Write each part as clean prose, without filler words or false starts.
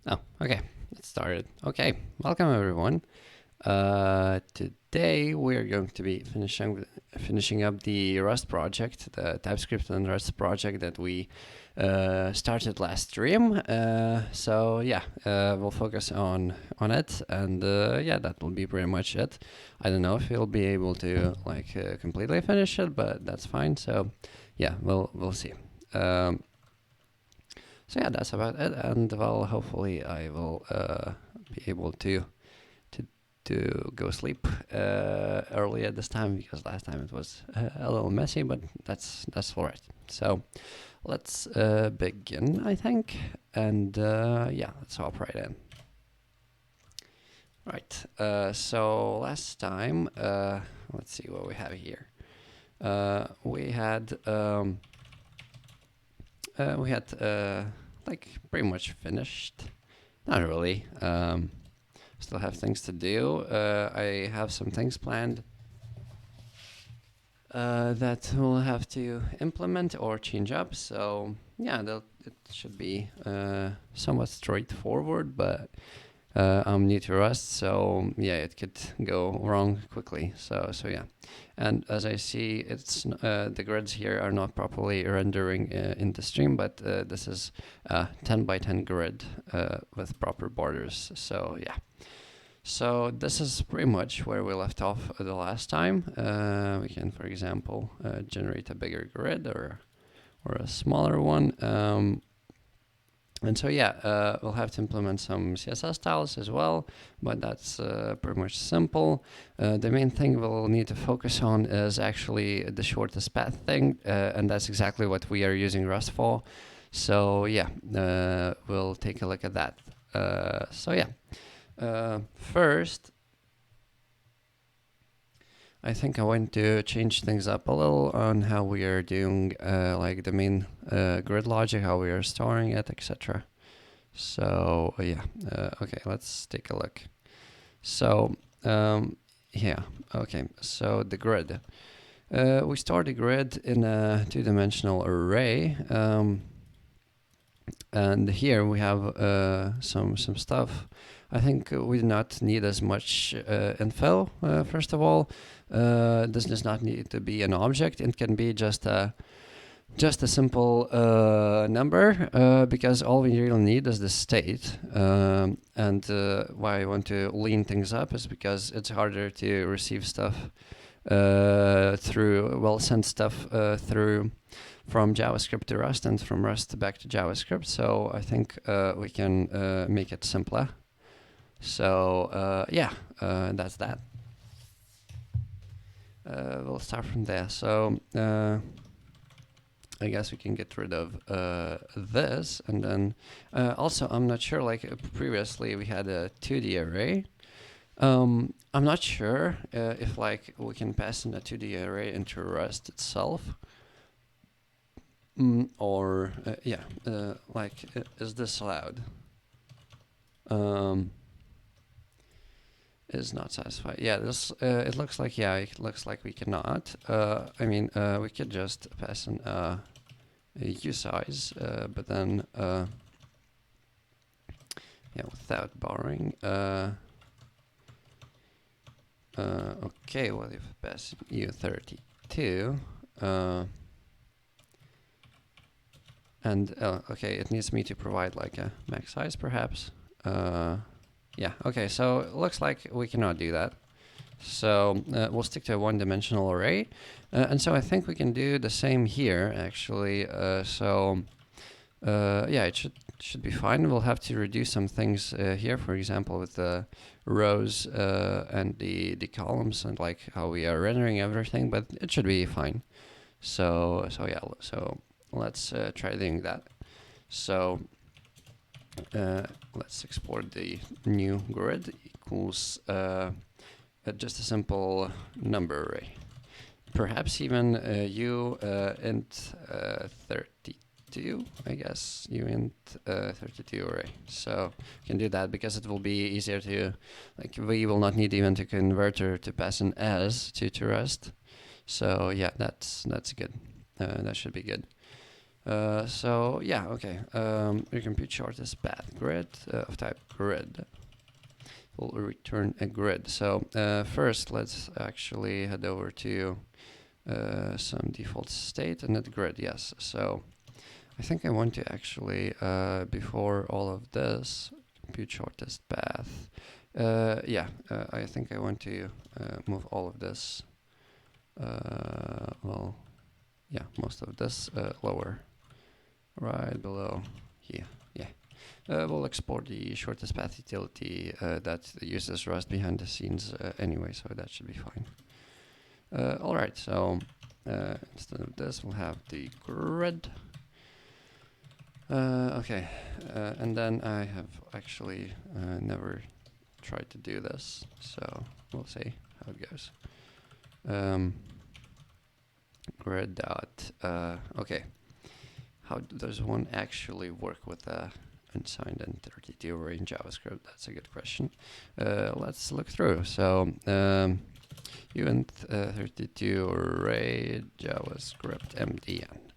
Oh, okay. Let's start it. Okay, welcome everyone. Today we're going to be finishing up the Rust project, the TypeScript and Rust project that we started last stream. So yeah, we'll focus on it, and yeah, that will be pretty much it. I don't know if we'll be able to like completely finish it, but that's fine. So yeah, we'll see. Um, so yeah, that's about it. And well, hopefully I will be able to to go sleep early at this time because last time it was a little messy, but that's all right. So let's begin, I think, and yeah, let's hop right in. Right. So last time, let's see what we have here. We had like pretty much finished. Not really. Still have things to do. I have some things planned that we'll have to implement or change up. So yeah, it should be somewhat straightforward, but I'm new to Rust, so yeah, it could go wrong quickly. So yeah, and as I see, it's the grids here are not properly rendering in the stream, but this is a 10 by 10 grid with proper borders. So yeah. So this is pretty much where we left off the last time. We can, for example, generate a bigger grid or a smaller one. And so yeah, we'll have to implement some CSS styles as well, but that's pretty much simple. The main thing we'll need to focus on is actually the shortest path thing, and that's exactly what we are using Rust for. So yeah, we'll take a look at that. So yeah. First, I think I want to change things up a little on how we are doing like the main grid logic, how we are storing it, etc. So yeah, okay, let's take a look. So yeah, okay, so the grid. We store the grid in a two-dimensional array. And here we have some stuff. I think we do not need as much info, first of all. This does not need to be an object. It can be just a simple number, because all we really need is the state. And why I want to lean things up is because it's harder to receive stuff send stuff through from JavaScript to Rust and from Rust back to JavaScript. So I think we can make it simpler. So yeah, that's that. We'll start from there. So I guess we can get rid of this, and then also I'm not sure. Like previously, we had a 2D array. I'm not sure if like we can pass in a 2D array into Rust itself. Or yeah, like is this allowed? Is not satisfied. Yeah, this it looks like we cannot. I mean, we could just pass in a usize, but then yeah, without borrowing. Okay, well if I pass u32. And okay, it needs me to provide like a max size perhaps. Yeah, okay, so it looks like we cannot do that. So we'll stick to a one-dimensional array. And so I think we can do the same here, actually. Yeah, it should be fine. We'll have to reduce some things here, for example, with the rows and the columns and like how we are rendering everything, but it should be fine. So yeah, so let's try doing that. So let's export the new grid equals just a simple number array. Perhaps even int 32, I guess, int 32 array. So you can do that because it will be easier to, like, we will not need even to converter to pass an as to Rust. So yeah, that's good. That should be good. So yeah, okay. Your compute shortest path grid of type grid will return a grid. So first, let's actually head over to some default state and net grid. Yes. So I think I want to actually before all of this compute shortest path. I think I want to move all of this. Well, yeah, most of this lower. Right below here, yeah. We'll export the shortest path utility that uses Rust behind the scenes anyway, so that should be fine. Alright, so instead of this, we'll have the grid. Okay, and then I have actually never tried to do this, so we'll see how it goes. Grid dot, okay. How does one actually work with a unsigned and 32 array in JavaScript? That's a good question. Let's look through. So uint 32 array JavaScript MDN.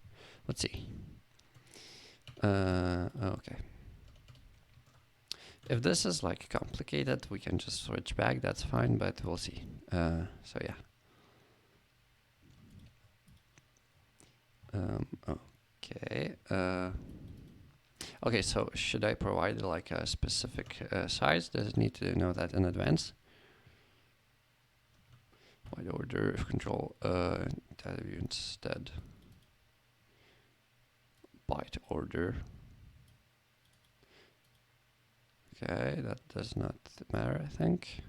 Let's see. Okay. If this is like complicated, we can just switch back. That's fine, but we'll see. So yeah. Okay. Okay, so should I provide like a specific size? Does it need to know that in advance? Wide order if control that view instead. Byte order. Okay, that does not matter, I think.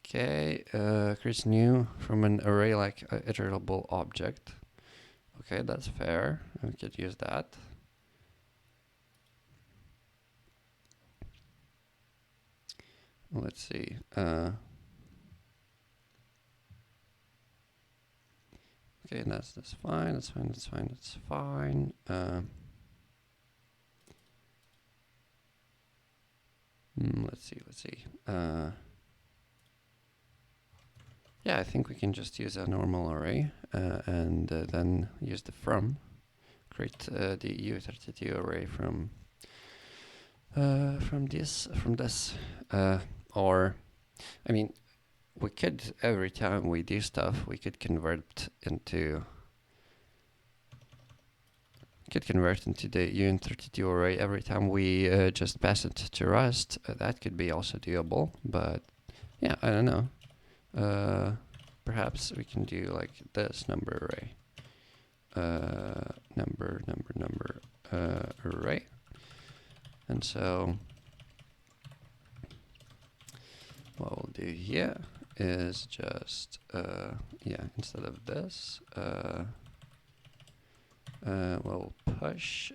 Okay, creates new from an array like iterable object. Okay, that's fair. We could use that. Let's see. Okay, that's fine. That's fine. That's fine. That's fine. Let's see. Let's see. Yeah, I think we can just use a normal array and then use the from. Create the U32 array from this. Or, I mean, we could every time we do stuff, we could convert into the uint32 array every time we just pass it to Rust. That could be also doable, but yeah, I don't know. Perhaps we can do like this number array. Number array. And so what we'll do here is just, instead of this, well, push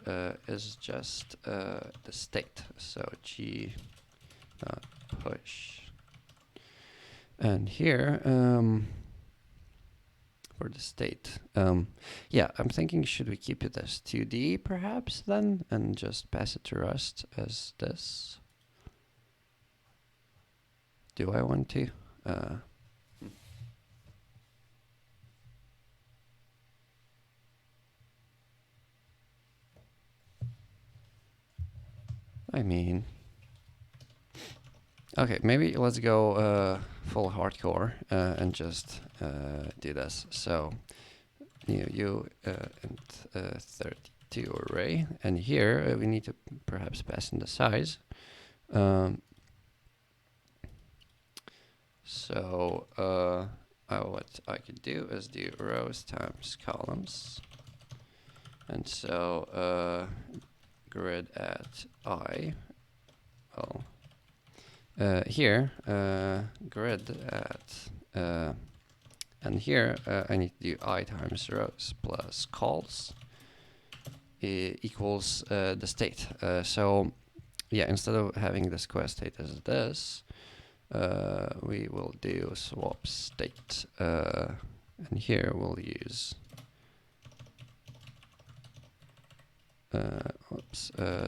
is just the state. So g push. And here, for the state, yeah, I'm thinking, should we keep it as 2D perhaps then, and just pass it to Rust as this? Do I want to? I mean, okay, maybe let's go full hardcore and just do this. So you and 32 array, and here we need to perhaps pass in the size. So what I could do is do rows times columns, and so grid at I. Well, here grid at and here I need to do I times rows plus calls equals the state. So yeah, instead of having the square state as this, we will do swap state, and here we'll use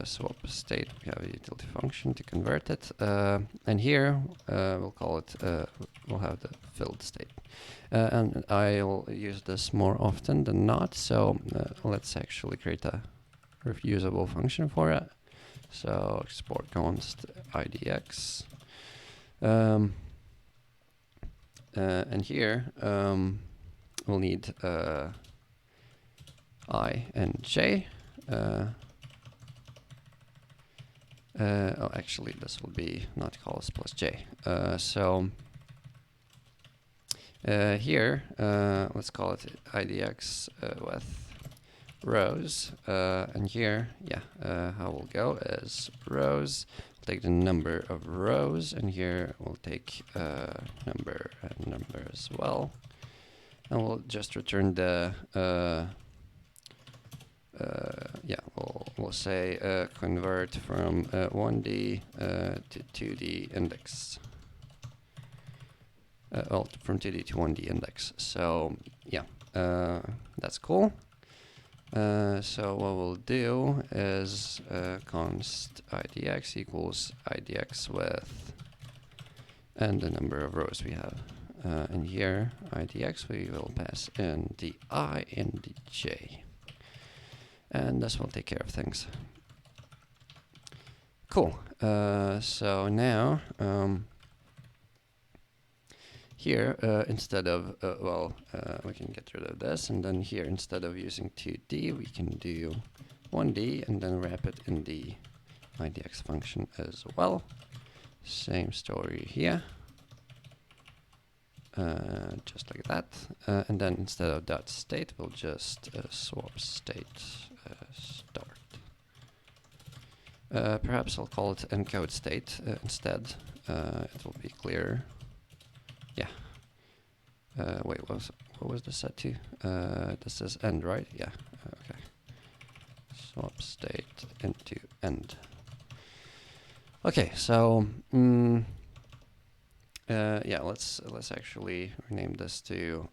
swap state. We have a utility function to convert it, and here we'll call it. We'll have the filled state, and I'll use this more often than not. So let's actually create a reusable function for it. So export const idx, and here we'll need I and j. Oh, actually, this will be not calls plus j. So here, let's call it idx with rows, and here, yeah, how we'll go is rows. We'll take the number of rows, and here we'll take number and number as well, and we'll just return the yeah, we'll say convert from 1D to 2D index. Well, from 2D to 1D index. So yeah, that's cool. So what we'll do is const idx equals idx with and the number of rows we have. And here idx we will pass in the I and the j. And this will take care of things. Cool. So now here instead of we can get rid of this, and then here instead of using 2D we can do 1D and then wrap it in the idx function as well. Same story here. Just like that, and then instead of dot state we'll just swap state start. Perhaps I'll call it encode state instead. It will be clearer. Yeah. Wait, what was this set to? This is end, right? Yeah. Okay. Swap state into end. Okay, so yeah, let's actually rename this to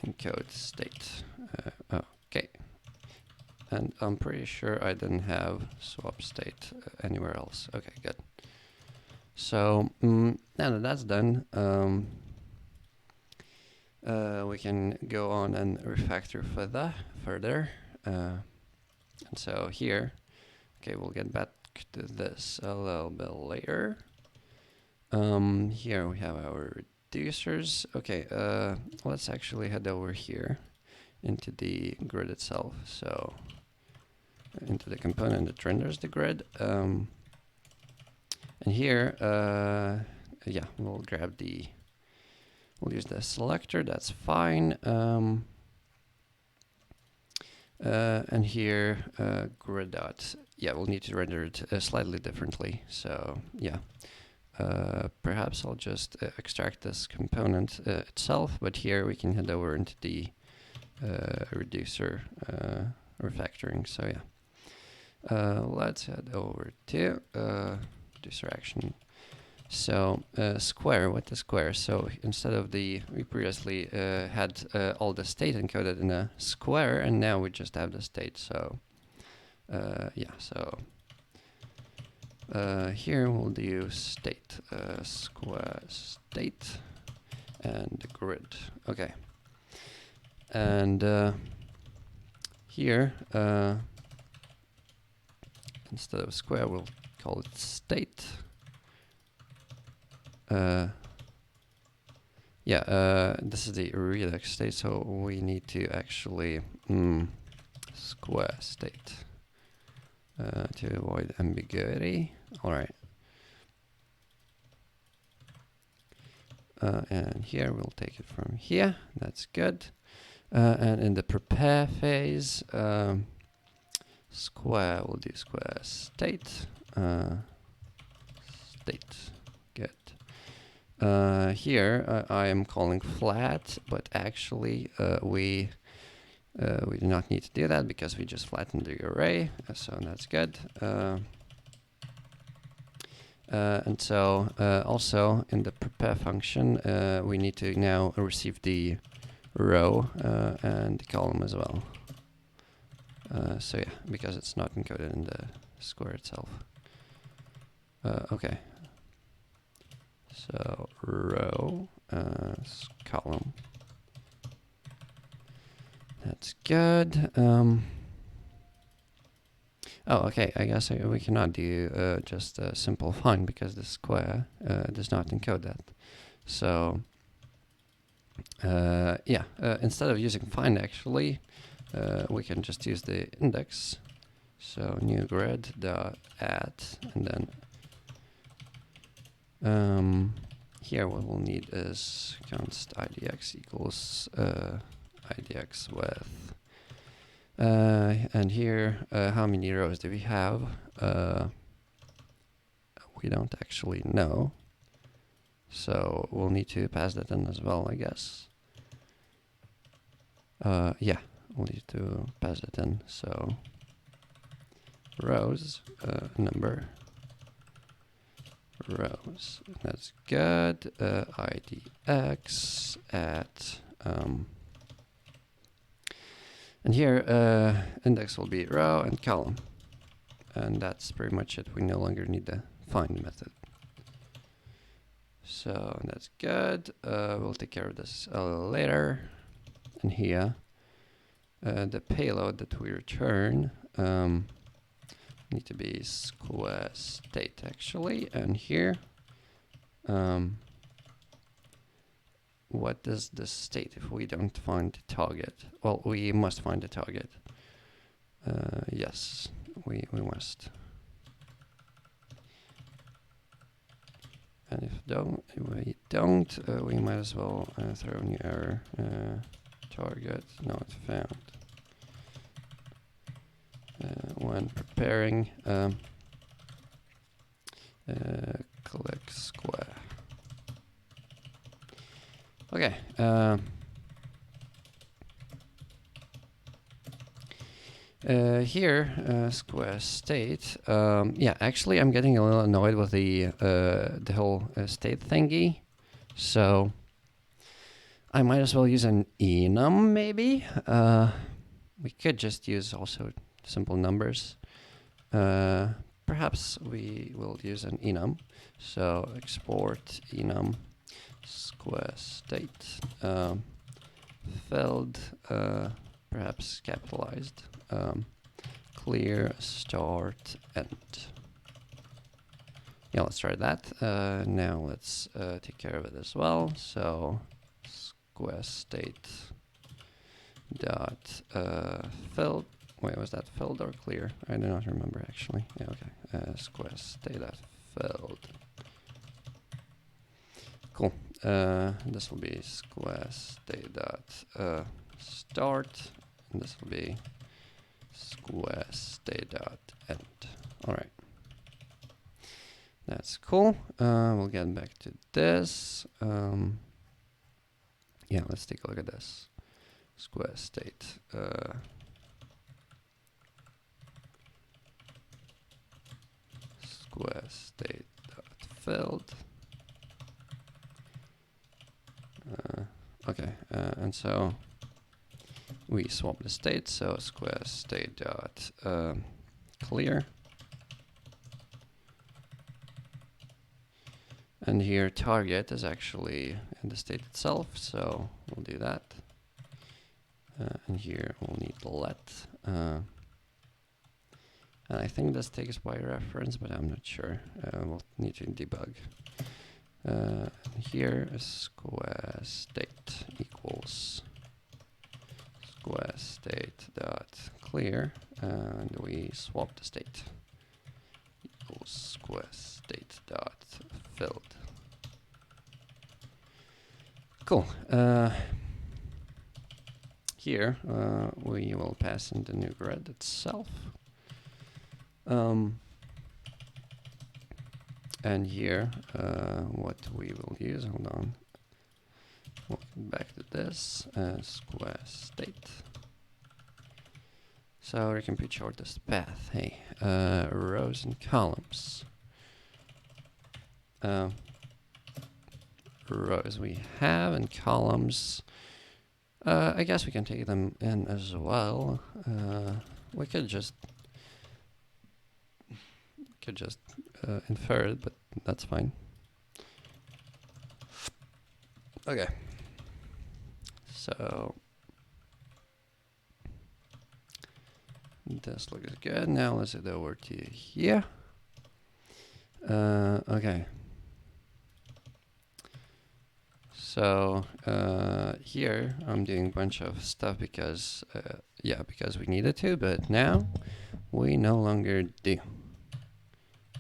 encode state. Okay, and I'm pretty sure I didn't have swap state anywhere else. Okay, good. So now that that's done, we can go on and refactor further. And so here, okay, we'll get back to this a little bit later. Here we have our reducers. Okay, let's actually head over here into the grid itself. So into the component that renders the grid. And here, yeah, we'll use the selector, that's fine. And here, grid dot, yeah, we'll need to render it slightly differently. So yeah. Perhaps I'll just extract this component itself, but here we can head over into the reducer refactoring. So yeah, let's head over to reducer action. So square, what is square? So instead of we previously had all the state encoded in a square, and now we just have the state. So yeah, so here we'll do state, square state, and grid. Okay. And here, instead of square, we'll call it state. Yeah, this is the Redux state, so we need to actually square state. To avoid ambiguity. All right. And here we'll take it from here. That's good. And in the prepare phase, square, we'll do square state. State. Good. Here I am calling flat, but actually we do not need to do that because we just flattened the array, so that's good. And so also in the prepare function, we need to now receive the row and the column as well. So yeah, because it's not encoded in the square itself. Okay. So row, column. That's good. Oh, okay. I guess we cannot do just a simple find because the square does not encode that. So yeah, instead of using find, actually, we can just use the index. So new grid dot add, and then here what we'll need is const idx equals idx with, and here how many rows do we have? We don't actually know, so we'll need to pass that in as well, I guess. Yeah, we'll need to pass it in. So rows number rows. That's good. IDX at and here index will be row and column, and that's pretty much it. We no longer need the find method. So that's good. We'll take care of this a little later. And here the payload that we return need to be square state actually, and here what is the state if we don't find the target? Well, we must find the target. Yes, we must. And if we don't, we might as well throw a new error. Target not found. When preparing click square. Okay. Here, square state. Yeah, actually, I'm getting a little annoyed with the whole state thingy. So I might as well use an enum, maybe. We could just use also simple numbers. Perhaps we will use an enum. So export enum square state filled, perhaps capitalized. Clear start end. Yeah, let's try that. Now let's take care of it as well. So square state dot filled. Wait, was that filled or clear? I do not remember actually. Yeah, okay. Square state dot filled. Cool. This will be square state dot start, and this will be square state dot end. All right. That's cool. We'll get back to this. Yeah, let's take a look at this. Square state. Square state dot filled. Okay, and so we swap the state. So square state dot clear. And here target is actually in the state itself, so we'll do that. And here we'll need let. And I think this takes by reference, but I'm not sure. We'll need to debug. Here is square state equals square state dot clear, and we swap the state. Equals square state dot filled. Cool. Here we will pass in the new grid itself. And here what we will use, hold on. We'll come back to this square state. So we can put shortest path. Hey, rows and columns. Rows we have and columns. I guess we can take them in as well. we could just infer it, but that's fine. Okay. So this looks good. Now let's head over to here. Okay. So here I'm doing a bunch of stuff because because we needed to, but now we no longer do.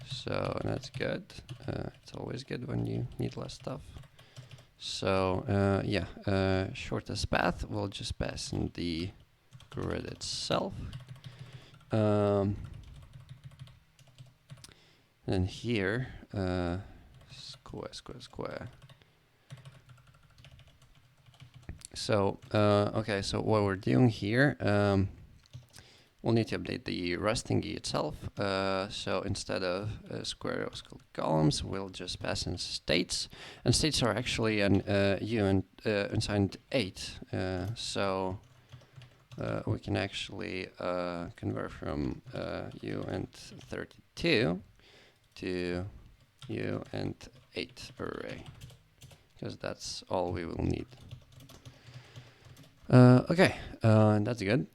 So that's good. It's always good when you need less stuff. So shortest path will just pass in the grid itself. And here, square. So, okay, so what we're doing here, we'll need to update the Rust thingy itself. So instead of square rows called columns, we'll just pass in states. And states are actually an unsigned 8. So we can actually convert from uint32 to uint8 array, because that's all we will need. Okay, that's good.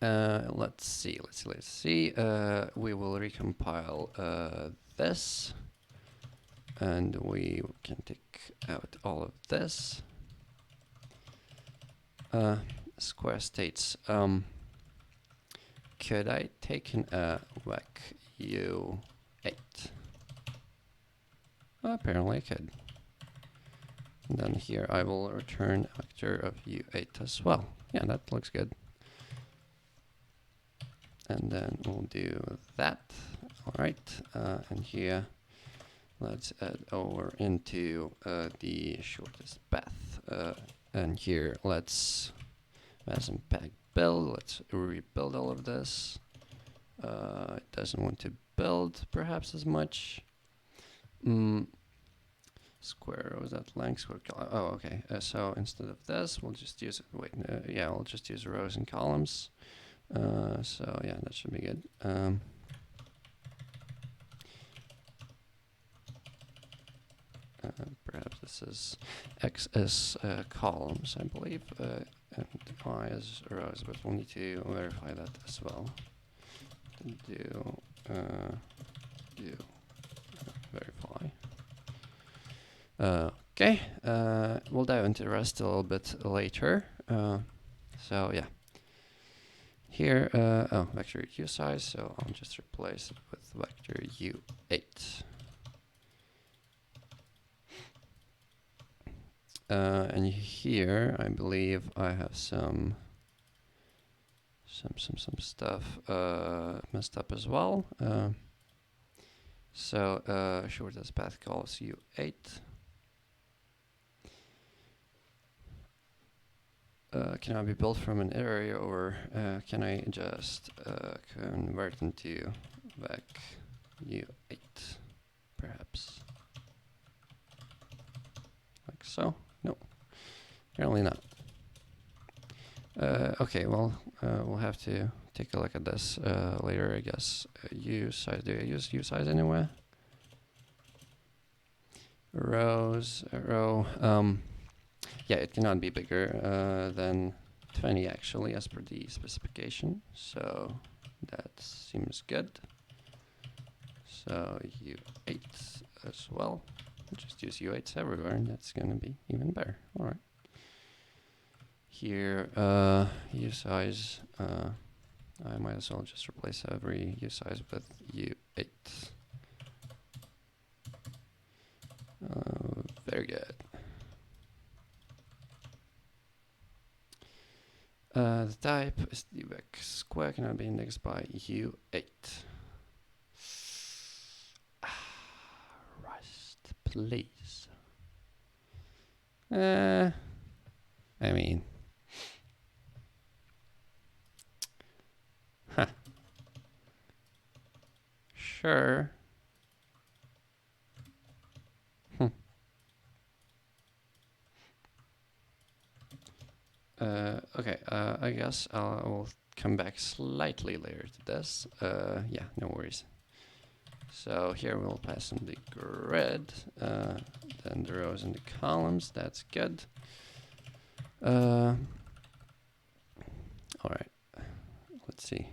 Let's see. We will recompile this, and we can take out all of this. Square states. Could I take an vec u8? Apparently I could. And then here I will return a vector of u8 as well. Yeah, that looks good. And then we'll do that. All right, and here let's add over into the shortest path. And here let's as impact build. Let's rebuild all of this. It doesn't want to build perhaps as much. Square rows at length. Oh, okay. So instead of this, we'll just use we'll just use rows and columns. So yeah, that should be good. Perhaps this is X as columns, I believe, and Y as rows, but we'll need to verify that as well. Do verify. Okay, we'll dive into Rust a little bit later. So yeah. Here, vector u size, so I'll just replace it with vector u8. And here, I believe I have some stuff messed up as well. So shortest path calls u8. Can I be built from an area, or can I just convert into vec u8, perhaps? Like so? No, apparently not. Okay, well, we'll have to take a look at this later, I guess. U size, do I use U size anywhere? Rows, row. Yeah, it cannot be bigger than 20 actually, as per the specification. So that seems good. So U8 as well. Just use U8s everywhere, and that's gonna be even better. All right. Here, U size. I might as well just replace every U size with U8. Very good. The type is the vec square cannot be indexed by u8. Rust, please. I mean, sure. Okay, I guess I will come back slightly later to this. Yeah, no worries. So here we'll pass in the grid, then the rows and the columns. That's good. All right, let's see.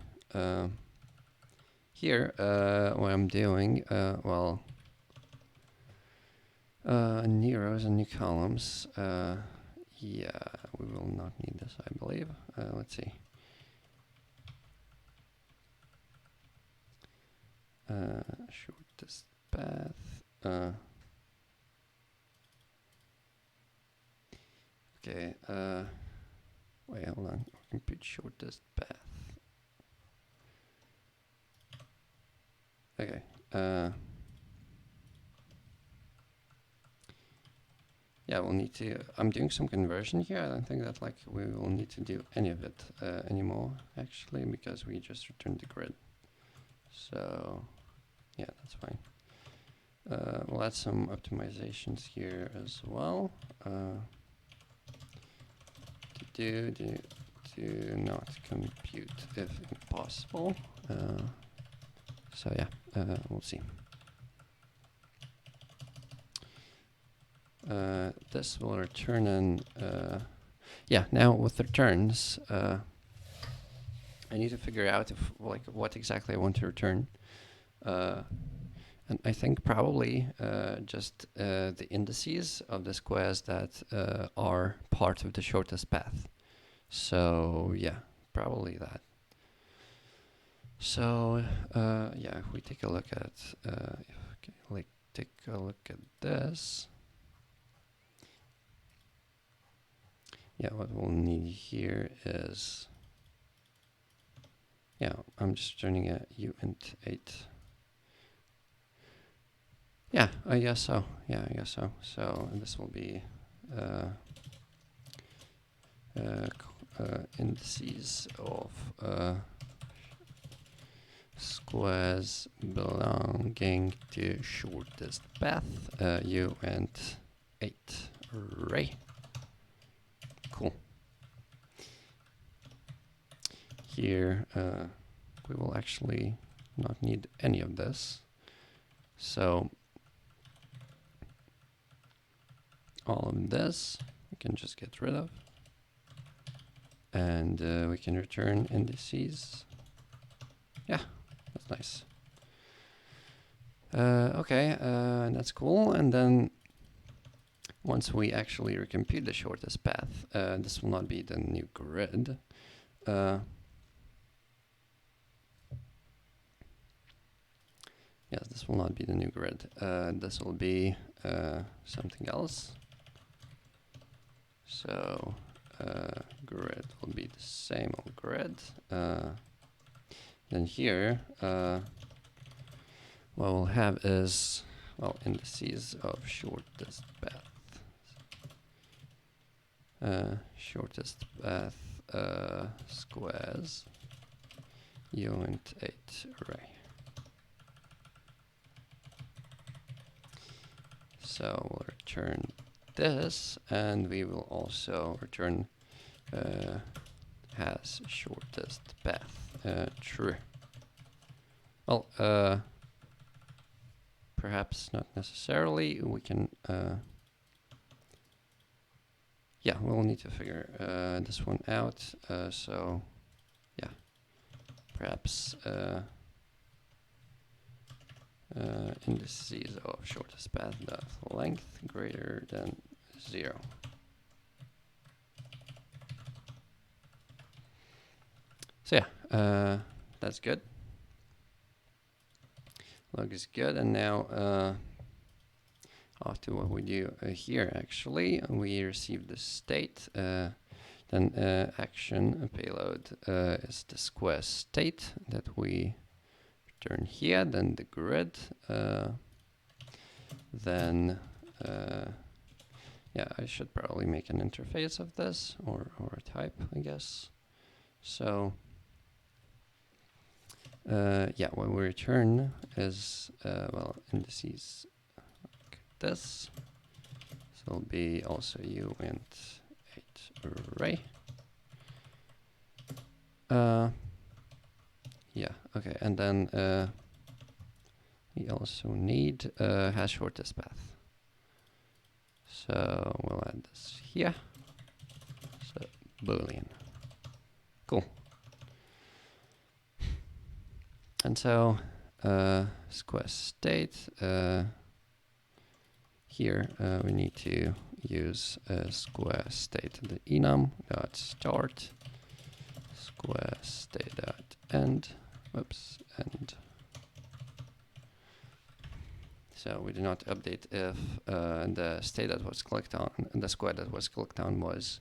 Here, what I'm doing, well, new rows and new columns. Yeah, we will not need this, I believe. Let's see. Shortest path. Okay. Wait, hold on. Compute shortest path. Okay. Yeah, we'll need to. I'm doing some conversion here. I don't think that like we will need to do any of it anymore, actually, because we just returned the grid. So yeah, that's fine. We'll add some optimizations here as well. Do not compute if impossible. So yeah, we'll see. This will return in. Yeah, now with returns, I need to figure out if like what exactly I want to return. And I think probably just the indices of the squares that are part of the shortest path. So yeah, probably that. So yeah, if we take a look at take a look at this. Yeah, what we'll need here is, yeah, I'm just turning a uint8. Yeah, I guess so. Yeah, I guess so. So this will be indices of squares belonging to shortest path, uint8 array. Cool. Here we will actually not need any of this. So all of this we can just get rid of. And we can return indices. Yeah, that's nice. Okay, that's cool. And then once we actually recompute the shortest path, this will not be the new grid. Yes, this will not be the new grid. This will be something else. So grid will be the same old grid. Then here, what we'll have is, well, indices of shortest path. Shortest path squares uint8 array. So we'll return this, and we will also return has shortest path true. Well, perhaps not necessarily. We can, yeah, we'll need to figure this one out. So, yeah, perhaps indices of shortest path dot length greater than 0. So yeah, that's good. Looks good. And now after what we do here, actually, we receive the state. Then action payload is the square state that we return here. Then the grid. Then yeah, I should probably make an interface of this or a type, I guess. So yeah, what we return is well, indices like this. So it'll be also uint8 array. Yeah, okay, and then we also need hash shortest path. So we'll add this here. So Boolean. Cool. And so square state, here we need to use square state the enum dot start square state dot end. Whoops, end. So we do not update if the state that was clicked on, the square that was clicked on was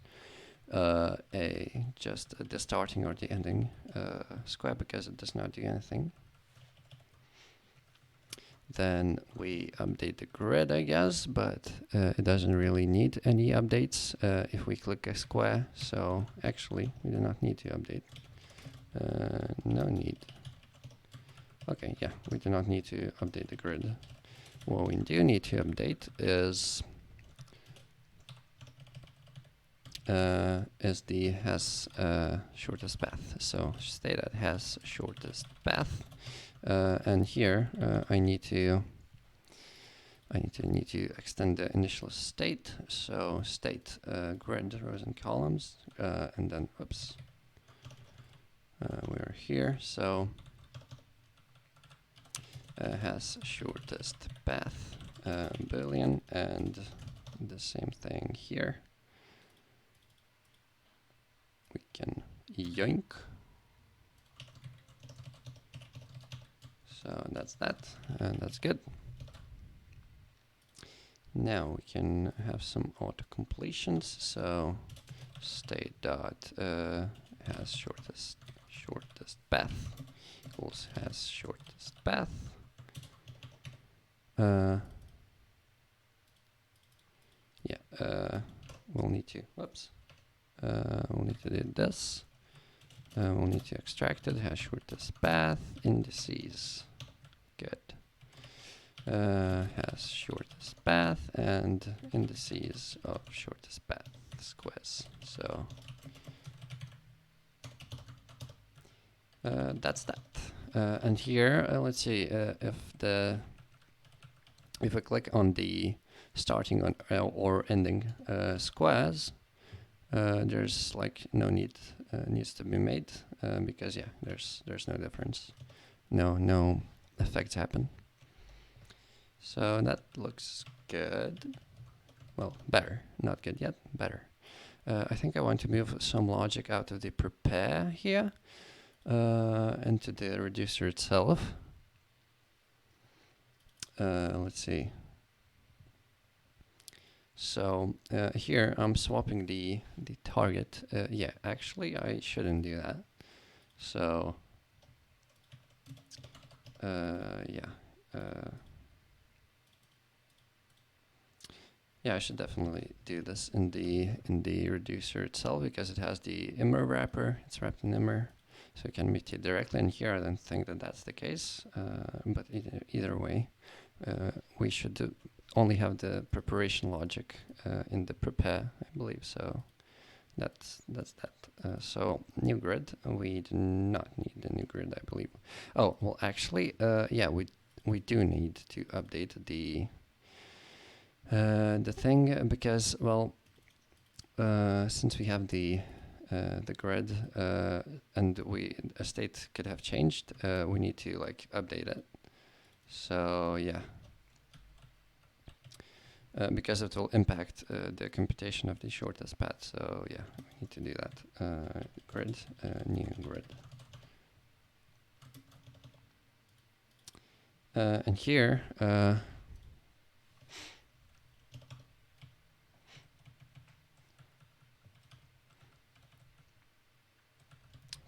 just the starting or the ending square, because it does not do anything. Then we update the grid, I guess, but it doesn't really need any updates if we click a square. So actually, we do not need to update. No need. Okay, yeah, we do not need to update the grid. What we do need to update is the has shortest path. So state that has shortest path, and here I need to extend the initial state. So state grid rows and columns, and then oops, we're here. So has shortest path Boolean, and the same thing here. We can yoink. So that's that, and that's good. Now we can have some auto completions. So state dot has shortest path equals has shortest path. We'll need to we'll need to do this. We'll need to extract it, has shortest path, indices. Good. Has shortest path and indices of shortest path squares. So that's that. And here, let's see if I click on the starting on or ending squares, there's like no need needs to be made because yeah, there's no difference, no effects happen. So that looks good. Well, better, not good yet, better. I think I want to move some logic out of the prepare here into the reducer itself. Let's see. So here I'm swapping the target. Yeah, actually I shouldn't do that. So yeah, I should definitely do this in the reducer itself because it has the immer wrapper. It's wrapped in immer, so it can meet it directly. And here I don't think that that's the case. But either way, we should only have the preparation logic in the prepare, I believe. So that's that. So new grid, we do not need a new grid, I believe. Oh well, actually, yeah, we do need to update the thing because well, since we have the grid and a state could have changed, we need to like update it. So yeah. Because it will impact the computation of the shortest path. So yeah, we need to do that. Grid, new grid. And here,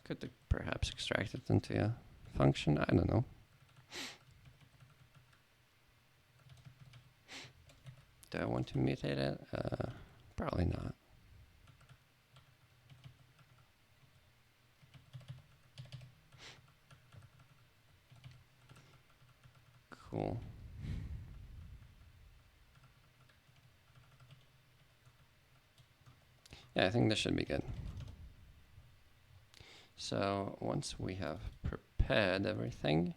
could perhaps extract it into a function, I don't know. Do I want to mutate it? Probably not. Cool. Yeah, I think this should be good. So once we have prepared everything,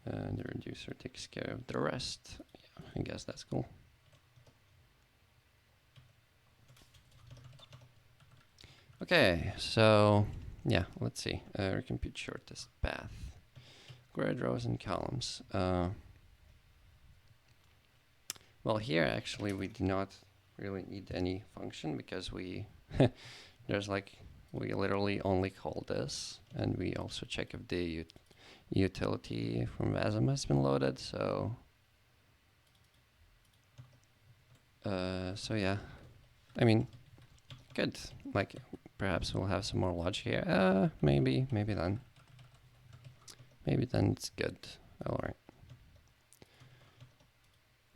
the reducer takes care of the rest. Yeah, I guess that's cool. Okay, so yeah, let's see. Recompute shortest path. Grid rows and columns. Well, here actually we do not really need any function because we we literally only call this, and we also check if the utility from Wasm has been loaded. So so yeah, I mean, good. Like perhaps we'll have some more logic here. Maybe then it's good. All right.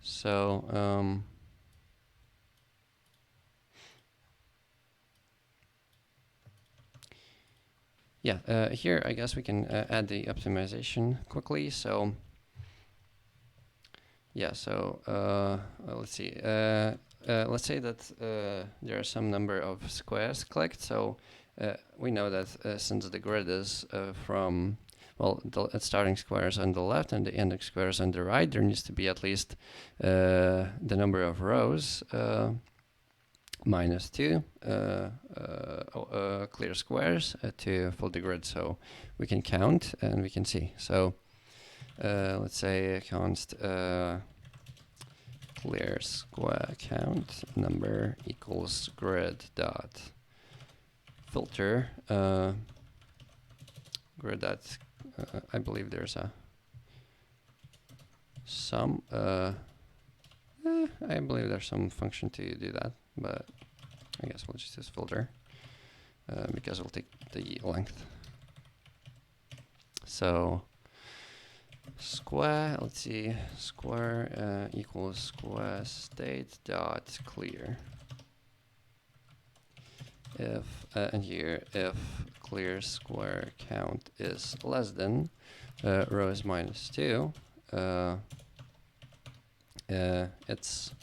So yeah, here I guess we can add the optimization quickly. So yeah, so let's see. Let's say that there are some number of squares clicked. So we know that since the grid is from, well, the starting squares on the left and the ending squares on the right, there needs to be at least the number of rows minus 2 clear squares to fill the grid. So we can count and we can see. So let's say const clear square count number equals grid dot filter grid dot I believe there's a some I believe there's some function to do that, but I guess we'll just use filter because we'll take the length. So square, let's see, square equals square state dot clear. If and here if clear square count is less than rows minus 2, it's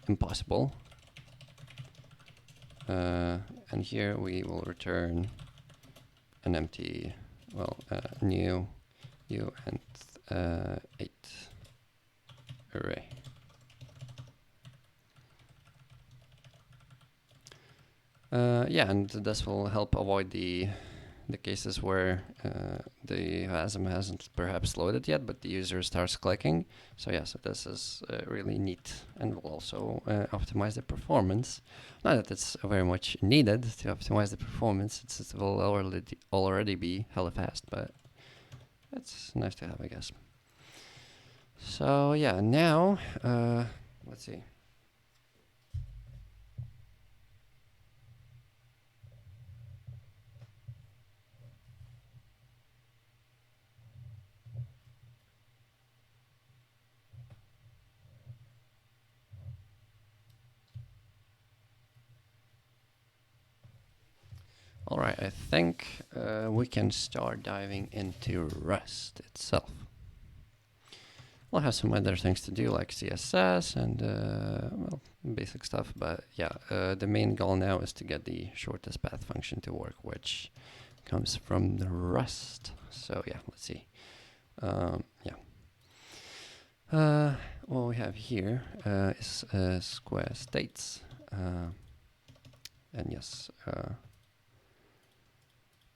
impossible. And here we will return an empty, well, new and 8 array. Yeah, and this will help avoid the cases where the Wasm hasn't perhaps loaded yet, but the user starts clicking. So yeah, so this is really neat, and will also optimize the performance. Not that it's very much needed to optimize the performance, it will already be hella fast, but it's nice to have, I guess. So yeah, now let's see. All right, I think we can start diving into Rust itself. We'll have some other things to do like CSS and well, basic stuff, but yeah, the main goal now is to get the shortest path function to work, which comes from the Rust. So yeah, let's see. Yeah. What we have here is square states, and yes,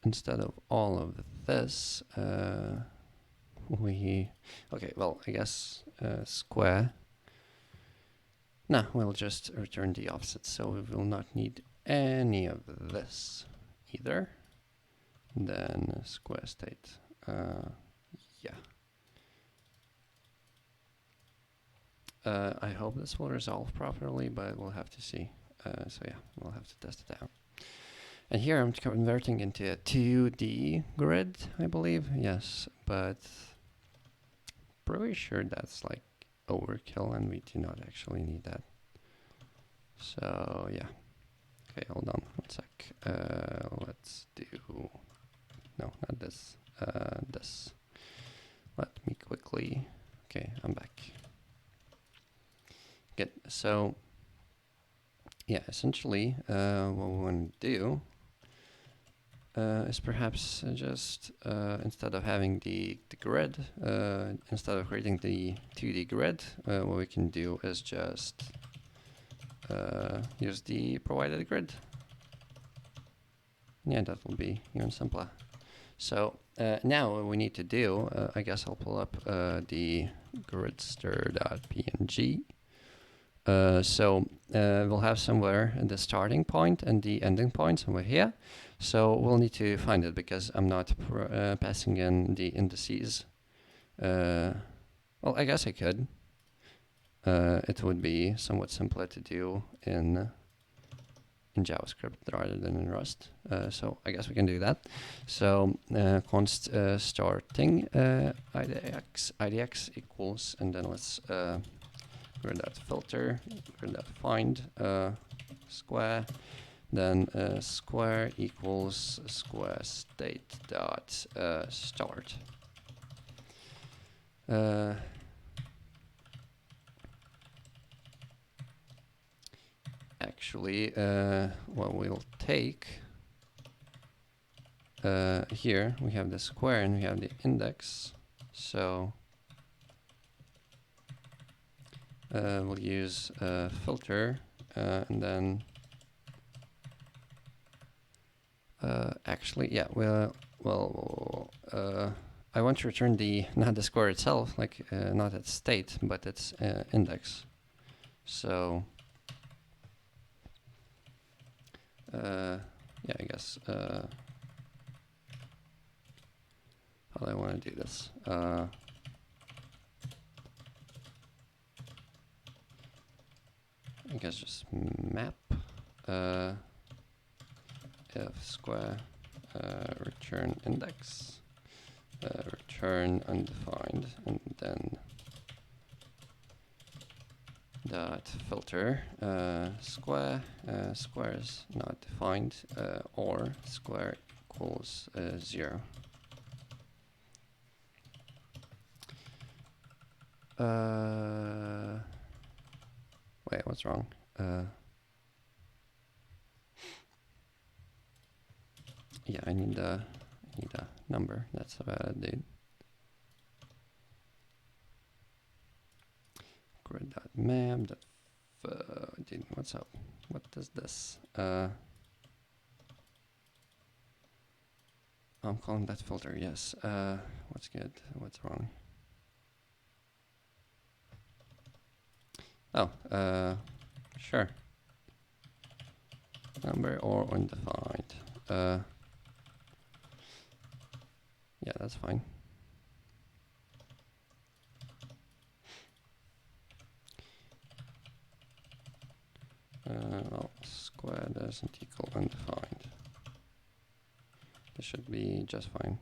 instead of all of this, okay, well, I guess square. No, we'll just return the offset, so we will not need any of this either. Then square state, yeah. I hope this will resolve properly, but we'll have to see. So yeah, we'll have to test it out. And here I'm converting into a 2D grid, I believe. Yes, but pretty sure that's like overkill and we do not actually need that. So yeah. Okay, hold on 1 sec. Let's do, no, not this, this. Let me quickly, okay, I'm back. Good, so yeah, essentially what we want to do is perhaps just instead of having the grid, instead of creating the 2D grid, what we can do is just use the provided grid. Yeah, that will be even simpler. So now what we need to do, I guess I'll pull up the gridster.png. So we'll have somewhere the starting point and the ending point somewhere here. So we'll need to find it because I'm not passing in the indices. Well, I guess I could. It would be somewhat simpler to do in JavaScript rather than in Rust. So I guess we can do that. So const starting idx equals, and then let's grid.filter, grid.find square, then square equals square state dot start. Actually, what we'll take here, we have the square and we have the index. So we'll use filter and then actually, yeah, I want to return not the square itself, like not its state, but its index. So yeah, I guess how do I want to do this? I guess just map if square return index return undefined, and then dot filter square square is not defined or square equals 0. Wait, what's wrong? Yeah, I need a number. That's about it, dude. Grid.map. Dude, what's up? What is this? I'm calling that filter. Yes. What's good? What's wrong? Oh, sure. Number or undefined. Yeah, that's fine. Well, square doesn't equal undefined. This should be just fine.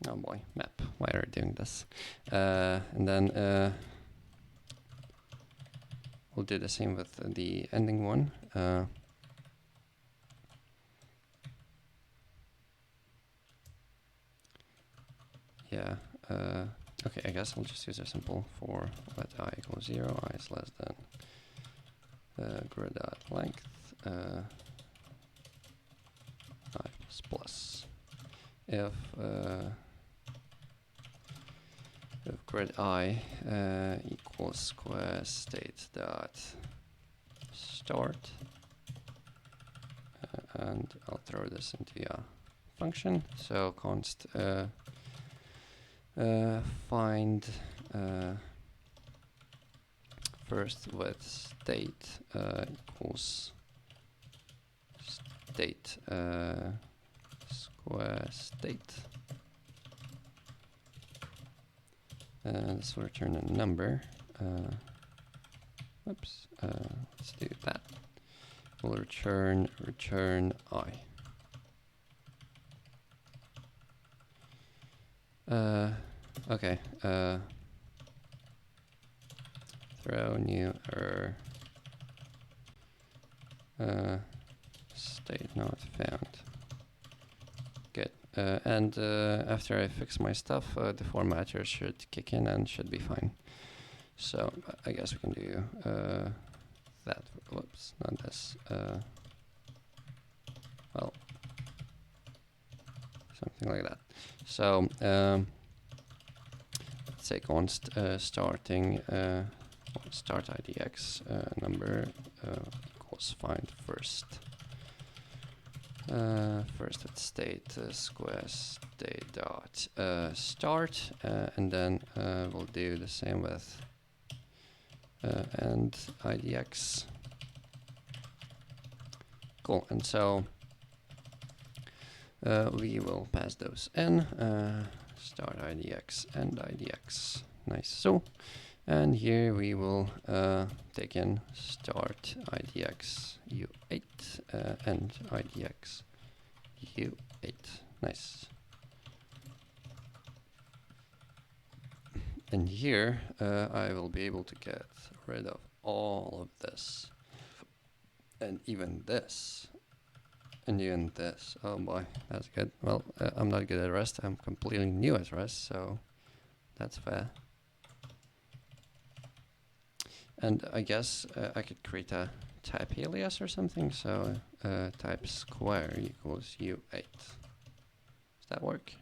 Oh boy, map. Why are you doing this? And then we'll do the same with the ending one. Yeah. Okay, I guess I'll just use a simple for let I equals 0, I is less than grid.length I plus. If grid I equals square state dot start, and I'll throw this into a function. So const find first with state equals state square state. This will return a number. Oops. Let's do that. We'll return I. Okay. Throw new error. State not found. Good. And after I fix my stuff, the formatter should kick in and should be fine. So I guess we can do that. Whoops, not this. Well, something like that. So let's say const starting start idx number equals find first. First at status quest state dot start, and then we'll do the same with and idx. Cool, and so we will pass those in, start idx and idx. Nice. So, and here we will take in start idx u8 and idx u8. Nice. And here I will be able to get rid of all of this, and even this, and even this. Oh boy, that's good. Well, I'm not good at Rust. I'm completely new at Rust, so that's fair. And I guess I could create a type alias or something. So type square equals u8. Does that work?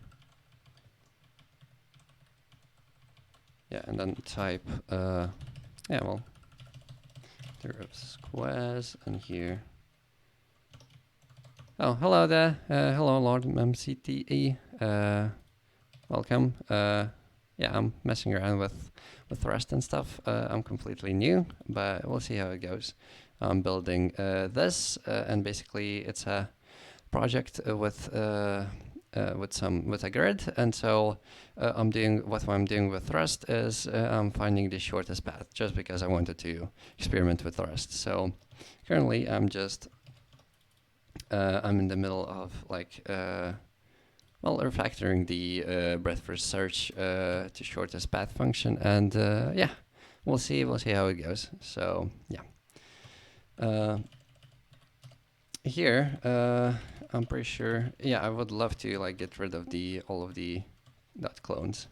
Yeah, and then type, yeah, well, there are squares, and here. Oh, hello there. Hello, Lord MCTE. Welcome. Yeah, I'm messing around with Rust and stuff. I'm completely new, but we'll see how it goes. I'm building this, and basically it's a project with a grid, and so what I'm doing with Rust is I'm finding the shortest path, just because I wanted to experiment with Rust. So currently I'm just I'm in the middle of like well, refactoring the breadth first search to shortest path function, and yeah, we'll see how it goes. So yeah, here I'm pretty sure. Yeah, I would love to like get rid of all of the dot clones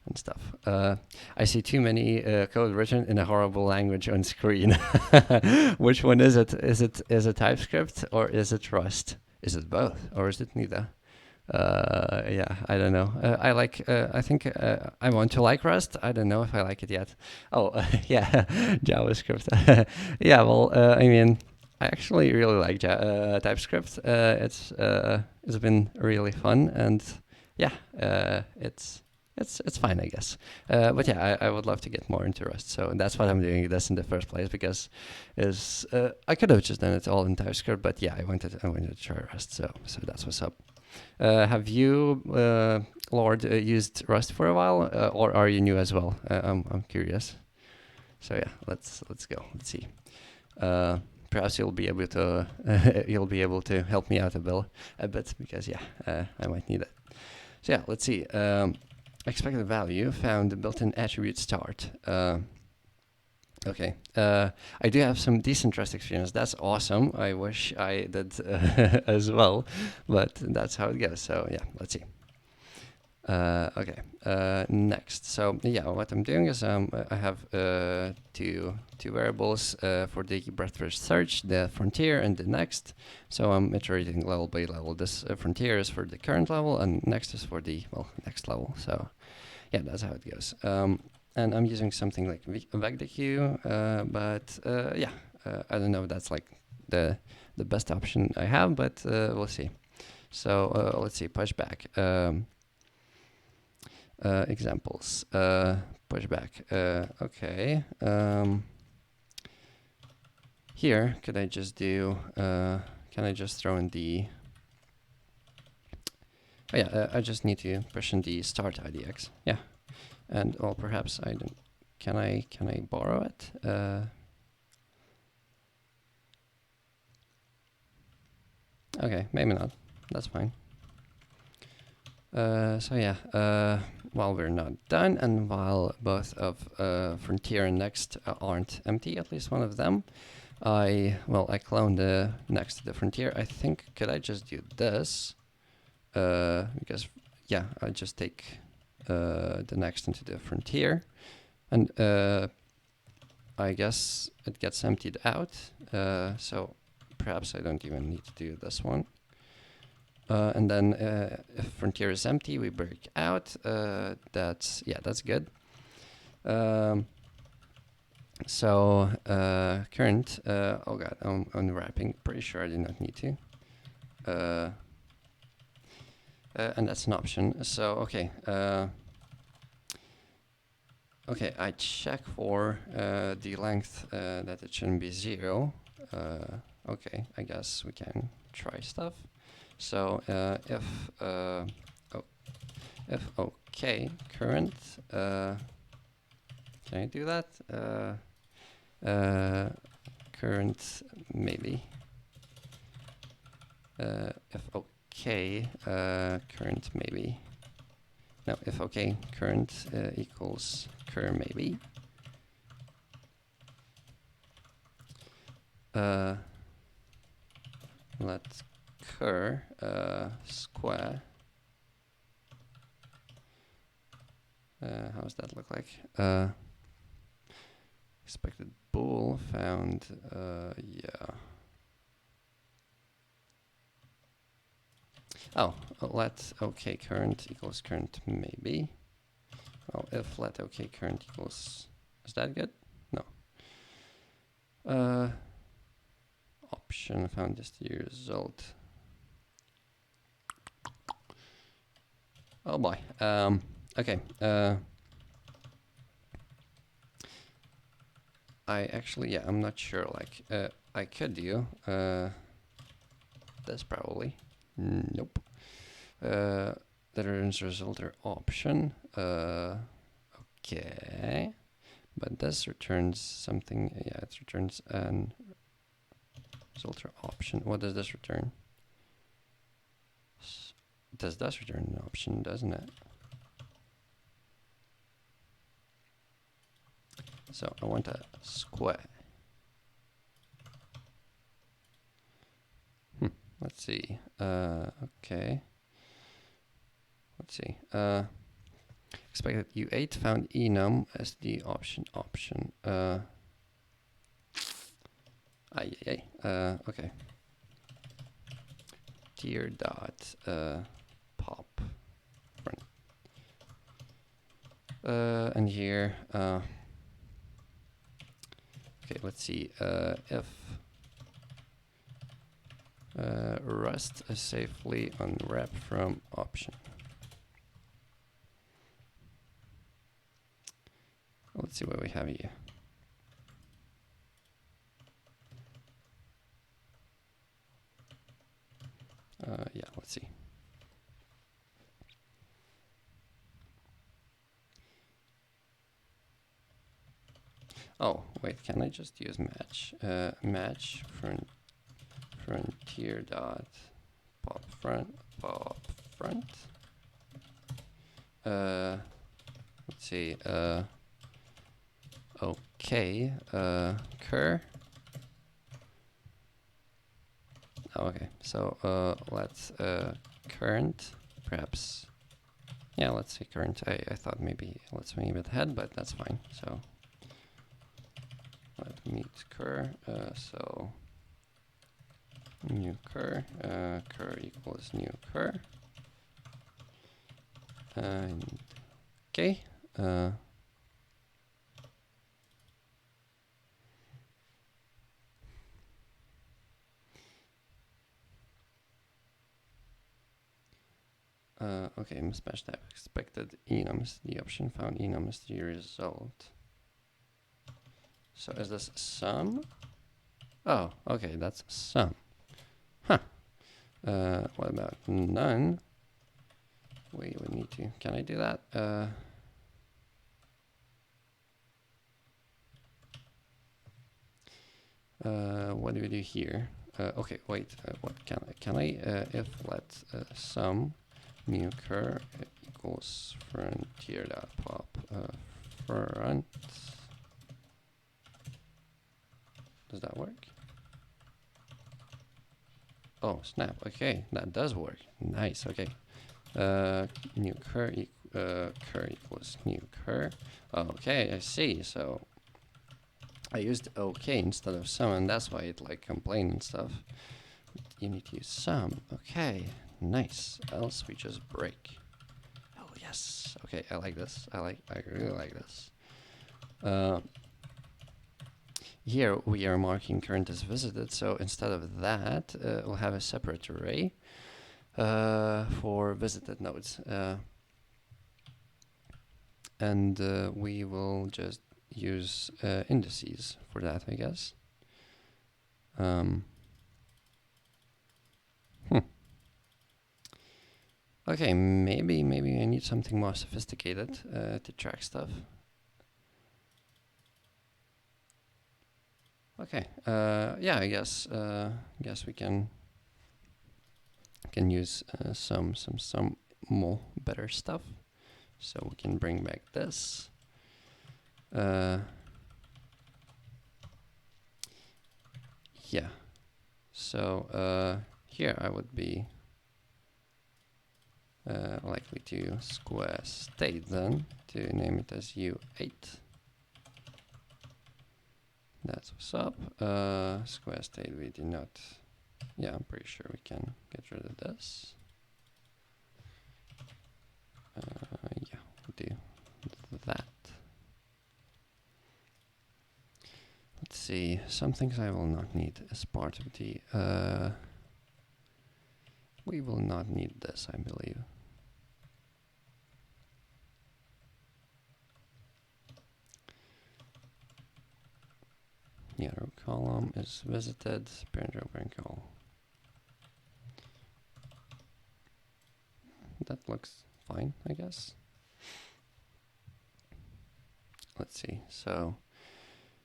and stuff. I see too many code written in a horrible language on screen. Which one is it? Is it TypeScript or is it Rust? Is it both or is it neither? Yeah, I don't know. I think I want to like Rust. I don't know if I like it yet. Oh, yeah, JavaScript. Yeah, well, I mean, I actually really like TypeScript. It's been really fun, and yeah, it's fine, I guess. But yeah, I would love to get more into Rust. So that's what I'm doing this in the first place, because I could have just done it all in TypeScript, but yeah, I wanted to try Rust. So that's what's up. Have you, Lord, used Rust for a while, or are you new as well? I'm curious. So yeah, let's go. Let's see. Perhaps you'll be able to help me out a bit, because yeah, I might need it. So yeah, let's see. Expected value found the built-in attribute start. Okay, I do have some decent Rust experience. That's awesome. I wish I did as well, but that's how it goes. So yeah, let's see. Okay, next. So yeah, what I'm doing is I have two variables for the breadth first search, the frontier and the next. So I'm iterating level by level. This frontier is for the current level, and next is for the next level. So yeah, that's how it goes. And I'm using something like VecDQ, but yeah, I don't know if that's like the best option I have, but we'll see. So let's see, pushback. Examples. Pushback. Okay. Here, could I just do? Can I just throw in the? Oh yeah, I just need to push in the start IDX. Yeah, and well, perhaps I don't. Can I borrow it? Okay, maybe not. That's fine. So yeah, while we're not done, and while both of Frontier and Next aren't empty, at least one of them, I cloned the Next to the Frontier. I think, could I just do this? Because yeah, I just take the Next into the Frontier, And I guess it gets emptied out. So perhaps I don't even need to do this one. And then if frontier is empty, we break out. That's good. So current, oh god, I'm unwrapping. Pretty sure I do not need to. And that's an option. So okay, okay, I check for the length that it shouldn't be 0. Okay, I guess we can try stuff. So if okay current, can I do that? Current maybe. If okay current maybe. No, if okay current equals cur maybe. Let cur square. How does that look like? Expected bool found. Yeah. Oh, let okay current equals current maybe. Oh, if let okay current equals, is that good? No. Option found just the result. Oh boy. Okay. I actually, yeah, I'm not sure. Like, I could do this probably. Nope. That returns result or option. Okay. But this returns something. Yeah, it returns an result or option. What does this return? This does return an option, doesn't it? So I want a square. Let's see. Okay. Let's see. Expected U8 found enum as the option. Okay. Tier dot pop front. And here. Okay. Let's see. If Rust is safely unwrapped from option. Let's see what we have here. Yeah, let's see. Oh, wait, can I just use match? Match frontier dot pop front. Let's see. Okay. Cur. Oh, okay. So let's current perhaps. Yeah, let's say current. I thought maybe let's move it ahead, but that's fine. So let meet cur. So new cur. Cur equals new cur. And okay. Okay, mismatch type expected enum is the option found enum is the result. So is this sum? Oh, okay, that's sum. Huh. What about none? We would need to. Can I do that? What do we do here? Okay, wait. What can I? If let sum new cur equals frontier dot pop front. Does that work? Oh snap! Okay, that does work. Nice. Okay. New cur cur equals new cur. Okay, I see. So I used okay instead of some, and that's why it like complained and stuff. You need to use some. Okay, nice. Else we just break. Oh yes. Okay, I like this. I really like this. Here we are marking current as visited, so instead of that, we'll have a separate array for visited nodes. And we will just use indices for that, I guess. Okay, maybe I need something more sophisticated to track stuff. Okay, yeah, I guess we can use some more better stuff. So we can bring back this. Yeah. So here I would be likely to square state then to name it as U8. That's what's up. Square state we did not. Yeah, I'm pretty sure we can get rid of this. Yeah, we'll do that. Let's see, some things I will not need as part of the, we will not need this, I believe. Yeah, row column is visited, parent row, parent call. That looks fine, I guess. Let's see, so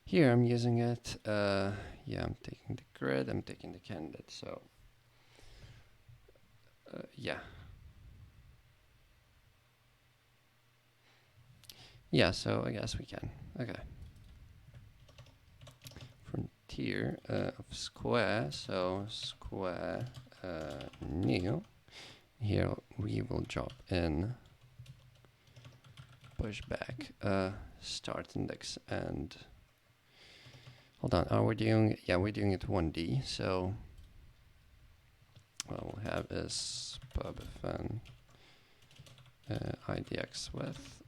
here I'm using it, yeah, I'm taking the grid, I'm taking the candidate, so yeah. Yeah, so I guess we can, okay. Frontier of square, so square new. Here we will drop in pushback start index and hold on, are we doing, yeah, we're doing it 1D, so what we'll have is pubfn idx width,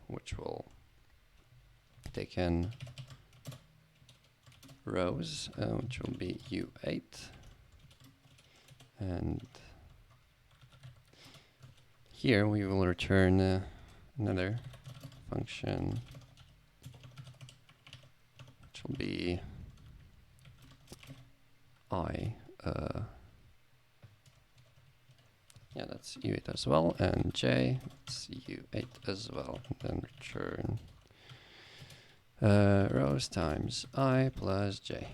which will take in rows, which will be U8, and here we will return another function, which will be I. Yeah, that's U8 as well, and J, that's U8 as well, and then return rows times I plus J.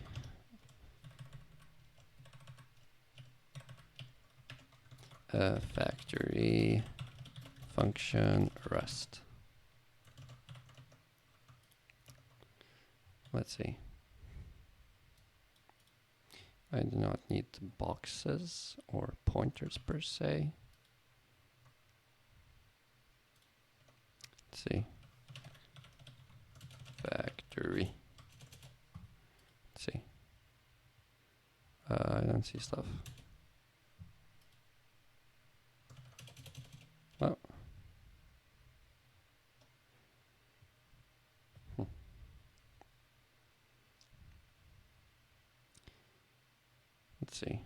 Factory function Rust. Let's see. I do not need boxes or pointers per se. Let's see. Factory. Let's see. I don't see stuff. Oh. Let's see.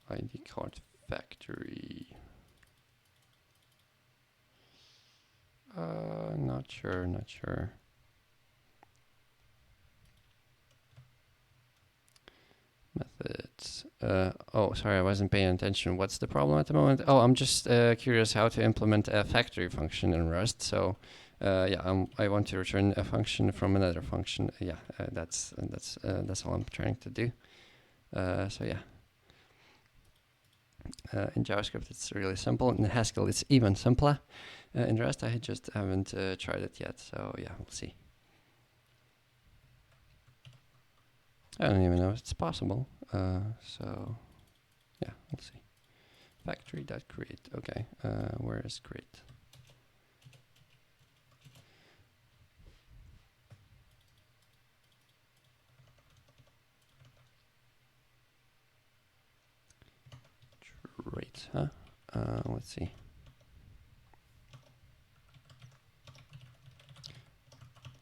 ID card factory. Not sure. Methods. Oh, sorry, I wasn't paying attention. What's the problem at the moment? Oh, I'm just curious how to implement a factory function in Rust. So, yeah, I want to return a function from another function. Yeah, that's all I'm trying to do. So yeah. In JavaScript, it's really simple. In Haskell, it's even simpler. In Rust, I just haven't tried it yet. So yeah, we'll see. I don't even know if it's possible. So yeah, we'll see. factory.create. Okay, where is create? Great, huh? Let's see.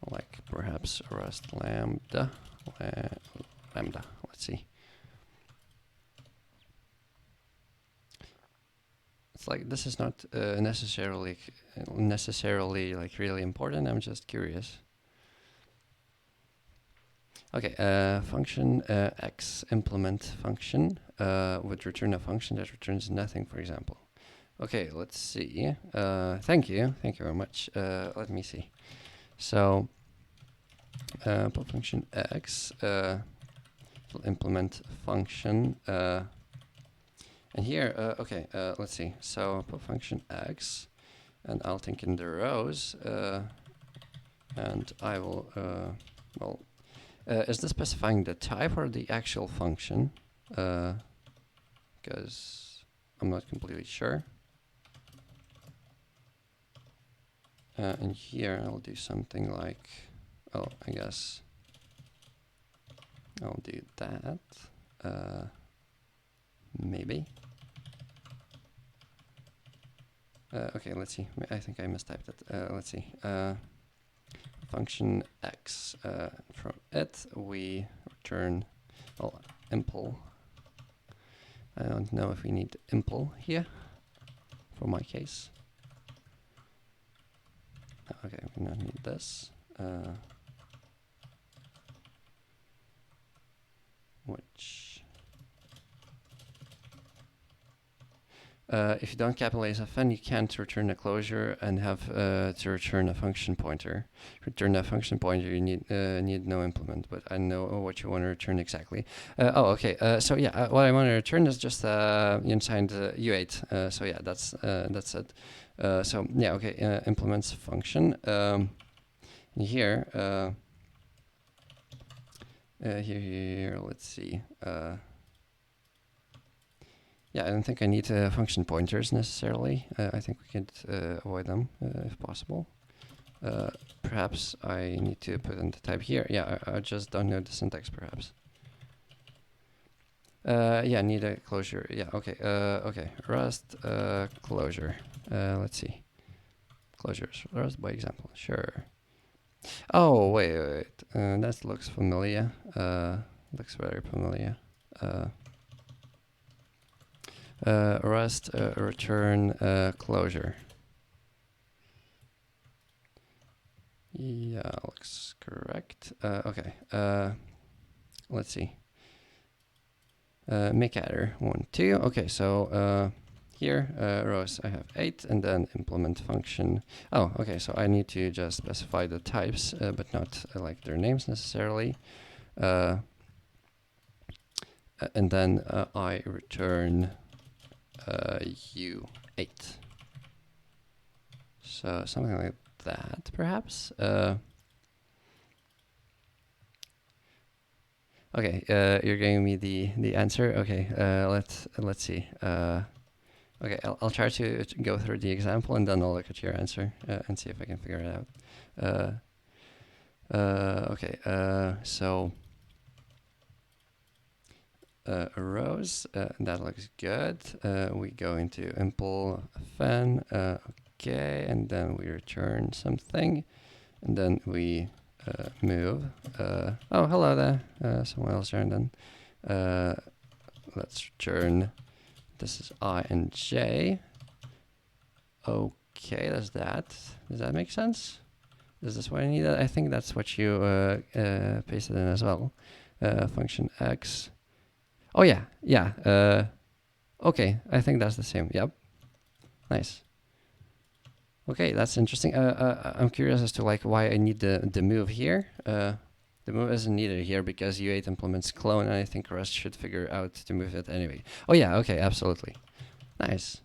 Like perhaps Rust lambda, lambda. Let's see. It's like this is not necessarily like really important. I'm just curious. Okay, function x implement function would return a function that returns nothing, for example. Okay, let's see. Thank you very much. Let me see. So, put function x will implement function, and here, okay, let's see. So put function x, and I'll think in the rows, and I will, well, is this specifying the type or the actual function? Because I'm not completely sure. And here I'll do something like, oh, I guess I'll do that. Maybe. Okay, let's see. I think I mistyped it. Let's see. Function x. From it, we return, well, impl. I don't know if we need impl here for my case. Okay, we don't need this. Which, if you don't capitalize a fun, you can't return a closure and have to return a function pointer. To return a function pointer, you need no implement, but I know what you want to return exactly. Oh, okay. So yeah, what I want to return is just unsigned U8. So yeah, that's it. So yeah, okay. Implements function. Here, here, let's see. Yeah, I don't think I need function pointers necessarily. I think we could avoid them if possible. Perhaps I need to put in the type here. Yeah, I just don't know the syntax perhaps. Yeah, need a closure. Yeah, okay. Okay, Rust closure. Let's see. Closures. Rust by example. Sure. Oh, wait. That looks familiar. Looks very familiar. Rust return closure. Yeah, looks correct. Okay. Let's see. Make adder 1, 2. Okay, so here rows I have 8, and then implement function. Oh, okay. So I need to just specify the types, but not like their names necessarily. And then I return U8. So something like that, perhaps. Okay, you're giving me the answer. Okay, let's see. Okay, I'll try to go through the example, and then I'll look at your answer and see if I can figure it out. Okay, so rows, that looks good. We go into impl fun. Okay, and then we return something, and then we move. Oh, hello there. Someone else joined then. Let's return. This is I and J. Okay, that's that. Does that make sense? Is this what I needed? I think that's what you pasted in as well. Function X. Oh yeah, yeah. Okay, I think that's the same. Yep. Nice. Okay, that's interesting. I'm curious as to like why I need the move here. The move isn't needed here because U8 implements clone, and I think Rust should figure out to move it anyway. Oh yeah, okay, absolutely. Nice.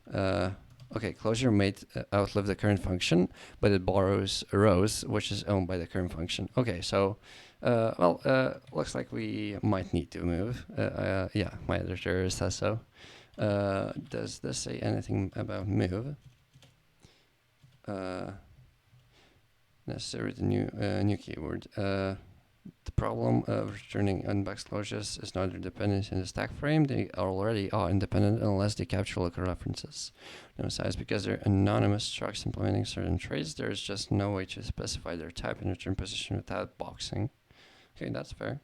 Okay, closure may outlive the current function, but it borrows rows, which is owned by the current function. Okay, so, looks like we might need to move. Yeah, my editor says so. Does this say anything about move? Necessary the new keyword. The problem of returning unboxed closures is not their dependency in the stack frame. They already are independent unless they capture local references. No size because they're anonymous structs implementing certain traits. There is just no way to specify their type and return position without boxing. Okay, that's fair.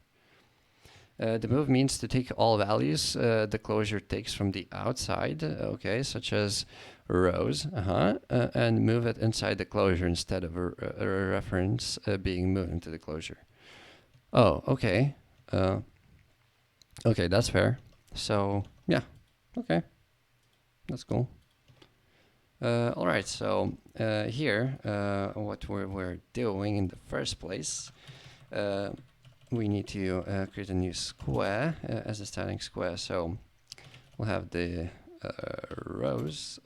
The move means to take all values the closure takes from the outside, okay, such as rows, and move it inside the closure instead of a reference being moved into the closure. Oh, okay. Okay, that's fair. So, yeah, okay, that's cool. All right, so here, what we're doing in the first place, we need to create a new square as a static square. So we'll have the rows.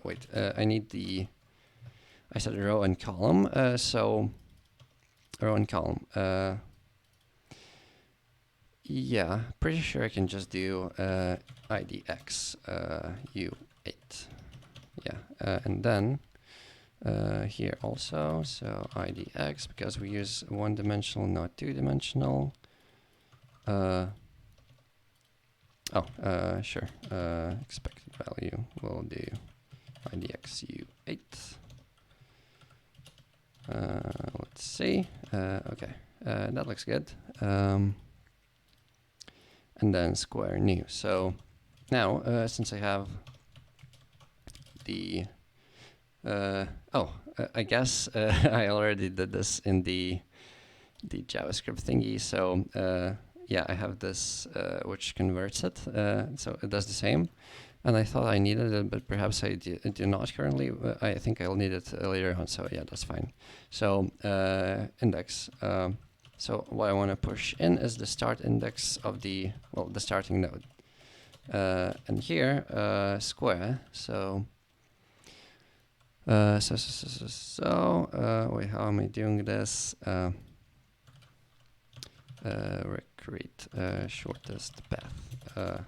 Wait, I need the, I said row and column. So row and column. Yeah, pretty sure I can just do IDX U8. Yeah, and then here also, so IDX, because we use one-dimensional, not two-dimensional. Sure. Expected value will do IDX U8. Let's see. Okay, that looks good. And then square new. So now, since I have the I guess I already did this in the JavaScript thingy. So yeah, I have this which converts it, so it does the same. And I thought I needed it, but perhaps I do not currently. I think I'll need it later on. So yeah, that's fine. So index. So what I want to push in is the start index of the starting node. And here square. So. Wait, how am I doing this? Recreate shortest path.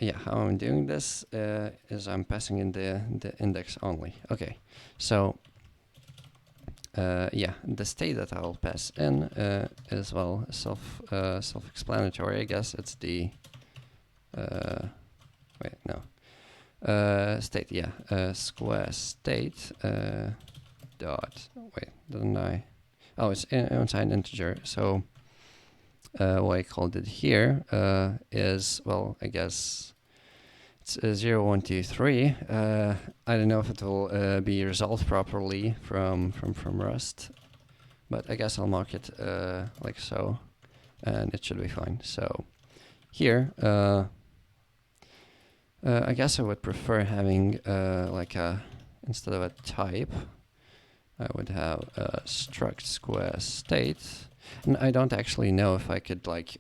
Yeah, how I'm doing this is I'm passing in the index only. Okay, so yeah, the state that I'll pass in is self-explanatory. I guess it's the wait, no. State, yeah, square state dot, wait, didn't I? Oh, it's inside integer. So what I called it here is, well, I guess it's 0, 1, 2, 3. I don't know if it will be resolved properly from Rust, but I guess I'll mark it like so, and it should be fine. So here, I guess I would prefer having like a, instead of a type, I would have a struct square state. And I don't actually know if I could like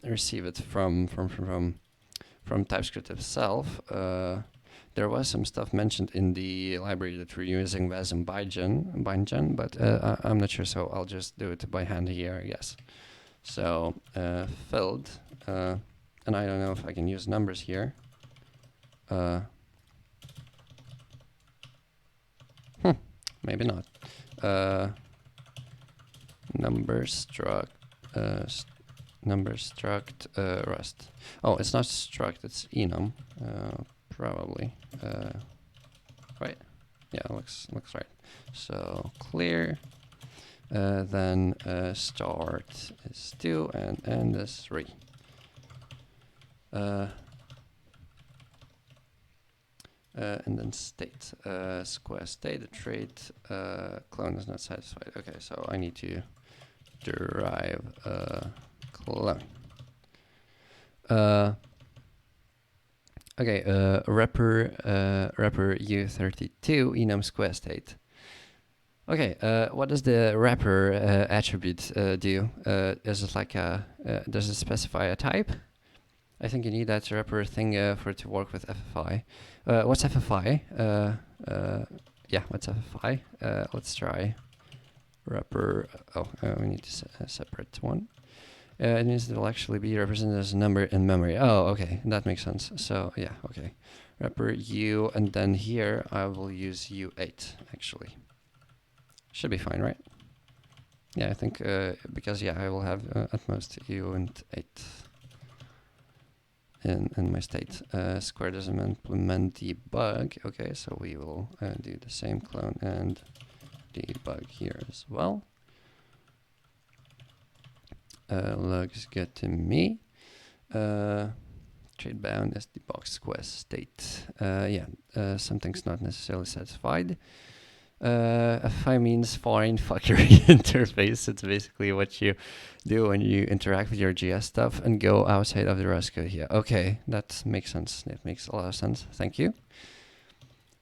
receive it from TypeScript itself. There was some stuff mentioned in the library that we're using Vaz and bindgen, but I'm not sure, so I'll just do it by hand here, I guess. So filled, and I don't know if I can use numbers here. Maybe not. Number struct Rust. Oh, it's not struct, it's enum, probably. Right? Yeah, looks right. So clear. Then start is 2 and end is 3. And then state, square state, the trait clone is not satisfied. Okay, so I need to derive a clone. Okay, wrapper U32 enum square state. Okay, what does the wrapper attribute do? Is it like a, does it specify a type? I think you need that wrapper thing for it to work with FFI. What's FFI? Yeah, what's FFI? Let's try wrapper. Oh, we need to separate one. It means it will actually be represented as a number in memory. Oh, okay, that makes sense. So yeah, okay. Wrapper U, and then here I will use U8 actually. Should be fine, right? Yeah, I think because yeah, I will have at most U and 8 in my state. Square doesn't implement debug. Okay, so we will do the same clone and debug here as well. Looks good to me. Trade bound as the box quest state. Yeah, something's not necessarily satisfied. FI means foreign factory interface. It's basically what you do when you interact with your GS stuff and go outside of the Rust code here. Okay, that makes sense. That makes a lot of sense. Thank you.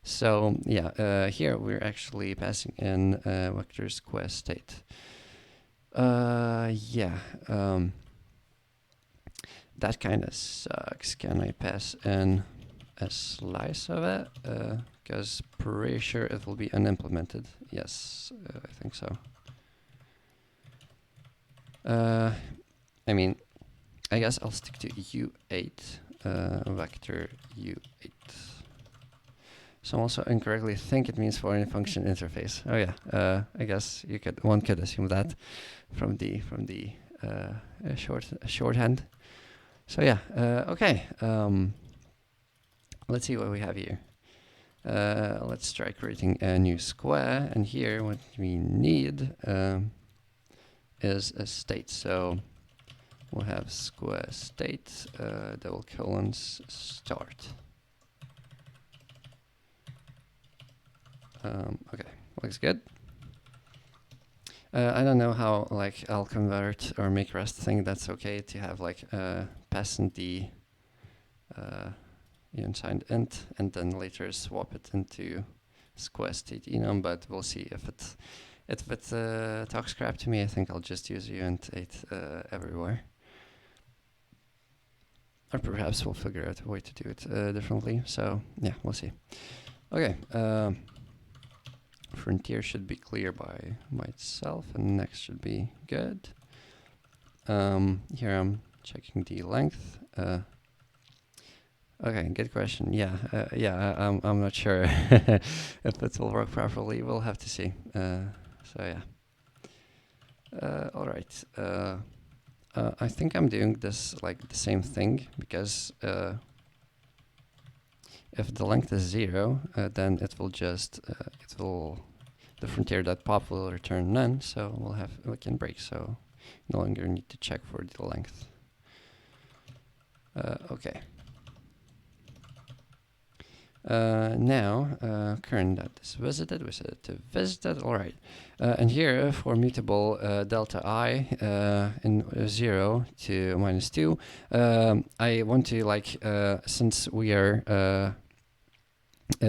So yeah, here we're actually passing in vector's quest state. Yeah, that kind of sucks. Can I pass in a slice of it? Because pretty sure it will be unimplemented. Yes, I think so. I mean, I guess I'll stick to U8, vector U8. So I also incorrectly think it means foreign function interface. Oh yeah, I guess one could assume that from the shorthand. So yeah, okay. Let's see what we have here. Let's try creating a new square, and here what we need is a state. So we'll have square state double colons start. Okay, looks good. I don't know how like I'll convert or make Rust think that's okay to have like pass in the unsigned int and then later swap it into square state enum, but we'll see if it talks crap to me. I think I'll just use uint8 everywhere. Or perhaps we'll figure out a way to do it differently. So yeah, we'll see. Okay. Frontier should be clear by itself, and next should be good. Here I'm checking the length. Okay, good question. Yeah, I'm not sure if it will work properly. We'll have to see. So yeah. All right. I think I'm doing this like the same thing because if the length is 0, then it will just the frontier.pop will return none, so we can break, so no longer need to check for the length. Okay. Now current that is visited, we set it to visited. All right, and here for mutable delta I in 0 to -2, I want to like since we are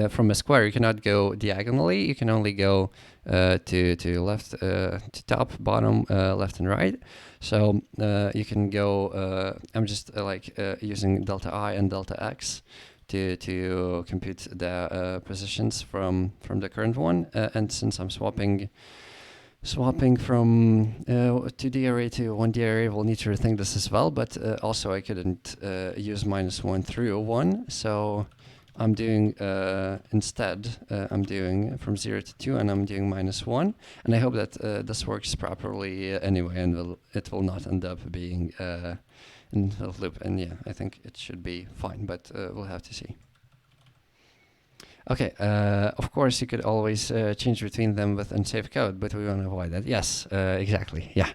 from a square, you cannot go diagonally. You can only go to left, to top, bottom, left, and right. So you can go. I'm just using delta I and delta x to compute the positions from the current one. And since I'm swapping from 2D array to 1D array, we'll need to rethink this as well. But also I couldn't use -1 through 1, so I'm doing instead, I'm doing from 0 to 2, and I'm doing -1. And I hope that this works properly anyway, and it will not end up being in the loop. And yeah, I think it should be fine, but we'll have to see. Okay, of course you could always change between them with unsafe code, but we want to avoid that. Yes, exactly, yeah.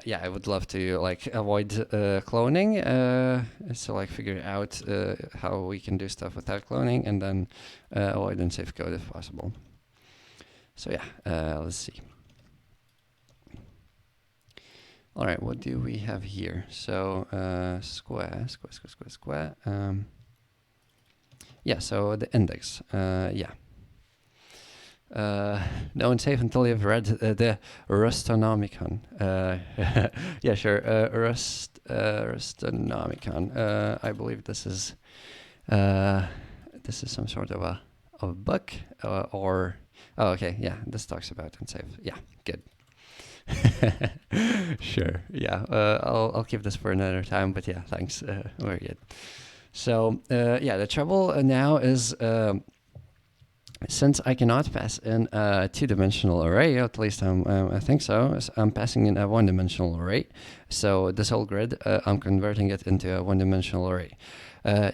Yeah, I would love to like avoid cloning, so like figure out how we can do stuff without cloning, and then avoid unsafe code if possible. So yeah, let's see. All right, what do we have here? So square. Yeah, so the index. Yeah. No unsafe until you've read the Rustonomicon. Yeah, sure. Rustonomicon. I believe this is some sort of a of book or oh, okay, yeah, this talks about unsafe. Yeah, good. Sure. Yeah. I'll keep this for another time. But yeah, thanks. Very good. So yeah, the trouble now is since I cannot pass in a two-dimensional array, at least I think so. I'm passing in a one-dimensional array. So this whole grid, I'm converting it into a one-dimensional array.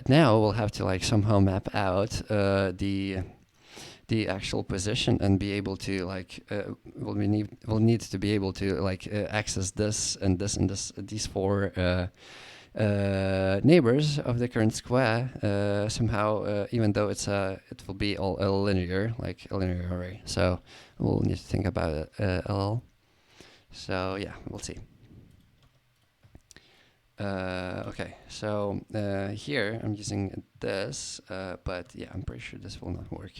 Now we'll have to like somehow map out the actual position and be able to like we'll need to be able to like access this and this and this these four neighbors of the current square somehow, even though it will be all a linear array. So we'll need to think about it a little. So yeah, we'll see. Okay, so here I'm using this, but yeah, I'm pretty sure this will not work.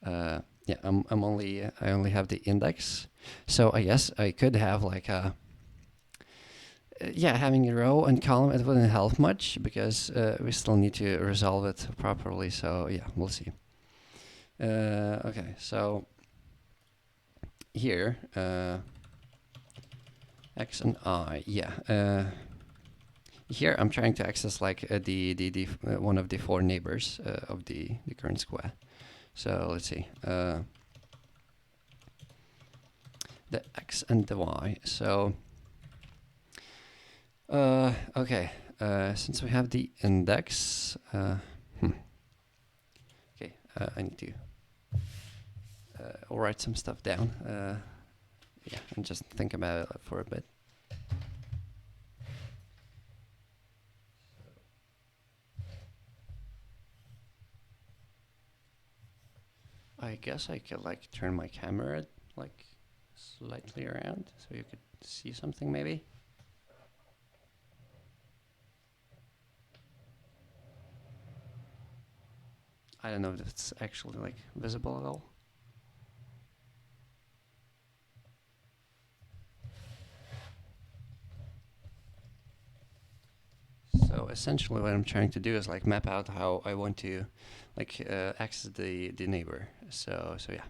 Yeah, I only have the index, so I guess I could have like a yeah, having a row and column, it wouldn't help much because we still need to resolve it properly. So yeah, we'll see. Okay, so here x and I, yeah. Here I'm trying to access like the one of the four neighbors of the current square. So let's see. The x and the y. So okay, since we have the index, okay, I need to write some stuff down. Yeah, and just think about it for a bit. I guess I could like turn my camera like slightly around so you could see something maybe. I don't know if it's actually like visible at all. So essentially what I'm trying to do is like map out how I want to like access the neighbor. So yeah.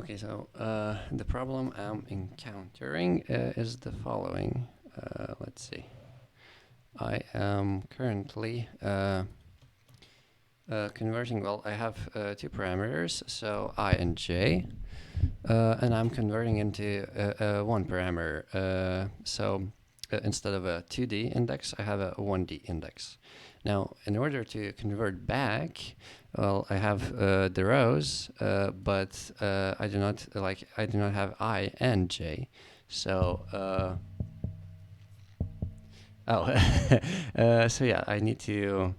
Okay, so the problem I'm encountering is the following. Let's see. I am currently converting, well, I have two parameters, so I and j, and I'm converting into one parameter. So instead of a 2D index, I have a 1D index. Now, in order to convert back, well, I have the rows, but I do not have I and j. So so yeah, I need to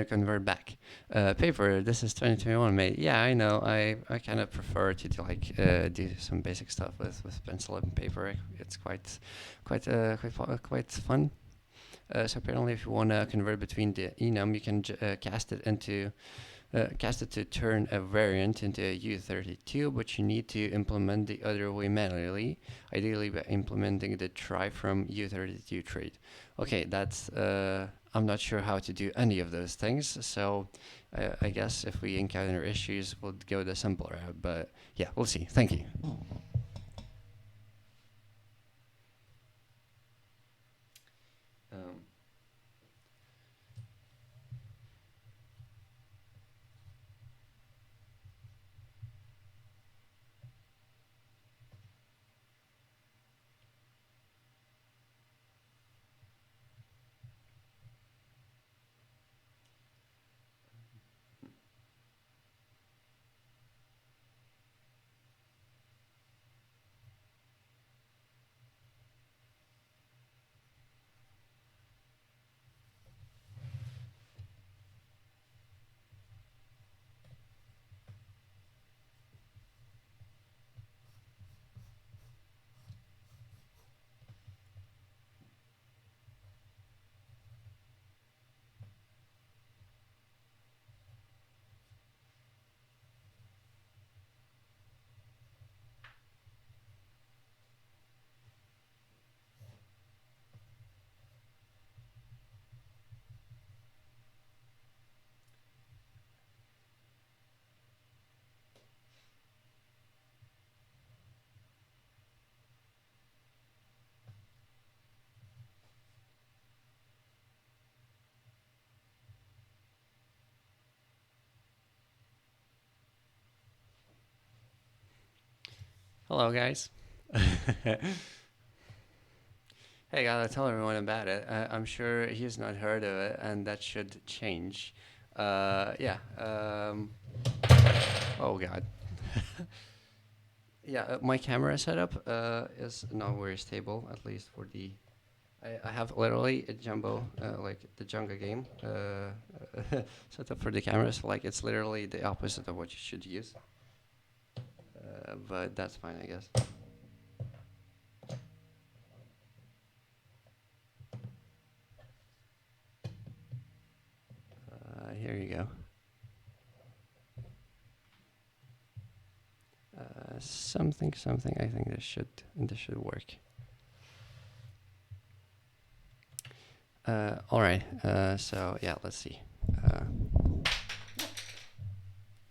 convert back. Paper, this is 2021 mate. Yeah, I know. I kind of prefer to do some basic stuff with pencil and paper. It's quite fun. So apparently, if you want to convert between the enum, you can cast it to turn a variant into a U32, but you need to implement the other way manually, ideally by implementing the try from U32 trait. Okay, that's I'm not sure how to do any of those things, so I guess if we encounter issues, we'll go the simpler route. But yeah, we'll see. Thank you. Um, Hello, guys. Hey, gotta tell everyone about it. I'm sure he's not heard of it, and that should change. Yeah. Oh God. Yeah, my camera setup is not very stable, at least for the. I have literally a jumbo, like the Jenga game, set up for the camera. So like it's literally the opposite of what you should use. But that's fine, I guess. Here you go. Something. I think this should work. All right. So yeah, let's see.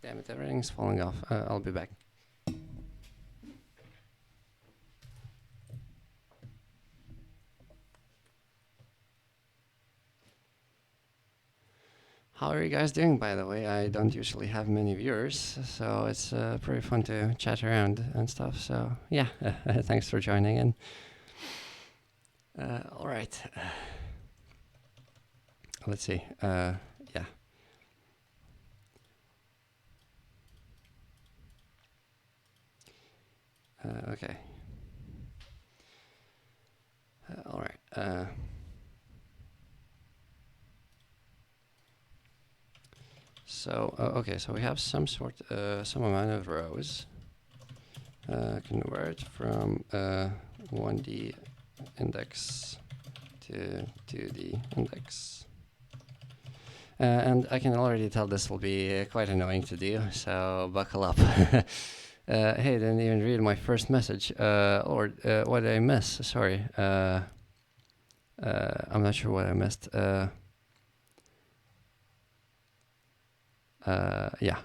Damn it! Everything's falling off. I'll be back. How are you guys doing, by the way? I don't usually have many viewers, so it's pretty fun to chat around and stuff. So yeah, thanks for joining in. All right. Let's see. Yeah. Okay. All right. So okay, so we have some amount of rows. Convert from 1D index to 2D index. And I can already tell this will be quite annoying to do, so buckle up. Hey, didn't even read my first message. Or what did I miss? Sorry. I'm not sure what I missed. Yeah.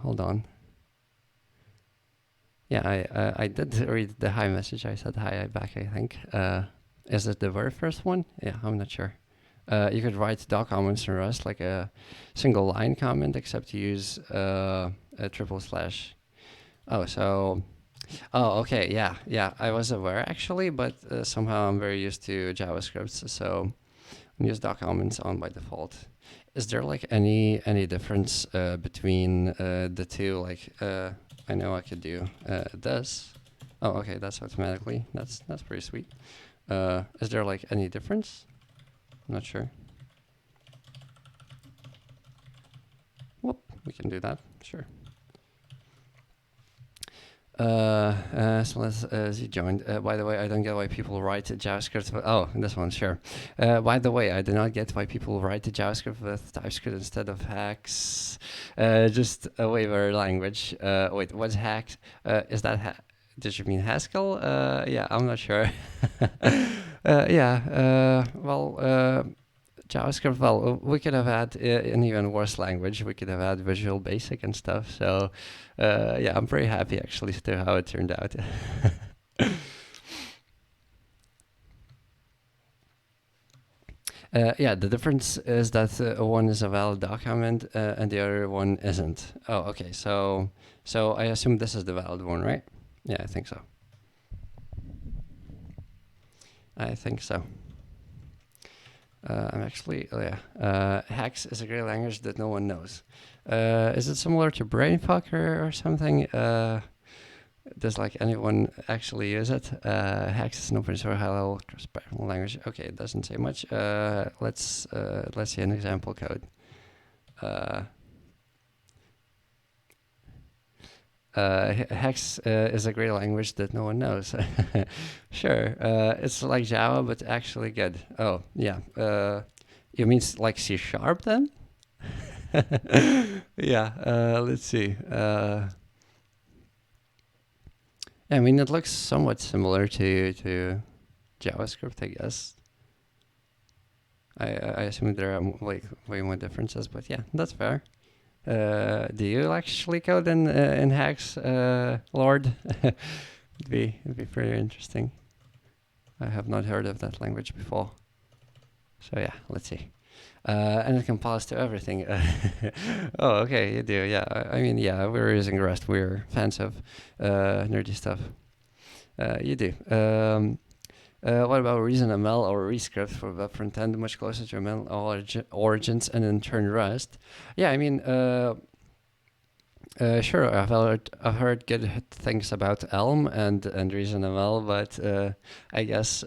Hold on. Yeah, I did read the hi message. I said hi back, I think. Is it the very first one? Yeah, I'm not sure. You could write doc comments in Rust like a single line comment, except you use a triple slash. Oh, so oh, okay, yeah, yeah. I was aware actually, but somehow I'm very used to JavaScript, so I use doc comments on by default. Is there like any difference between the two? Like, I know I could do this. Oh, okay, that's automatically. That's pretty sweet. Is there like any difference? I'm not sure. Whoop, we can do that. Sure. So let's Z joined. By the way, I don't get why people write JavaScript. Oh, this one, sure. By the way, I do not get why people write JavaScript with TypeScript instead of Hex. Just a waiver language. Wait, what's Hex? Is that did you mean Haskell? Yeah, I'm not sure. Yeah. Well. JavaScript, well, we could have had an even worse language. We could have had Visual Basic and stuff. So, yeah, I'm very happy actually to how it turned out. Yeah, the difference is that one is a valid document and the other one isn't. Oh, okay. So I assume this is the valid one, right? Yeah, I think so. I think so. I'm actually, oh yeah. Hex is a great language that no one knows. Is it similar to Brainfucker or something? Does like anyone actually use it? Hex is an open source high-level cross-platform language. Okay, it doesn't say much. Let's see an example code. Hex is a great language that no one knows. Sure, it's like Java, but actually good. Oh, yeah. You mean like C# then? Yeah, let's see. I mean, it looks somewhat similar to JavaScript, I guess. I assume there are like way more differences, but yeah, that's fair. Do you actually code in Hex, Lord? It'd be pretty interesting. I have not heard of that language before. So yeah, let's see. And it compiles to everything. Oh, okay, you do. Yeah, I mean, yeah, we're using Rust. We're fans of nerdy stuff. You do. What about ReasonML or Rescript for web front-end, much closer to ML origins and in turn Rust? Yeah, I mean, sure, I've heard good things about Elm and ReasonML, but I guess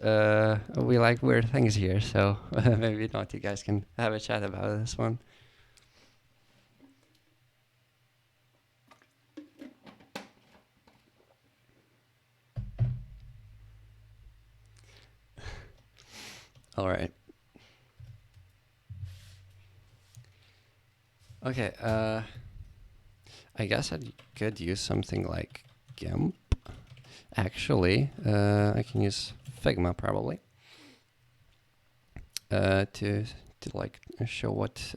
we like weird things here, so maybe not. You guys can have a chat about this one. All right. Okay. I guess I could use something like GIMP. Actually, I can use Figma probably to like show what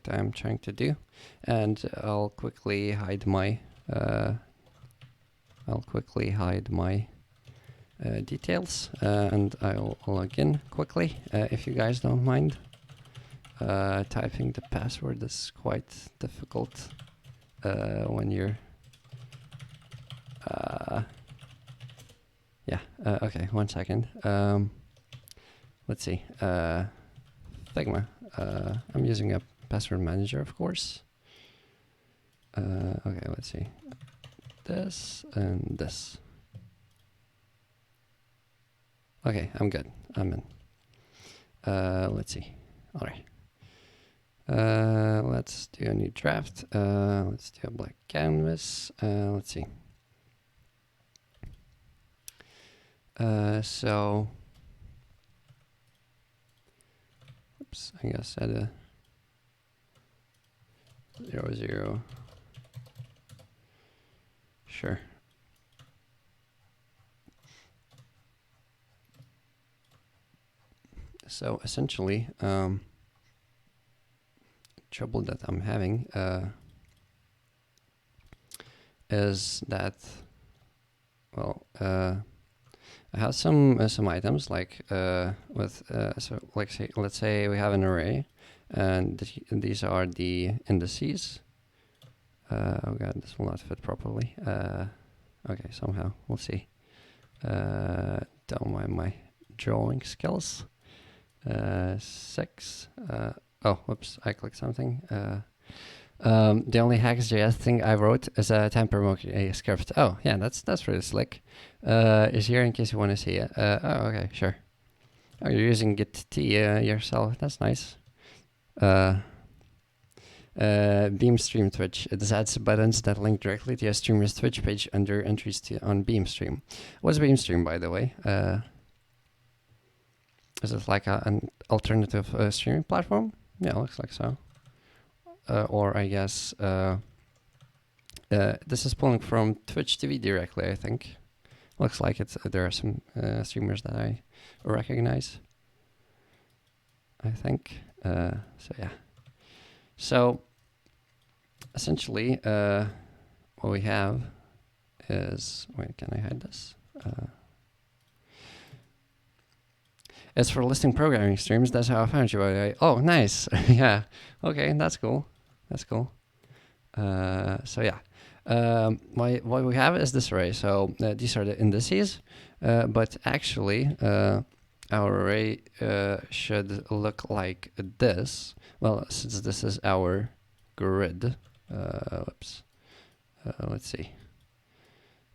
I'm trying to do, and I'll quickly hide my details, and I'll log in quickly if you guys don't mind. Typing the password is quite difficult when you're yeah, okay, 1 second. Let's see. Figma. I'm using a password manager, of course. Okay, let's see. This and this. Okay, I'm good. I'm in. Let's see. All right. Let's do a new draft. Let's do a blank canvas. Let's see. So, oops, I guess at a 0, 0. Sure. So essentially, trouble that I'm having is that well, I have some items like with so let's say we have an array, and these are the indices. Oh god, this will not fit properly. Okay, somehow we'll see. Don't mind my drawing skills. 6. Oh, whoops! I clicked something. The only Hackers.js thing I wrote is a temper a script. Oh, yeah, that's really slick. Is here in case you want to see it. Oh, okay, sure. Oh, you're using Git T yourself. That's nice. Beam Stream Twitch. It adds buttons that link directly to your streamer's Twitch page under entries on Beam Stream. What's Beam Stream, by the way? Is it like an alternative streaming platform? Yeah, looks like so. Or I guess this is pulling from Twitch TV directly, I think. Looks like it's there are some streamers that I recognize, I think. So yeah. So essentially, what we have is, wait, can I hide this? It's for listing programming streams. That's how I found you. Oh, nice. Yeah. Okay, that's cool. That's cool. So yeah, what we have is this array. So these are the indices, but actually our array should look like this. Well, since this is our grid, whoops. Let's see,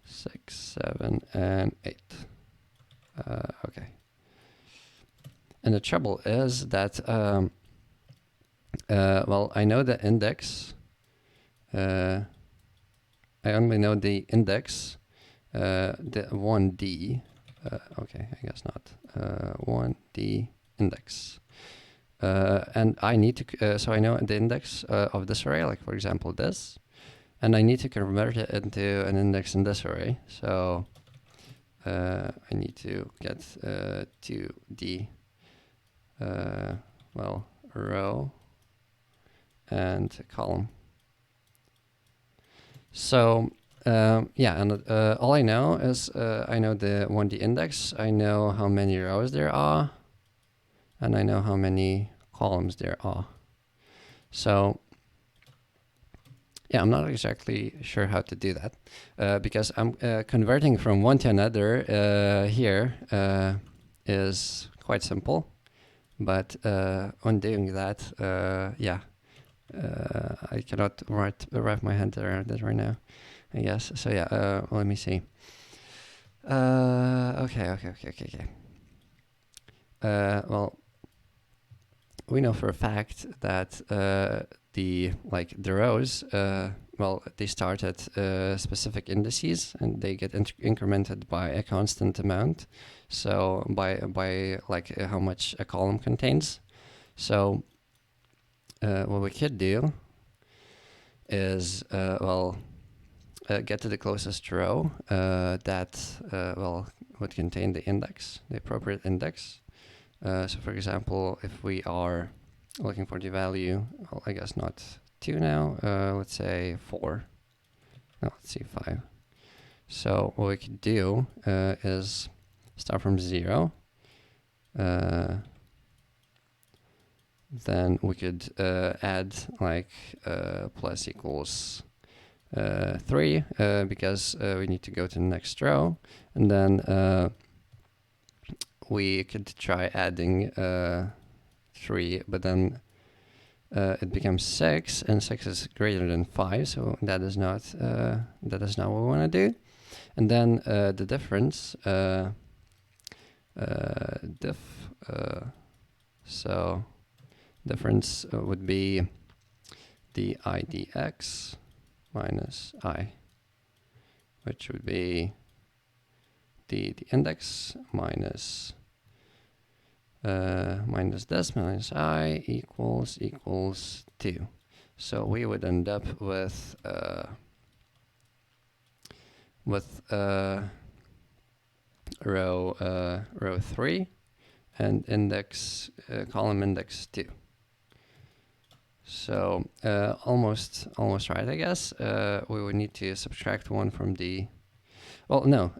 6, 7, and 8. Okay. And the trouble is that, well, I know the index. I only know the index, the 1D. Okay, I guess not. 1D index. And I need to, so I know the index of this array, like for example this, and I need to convert it into an index in this array. So I need to get to the well, row and column. So yeah, and all I know is I know the 1D index, I know how many rows there are, and I know how many columns there are. So yeah, I'm not exactly sure how to do that because I'm converting from one to another here is quite simple. But on doing that, yeah, I cannot wrap my head around it right now, I guess. So yeah, let me see. Okay. Well, we know for a fact that the rows, well, they start at specific indices and they get incremented by a constant amount. So by like how much a column contains. So what we could do is well get to the closest row that well would contain the index, the appropriate index. So for example, if we are looking for the value, well, I guess not 2 now, let's say 4. No, let's see 5. So what we could do is start from 0. Then we could add like plus equals 3 because we need to go to the next row, and then we could try adding 3, but then it becomes 6, and 6 is greater than 5, so that is not what we want to do. And then the difference so difference would be the idx minus I, which would be the index minus this minus I equals 2. So we would end up with row 3 and index column index 2. So almost right, I guess. We would need to subtract 1 from the. well, no,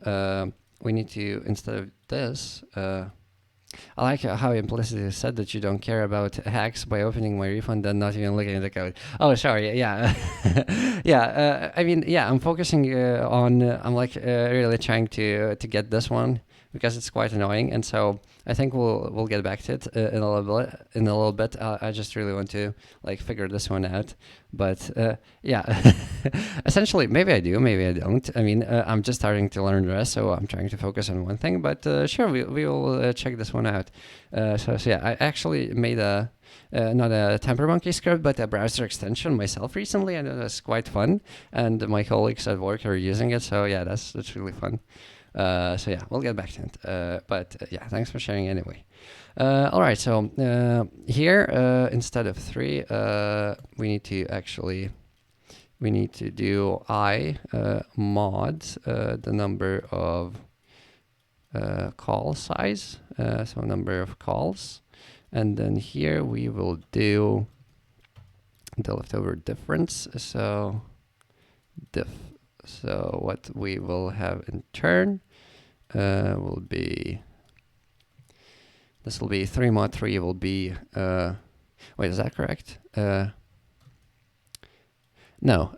we need to, instead of this, I like how implicitly said that you don't care about hacks by opening my refund and not even looking at the code. Oh, sorry. Yeah. Yeah. I mean, yeah, I'm focusing on, I'm like really trying to get this one because it's quite annoying. And so I think we'll get back to it in a little bit. I just really want to like figure this one out. But yeah, essentially, maybe I do, maybe I don't. I mean, I'm just starting to learn the rest, so I'm trying to focus on one thing. But sure, we will check this one out. So yeah, I actually made a not a TemperMonkey script, but a browser extension myself recently, and it was quite fun. And my colleagues at work are using it, so yeah, that's really fun. So yeah, we'll get back to it. But yeah, thanks for sharing anyway. All right, so here instead of 3, we need to do I mod the number of call size, so number of calls, and then here we will do the leftover difference. So diff. So what we will have in turn will be, this will be 3 mod 3 will be, wait, is that correct? No,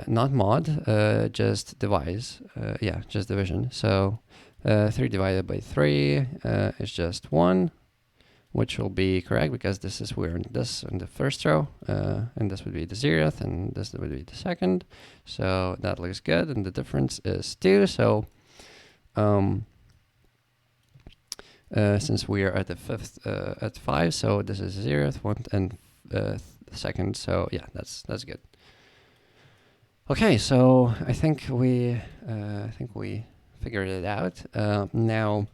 not mod, just divise. Yeah, just division. So 3 divided by 3 is just 1, which will be correct because this is we're in this in the first row, and this would be the 0th, and this would be the 2nd. So that looks good, and the difference is 2. So since we are at the 5th at 5, so this is 0th, 1st, and 2nd. So yeah, that's good. Okay, so I think we figured it out. Now.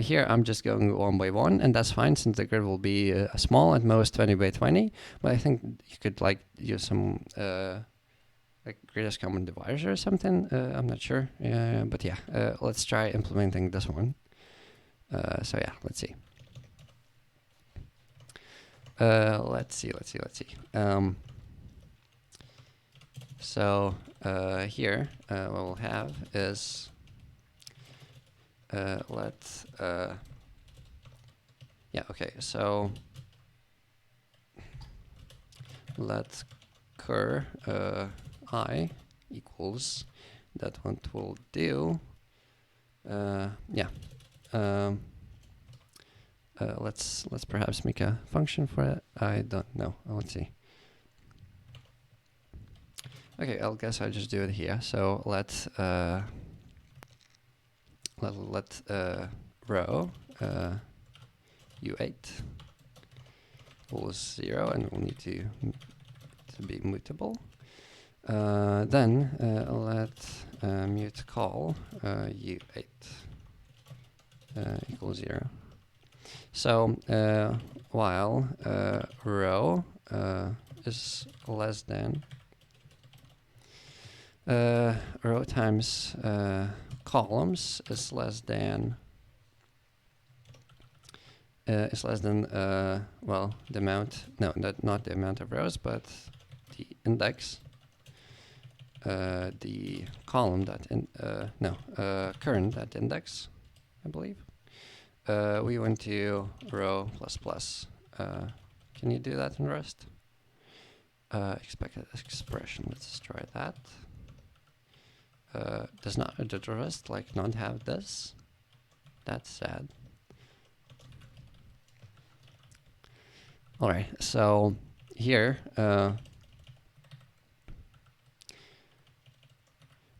Here I'm just going 1 by 1, and that's fine since the grid will be small, at most 20 by 20. But I think you could like use some like greatest common divisor or something. I'm not sure, but yeah, let's try implementing this one. So yeah, let's see. Let's see. So here what we'll have is yeah, okay, so let cur I equals that what we'll do, yeah, let's perhaps make a function for it. I don't know. Let's see. Okay, I guess I'll just do it here. So let row u8 equals 0, and we'll need to be mutable. Then let mute call u8 equals 0. So while row is less than row times columns is less than well, the amount, no, not the amount of rows, but the index, the column that current that index, I believe. We went to row plus plus. Can you do that in Rust? Expected expression. Let's try that. Does Rust like not have this? That's sad. All right, so here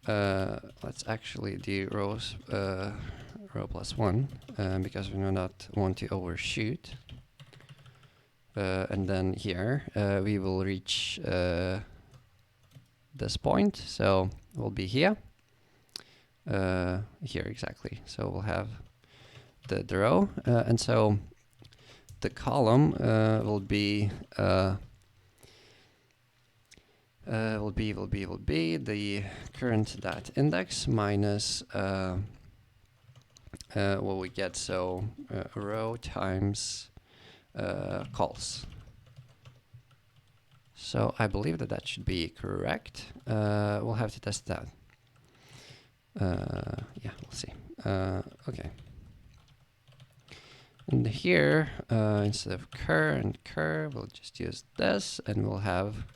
let's actually do row plus 1 because we do not want to overshoot. And then here we will reach this point, so we'll be here. Here exactly. So we'll have the row, and so the column will be the current that index minus what we get. So row times calls. So I believe that should be correct. We'll have to test that. Yeah, we'll see. Okay. And here, instead of cur and cur, we'll just use this, and we'll have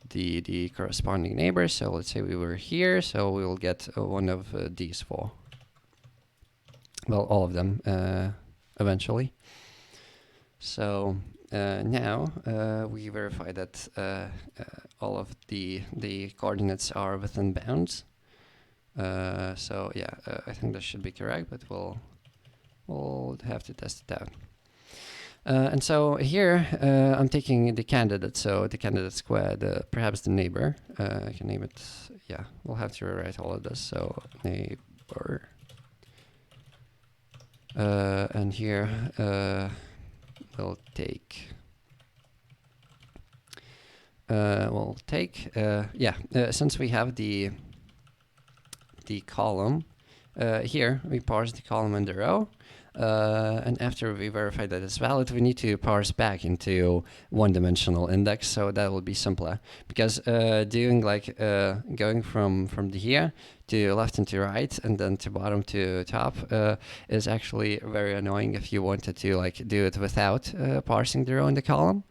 the corresponding neighbor. So let's say we were here, so we will get one of these four. Well, all of them eventually. So now we verify that all of the coordinates are within bounds. So yeah, I think this should be correct, but we'll have to test it out. And so here I'm taking the candidate, so the candidate squared, perhaps the neighbor. I can name it, yeah, we'll have to rewrite all of this. So neighbor. And here we'll take, since we have the column, here we parse the column and the row. And after we verify that it's valid, we need to parse back into one-dimensional index, so that will be simpler. Because doing like going from the here to left and to right, and then to bottom to top, is actually very annoying if you wanted to like do it without parsing the row and the column.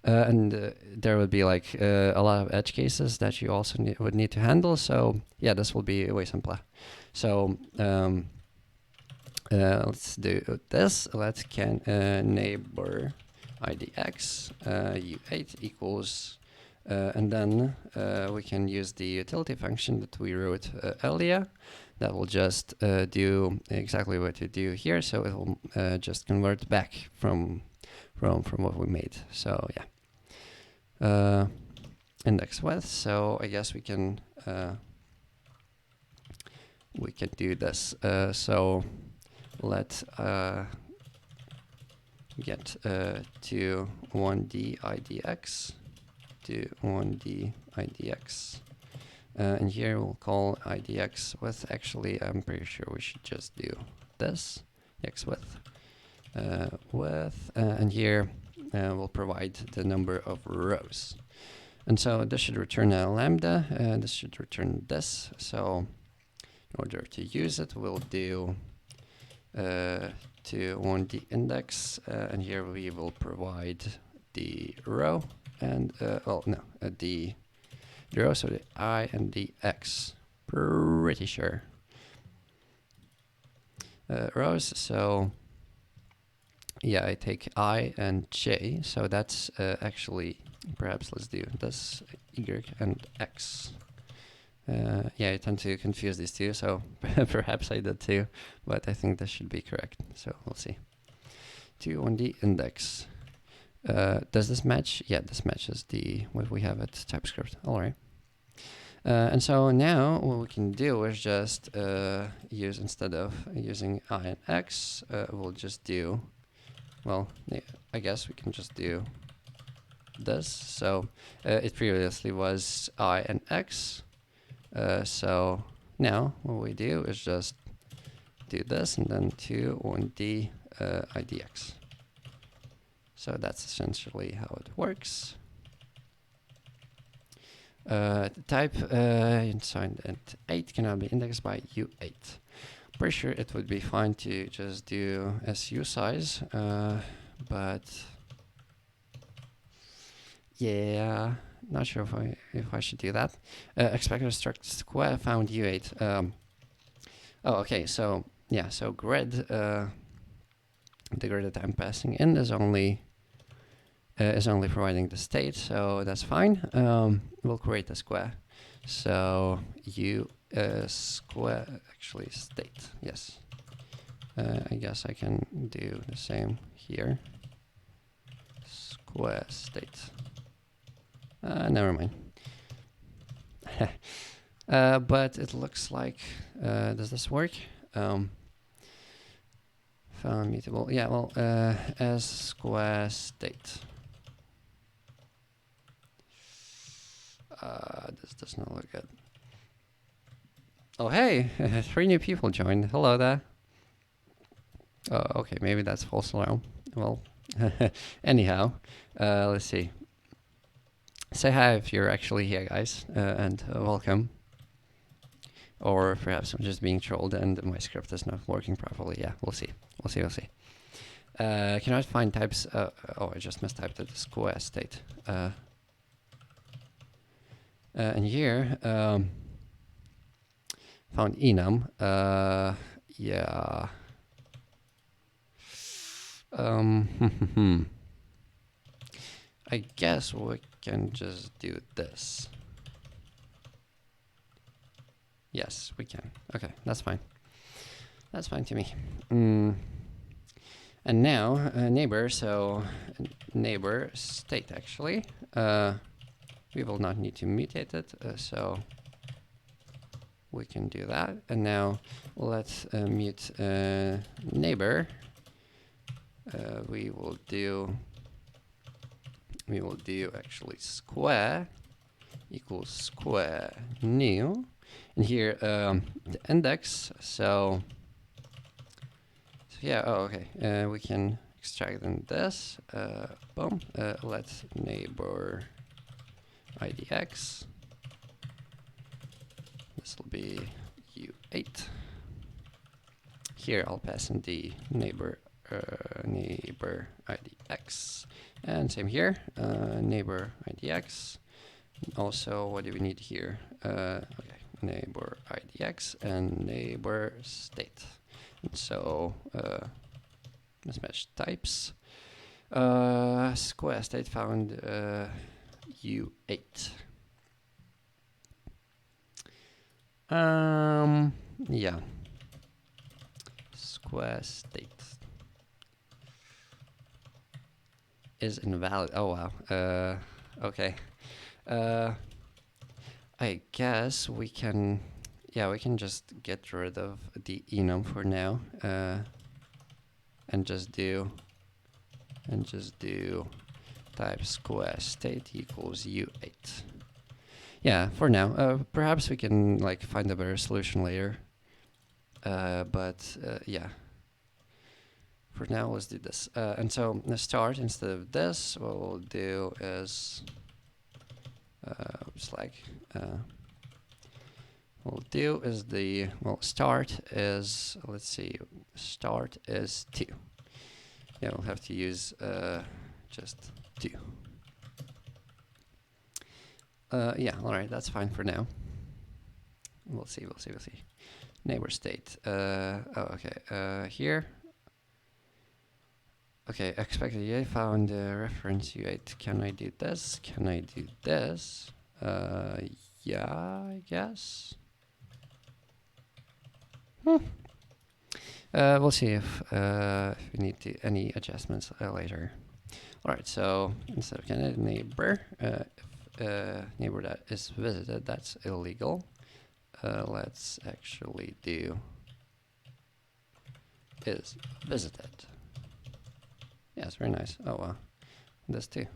And there would be like a lot of edge cases that you also would need to handle. So yeah, this will be way simpler. So let's do this. Let's neighbor idx u8 equals, and then we can use the utility function that we wrote earlier. That will just do exactly what you do here. So it will just convert back from what we made. So yeah, index width. So I guess we can do this. So let's get to 1D IDX to 1D IDX. And here we'll call IDX width. Actually, I'm pretty sure we should just do this, X width. And here we'll provide the number of rows. And so this should return a lambda, and this should return this. So in order to use it, we'll do to 1D index, and here we will provide the row and the row, so the I and the X. Pretty sure. Rows, so yeah, I take I and J, so that's actually, perhaps let's do this, Y and X. Yeah, I tend to confuse these two, so perhaps I did too, but I think this should be correct. So we'll see. 1D index. Does this match? Yeah, this matches what we have at TypeScript. All right. And so now what we can do is just use, instead of using I and X, we'll just do, well, I guess we can just do this. So it previously was I and X. So now what we do is just do this and then 1D IDX. So that's essentially how it works. Type signed at 8 cannot be indexed by U8. Pretty sure it would be fine to just do SU size, but yeah, not sure if I should do that. Expected struct square found U8. Oh, okay. So yeah, so grid, the grid that I'm passing in is only providing the state, so that's fine. We'll create a square. So U square, actually state, yes. I guess I can do the same here. Square state. Never mind. But it looks like, does this work? Found mutable. Yeah, well, as square state. This does not look good. Oh, hey, 3 new people joined. Hello there. Oh, okay, maybe that's false alarm. Well, anyhow, let's see. Say hi if you're actually here, guys, and welcome. Or perhaps I'm just being trolled and my script is not working properly. Yeah, we'll see. We'll see. Cannot find types. Oh, I just mistyped the square state. And here, found enum. Yeah. I guess we can just do this. Yes, we can. Okay, that's fine. That's fine to me. And now, neighbor, so neighbor state actually. We will not need to mutate it, so we can do that. And now let's mute neighbor. We will do actually square equals square new, and here the index. So yeah. Oh, okay. We can extract then this. Boom. Let's neighbor idx. This will be u8. Here I'll pass in the neighbor idx, and same here, neighbor idx. Also, what do we need here? Okay, neighbor idx and neighbor state. And so mismatch types. Square state found u8. Yeah. Square state is invalid. Oh wow. Okay. I guess we can. Yeah, we can just get rid of the enum for now, and just do type square state equals u8. Yeah, for now. Perhaps we can like find a better solution later. But yeah. For now, let's do this. And so the start, instead of this, what we'll do is start is, let's see, start is 2. Yeah, we'll have to use just 2. Yeah, all right, that's fine for now. We'll see. Neighbor state. Oh, okay. Here. Okay, expected u8 found reference u8. Can I do this? Can I do this? Yeah, I guess. We'll see if we need to any adjustments later. All right, so instead of candidate neighbor, if neighbor that is visited, that's illegal. Let's actually do is visited. Yes, very nice. Oh wow, this too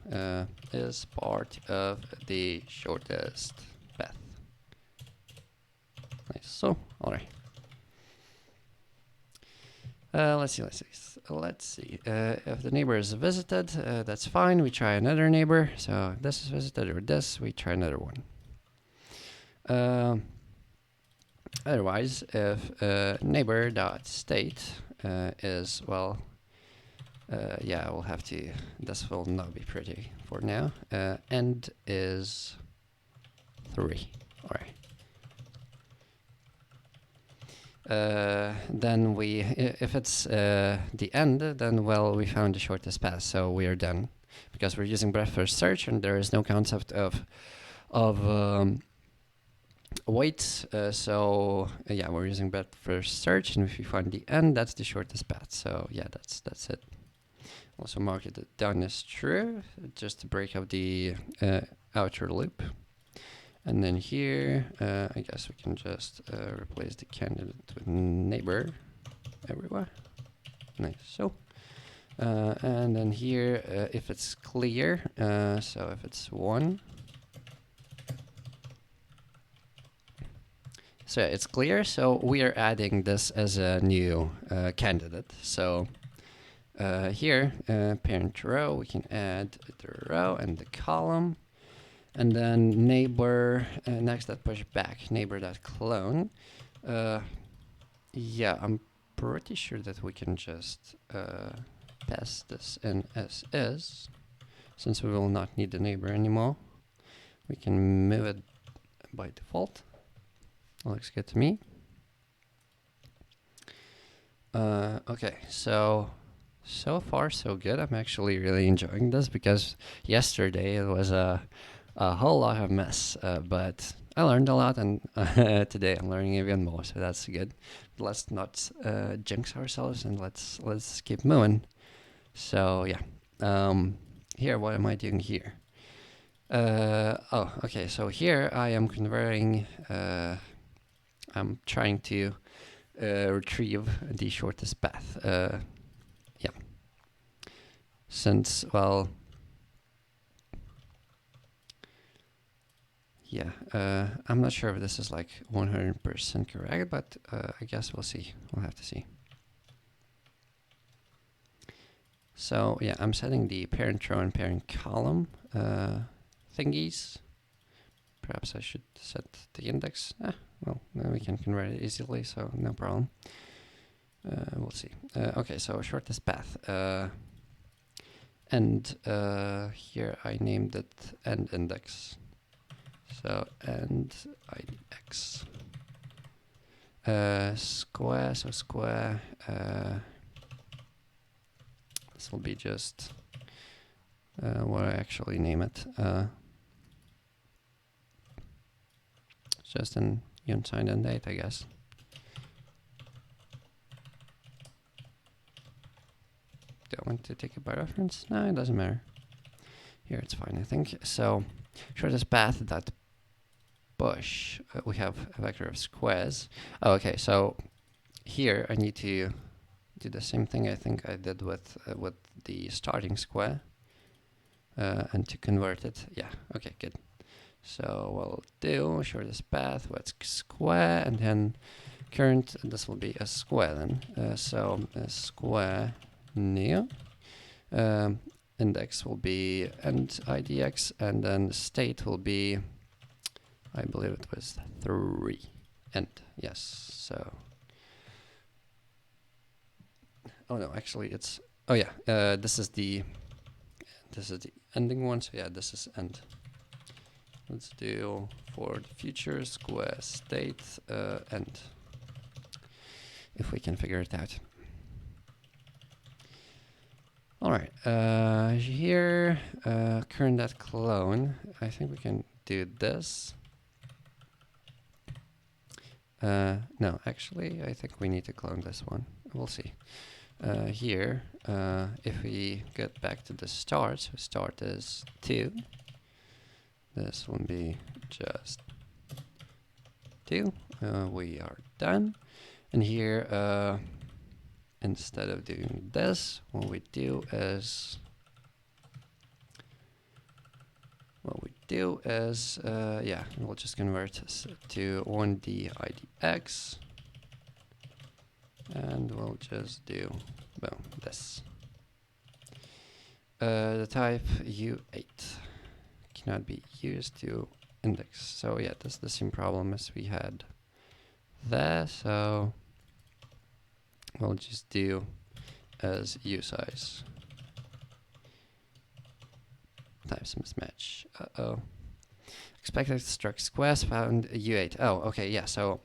is part of the shortest path. Nice. So, all right. Let's see. If the neighbor is visited, that's fine. We try another neighbor. So this is visited, or this. We try another one. Otherwise, if neighbor.state is, well, yeah, we'll have to, this will not be pretty for now. End is 3. All right. Then if it's the end, then, well, we found the shortest path, so we are done. Because we're using breadth first search, and there is no concept of weights. So yeah, we're using breadth first search, and if we find the end, that's the shortest path. So yeah, that's it. Also mark it done as true, just to break up the outer loop. And then here, I guess we can just replace the candidate with neighbor everywhere. Nice. So, and then here, if it's clear, so if it's 1. So yeah, it's clear. So we are adding this as a new candidate. So here, parent row, we can add the row and the column. And then neighbor next that push back neighbor.clone. Yeah, I'm pretty sure that we can just pass this in as is, since we will not need the neighbor anymore. We can move it by default. Looks good to me. Okay, so far so good. I'm actually really enjoying this because yesterday it was a whole lot of mess, but I learned a lot, and today I'm learning even more, so that's good. Let's not jinx ourselves, and let's keep moving. So yeah, here, what am I doing here? Oh, okay. So here I am converting. I'm trying to retrieve the shortest path. Yeah, since, well, yeah, I'm not sure if this is like 100% correct, but I guess we'll see. We'll have to see. So yeah, I'm setting the parent row and parent column thingies. Perhaps I should set the index. Well, then we can convert it easily, so no problem. We'll see. Okay, so shortest path. And here I named it end index. So end IDX. Square, so square. This will be just what I actually name it. Just an unsigned end date, I guess. Do I want to take it by reference? No, it doesn't matter. Here it's fine, I think. So shortest path that push. We have a vector of squares. Oh, okay, so here I need to do the same thing I think I did with the starting square, and to convert it. Yeah, okay, good. So we'll do shortest path with square, and then current. This will be a square then. So a square new. Index will be end IDX, and then state will be, I believe it was 3. End. Yes. So. Oh no, actually it's. Oh yeah. This is the ending one. So yeah, this is end. Let's do for the future square state end. If we can figure it out. All right. Here, current.clone. I think we can do this. No, actually, I think we need to clone this one. We'll see. Here, if we get back to the start, so start is 2. This will be just 2. We are done. And here, instead of doing this, what we do is yeah, we'll just convert this to 1D IDX, and we'll just do, boom, this. The type U8 cannot be used to index. So yeah, that's the same problem as we had there. So we'll just do as usize. Types mismatch. Uh-oh. Expected struct squares found U8. Oh, okay, yeah, so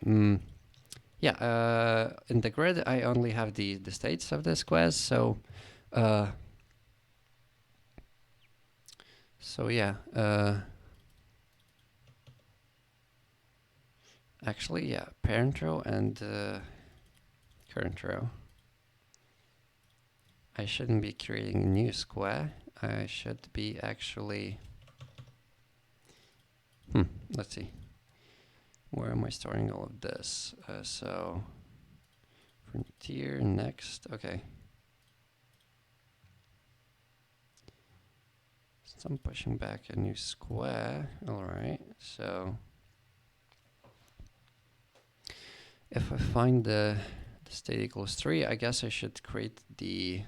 yeah, in the grid I only have the states of the squares, so yeah, actually, yeah, parent row and current row. I shouldn't be creating a new square. I should be actually, let's see. Where am I storing all of this? So, frontier, next, okay. So I'm pushing back a new square, all right, so. If I find the state equals 3, I guess I should create the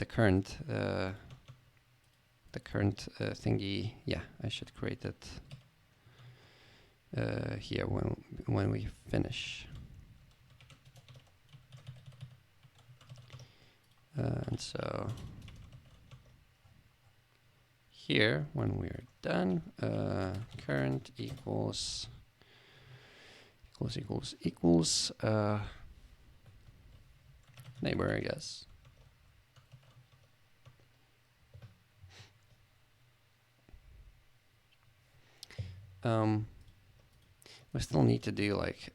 current the current thingy. Yeah, I should create it here when we finish. And so here, when we're done, current equals neighbor, I guess. We still need to do like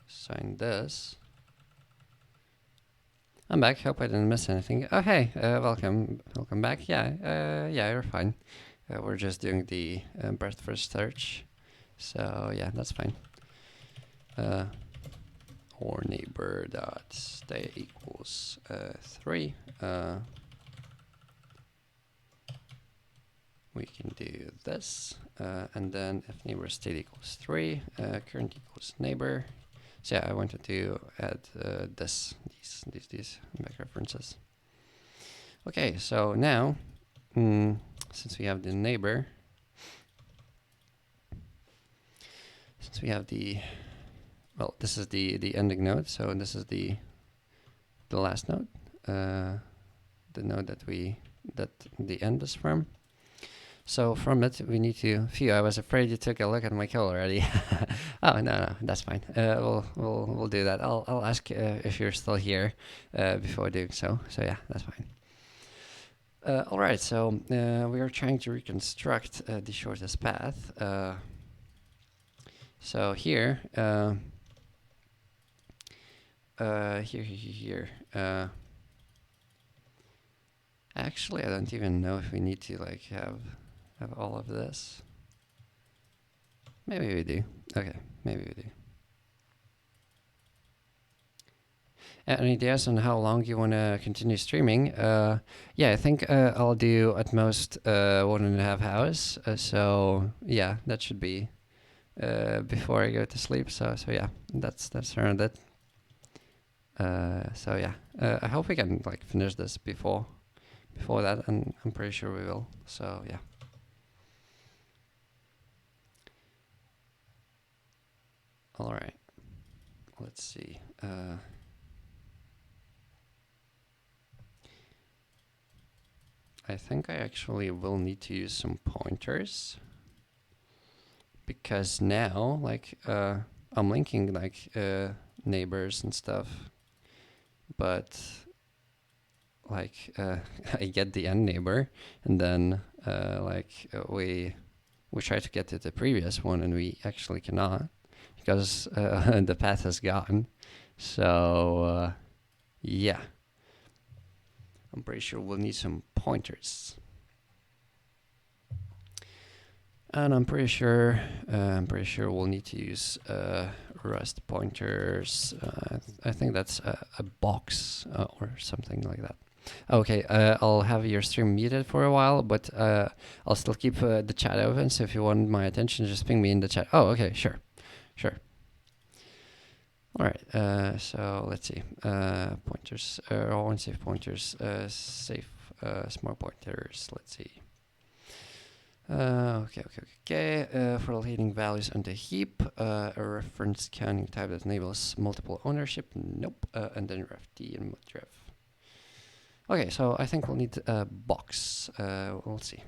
sign this. I'm back. Hope I didn't miss anything. Oh hey, welcome back. Yeah, yeah, you're fine. We're just doing the breadth first search, so yeah, that's fine. Or neighbor dot stay equals 3. We can do this, and then if neighbor state equals 3, current equals neighbor. So yeah, I wanted to add these back references. Okay, so now since we have the neighbor, since we have the this is the ending node, so this is the last node, the node that the end is from. So from it, we need to. Phew, I was afraid you took a look at my code already. Oh no, that's fine. We'll do that. I'll ask if you're still here before doing so. So yeah, that's fine. All right. So we are trying to reconstruct the shortest path. So here, here. Actually, I don't even know if we need to like have all of this. Maybe we do. Okay, maybe we do. Any ideas on how long you want to continue streaming? Yeah, I think I'll do at most 1.5 hours. So yeah, that should be before I go to sleep. So yeah, that's around it. So yeah, I hope we can like finish this before that, and I'm pretty sure we will. So yeah. All right. Let's see. I think I actually will need to use some pointers, because now like I'm linking like neighbors and stuff, but like I get the end neighbor, and then we try to get to the previous one, and we actually cannot because the path is gone. So yeah, I'm pretty sure we'll need some pointers. And I'm pretty sure we'll need to use Rust pointers. I think that's a box or something like that. Okay, I'll have your stream muted for a while, but I'll still keep the chat open. So if you want my attention, just ping me in the chat. Oh, okay, sure. All right. So let's see. Pointers. All unsafe pointers. Safe smart pointers. Let's see. Okay. For hiding values on the heap, a reference counting type that enables multiple ownership. Nope. And then ref_d and modref. Okay, so I think we'll need a box. We'll see.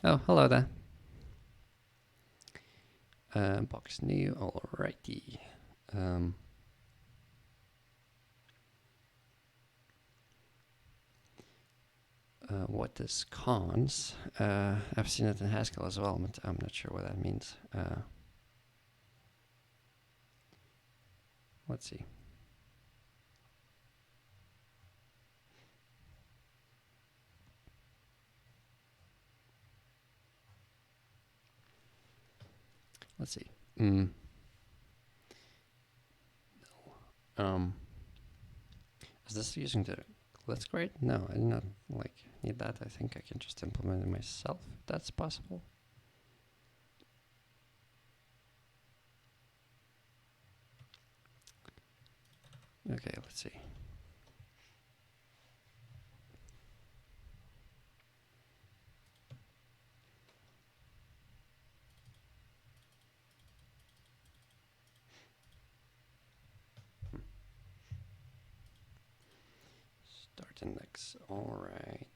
Oh, hello there. Box new. Alrighty. What is cons? I've seen it in Haskell as well, but I'm not sure what that means. Let's see. Let's see. Is this using the Let's grade? No, I do not need that. I think I can just implement it myself, if that's possible. Okay, let's see. Start index. All right.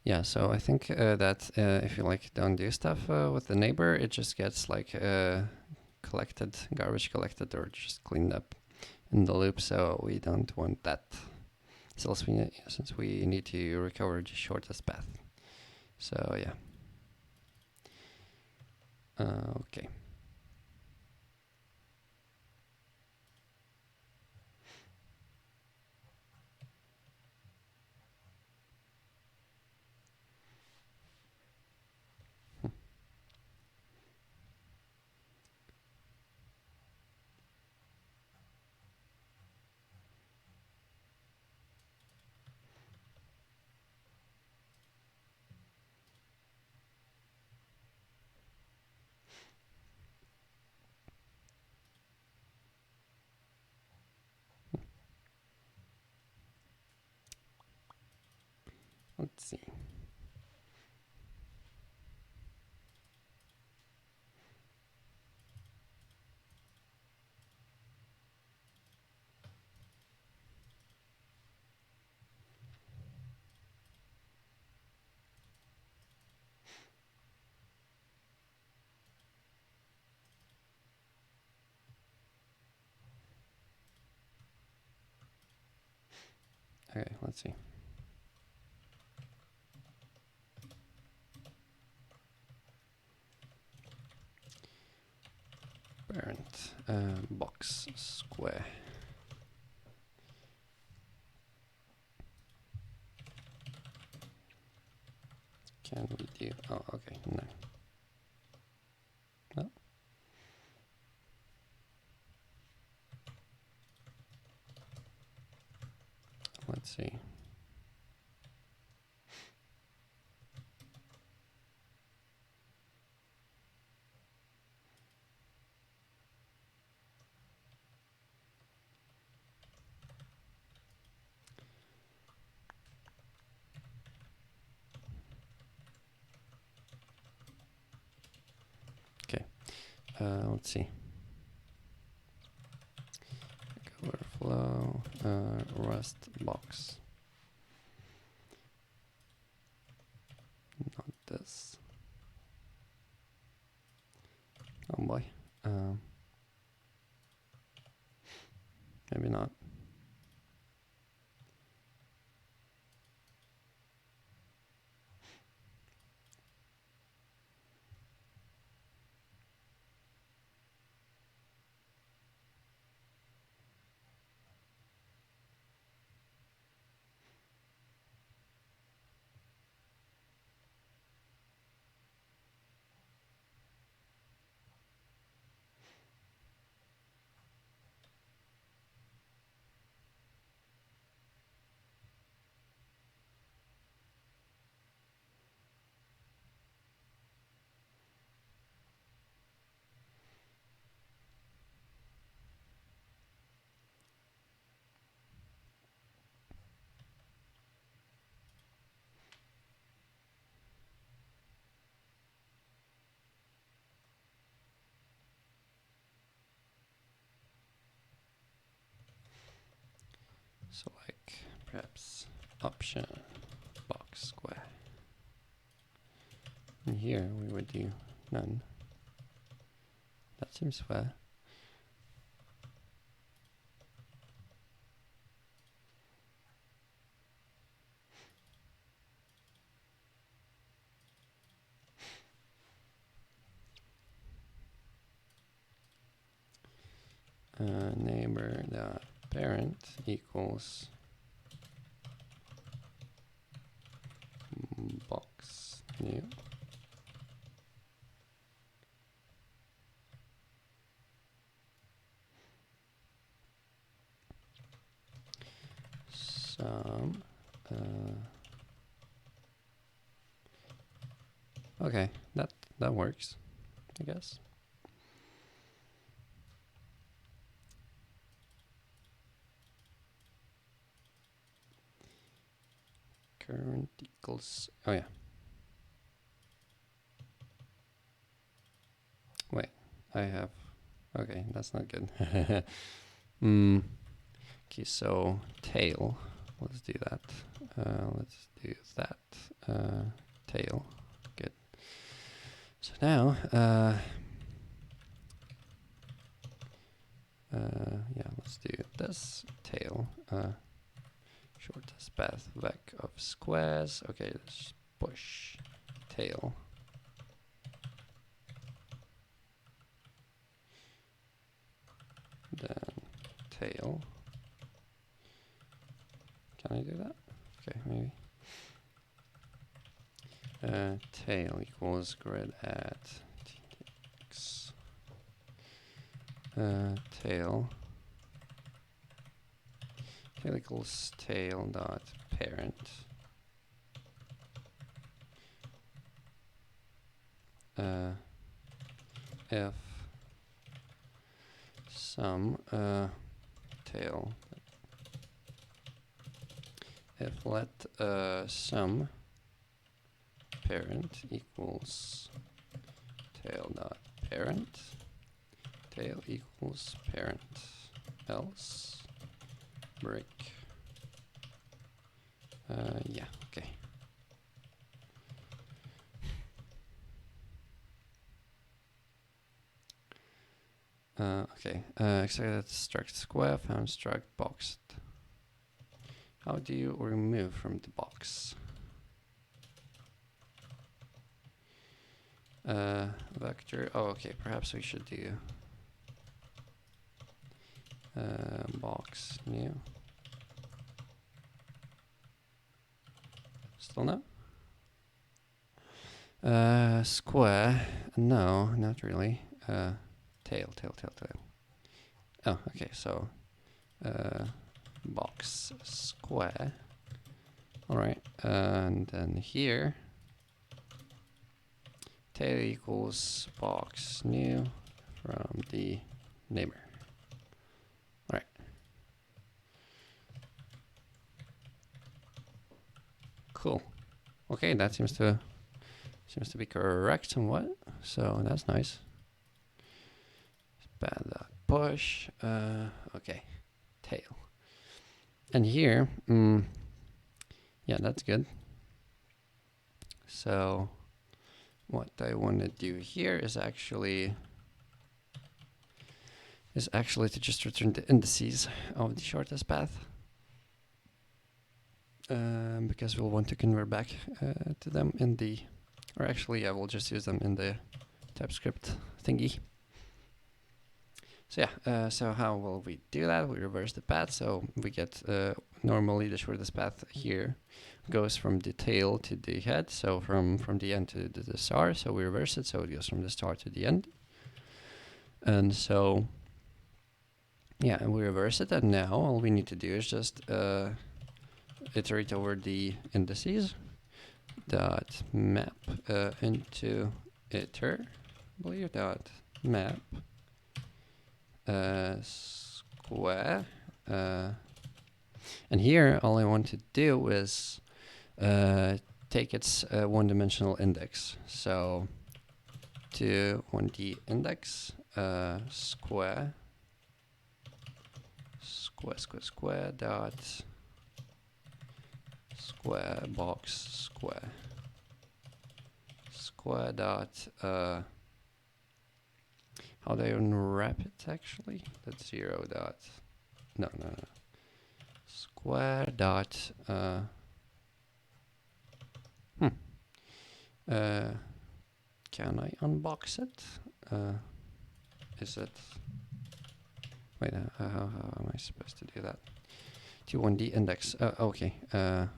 Yeah, so I think that if you like don't do stuff with the neighbor, it just gets like collected, garbage collected or just cleaned up in the loop. So we don't want that. Since we need to recover the shortest path. So yeah. Okay. Let's see. Okay, let's see. Parent box square. Can we do? Oh, okay, no. No. Let's see. Okay. Let's see. Overflow Rust box. Not this. Oh boy. Maybe not. So like perhaps option box square. And here we would do none. That seems fair. Neighbor dot parent equals box new. some. Okay, that works, I guess. Current equals. Oh yeah. Wait, I have. Okay, that's not good. Okay, so tail. Let's do that. Let's do that. Tail. Good. So now, yeah, let's do this tail. Shortest path back of squares. Okay, let's push tail. Then tail. Can I do that? Okay, maybe. Tail equals grid at tx. Tail. Tail equals tail dot parent. If some tail. If let sum parent equals tail dot parent, tail equals parent, else break. Yeah, okay. Okay, excited struct square, found struct boxed. How do you remove from the box? Vector, oh okay, perhaps we should do box new. Still no? Square, no, not really. Tail. Oh, okay, so box square. All right, and then here, tail equals box new from the neighbor. All right. Cool. Okay, that seems to be correct somewhat. So that's nice. Bad push. Okay, tail. And here, yeah, that's good. So what I want to do here is actually to just return the indices of the shortest path, because we'll want to convert back to them in the, or actually, yeah, we'll just use them in the TypeScript thingy. So yeah, so how will we do that? We reverse the path, so we get normally the shortest path here goes from the tail to the head, so from the end to the star, so we reverse it, so it goes from the start to the end. And so, yeah, and we reverse it, and now all we need to do is just iterate over the indices, dot map into iter, I believe, dot map square, and here all I want to do is take its one-dimensional index. So to 1D index square dot square box square dot how do I unwrap it actually? That's 0 dot no square dot can I unbox it? Is it? Wait, how am I supposed to do that? T1D index. Okay. And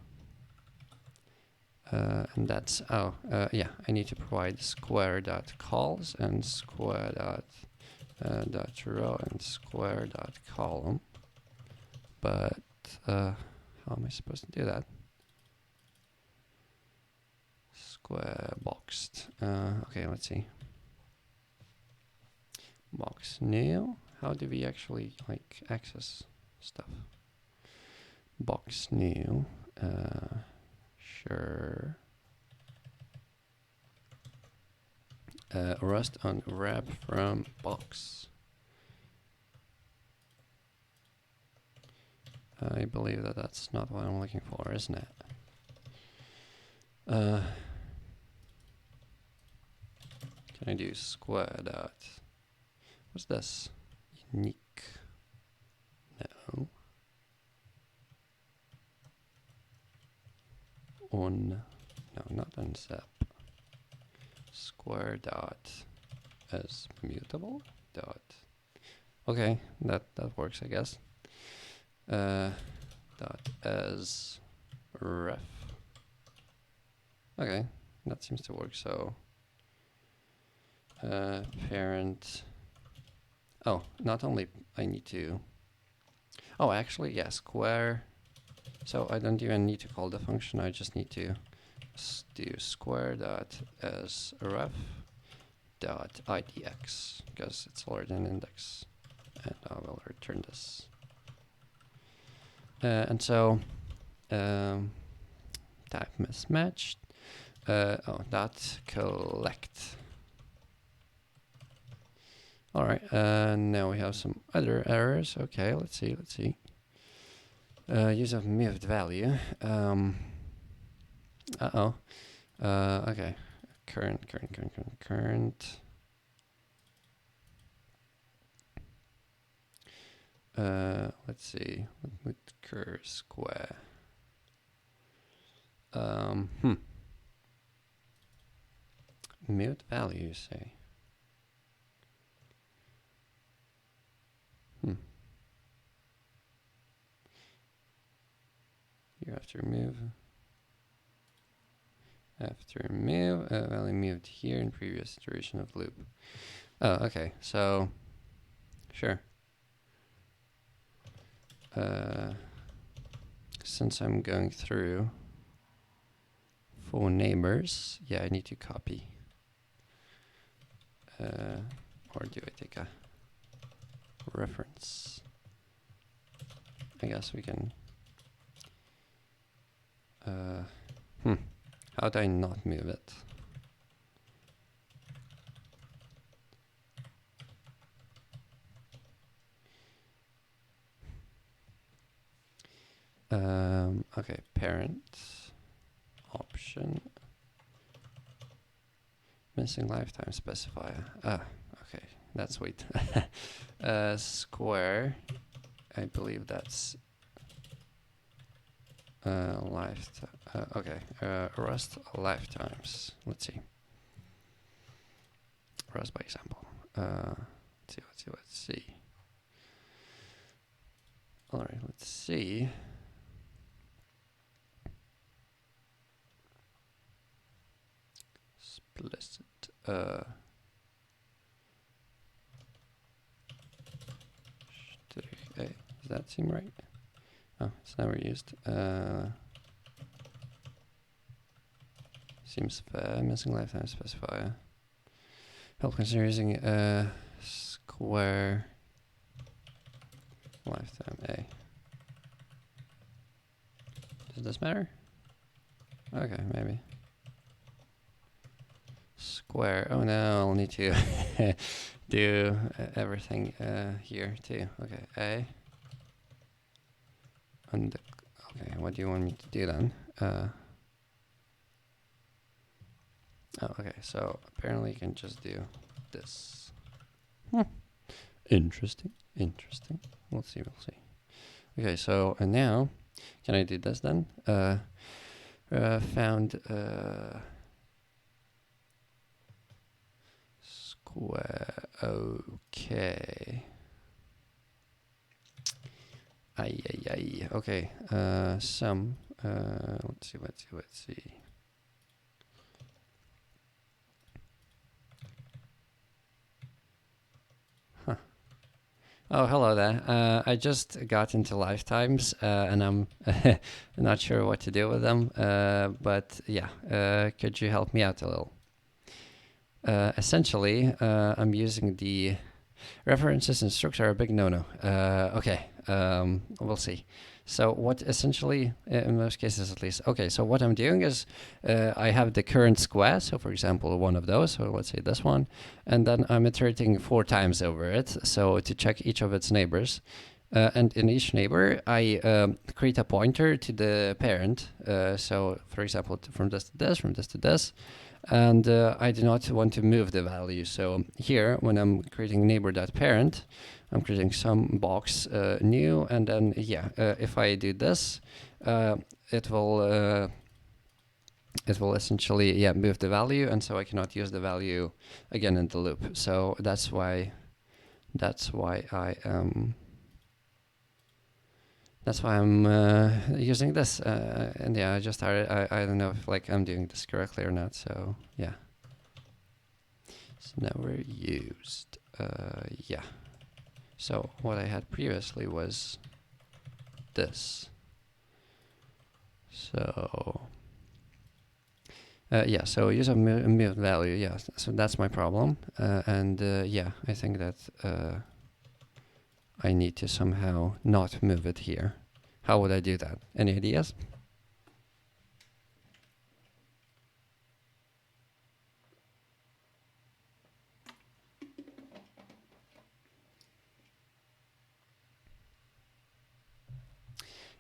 that's yeah. I need to provide square dot calls and square dot dot row and square dot column. But how am I supposed to do that? Square boxed. Okay, let's see. Box new. How do we actually like access stuff? Box new. Sure. Rust on wrap from box. I believe that that's not what I'm looking for, isn't it? Can I do square dot? What's this? Unique. No. On. No, not unzip. Square dot as mutable dot. Okay, that works, I guess. Dot as ref. Okay, that seems to work. So parent. Oh, not only I need to. Oh, actually, yeah, square. So I don't even need to call the function. I just need to do square dot as ref dot idx because it's already an index, and I will return this. And so type mismatched. Dot collect. All right, now we have some other errors. Okay, let's see. Use of moved value. Okay. Current. Let's see. With cur square. Mute value, you say? You have to remove. Value moved here in previous iteration of loop. Oh, okay. So, sure. Since I'm going through for neighbors, yeah, I need to copy. Or do I take a reference? I guess we can. How do I not move it? Okay, parent option missing lifetime specifier. Okay, that's sweet. Square, I believe that's lifetime. Okay, Rust lifetimes. Let's see. Rust by example. Let's see. All right, let's see. Explicit. Does that seem right? Oh, it's never used. Seems fair. Missing lifetime specifier. Help consider using square lifetime A. Does this matter? Okay, maybe. Square. Oh no, I'll need to do everything here too. Okay, A. And okay, what do you want me to do then? Oh, okay, so apparently you can just do this. Interesting. We'll see. Okay, so and now, can I do this then? Found square. Okay. Ay. Okay. Some. Let's see. Oh, hello there. I just got into lifetimes, and I'm not sure what to do with them. But yeah, could you help me out a little? Essentially, I'm using the references and structure are a big no-no. Okay, we'll see. So what essentially, in most cases at least, okay, so what I'm doing is I have the current square, so for example, one of those, so let's say this one, and then I'm iterating 4 times over it, so to check each of its neighbors. And in each neighbor, I create a pointer to the parent. So for example, from this to this, from this to this, and I do not want to move the value. So here, when I'm creating neighbor.parent, I'm creating some box new, and then yeah, if I do this, uh, it will uh, it will essentially move the value, and so I cannot use the value again in the loop. So that's why I am. That's why I'm using this, and yeah, I just started. I don't know if like I'm doing this correctly or not. So yeah. It's never used. Yeah. So what I had previously was this. So yeah. So use a mute value. Yeah. So that's my problem. And yeah, I think that I need to somehow not move it here. How would I do that? Any ideas?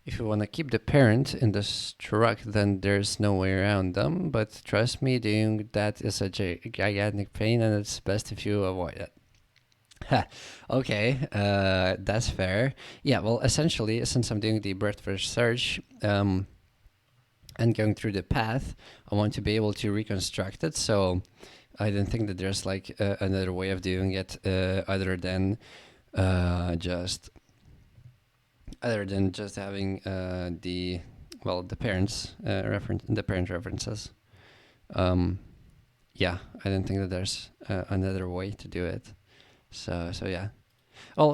If you want to keep the parent in the struct, then there's no way around them. But trust me, doing that is a gigantic pain, and it's best if you avoid it. Okay, that's fair. Yeah, well, essentially, since I'm doing the breadth first search and going through the path, I want to be able to reconstruct it. So I don't think that there's like another way of doing it other than just having the parents the parent references. Yeah, I don't think that there's another way to do it. So yeah. Well,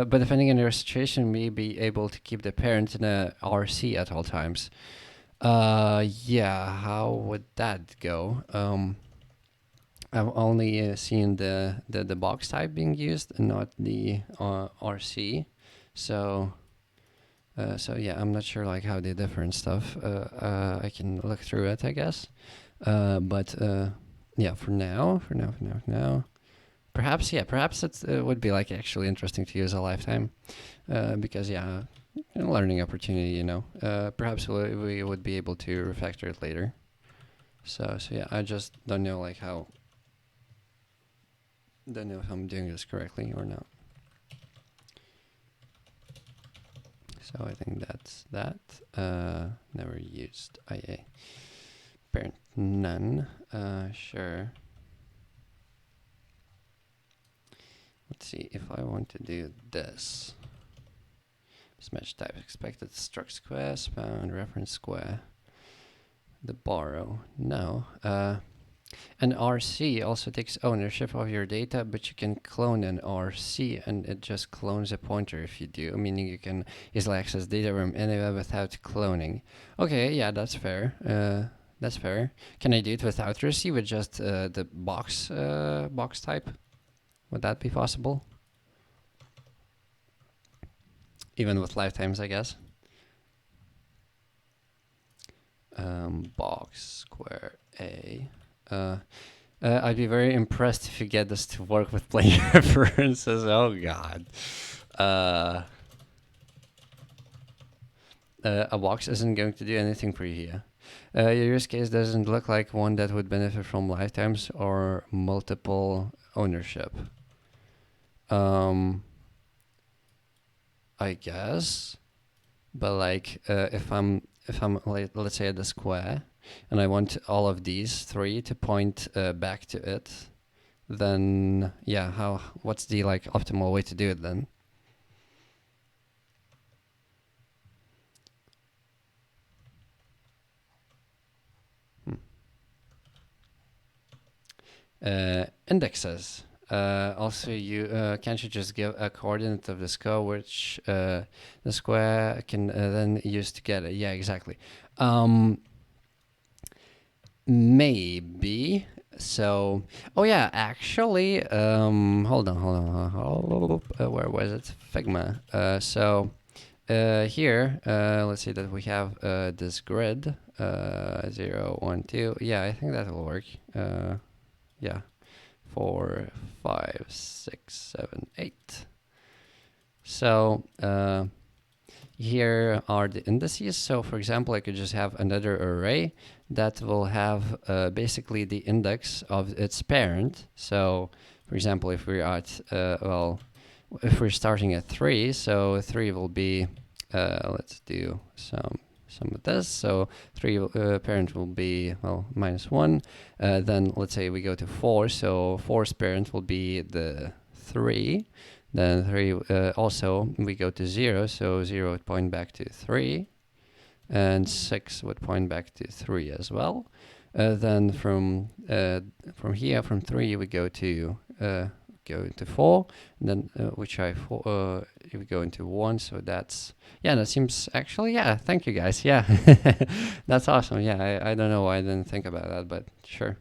but depending on your situation, may be able to keep the parent in a RC at all times. Yeah, how would that go? I've only seen the box type being used and not the RC. So yeah, I'm not sure like how they differ and stuff. I can look through it, I guess. But yeah, for now. Perhaps it would be like actually interesting to use a lifetime, because yeah, learning opportunity. Perhaps we would be able to refactor it later. So yeah, I just don't know like how. Don't know if I'm doing this correctly or not. So I think that's that. Never used IA. Parent none. Sure. Let's see if I want to do this. Smash type expected struct square, span reference square. The borrow. No. An RC also takes ownership of your data, but you can clone an RC and it just clones a pointer if you do, meaning you can easily access data from anywhere without cloning. Okay, yeah, that's fair. That's fair. Can I do it without RC with just the box type? Would that be possible? Even with lifetimes, I guess. Box square A. I'd be very impressed if you get this to work with plain references. Oh god. A box isn't going to do anything for you here. Your use case doesn't look like one that would benefit from lifetimes or multiple ownership. I guess, but like if I'm like, let's say at the square, and I want all of these 3 to point back to it, then yeah, what's the like optimal way to do it then? Indexes. Also, you can't you just give a coordinate of the square, which the square can then use to get it? Yeah, exactly. Maybe. So, oh yeah, actually, hold on. Where was it? Figma. Here, let's see that we have this grid, 0, 1, 2. Yeah, I think that will work. Yeah, 4, 5, 6, 7, 8. So, here are the indices. So for example, I could just have another array that will have basically the index of its parent. So for example, if we're at, if we're starting at 3, so 3 will be, let's do some of this. So 3 parent will be, well, -1. Then let's say we go to 4, so 4's parent will be the 3. Then 3, also we go to 0, so 0 would point back to 3, and 6 would point back to 3 as well. Then from here, from 3, we go to 4, and then we go into 1. So that's, yeah, that seems actually, yeah. Thank you guys. Yeah, that's awesome. Yeah, I don't know why I didn't think about that, but sure,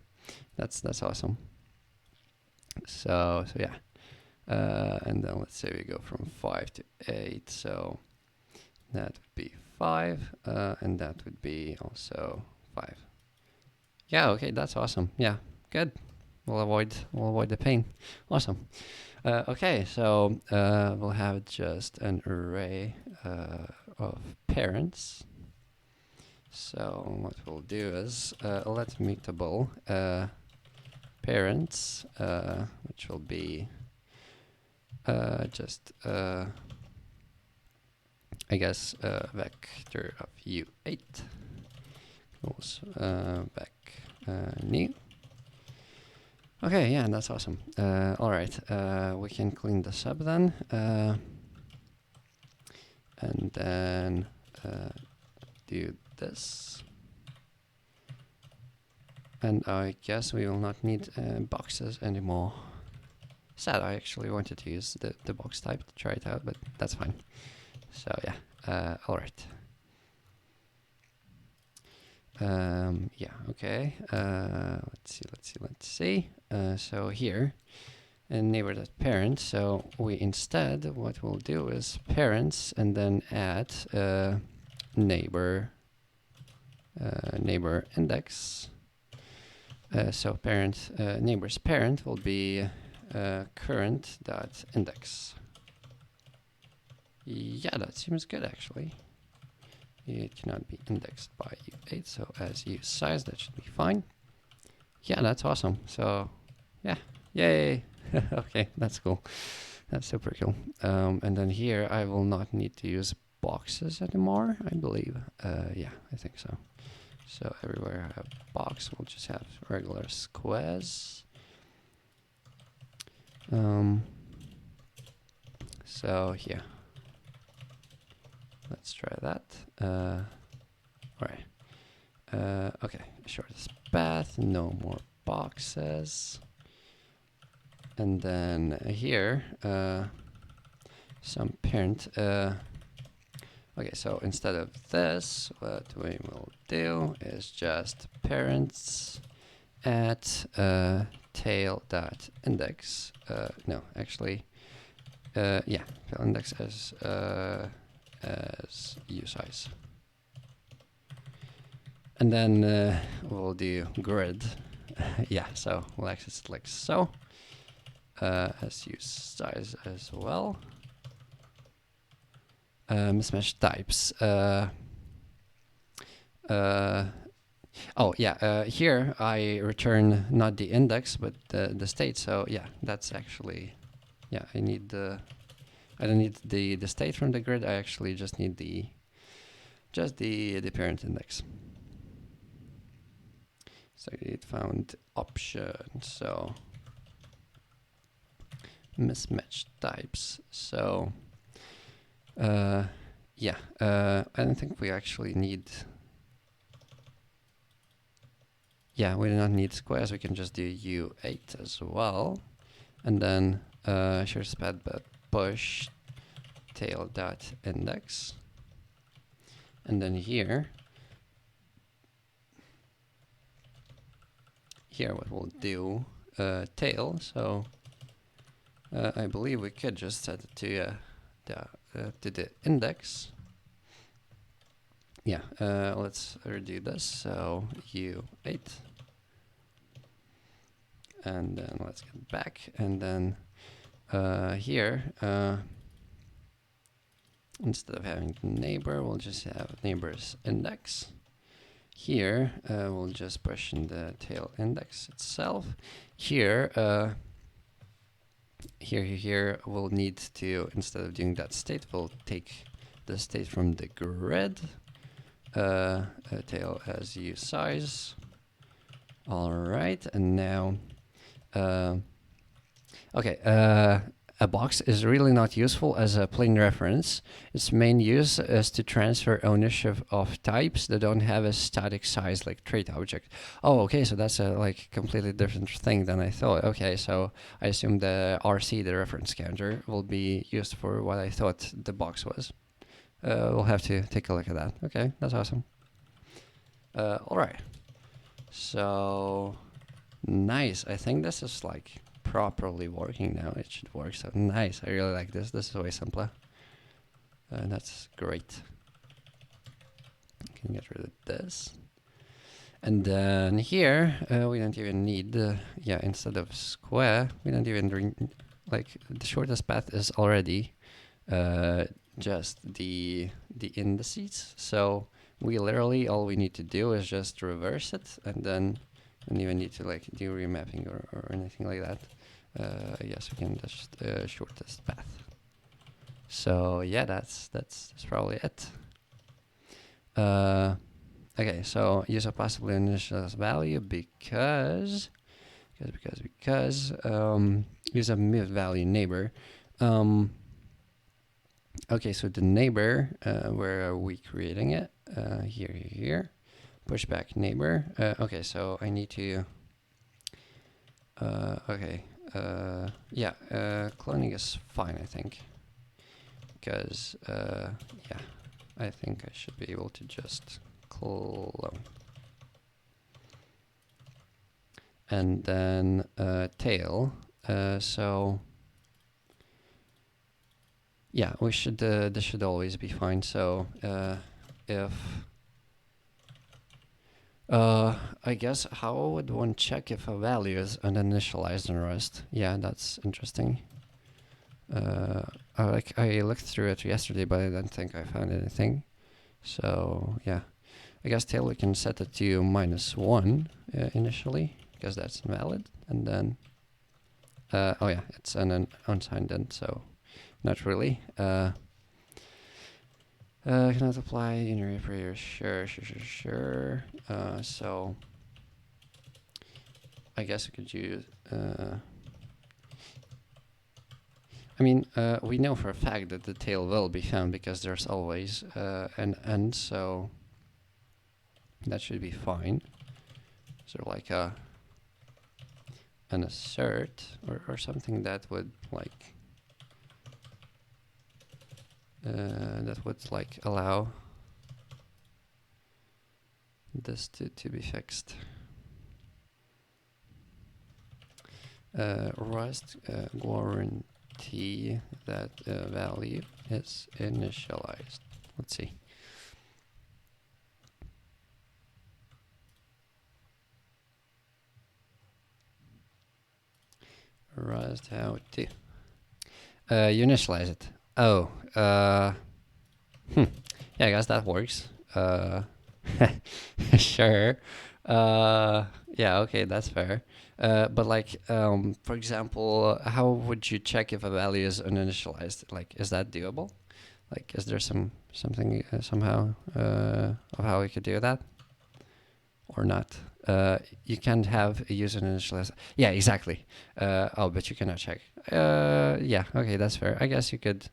that's awesome. So yeah. And then let's say we go from 5 to 8, so that would be 5, and that would be also 5. Yeah, okay, that's awesome. Yeah, good. We'll avoid the pain. Awesome. Okay, so we'll have just an array of parents. So what we'll do is let mutable parents, which will be just I guess vector of u8 equals vec new. Okay, yeah, that's awesome. All right, we can clean this up then, and then do this. And I guess we will not need boxes anymore. Sad, I actually wanted to use the box type to try it out, but that's fine. So yeah, all right. Yeah, okay. Let's see. So here, in neighbor.parent, so we instead, what we'll do is parents and then add neighbor index. So parent, neighbor's parent will be current.index. Yeah, that seems good actually. It cannot be indexed by u8, so as usize, that should be fine. Yeah, that's awesome. So yeah, yay. Okay, that's cool. That's super cool. And then here I will not need to use boxes anymore, I believe. Yeah, I think so. So everywhere I have box, we'll just have regular squares. So yeah, let's try that. All right. Okay, shortest path, no more boxes. And then here, some parent. Okay, so instead of this, what we will do is just parents at tail.index. No, actually, yeah, tail index as usize. And then we'll do grid. Yeah, so we'll access it like so. As usize as well. Mismatch types. Oh yeah, here I return not the index but the state. So yeah, that's actually, yeah, I don't need the state from the grid. I actually just need the parent index. So it found option. So mismatch types. So yeah, I don't think we actually need. Yeah, we do not need squares. We can just do u8 as well. and then shortest path but push tail dot index, and then here what we'll do tail. So I believe we could just set it to the index. Yeah, let's redo this. So U8, and then let's get back, and then here instead of having neighbor, we'll just have neighbor's index. Here we'll just push in the tail index itself. Here here we'll need to, instead of doing that state, we'll take the state from the grid, tail as U size. All right, and now okay, a box is really not useful as a plain reference. Its main use is to transfer ownership of types that don't have a static size like trait object. Oh, okay, so that's a like completely different thing than I thought. Okay, so I assume the RC, the reference counter, will be used for what I thought the box was. We'll have to take a look at that. Okay, that's awesome. All right, so nice. I think this is like properly working now. It should work. So nice. I really like this. This is way simpler. That's great. Can get rid of this. And then here we don't even need yeah, instead of square, we don't even like the shortest path is already just the indices. So we literally, all we need to do is just reverse it, and then we don't even need to like do remapping or anything like that. Yes, we can just shortest path. So yeah, that's probably it. Okay, so use a possibly initialized value because use a mid value neighbor. Okay, so the neighbor, where are we creating it? Here. Pushback neighbor. Okay, so I need to. Okay. Yeah, cloning is fine, I think, because yeah, I think I should be able to just clone. And then tail. So yeah, we should this should always be fine. So if I guess how would one check if a value is uninitialized in Rust? Yeah, that's interesting. I looked through it yesterday, but I don't think I found anything. So yeah, I guess tail we can set it to -1 initially, because that's invalid, and then oh yeah, it's an unsigned int, so not really. Cannot apply in your operator. Sure. So I guess we could use. I mean, we know for a fact that the tail will be found because there's always an end, so that should be fine. So like an assert or something that would like allow this to be fixed. Rust guarantee that value is initialized. Let's see. Rust how to you initialize it. Oh, yeah, I guess that works. Sure. Yeah, okay, that's fair. But like, for example, how would you check if a value is uninitialized? Like, is that doable? Like, is there something somehow of how we could do that, or not? You can't have a user initialize. Yeah, exactly. Oh, but you cannot check. Yeah, okay, that's fair. I guess you could.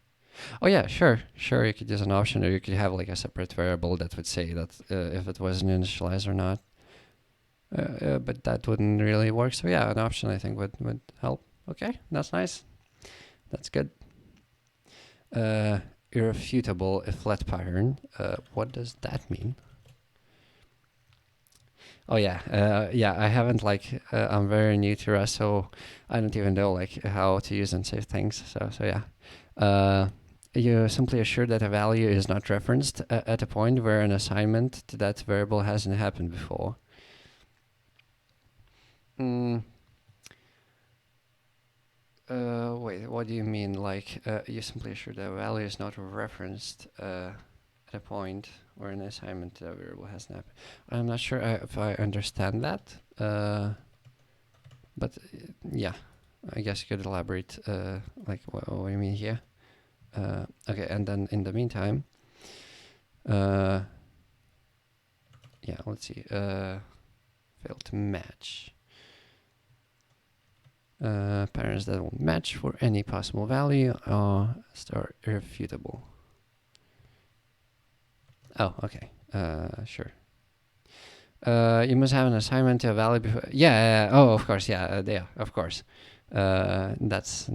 Oh yeah, sure. You could use an option, or you could have like a separate variable that would say that if it was initialized or not. But that wouldn't really work. So yeah, an option I think would help. Okay, that's nice. That's good. Irrefutable if flat pattern. What does that mean? Oh yeah, yeah. I haven't like I'm very new to Rust, so I don't even know like how to use and save things. So yeah. You simply assure that a value is not referenced at a point where an assignment to that variable hasn't happened before. Mm, wait, what do you mean? Like, you simply assure that a value is not referenced at a point where an assignment to that variable hasn't happened. I'm not sure if I understand that, but yeah, I guess you could elaborate, like, what do you mean here? Okay, and then in the meantime, yeah, let's see, fail to match. Patterns that won't match for any possible value are irrefutable. Oh, okay. Sure. You must have an assignment to a value before. Yeah. Oh, of course. Yeah. Yeah. Of course. That's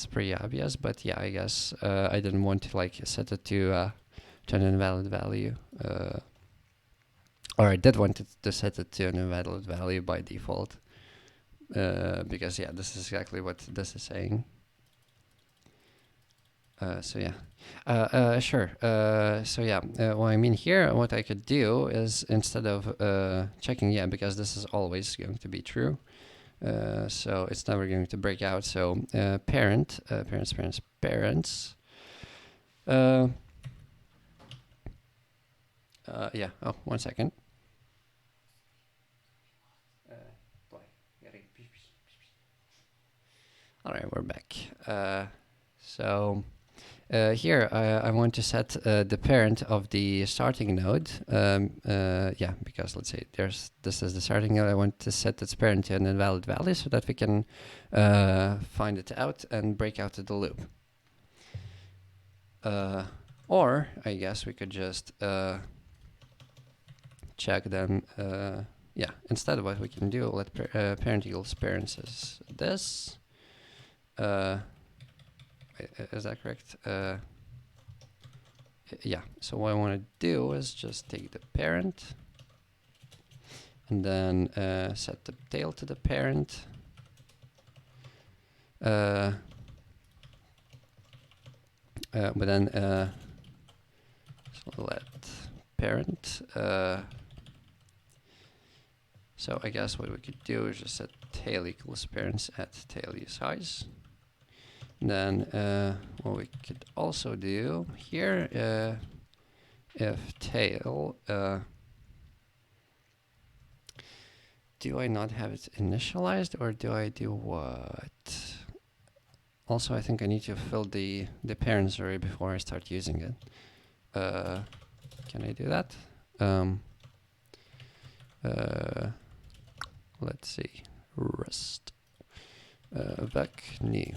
pretty obvious. But yeah, I guess I didn't want to like set it to an invalid value. Or I did want to set it to an invalid value by default. Because yeah, this is exactly what this is saying. So yeah, sure. So yeah, what I mean here, what I could do is instead of checking, yeah, because this is always going to be true. So it's never going to break out. So parents. Yeah. Oh, 1 second. All right, we're back. So. Here, I want to set the parent of the starting node. Yeah, because let's say this is the starting node. I want to set its parent to an invalid value so that we can find it out and break out of the loop. Or I guess we could just check them. Yeah, instead of what we can do, let parent equals parents is this. Is that correct? Yeah, so what I want to do is just take the parent and then set the tail to the parent. But then so let parent. So I guess what we could do is just set tail equals parents at tail size. And then what we could also do here, if tail, do I not have it initialized or do I do what? Also, I think I need to fill the parents array before I start using it. Can I do that? Let's see, Rust, vec new.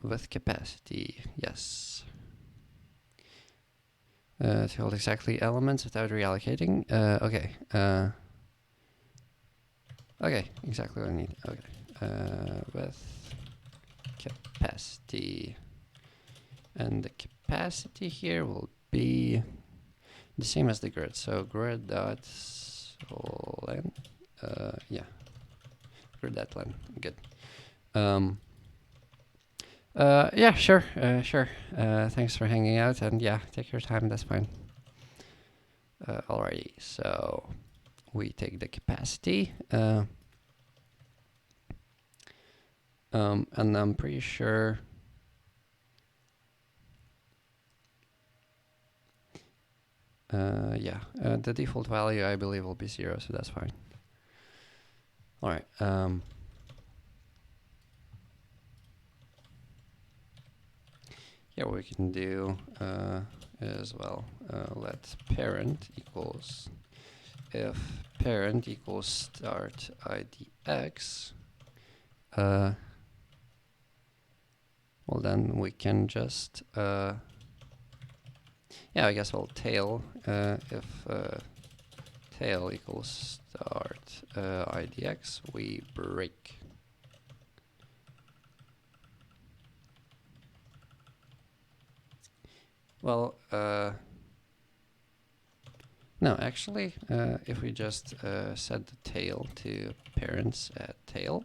With capacity, yes. To hold exactly elements without reallocating. Okay. Okay, exactly what I need. Okay. With capacity. And the capacity here will be the same as the grid. So grid dot len. Yeah. Grid dot len. Good. Yeah, sure, sure. Thanks for hanging out, and yeah, take your time, that's fine. Alrighty, so we take the capacity, and I'm pretty sure yeah, the default value I believe will be 0, so that's fine. Alright, yeah, what we can do is, well, let parent equals, if parent equals start id x, well then we can just, yeah, I guess we'll tail if tail equals start idx, we break. Well, no, actually, if we just set the tail to parents at tail,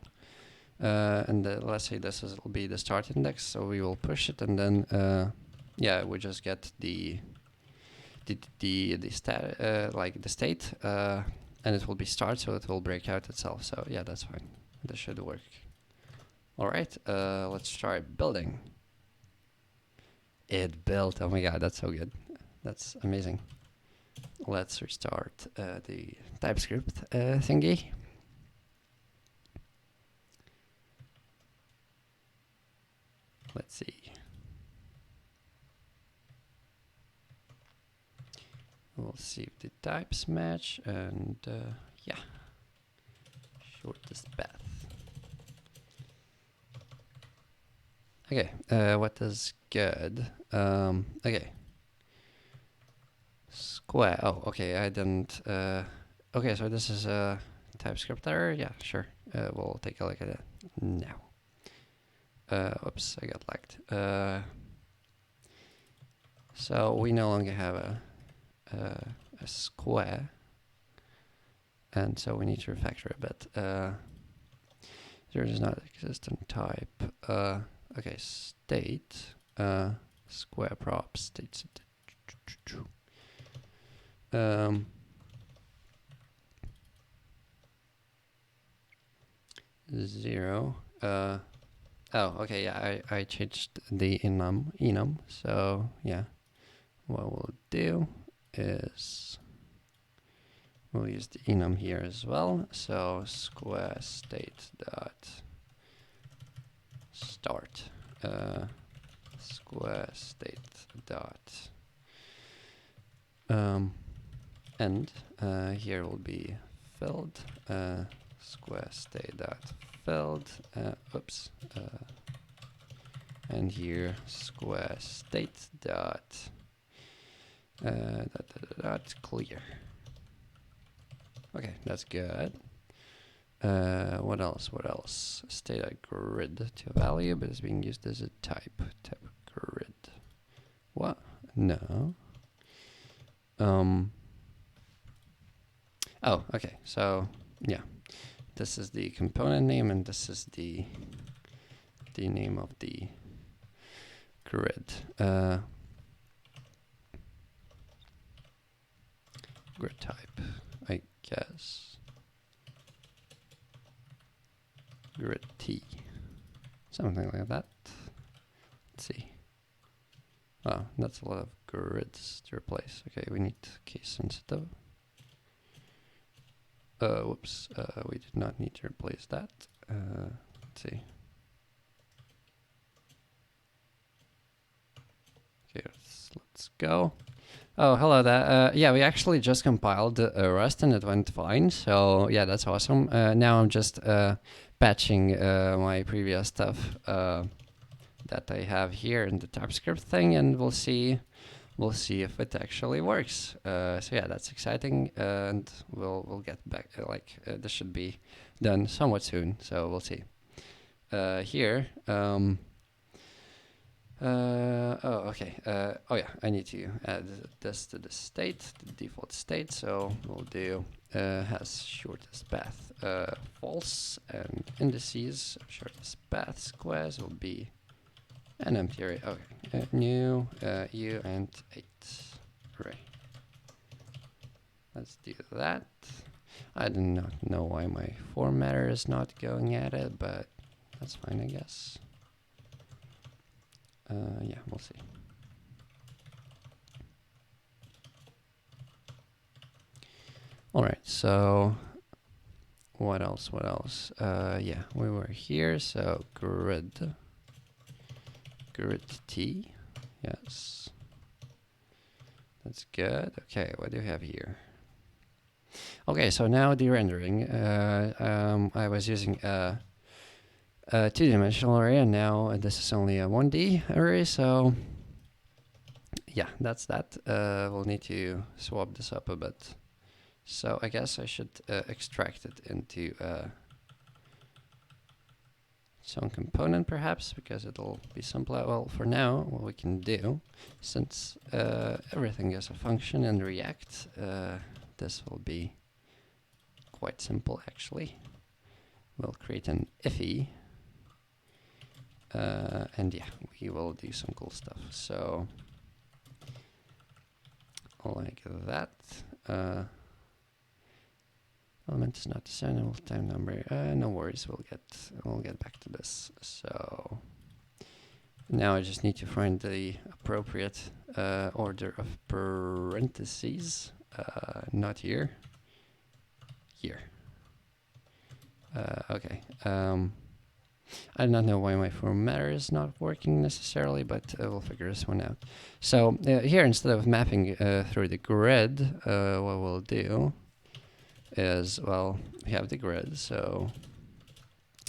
and let's say this will be the start index, so we will push it, and then yeah, we just get the stat like the state, and it will be start, so it will break out itself. So yeah, that's fine. This should work. All right, let's try building. It built. Oh my god, that's so good. That's amazing. Let's restart the TypeScript thingy. Let's see. We'll see if the types match, and yeah, shortest path. Okay, what is good? Okay. Square. Oh, okay. I didn't. Okay, so this is a TypeScript error. Yeah, sure. We'll take a look at it now. Oops, I got lagged. So we no longer have a square, and so we need to refactor a bit. There is not existent type. Okay, state square prop state. 0. Oh, okay, yeah, I changed the enum, so yeah, what we'll do is we'll use the enum here as well. So square state dot start square state dot end. Here will be filled square state dot filled. Oops. And here square state dot clear. Okay, that's good. What else? What else? State a grid to value, but it's being used as a type. Type grid. What? No. Oh, okay. So yeah, this is the component name, and this is the name of the grid. Grid type, I guess. Grid T, something like that. Let's see. Oh, that's a lot of grids to replace. Okay, we need case sensitive. Whoops, we did not need to replace that. Let's see. Okay, let's go. Oh, hello there. Yeah, we actually just compiled Rust and it went fine. So yeah, that's awesome. Now I'm just patching my previous stuff that I have here in the TypeScript thing, and we'll see if it actually works. So yeah, that's exciting, and we'll get back. This should be done somewhat soon. So we'll see. Here. Oh, okay. Oh yeah, I need to add this to the state, the default state. So we'll do has shortest path false, and indices of shortest path squares will be an empty array. Okay, new u and 8 array. Let's do that. I do not know why my formatter is not going at it, but that's fine, I guess. Yeah, we'll see. All right, so what else? What else? Yeah, we were here, so grid T, yes. That's good. Okay, what do we have here? Okay, so now the rendering. I was using a two-dimensional array, and now this is only a 1D array, so yeah, that's that. We'll need to swap this up a bit. So I guess I should extract it into some component perhaps, because it'll be simpler. Well, for now, what we can do, since everything is a function in React, this will be quite simple actually. We'll create an iffy, and yeah, we will do some cool stuff. So, like that. Element is not assignable time number. No worries, we'll get back to this. So now I just need to find the appropriate order of parentheses. Not here. Here. Okay. I do not know why my formatter is not working necessarily, but we'll figure this one out. So here, instead of mapping through the grid, what we'll do is, well, we have the grid, so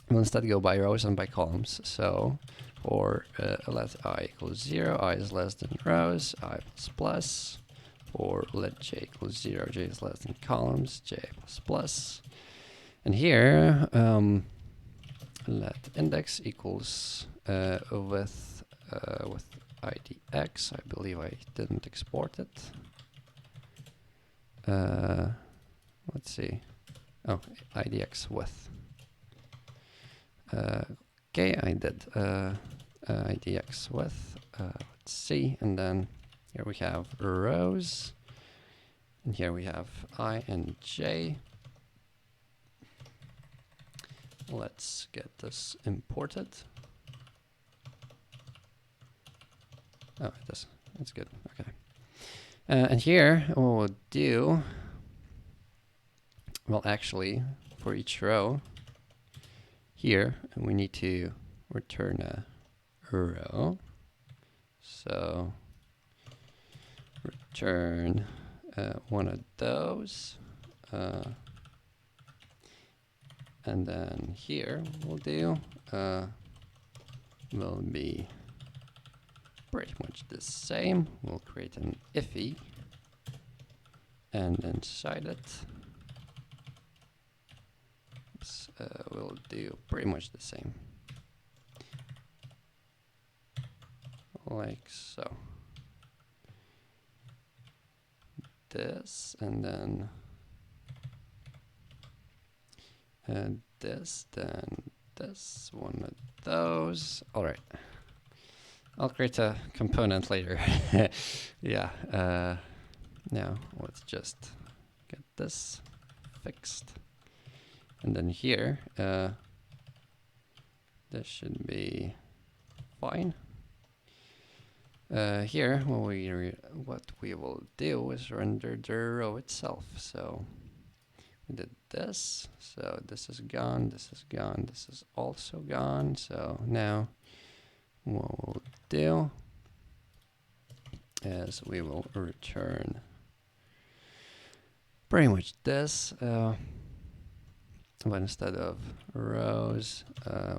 we'll instead go by rows and by columns. So for let I equals 0, I is less than rows, I plus plus. For let j equals 0, j is less than columns, j plus plus. And here, let index equals with idx. I believe I didn't export it. Let's see. Oh, idx width. Okay, I did idx width. Let's see, and then here we have rows, and here we have I and j. Let's get this imported. Oh, it does. That's good. Okay. And here, what we'll do, well, actually, for each row, here, we need to return a row. So, return one of those. And then here, we'll do, will be pretty much the same. We'll create an iffy, and inside it, we'll do pretty much the same, like so. This, and then this, then this, one of those. All right. I'll create a component later. Yeah. Now let's just get this fixed. And then here, this should be fine. Here, what we will do is render the row itself. So we did this. So this is gone. This is gone. This is also gone. So now what we'll do is we will return pretty much this. But instead of rows,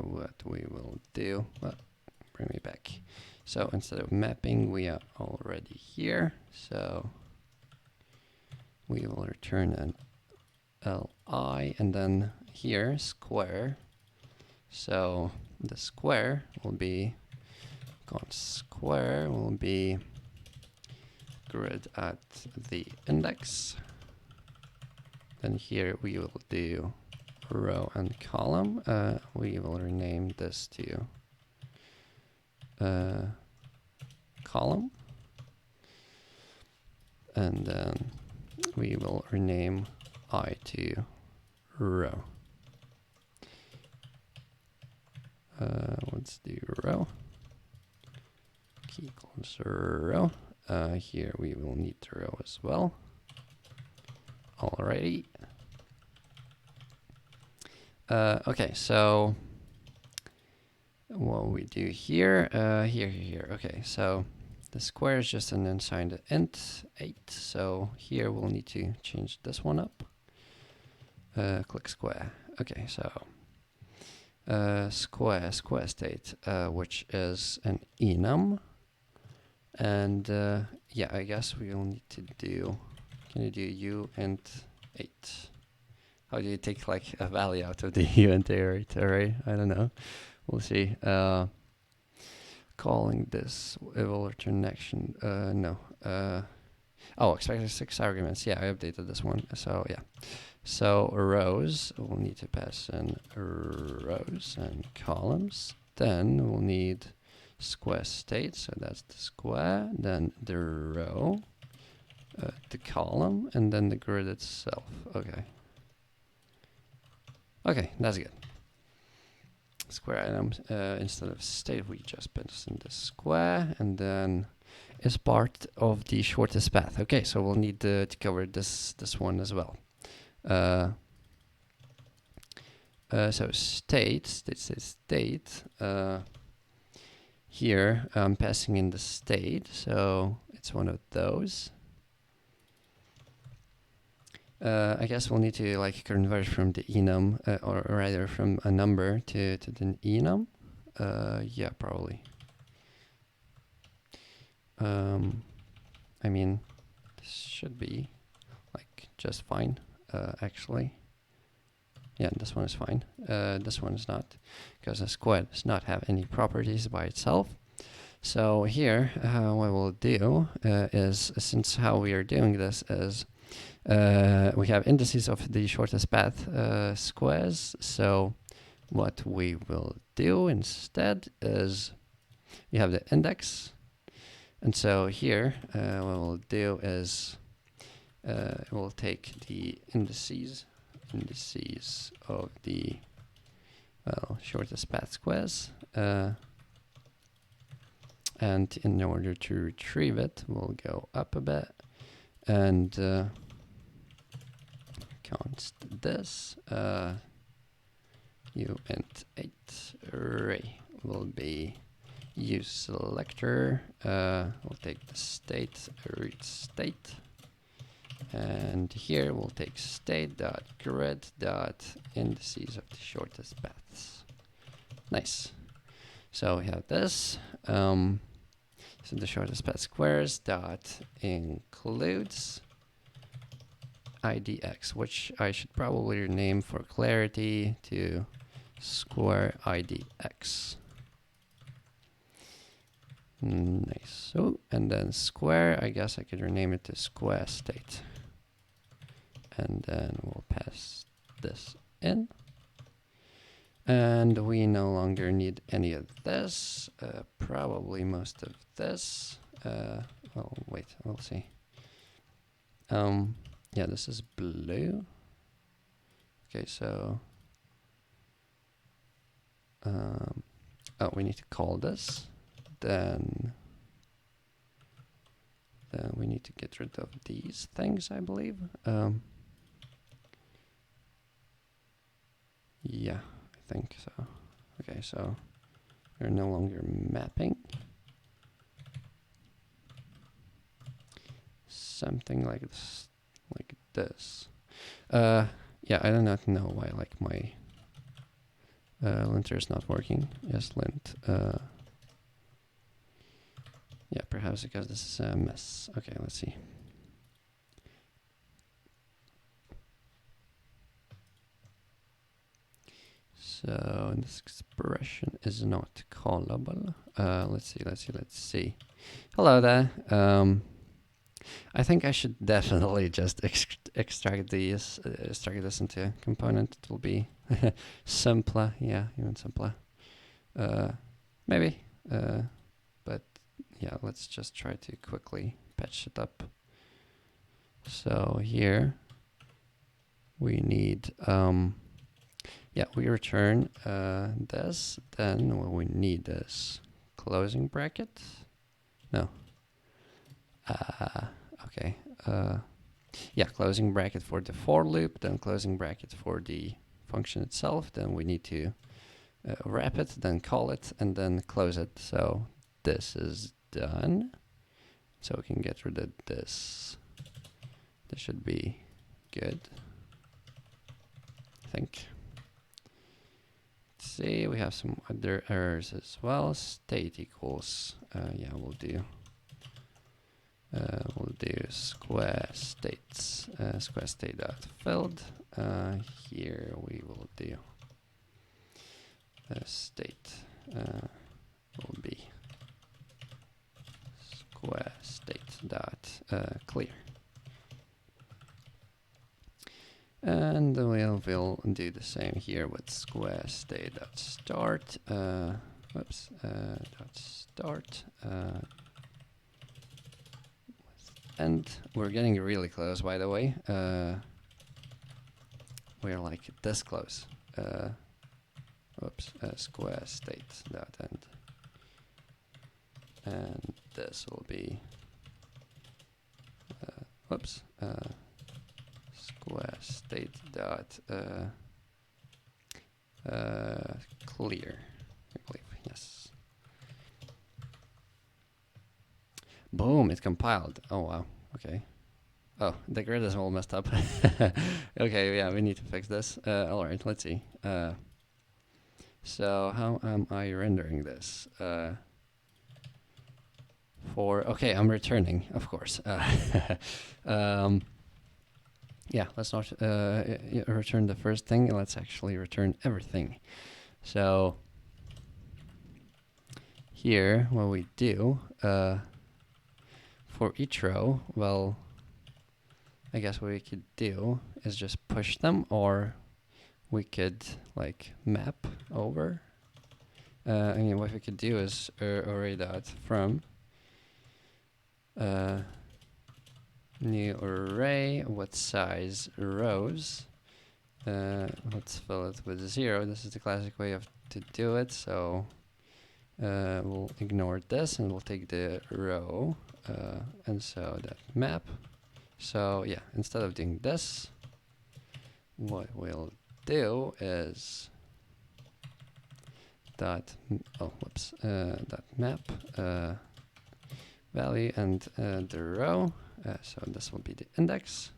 what we will do, well, bring me back. So instead of mapping, we are already here. So we will return an li, and then here, square. So the square will be, square will be grid at the index. Then here we will do row and column. We will rename this to column, and then we will rename I to row. Let's do row. Key equals row. Here we will need the row as well. Alrighty. Okay, so what we do here, here. Okay, so the square is just an unsigned int 8. So here we'll need to change this one up. Click square. Okay, so square state, which is an enum, and yeah, I guess we will need to do. Can you do u int 8. How do you take like a value out of the event array? I don't know. We'll see. Calling this, it will return action. No. Oh, expected 6 arguments. Yeah, I updated this one. So yeah. So rows, we'll need to pass in rows and columns. Then we'll need square state. So that's the square. Then the row, the column, and then the grid itself. Okay. Okay, that's good. Square items, instead of state, we just pass in the square, and then is part of the shortest path. Okay, so we'll need to cover this one as well. So state. Here I'm passing in the state, so it's one of those. I guess we'll need to like convert from the enum, or rather from a number to the enum. Yeah, probably. I mean, this should be like just fine, actually. Yeah, this one is fine. This one is not, because a square does not have any properties by itself. So here, what we'll do is, since how we are doing this is, we have indices of the shortest path squares. So what we will do instead is, you have the index. And so here, what we'll do is, we'll take the indices of the shortest path squares, and in order to retrieve it, we'll go up a bit and const this uint8 array will be use selector. We'll take the state, read state. And here we'll take state.grid.indices of the shortest paths. Nice. So we have this. So the shortest path squares dot includes idx, which I should probably rename for clarity to square idx. Nice. So, and then square, I guess I could rename it to square state. And then we'll pass this in. And we no longer need any of this, probably most of this. Well, wait, we'll see. Yeah, this is blue. Okay, so, oh, we need to call this. Then we need to get rid of these things, I believe. Yeah, I think so. Okay, so we're no longer mapping. Something like this, Yeah, I do not know why like my linter is not working. Yes, lint. Yeah, perhaps because this is a mess. Okay, let's see. So this expression is not callable. Let's see. Hello there. I think I should definitely just extract this into a component. It will be simpler. Yeah, even simpler. Maybe. But yeah, let's just try to quickly patch it up. So here we need, yeah, we return this. Then what we need is closing bracket. No. Okay. Yeah, closing bracket for the for loop, then closing bracket for the function itself. Then we need to wrap it, then call it, and then close it. So this is done. So we can get rid of this. This should be good, I think. Let's see, we have some other errors as well. State equals, yeah, we'll do we'll do square states, square state dot filled. Here we will do state will be square state dot clear. And we'll do the same here with square state dot start. Whoops, dot start. And we're getting really close, by the way. We're like this close. Whoops, square state dot end. And this will be, whoops, square state dot clear, I believe, yes. Boom, it compiled. Oh wow, okay. Oh, the grid is all messed up. Okay, yeah, we need to fix this. Alright, let's see. So how am I rendering this? Okay, I'm returning, of course. Yeah, let's not return the first thing. Let's actually return everything. So here, what we do for each row, well, I guess what we could do is just push them, or we could like map over. I mean, what we could do is array dot from new array, what size rows. Let's fill it with 0. This is the classic way to do it. So we'll ignore this and we'll take the row, and so that map. So yeah, instead of doing this, what we'll do is dot map value and the row. So this will be the index.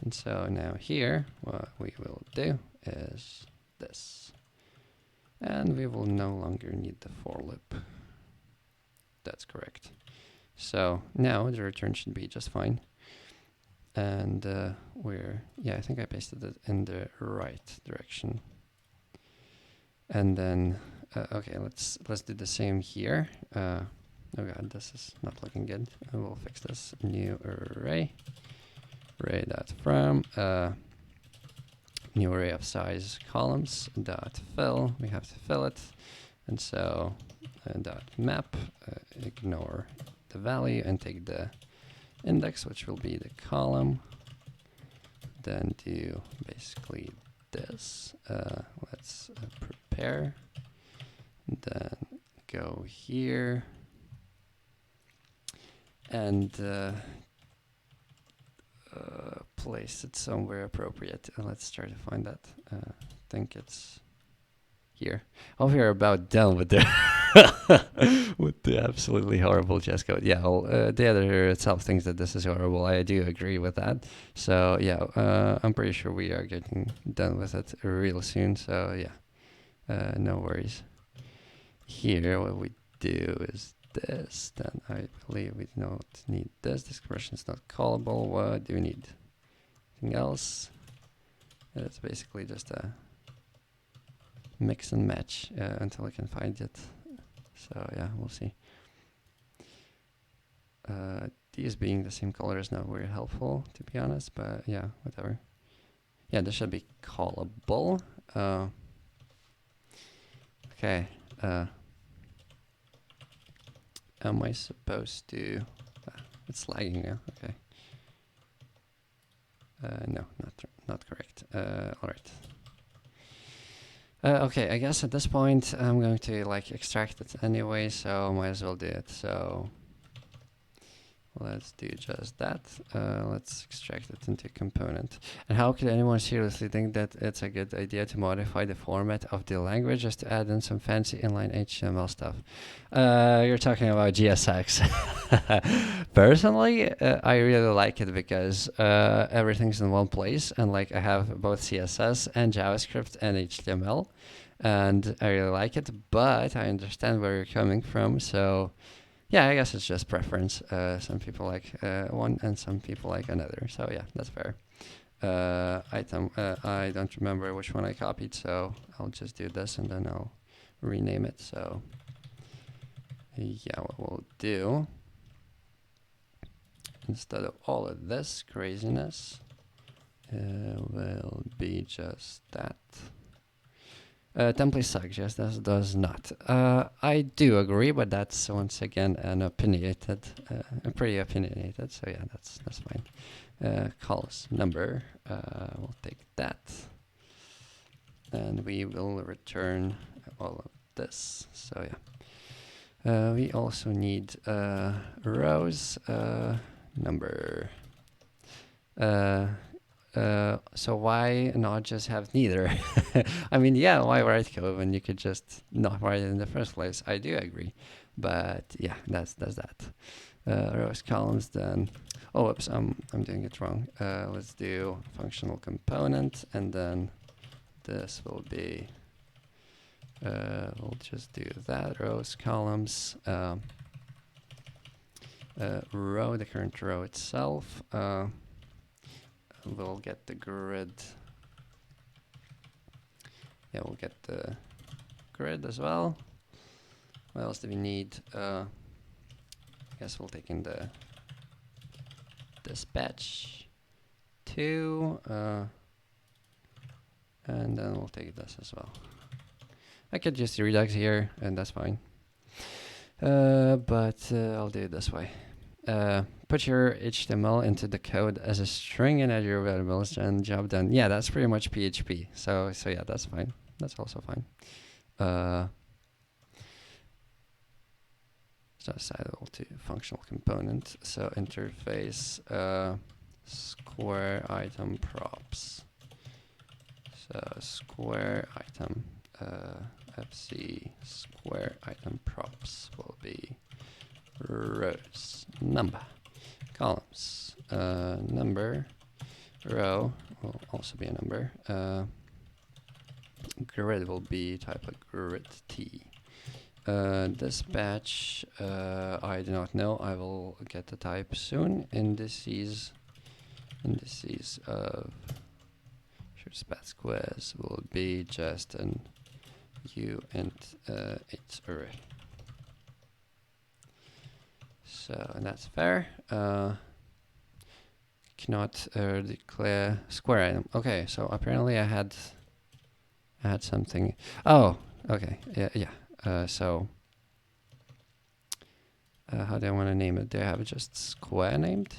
And so now here, what we will do is this. And we will no longer need the for loop. That's correct. So now the return should be just fine. And yeah, I think I pasted it in the right direction. And then, okay, let's do the same here. Oh god, this is not looking good. I will fix this. New array, array dot from new array of size columns dot fill. We have to fill it, and so dot map. Ignore the value and take the index, which will be the column. Then do basically this. Let's prepare. Then go here. And place it somewhere appropriate. Let's try to find that. I think it's here. Oh, we're about done with the with the absolutely horrible chess code. Yeah, well, the editor itself thinks that this is horrible. I do agree with that. So yeah, I'm pretty sure we are getting done with it real soon. So yeah, no worries. Here, what we do is this, then I believe we don't need this. This expression is not callable. What do we need? Anything else? It's basically just a mix and match until I can find it. So yeah, we'll see. These being the same color is not very helpful, to be honest, but yeah, whatever. Yeah, this should be callable. Okay. Am I supposed to? It's lagging now. Okay. No, not correct. All right. Okay, I guess at this point I'm going to like extract it anyway, so might as well do it. So let's do just that. Let's extract it into a component. And how could anyone seriously think that it's a good idea to modify the format of the language just to add in some fancy inline HTML stuff? You're talking about GSX. Personally, I really like it because everything's in one place, and like I have both CSS and JavaScript and HTML, and I really like it. But I understand where you're coming from, so Yeah, I guess it's just preference. Some people like one and some people like another. So yeah, that's fair. Item. I don't remember which one I copied, so I'll just do this and then I'll rename it. So yeah, what we'll do, instead of all of this craziness, will be just that. Template sucks, yes, that does not. I do agree, but that's once again an opinionated, pretty opinionated. So yeah, that's fine. Calls number. We'll take that, and we will return all of this. So yeah, we also need rows number. So why not just have neither? I mean, yeah, why write code when you could just not write it in the first place? I do agree, but yeah, that's that. Rows, columns, then. Oh, whoops, I'm doing it wrong. Let's do functional component, and then this will be. We'll just do that. Rows, columns. Row, the current row itself. We'll get the grid. Yeah, we'll get the grid as well. What else do we need? I guess we'll take in the dispatch 2, and then we'll take this as well. I could use the Redux here, and that's fine. But I'll do it this way. Put your HTML into the code as a string and add your variables and job done. Yeah, that's pretty much PHP. So yeah, that's fine. That's also fine. So assignable to functional component. So interface square item props. So square item fc square item props will be rows number, columns number, row will also be a number, grid will be type of grid t. Dispatch, I do not know. I will get the type soon. Indices of spat squares will be just an uint its array. So, and that's fair. Cannot declare square item. Okay, so apparently I had something. Oh, okay. Yeah. So how do I want to name it? Do I have it just square named?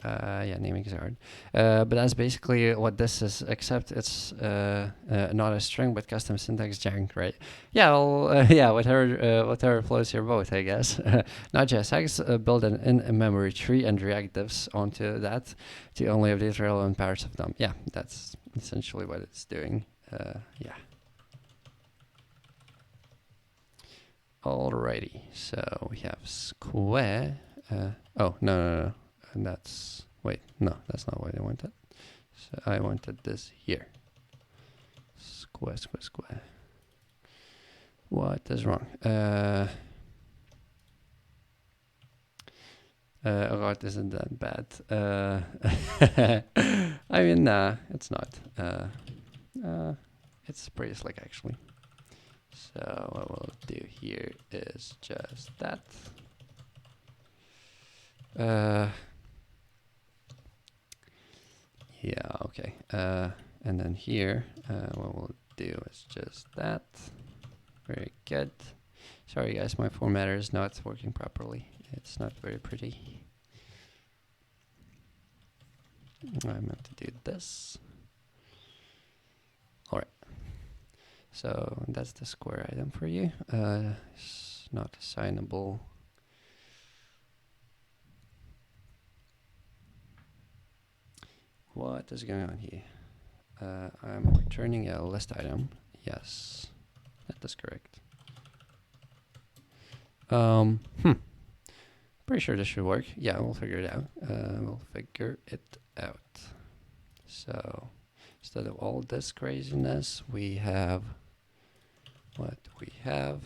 Yeah, naming is hard. But that's basically what this is, except it's not a string, but custom syntax jank, right? Yeah, well, yeah, whatever flows your boat, I guess. Node.js build an in-memory tree and React divs onto that to only update relevant parts of them. Yeah, that's essentially what it's doing. Yeah. Alrighty, so we have square. Oh, no. And that's, wait, no, that's not what I wanted. So I wanted this here. Square. What is wrong? Oh God, isn't that bad? I mean, nah, it's not. It's pretty slick, actually. So what we'll do here is just that. Yeah, okay. And then here, what we'll do is just that. Very good. Sorry guys, my formatter is not working properly. It's not very pretty. I meant to do this. Alright. So that's the square item for you. It's not assignable. What is going on here? I'm returning a list item. Yes, that is correct. Pretty sure this should work. Yeah, we'll figure it out. So instead of all this craziness, we have what we have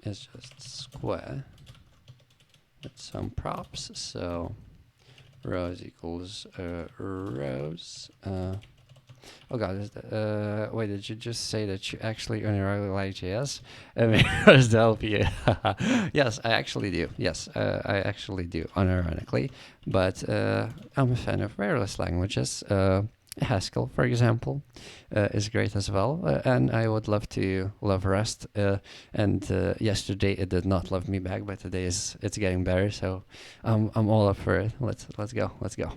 is just square with some props. So rows equals rows. Oh god, wait, did you just say that you actually only like JS? Because the LP. Yes, I actually do. Yes, I actually do, unironically. But I'm a fan of wireless languages. Haskell, for example, is great as well. And I would love to love Rust. And yesterday it did not love me back, but today it's getting better. So I'm all up for it. Let's go. Let's go.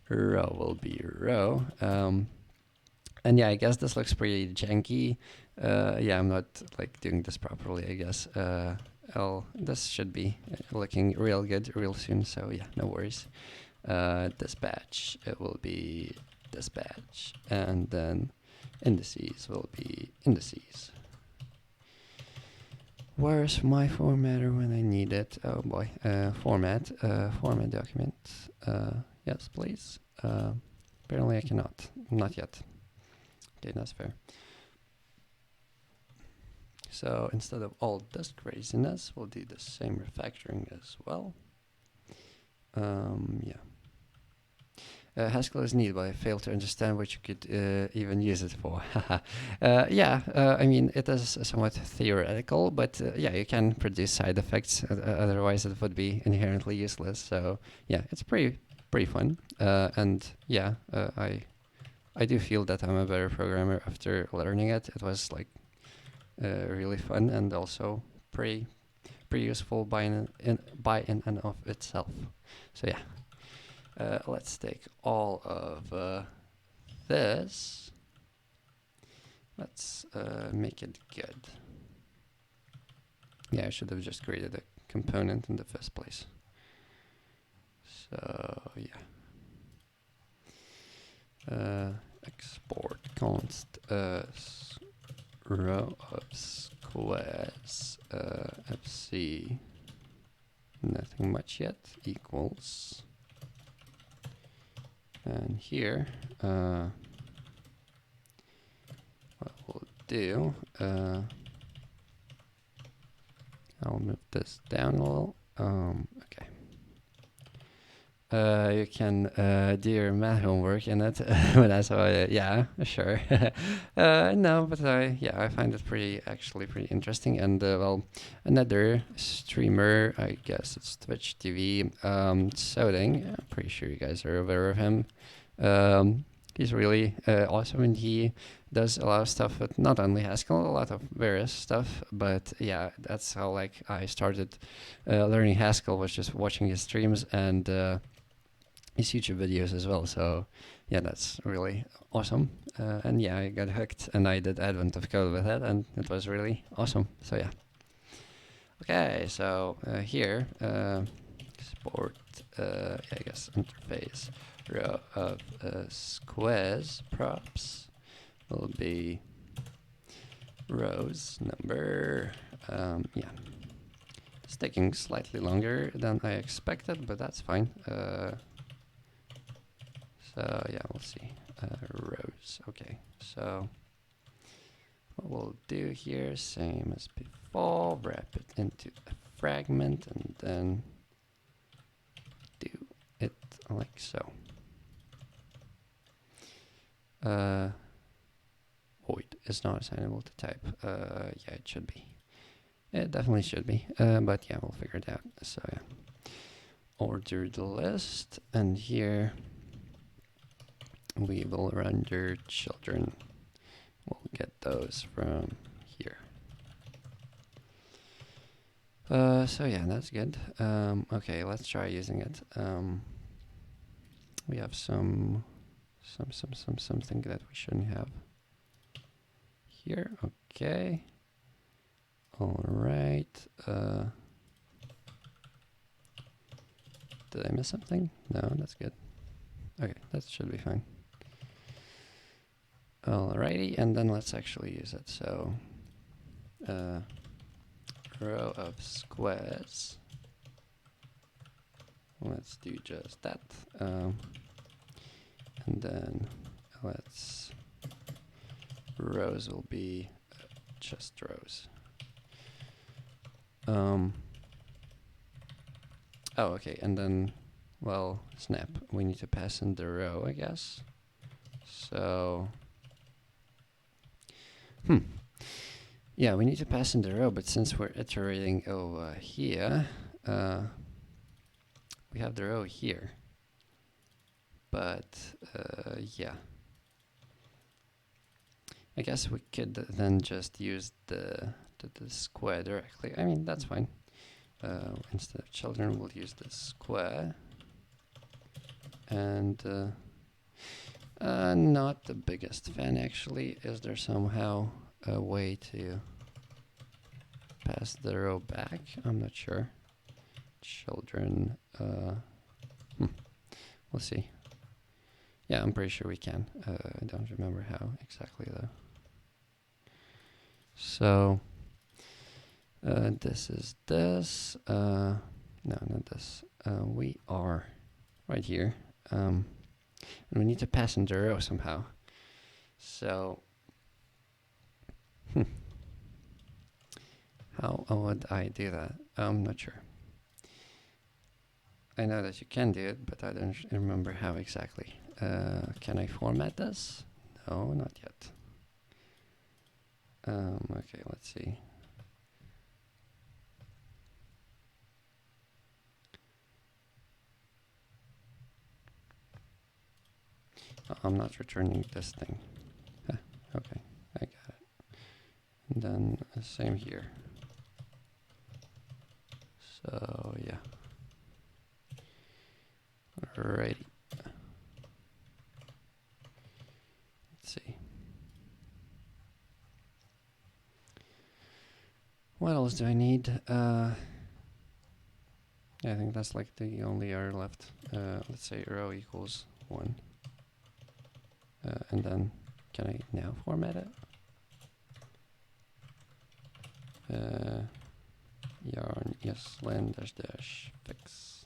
Row will be row. And yeah, I guess this looks pretty janky. Yeah, I'm not like doing this properly, I guess. This should be looking real good real soon, so yeah, no worries. Dispatch, it will be dispatch, and then indices will be indices. Where's my formatter when I need it? Oh boy, format document. Yes, please. Apparently I cannot, not yet. Okay, that's fair. So instead of all this craziness, we'll do the same refactoring as well. Yeah. Haskell is neat, but I fail to understand what you could even use it for. Yeah, I mean, it is somewhat theoretical, but yeah, you can produce side effects. Otherwise, it would be inherently useless. So yeah, it's pretty fun. And yeah, I do feel that I'm a better programmer after learning it. It was like really fun and also pretty useful by in and of itself. So yeah, let's take all of this. Let's make it good. Yeah, I should have just created a component in the first place. So yeah. Export const row of squares fc nothing much yet equals, and here what we'll do, I'll move this down a little. Okay. You can do your math homework in it, but that's how yeah, sure. No, but yeah, I find it actually pretty interesting. And well, another streamer, I guess it's Twitch TV, Soding. I'm pretty sure you guys are aware of him. He's really awesome, and he does a lot of stuff with not only Haskell, a lot of various stuff. But yeah, that's how like I started learning Haskell, was just watching his streams and his YouTube videos as well. So yeah, that's really awesome. And yeah, I got hooked and I did Advent of Code with it, and it was really awesome. So yeah. Okay, so here, export, I guess interface row of squares props will be rows number, yeah. It's taking slightly longer than I expected, but that's fine. So yeah, we'll see. Rows. Okay, so what we'll do here, same as before, wrap it into a fragment and then do it like so. Void is not assignable to type. Yeah, it should be. It definitely should be. But yeah, we'll figure it out. So yeah, order the list, and here we will render children. We'll get those from here. So yeah, that's good. Okay, let's try using it. We have something that we shouldn't have here. Okay. All right. Did I miss something? No, that's good. Okay, that should be fine. Alrighty, and then let's actually use it. So, row of squares. Let's do just that. And then rows will be just rows. Oh, okay, and then, well, snap. We need to pass in the row, I guess. So, yeah, we need to pass in the row, but since we're iterating over here, we have the row here. But, yeah. I guess we could then just use the square directly. I mean, that's fine. Instead of children, we'll use the square. And not the biggest fan, actually. Is there somehow a way to pass the row back? I'm not sure. Children, we'll see. Yeah, I'm pretty sure we can. I don't remember how exactly though. So this is this. No, not this. We are right here. And we need to pass in the row somehow. So how would I do that? I'm not sure. I know that you can do it, but I don't remember how exactly. Can I format this? No, not yet. Okay, let's see. Oh, I'm not returning this thing. Okay, I got it. And then same here. So yeah. Alrighty. Let's see. What else do I need? Yeah, I think that's like the only error left. Let's say row equals 1. And then, can I now format it? Yarn, yes, len dash dash fix.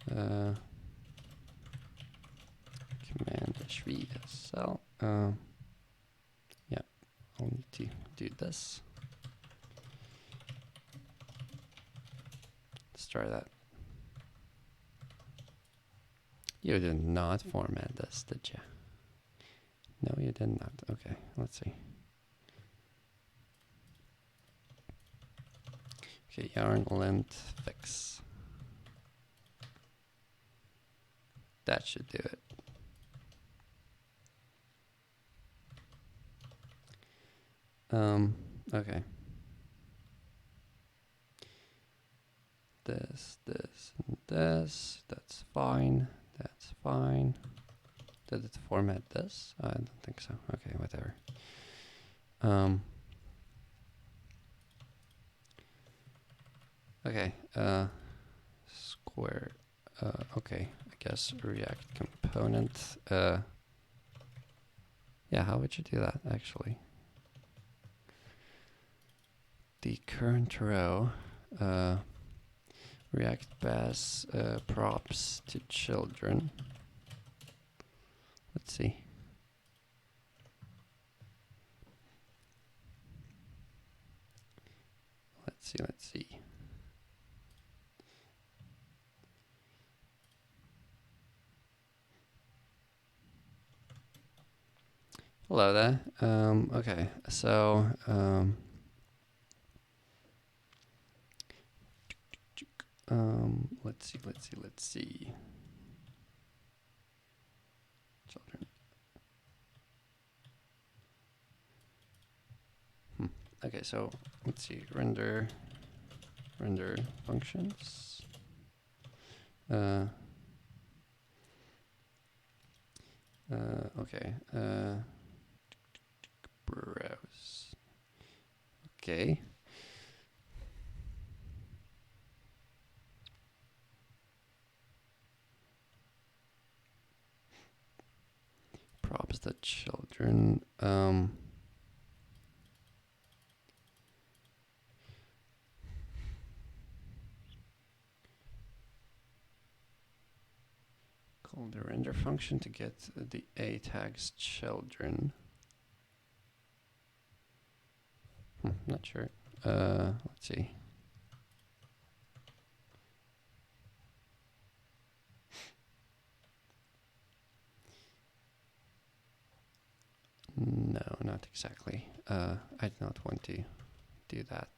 Command dash v sl. Yeah, I'll need to do this. Let's try that. You did not format this, did you? No, you did not. Okay, let's see. Okay, yarn length fix. That should do it. Okay. This, and this. That's fine. That's fine. Did it format this? I don't think so. Okay, whatever. Okay. Square. Okay. I guess React component. Yeah, how would you do that actually? The current row. React pass props to children. Let's see. Let's see. Hello there. Okay, so let's see. Children. Okay, so let's see. Render functions. Okay. Browse. Okay. Props the children. Call the render function to get the a tags children. Not sure. Let's see. No, not exactly. I do not want to do that.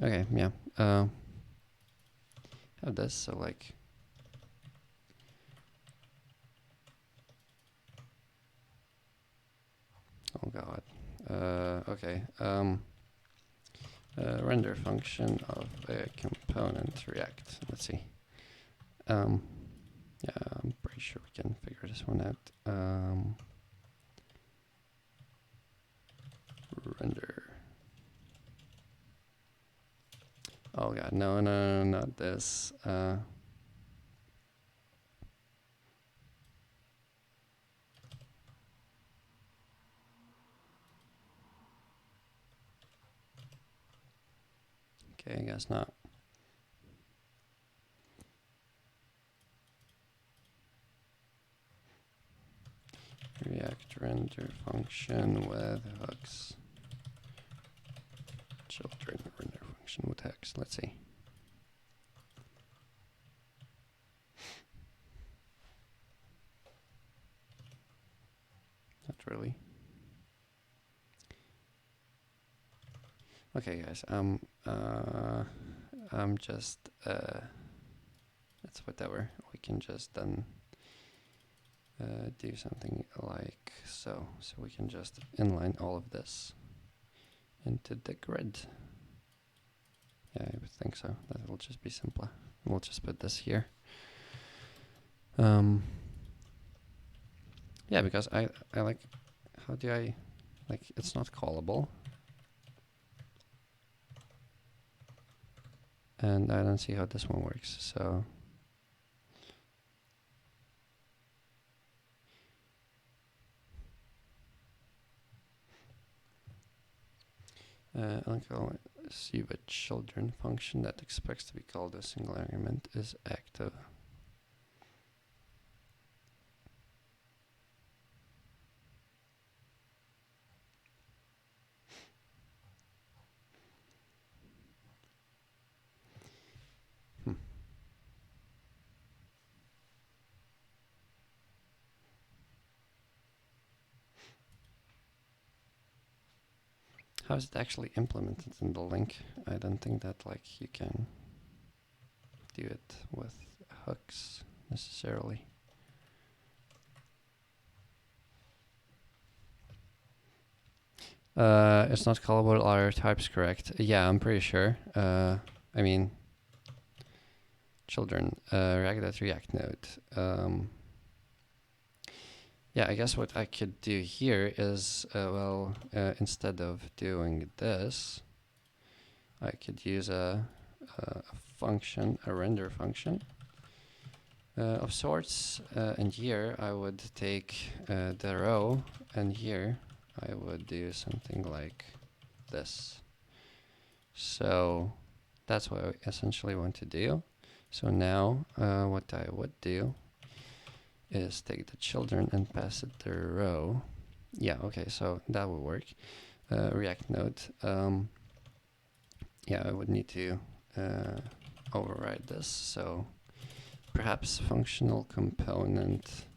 Okay, yeah. Have this, so like. Oh god. Okay. Render function of a component React. Let's see. Yeah, I'm pretty sure we can figure this one out. Render. Oh god, no, not this. Okay, I guess not. React render function with hooks. Children render function with hooks. Let's see. Not really. Okay, guys. I'm just it's whatever. We can just then do something like so. So we can just inline all of this into the grid. Yeah, I would think so. That will just be simpler. We'll just put this here. Yeah, because I like, how do I, like, it's not callable. And I don't see how this one works, so. I'll call it see the children function that expects to be called a single argument is active. How is it actually implemented in the link? I don't think that like you can do it with hooks necessarily. It's not callable. Are types correct? Yeah, I'm pretty sure. I mean, children, React node. Yeah, I guess what I could do here is, instead of doing this, I could use a function, a render function of sorts. And here I would take the row, and here I would do something like this. So that's what I essentially want to do. So now what I would do is take the children and pass it the row. Yeah, okay, so that will work. React node. Yeah, I would need to override this. So perhaps functional component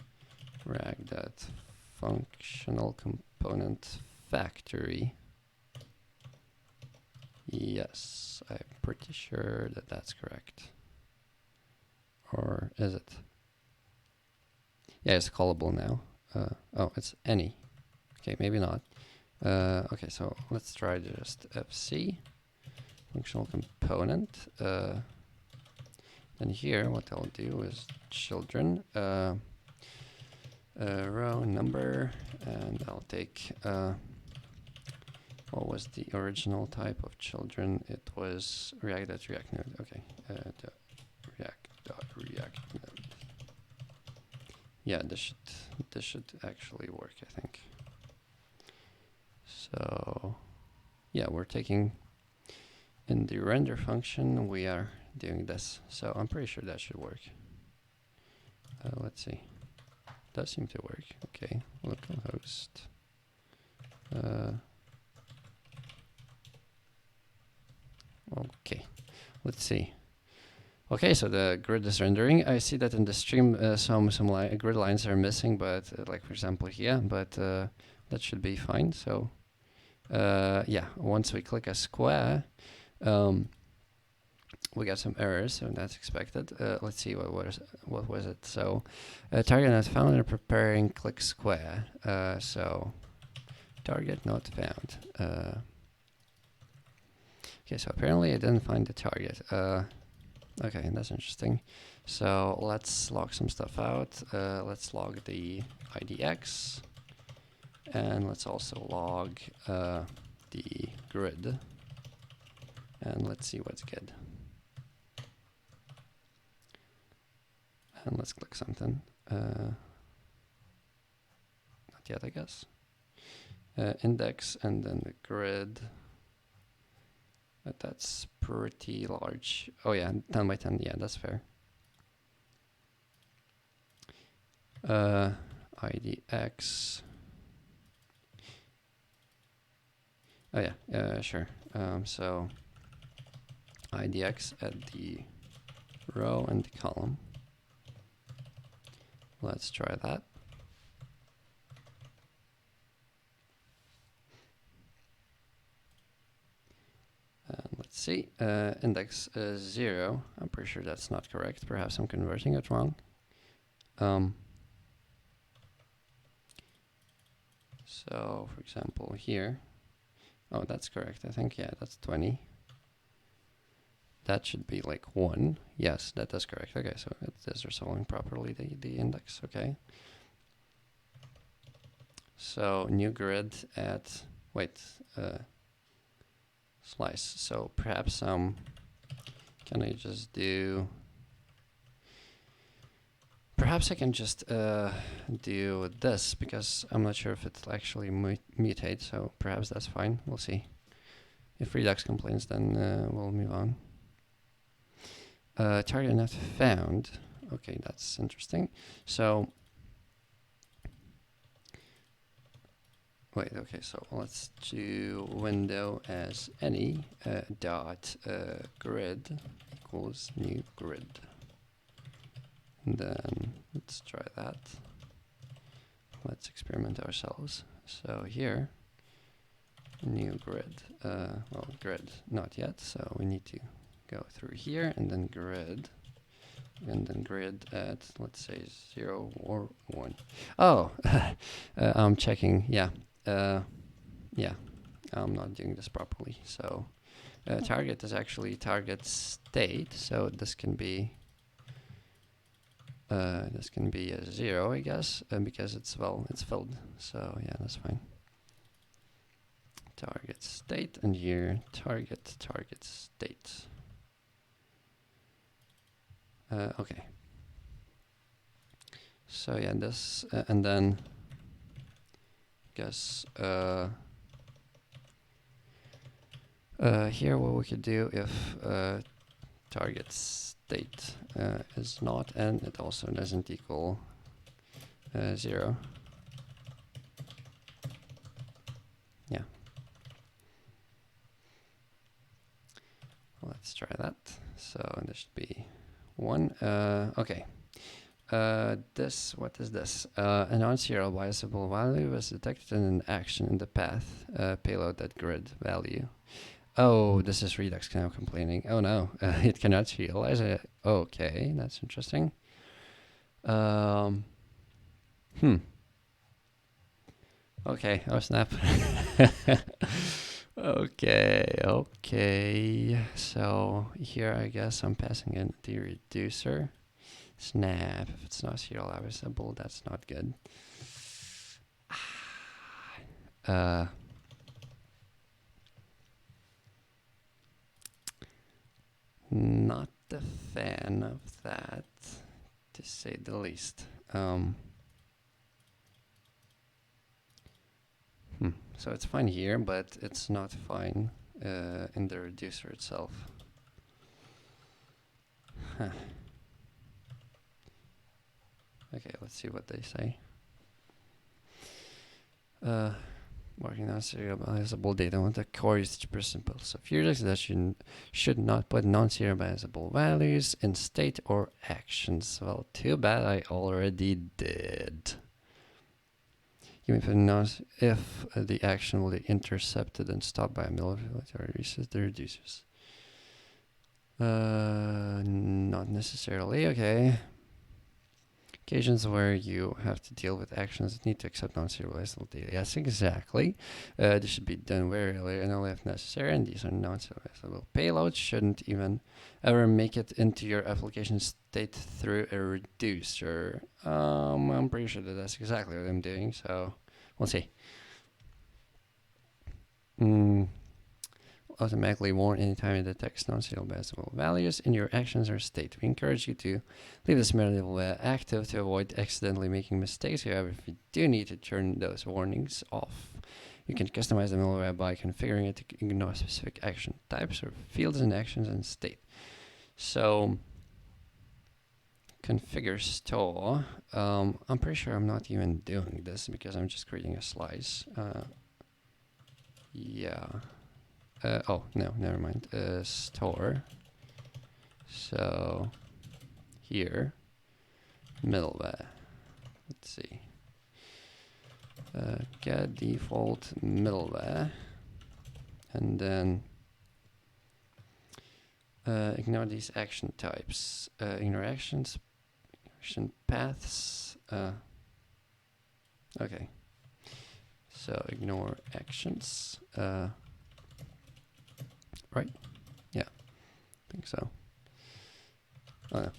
React functional component factory. Yes, I'm pretty sure that that's correct. Or is it? Yeah, it's callable now. Oh, it's any. Okay, maybe not. Okay, so let's try just fc functional component. And here, what I'll do is children row number, and I'll take what was the original type of children? It was React.React node. Okay, React.React node. Yeah, this should actually work, I think. So yeah, we're taking in the render function, we are doing this. So I'm pretty sure that should work. Let's see. Does seem to work. Okay, localhost. Okay, let's see. Okay, so the grid is rendering. I see that in the stream some grid lines are missing, but like for example here, but that should be fine. So yeah, once we click a square, we got some errors, so that's expected. Let's see what was it. So target not found and preparing click square. So target not found. Okay, so apparently I didn't find the target. Okay, that's interesting. So let's log some stuff out. Let's log the IDX, and let's also log the grid, and let's see what's good. And let's click something. Not yet, I guess. Index and then the grid. But that's pretty large. Oh yeah, 10 by 10. Yeah, that's fair. IDX. Oh yeah, sure. So IDX at the row and the column. Let's try that. Let's see, index 0. I'm pretty sure that's not correct. Perhaps I'm converting it wrong. So, for example, here. Oh, that's correct. I think, yeah, that's 20. That should be like 1. Yes, that is correct. Okay, so it is resolving properly the index. Okay. So, new grid at, wait, slice. So perhaps can I just do, perhaps I can just do this, because I'm not sure if it'll actually mutate, so perhaps that's fine. We'll see. If Redux complains, then we'll move on. Target not found. Okay, that's interesting. So wait, okay, so let's do window as any dot grid equals new grid. And then let's try that. Let's experiment ourselves. So here, new grid. Well, grid, not yet, so we need to go through here and then grid. And then grid at, let's say, 0 or 1. Oh, I'm checking, yeah. Yeah, I'm not doing this properly. So target is actually target state, so this can be a 0, I guess, because it's, well, it's filled. So yeah, that's fine. Target state, and here target state. Okay. So yeah, this and then guess here what we could do if target state is not, and it also doesn't equal 0. Yeah. Let's try that. So this should be 1. Okay. This, what is this? A non-serial biasable value was detected in an action in the path payload at grid value. Oh, this is Redux now complaining. Oh no, it cannot serialize it. Okay, that's interesting. Okay, oh snap. Okay. So here I guess I'm passing in the reducer. Snap, if it's not serializable, that's not good. Not a fan of that, to say the least. So it's fine here, but it's not fine in the reducer itself. Huh. Okay, let's see what they say. Uh, Working on serializable data on the core usage principles of Unix that should not put non-serializable values in state or actions. Well, too bad I already did. Even if the action will be intercepted and stopped by a military reset the reducers. Not necessarily. Okay. Occasions where you have to deal with actions that need to accept non-serializable data. Yes, exactly. This should be done very early and only if necessary, and these are non-serializable payloads. Shouldn't even ever make it into your application state through a reducer. I'm pretty sure that that's exactly what I'm doing, so we'll see. Automatically warn anytime it detects non-serializable values in your actions or state. We encourage you to leave this middleware active to avoid accidentally making mistakes. However, if you do need to turn those warnings off, you can customize the middleware by configuring it to ignore specific action types or fields in actions and state. So, configure store. I'm pretty sure I'm not even doing this because I'm just creating a slice. Yeah. Oh, no, never mind. Store. So, here, middleware. Let's see. Get default middleware. And then ignore these action types. Ignore actions, action paths. Okay. So, ignore actions. Right? Yeah, I think so.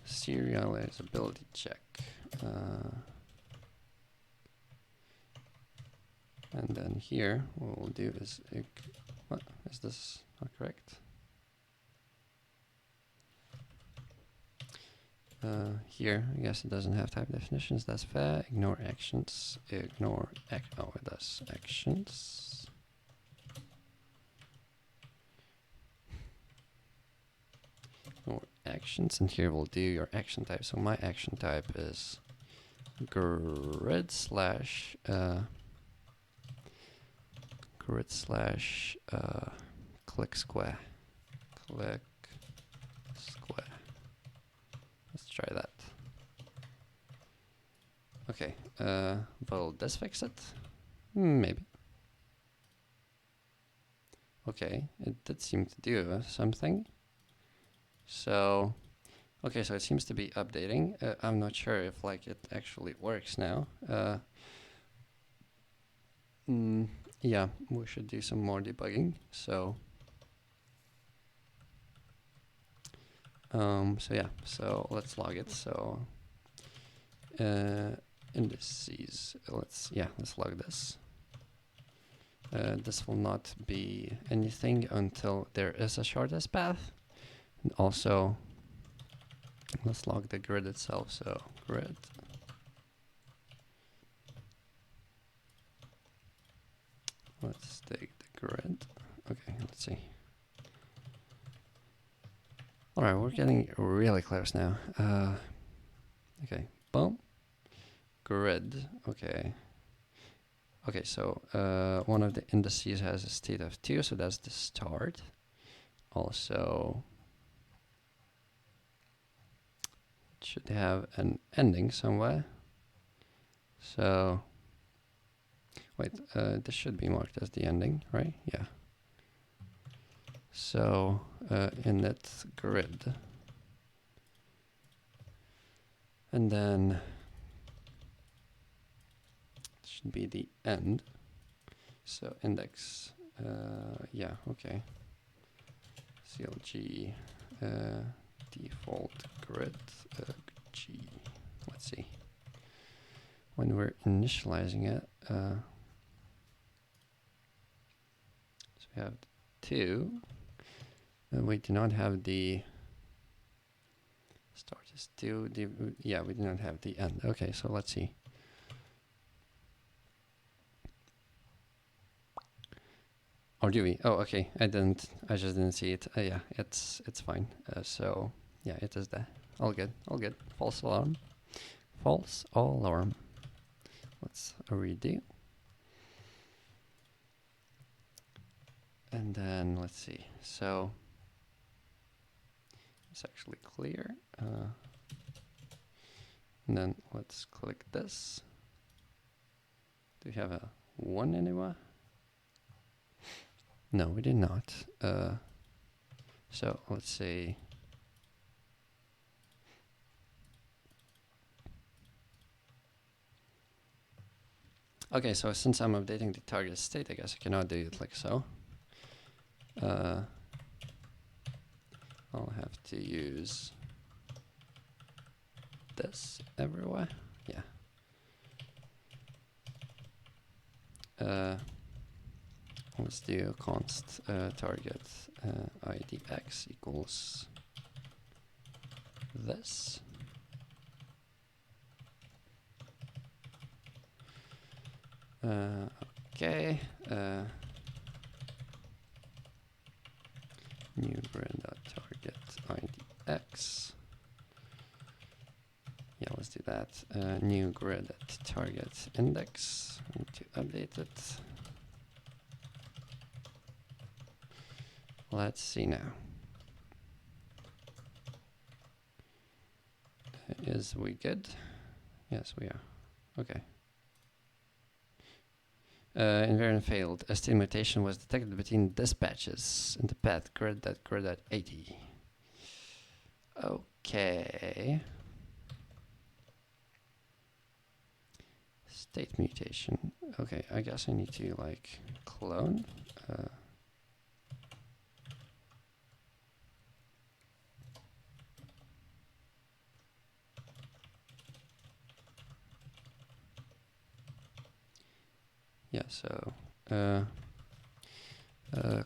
Serializability check. And then here, what we'll do is, what, is this not correct? Here, I guess it doesn't have type definitions, that's fair. Ignore actions, oh, it does actions. Ignore actions, and here we'll do your action type. So my action type is grid slash click square. Click square. Let's try that. Okay, will this fix it? Maybe. Okay, it did seem to do something. So, okay, so it seems to be updating. I'm not sure if like it actually works now. Yeah, we should do some more debugging. So, yeah, so let's log it. So, indices. Let's log this. This will not be anything until there is a shortest path. And also, let's log the grid itself. So grid. Let's take the grid. Okay, let's see. All right, we're getting really close now. Okay, boom. Grid. Okay. Okay, so one of the indices has a state of 2, so that's the start. Also, it should have an ending somewhere. So, wait, this should be marked as the ending, right? Yeah. So, init grid. And then it should be the end. So index, yeah, okay. CLG default grid G. Let's see. When we're initializing it, so we have 2. And we do not have the start is 2. Yeah, we do not have the end. Okay, so let's see. Or do we? Oh, okay. I just didn't see it. Yeah, it's fine. So yeah, it is there. All good. All good. False alarm. False alarm. Let's redo. And then let's see. So it's actually clear. And then let's click this. Do we have a 1 anywhere? No, we did not. So let's say okay, so since I'm updating the target state, I guess I cannot do it like so. I'll have to use this everywhere. Yeah. Let's do const target idx equals this. Okay. New grid.target idx. Yeah, let's do that. New grid at target index. I need to update it. Let's see now. Is we good? Yes, we are. Okay. Invariant failed. ST mutation was detected between dispatches in the path grid.80. Okay. State mutation. Okay, I guess I need to like clone. Yeah, so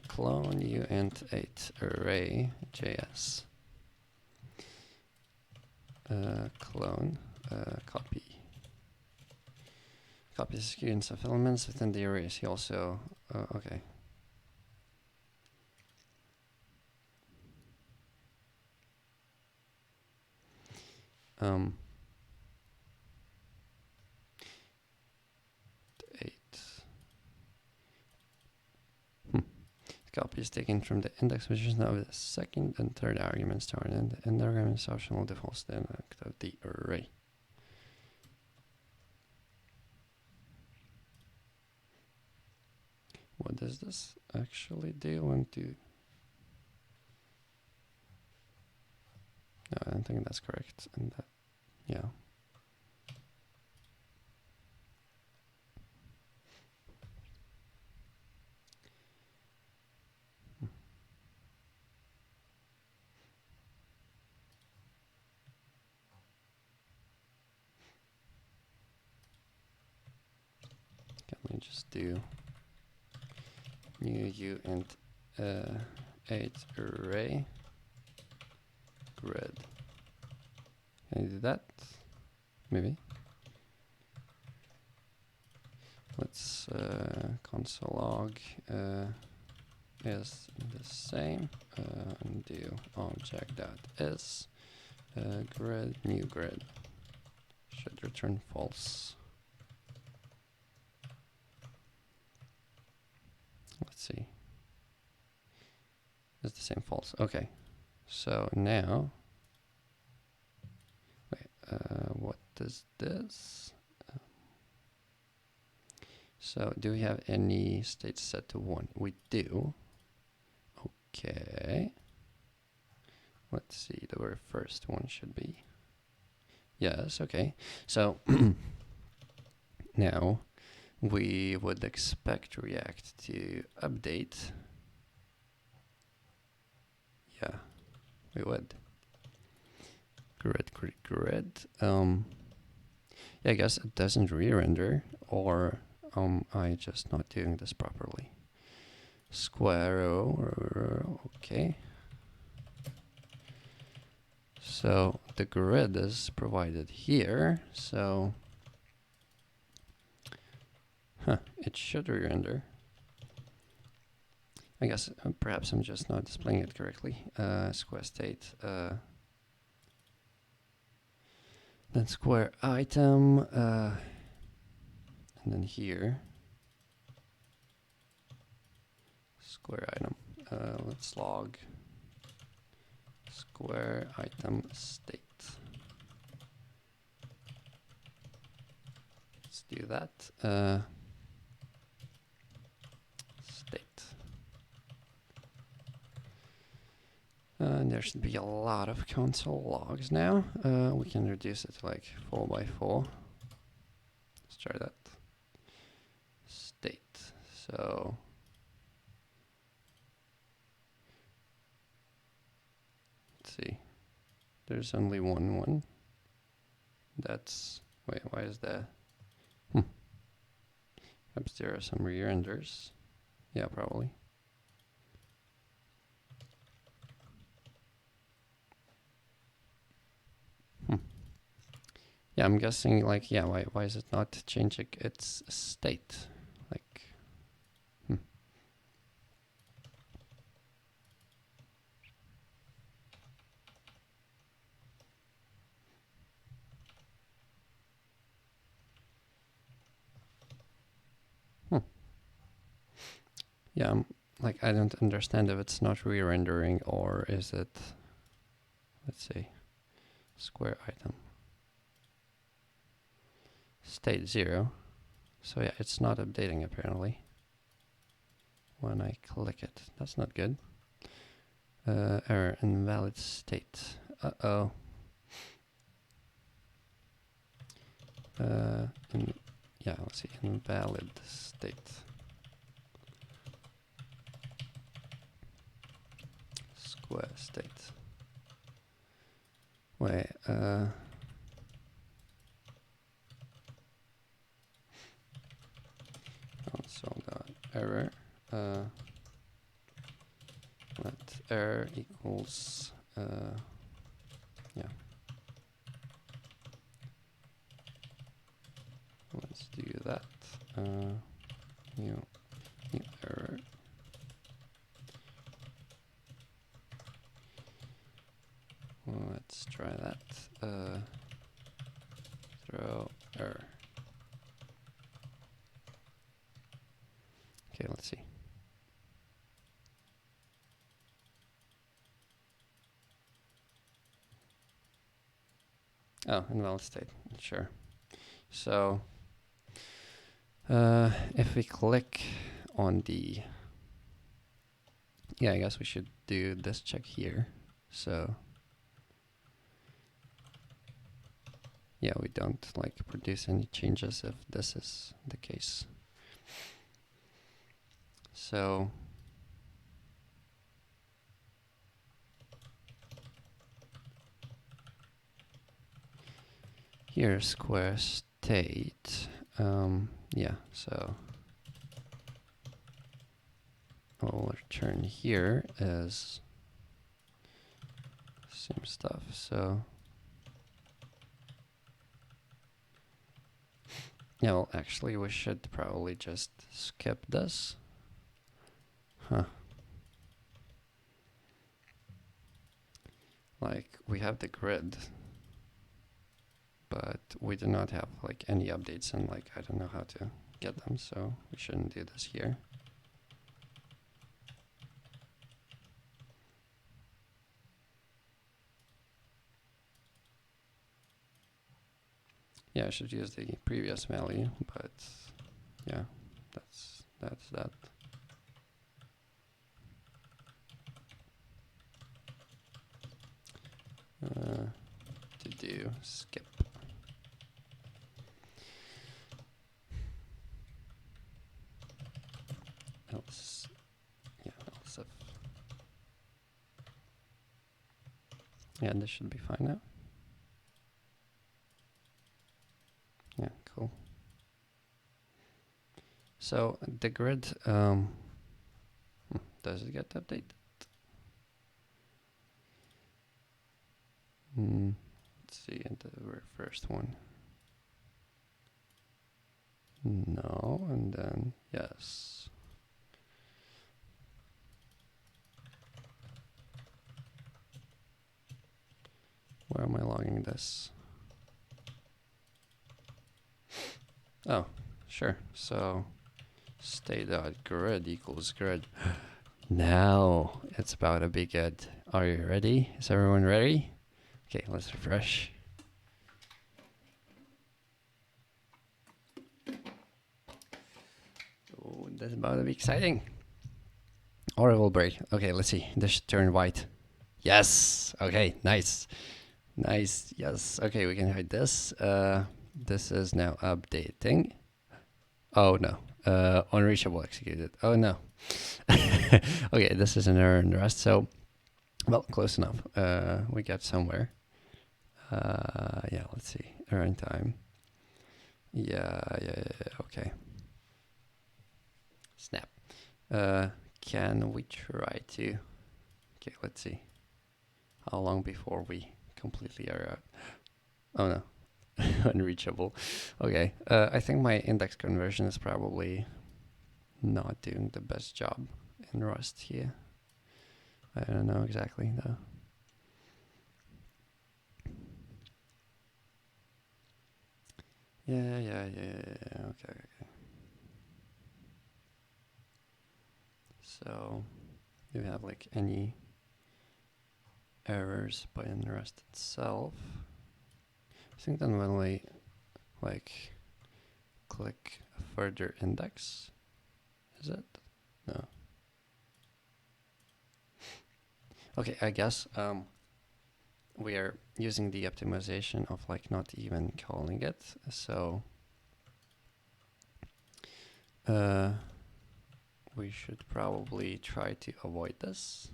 clone uint8 array JS. Clone copy. Copy the sequence of elements within the arrays. He also okay. Copy is taken from the index position of the second and third arguments to and the argument is optional defaults the index of the array. What does this actually do? Want to? No, I don't think that's correct. And that, yeah. Can we just do new uint 8 array grid? Can I do that? Maybe. Let's console log is the same and do object.is grid new grid should return false. Let's see. It's the same false. Okay. So now, wait, what is this? So do we have any states set to 1? We do. Okay. Let's see, the very first one should be. Yes, okay. So now we would expect React to update. Yeah, we would. Grid. Yeah, I guess it doesn't re-render, or I just not doing this properly. Square O, okay. So the grid is provided here, so it should re-render. I guess perhaps I'm just not displaying it correctly. Square state, then square item, and then here square item. Let's log square item state. Let's do that. State. And there should be a lot of console logs now. We can reduce it to like 4 by 4. Let's try that. State. So let's see. There's only one. That's wait. Why is that? Perhaps there are some re-renders. Yeah, probably. Yeah, I'm guessing like, yeah, why is it not changing its state? Like, yeah, like I don't understand if it's not re-rendering or is it, let's see, square item. State 0. So yeah, it's not updating apparently. When I click it, that's not good. Error, invalid state. Uh-oh. Yeah, let's see, invalid state. Square state. Wait, console.error. Let error equals, yeah. Let's do that. New error. Let's try that. Throw error. Okay, let's see. Oh, invalid state. Sure. So if we click on the, yeah, I guess we should do this check here. So yeah, we don't like produce any changes if this is the case. So here square state. Yeah, so what we'll return here is same stuff. So yeah, well, actually we should probably just skip this. Huh. Like we have the grid, but we do not have like any updates and like I don't know how to get them, so we shouldn't do this here. Yeah, I should use the previous value, but yeah, that's that. To do skip. Else, yeah, else if. Yeah, this should be fine now. Yeah, cool. So the grid, does it get updated? Let's see, in the first one. No, and then yes. Where am I logging this? Oh, sure. So state.grid equals grid. Now it's about to be good. Are you ready? Is everyone ready? Okay, let's refresh. Oh, that's about to be exciting. Or it will break. Okay, let's see. This should turn white. Yes. Okay, nice. Nice. Yes. Okay, we can hide this. This is now updating. Oh no. Unreachable executed. Oh no. Okay, this is an error in Rust. So, well, close enough. We got somewhere. Yeah, let's see. Error time. Yeah. Okay. Snap. Can we try to? Okay, let's see. How long before we completely are out? Oh no. Unreachable. Okay. I think my index conversion is probably not doing the best job in Rust here. I don't know exactly though. Yeah. Okay. So, do you have like any errors by in Rust itself? I think then when we like click a further index, is it? No. Okay, I guess we are using the optimization of like not even calling it. So we should probably try to avoid this.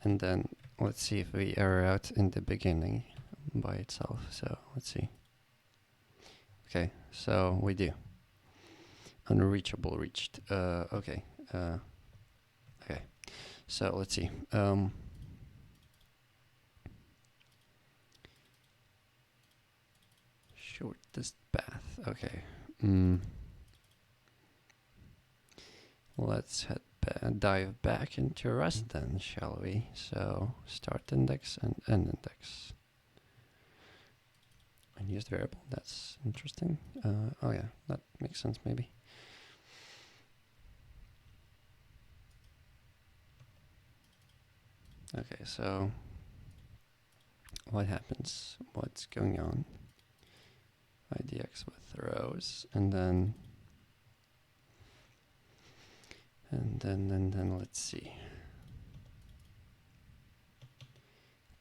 And then let's see if we error out in the beginning by itself. So let's see. Okay, so we do. Unreachable reached. Okay. Okay. So let's see. Shortest path. Okay. Let's dive back into Rust then, shall we? So start index and end index. Unused variable. That's interesting. Oh yeah, that makes sense maybe. Okay, so what happens? What's going on? IDX with rows, and then let's see.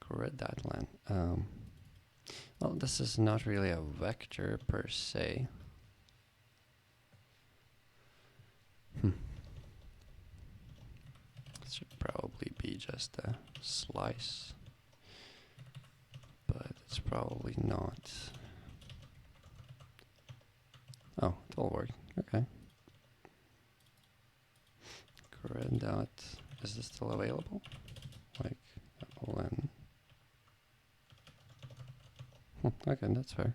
Grid.len. Well, this is not really a vector per se. It should probably be just a slice, but it's probably not. Oh, it all worked. Okay. Grid dot. Is this still available? Like len. Okay, that's fair.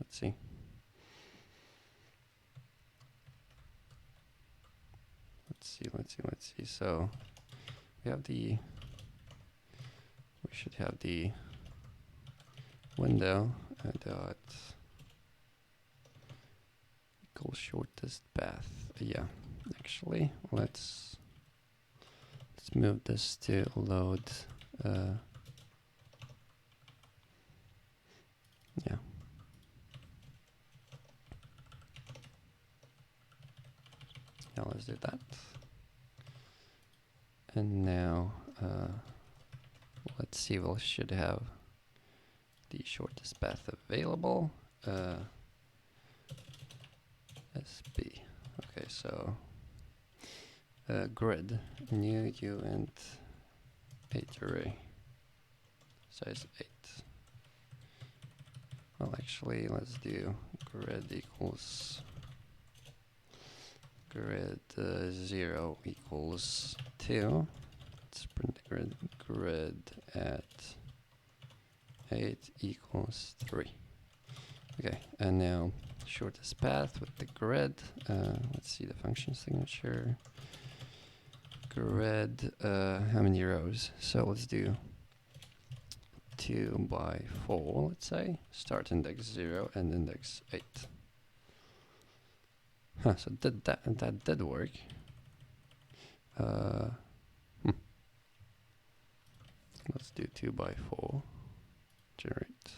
Let's see. Let's see. So we have the. We should have the window dot equals shortest path. Yeah, actually, let's move this to load. Yeah. Now let's do that. And now let's see. We should have the shortest path available. SB. Okay, so grid new uint 8 array size 8. Well, actually, let's do grid equals grid 0 equals 2. Let's print the grid at 8 equals 3. Okay, and now shortest path with the grid. Let's see the function signature. Grid, how many rows? So let's do 2 by 4, let's say. Start index 0 and index 8. Huh, so that did work. Let's do 2 by 4. Generate.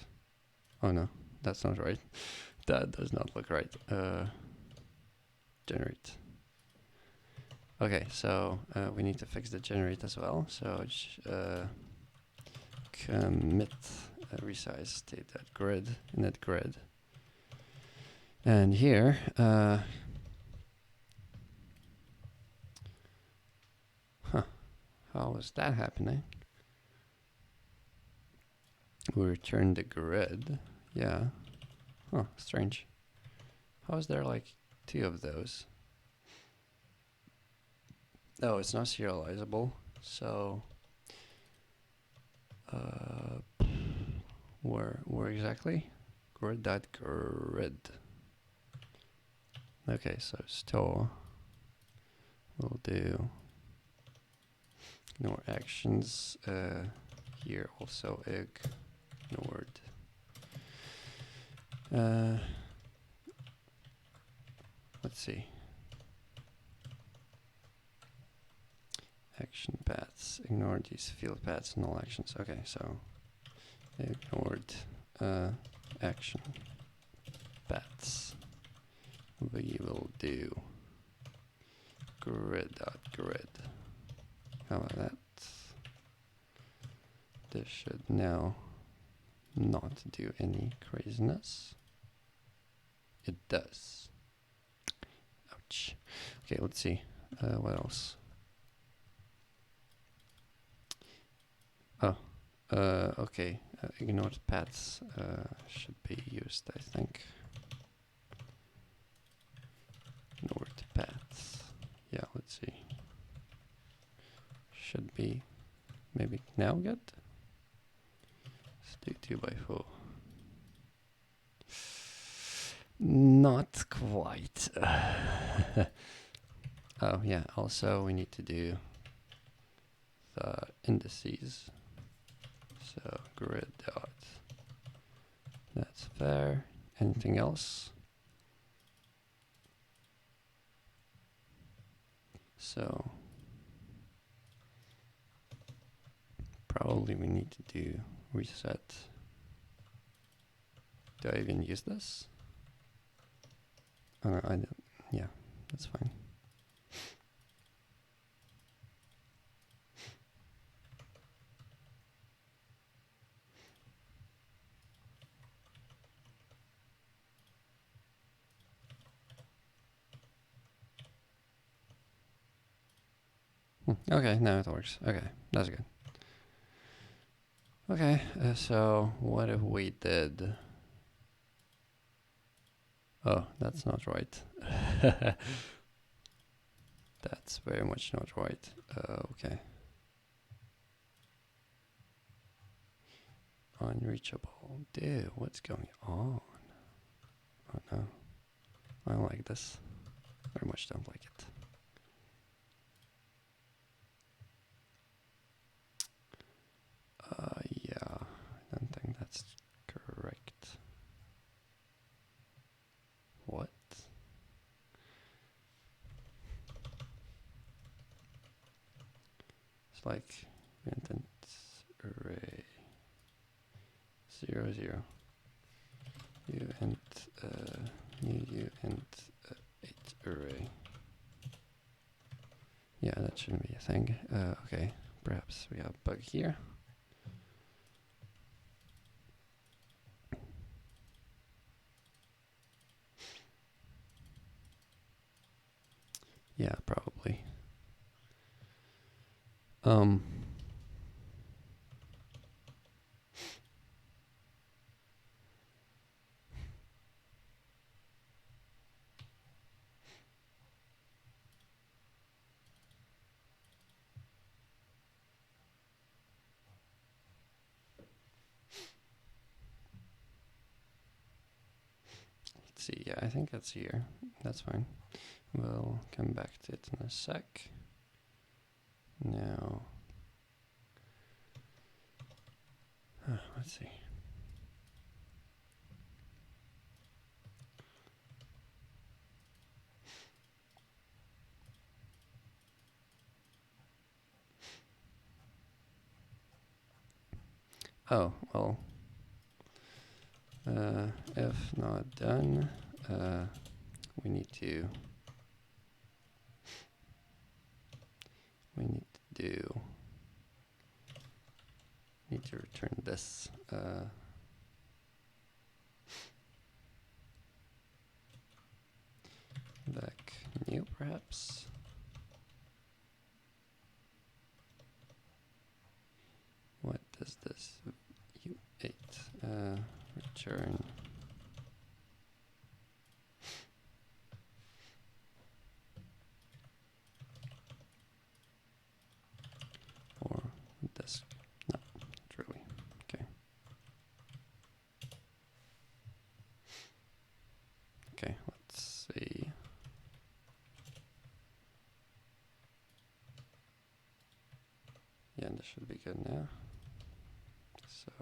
Oh no, that's not right. That does not look right. Generate. Okay, so we need to fix the generate as well. So commit resize state.grid init grid. And here, how is that happening? We return the grid. Yeah. Huh, strange. How is there like 2 of those? Oh, it's not serializable. So where exactly? Grid.grid. Okay, so store. We'll do ignore actions. Here also ignored. Let's see. Action paths. Ignore these field paths and all actions. Okay, so ignored action paths. We will do grid.grid. How about that? This should now not do any craziness. It does. Ouch. Okay, let's see. What else? Oh, okay. Ignored paths should be used, I think. Ignored paths. Yeah, let's see. Should be maybe now good. Let's do 2 by 4. Not quite. Oh yeah, also we need to do the indices. So grid dot. That's fair. Anything else? So probably we need to do reset. Do I even use this? I don't. Yeah, that's fine. Okay, now it works. Okay, that's good. Okay, so what if we did? Oh, that's not right. That's very much not right. Okay. Unreachable. Dude, what's going on? Oh no. I don't like this. Very much don't like it. Yeah, I don't think that's correct. What? It's like intent array 0 0. You int new int 8 array. Yeah, that shouldn't be a thing. Okay, perhaps we have a bug here. Yeah, probably. Let's see. Yeah, I think that's here. That's fine. We'll come back to it in a sec. Now, Let's see. Oh, well, if not done, we need to do, need to return this, back new perhaps. What does this U8 return? Or this? No, not really. Okay. Okay, let's see. Yeah, this should be good now. So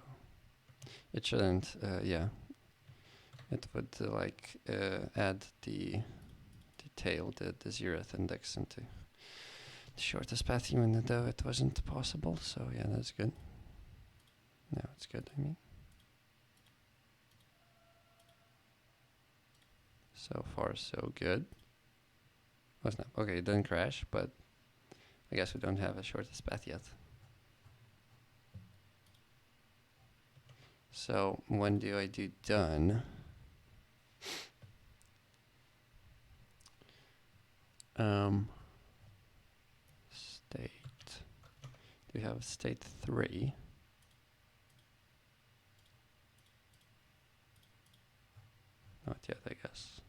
it shouldn't, yeah. It would like add the tail, the 0th index into the shortest path, even though it wasn't possible. So yeah, that's good. Now it's good, I mean. So far, so good. Oh, snap. Okay, it didn't crash, but I guess we don't have a shortest path yet. So when do I do done? State. Do we have state 3? Not yet, I guess.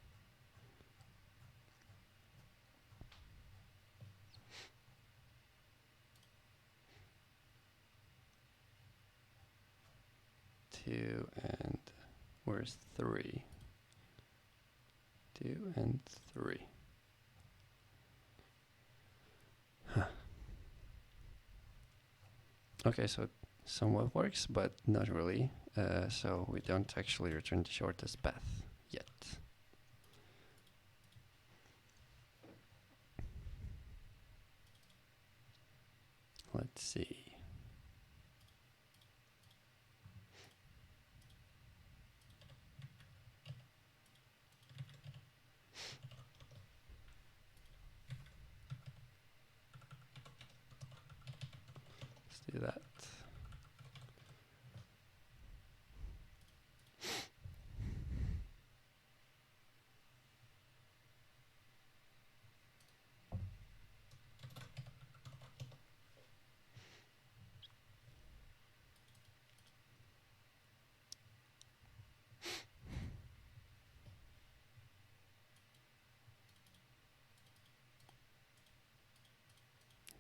Two and where's 3? 2 and 3. Huh. Okay, so it somewhat works, but not really. So we don't actually return the shortest path yet. Let's see. Let's do that.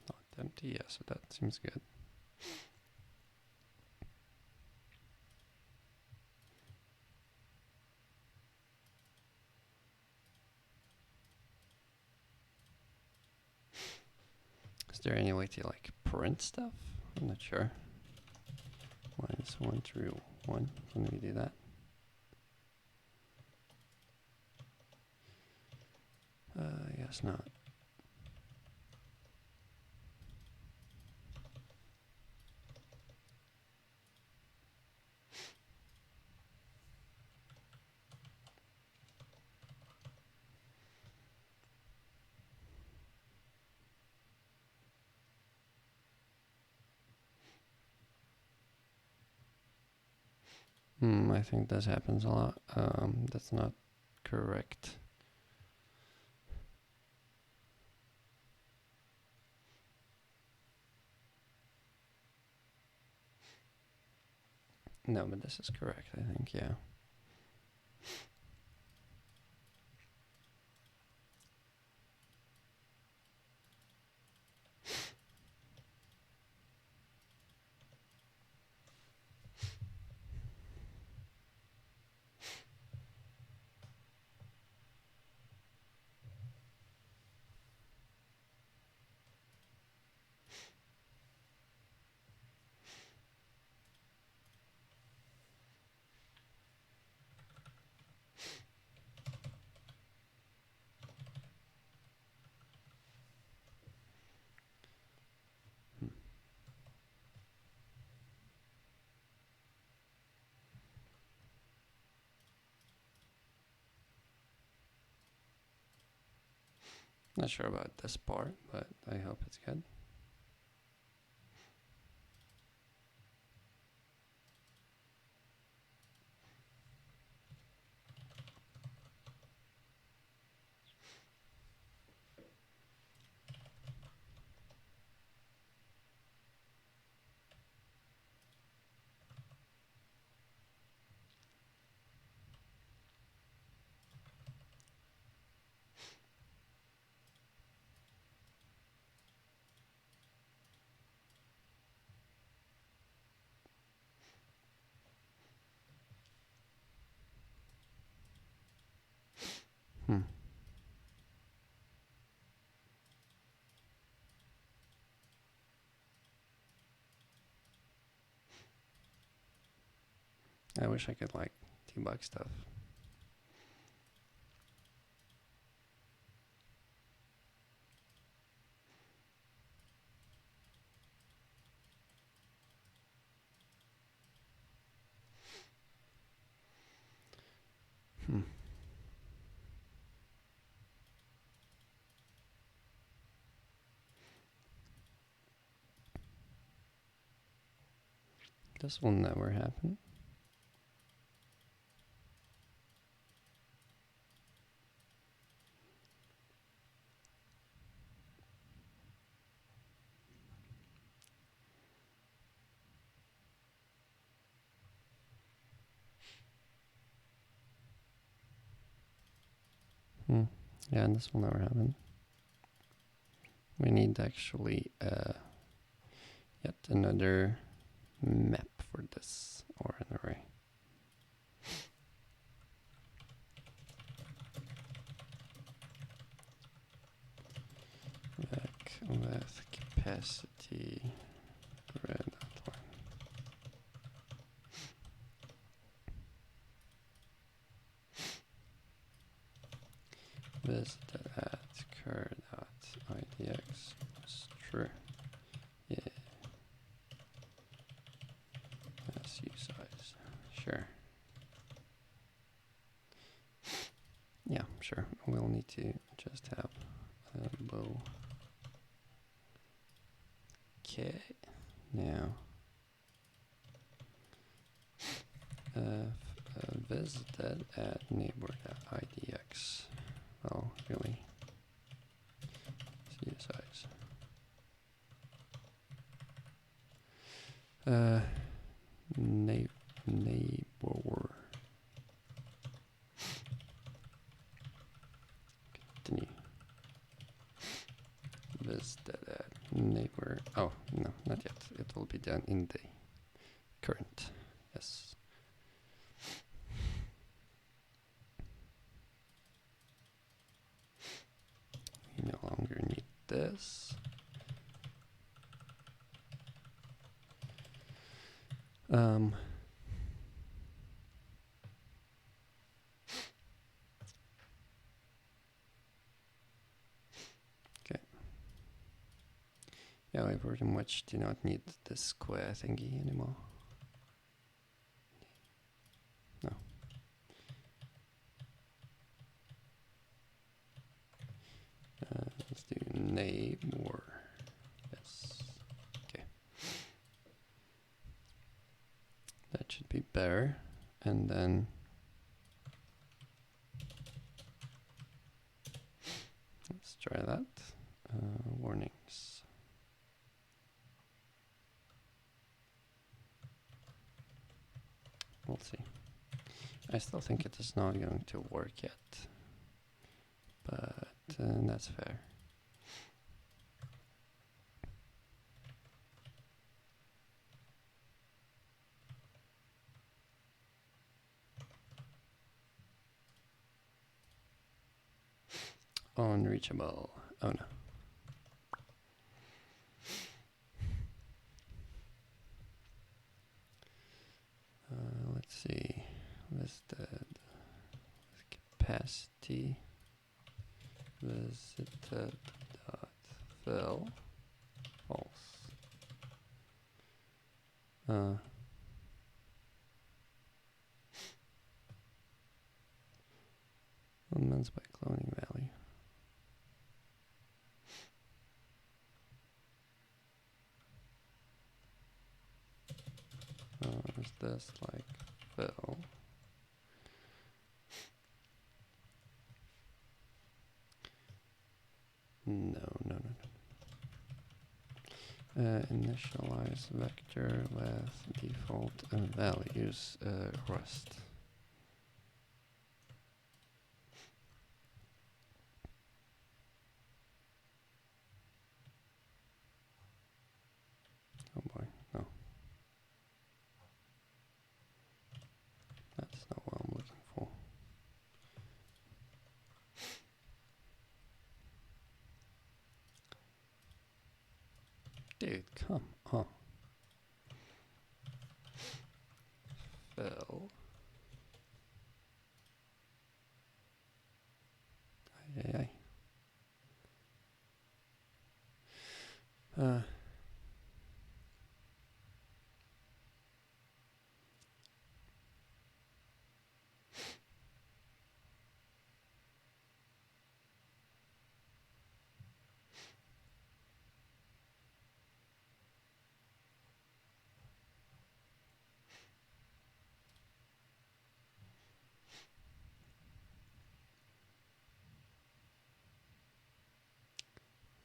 Not empty, yeah, so that seems good. Is there any way to like print stuff? I'm not sure. -1 through 1. Can we do that? I guess not. I think this happens a lot. That's not correct. No, but this is correct, I think, yeah. Not sure about this part, but I hope it's good. Hmm. I wish I could like debug stuff. Hmm. This will never happen. Hmm. Yeah, and this will never happen. We need actually yet another map for this, or an array. Back with capacity red outline. Visited at cur.idx is true. Yeah. SU size. Sure. Yeah, sure. We'll need to just have a bow. Okay. Now, visited at neighbor.idx. Oh, really? SU size. Neighbor. Continue. Visited at neighbor. Oh, no, not yet. It will be done in the current. Yes. We no longer need this. Okay. Yeah, we pretty much do not need this square thingy anymore. No. Let's do neighbor. Yes. Okay. That should be better. And then let's try that. Warnings. We'll see. I still think it is not going to work yet, but that's fair. Unreachable. Oh no. Let's see. Listed capacity. Visited dot fill. False. Elements by cloning value. Is this like fill? No. Initialize vector with default values Rust. Oh boy, no. That's not what I'm looking for. Dude, come on. Fill. Ay.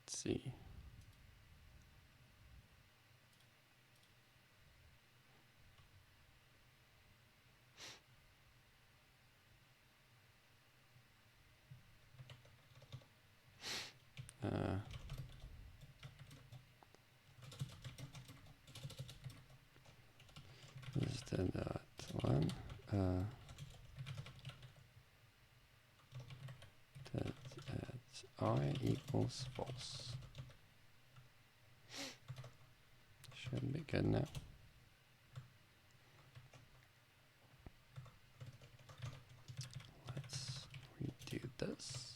Let's see. Is the dot one that at I equals false. Should be good now. Let's redo this.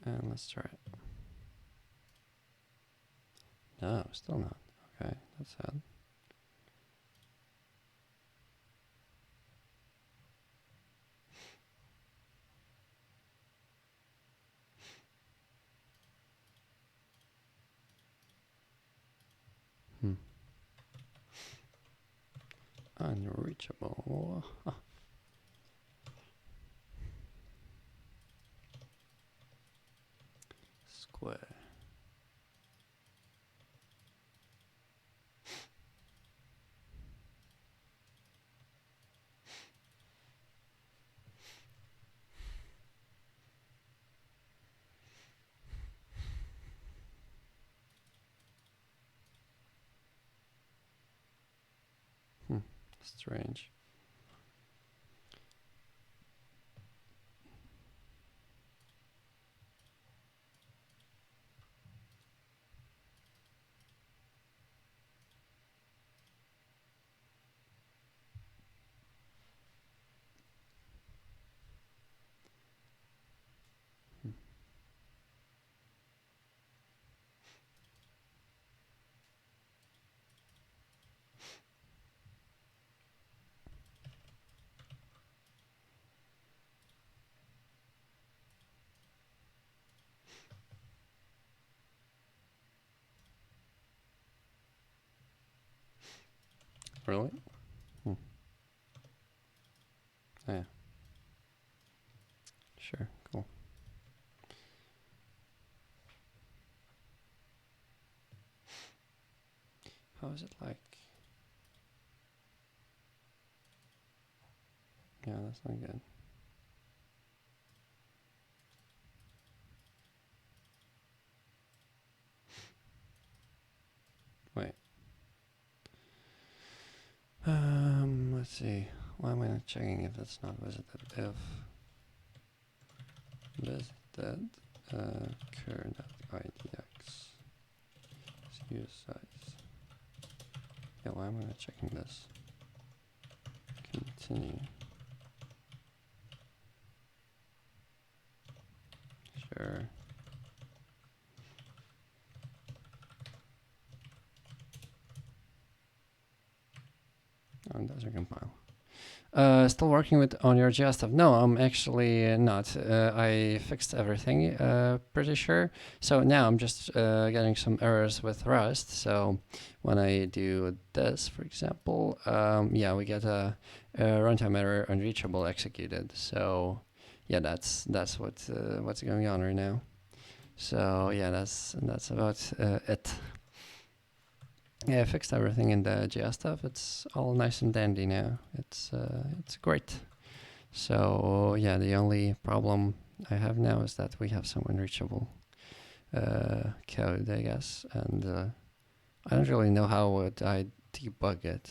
And let's try it. No, still not. Okay, that's sad. Unreachable. Square. Strange. Really? Oh, yeah. Sure, cool. How is it like? Yeah, that's not good. Wait. Let's see. Why am I not checking if that's not visited? If visited cur.idx use size. Yeah, why am I not checking this? Continue. Sure. Oh, it doesn't compile. Still working with on your JS stuff? No, I'm actually not. I fixed everything, pretty sure. So now I'm just getting some errors with Rust. So when I do this, for example, yeah, we get a runtime error unreachable executed. So yeah, that's what's going on right now. So yeah, that's about it. Yeah, I fixed everything in the JS stuff. It's all nice and dandy now. It's great. So yeah, the only problem I have now is that we have some unreachable code, I guess, and I don't really know how would I debug it.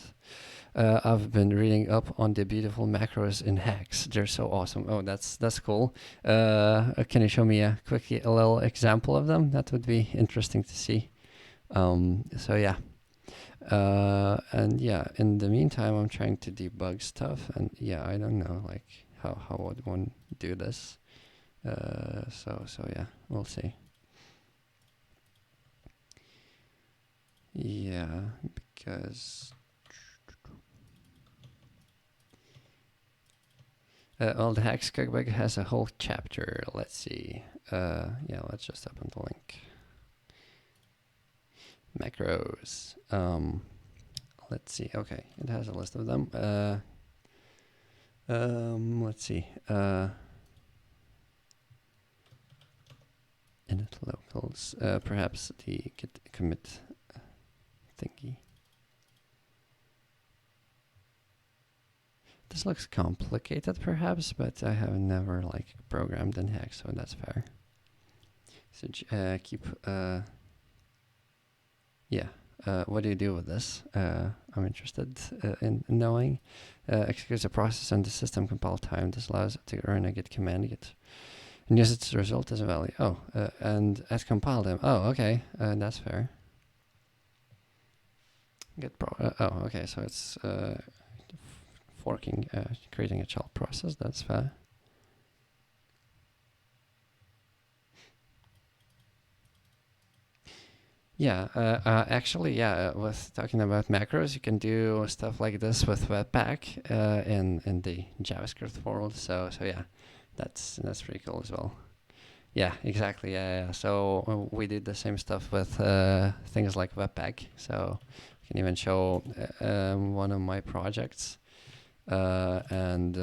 I've been reading up on the beautiful macros in Hex. They're so awesome. Oh, that's cool. Can you show me a little example of them? That would be interesting to see. So yeah. And yeah, in the meantime, I'm trying to debug stuff, and yeah, I don't know, like, how would one do this? So yeah, we'll see. Yeah, because well, the Hex cookbook has a whole chapter. Let's see. Yeah, let's just open the link. Macros. Let's see. Okay, it has a list of them. Let's see. Init locals. Perhaps the git commit thingy. This looks complicated, perhaps, but I have never like programmed in Hex, so that's fair. So keep. Yeah. What do you do with this? I'm interested in knowing. Executes a process on the system compile time. This allows it to run a git command git and use its result as a value. Oh, and at compile time. Oh, okay, that's fair. Git pro. Oh, okay. So it's forking, creating a child process. That's fair. Yeah, actually, yeah, with talking about macros, you can do stuff like this with Webpack in the JavaScript world. So yeah, that's pretty cool as well. Yeah, exactly. Yeah. So we did the same stuff with things like Webpack. So I can even show one of my projects, and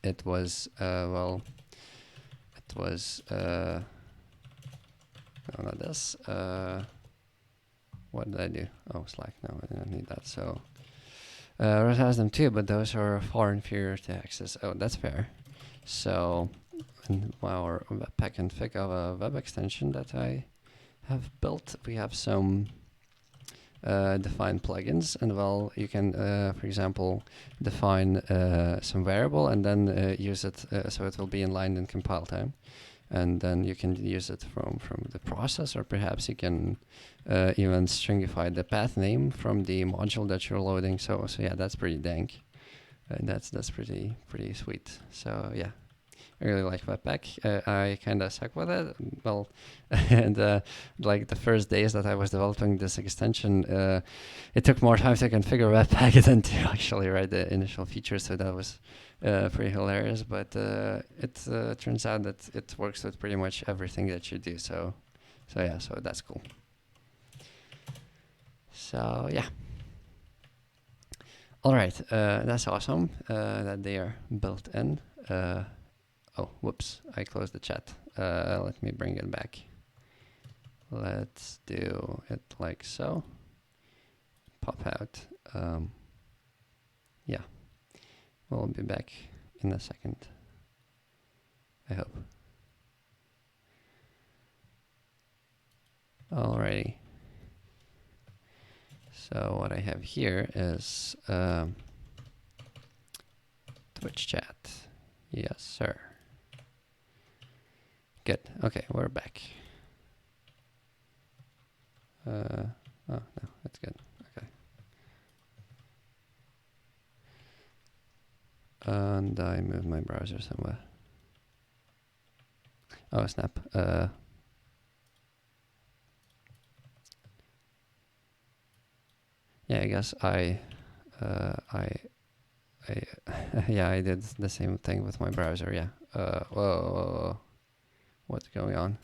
it was well, it was. No, not this. What did I do? Oh, Slack. No, I don't need that. So Rust has them too, but those are far inferior to Access. Oh, that's fair. So in our Webpack config of a web extension that I have built, we have some defined plugins, and well, you can, for example, define some variable and then use it so it will be in line in compile time. And then you can use it from the process, or perhaps you can even stringify the path name from the module that you're loading. So yeah, that's pretty dank. That's pretty sweet. So yeah, I really like Webpack. I kind of suck with it. Well, and like the first days that I was developing this extension, it took more time to configure Webpack than to actually write the initial features. So that was pretty hilarious. But it turns out that it works with pretty much everything that you do. So yeah, so that's cool. So yeah. All right, that's awesome that they are built in. Oh, whoops, I closed the chat. Let me bring it back. Let's do it like so. Pop out. Yeah, we'll be back in a second, I hope. Alrighty. So what I have here is Twitch chat. Yes, sir. Good. Okay, we're back. Oh, no, that's good. Okay. And I moved my browser somewhere. Oh, snap. Yeah, I guess I yeah, I did the same thing with my browser. Yeah. Whoa, what's going on?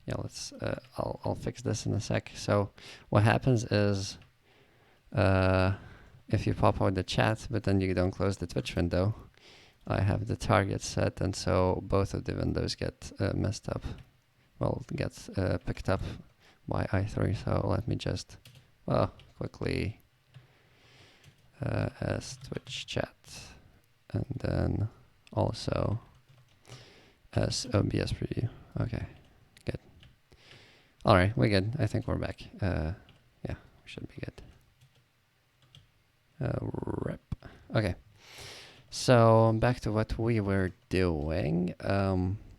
Yeah, let's. I'll fix this in a sec. So what happens is, if you pop out the chat, but then you don't close the Twitch window, I have the target set, and so both of the windows get messed up. Well, gets picked up by i3. So let me just, quickly as Twitch chat, and then also as OBS preview. Okay, good. All right, we're good. I think we're back. Yeah, we should be good. Rep. Okay. So back to what we were doing.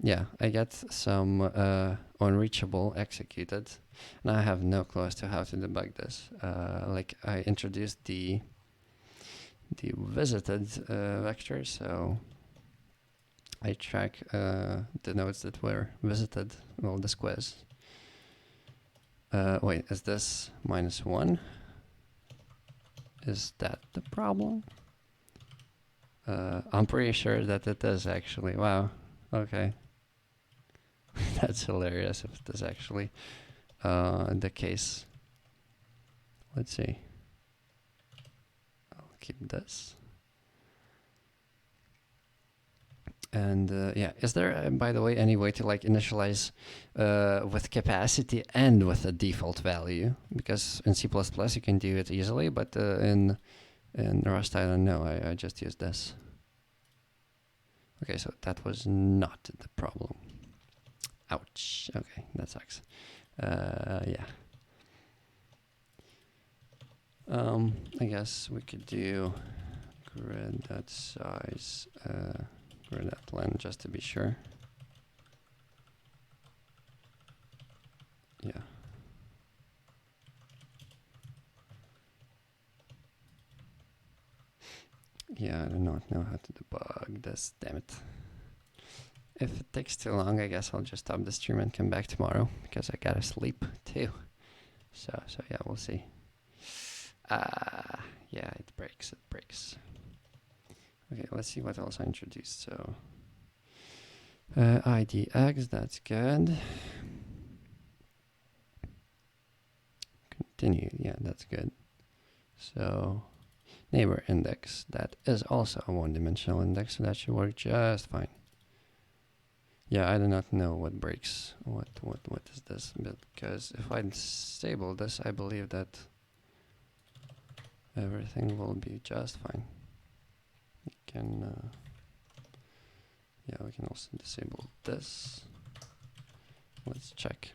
Yeah, I get some unreachable executed, and I have no clue as to how to debug this. Like I introduced the visited vector, so I track the nodes that were visited. Well, this quiz. Wait, is this -1? Is that the problem? I'm pretty sure that it is actually. Wow. Okay. That's hilarious if it is actually the case. Let's see. I'll keep this. And yeah, is there, by the way, any way to like initialize with capacity and with a default value? Because in C++ you can do it easily, but in Rust I don't know. I just used this. Okay, so that was not the problem. Ouch. Okay, that sucks. Yeah. I guess we could do grid.size, grid.len just to be sure. Yeah. Yeah, I do not know how to debug this, damn it. If it takes too long, I guess I'll just stop the stream and come back tomorrow, because I gotta sleep too. So yeah, we'll see. Yeah, it breaks. Okay, let's see what else I introduced. So IDX, that's good. Continue, yeah, that's good. So neighbor index, that is also a one-dimensional index, so that should work just fine. Yeah, I do not know what breaks. What is this? Because if I disable this, I believe that everything will be just fine. We can, yeah, we can also disable this. Let's check.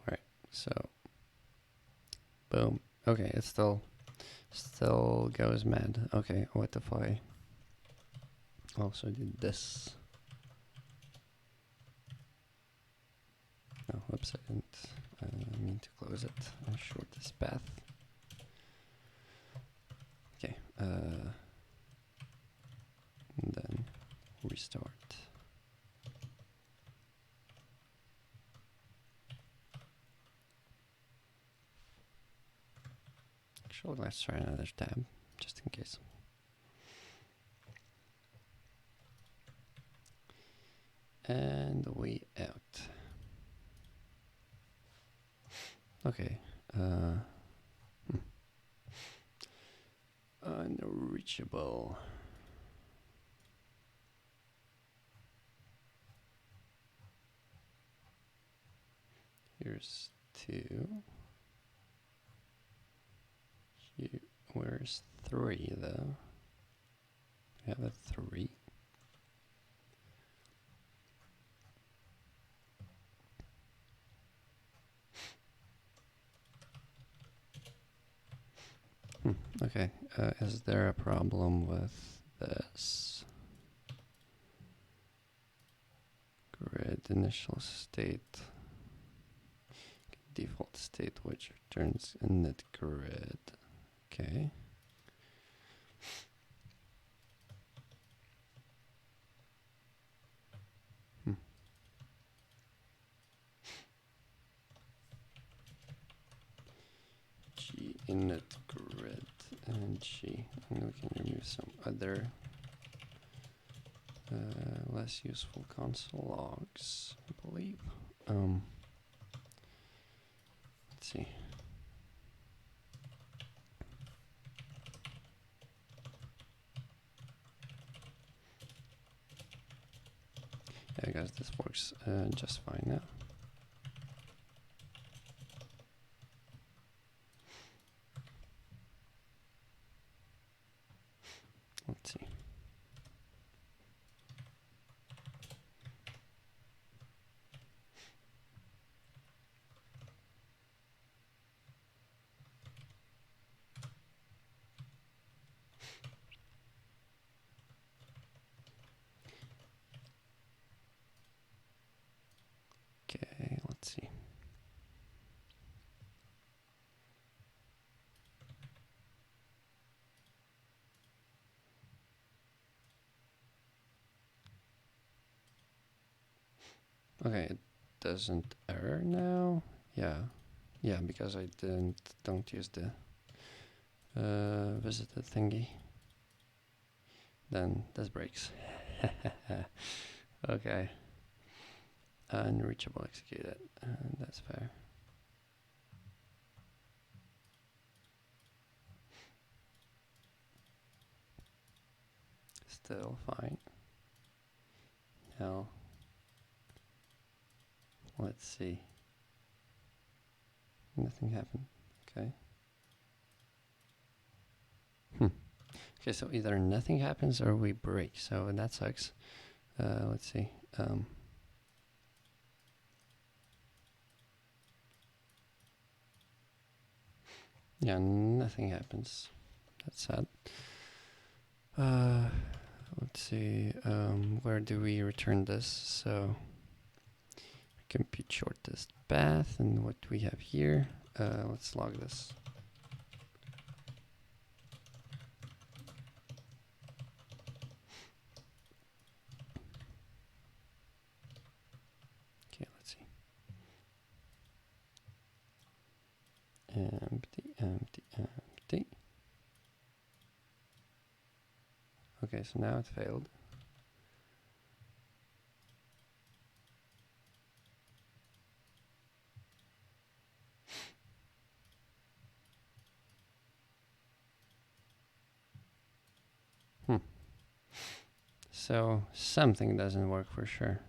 All right, so boom. Okay, it still goes mad. Okay, what if I also did this? Oh, whoops, I didn't mean to close it. Shortest path. Okay, and then restart. Actually, let's try another tab, just in case. And we out. Okay. Unreachable. Here's 2. Here, where's 3 though? We have a 3. Okay, is there a problem with this? Grid initial state. default state which returns init grid. Okay. G init grid and G, and we can remove some other less useful console logs, I believe. Let's see. Yeah, guys, this works just fine now. Let's see. Okay, let's see. Okay, it doesn't error now. Yeah, because I don't use the visited thingy. Then this breaks. Okay. Unreachable executed. That's fair. Still fine. Now, let's see. Nothing happened. Okay. Okay, so either nothing happens or we break. So that sucks. Let's see. Yeah, nothing happens. That's sad. Let's see. Where do we return this? So compute shortest path, and what we have here. Let's log this. Okay, let's see. Empty, empty, empty. Okay, so now it failed. So something doesn't work for sure.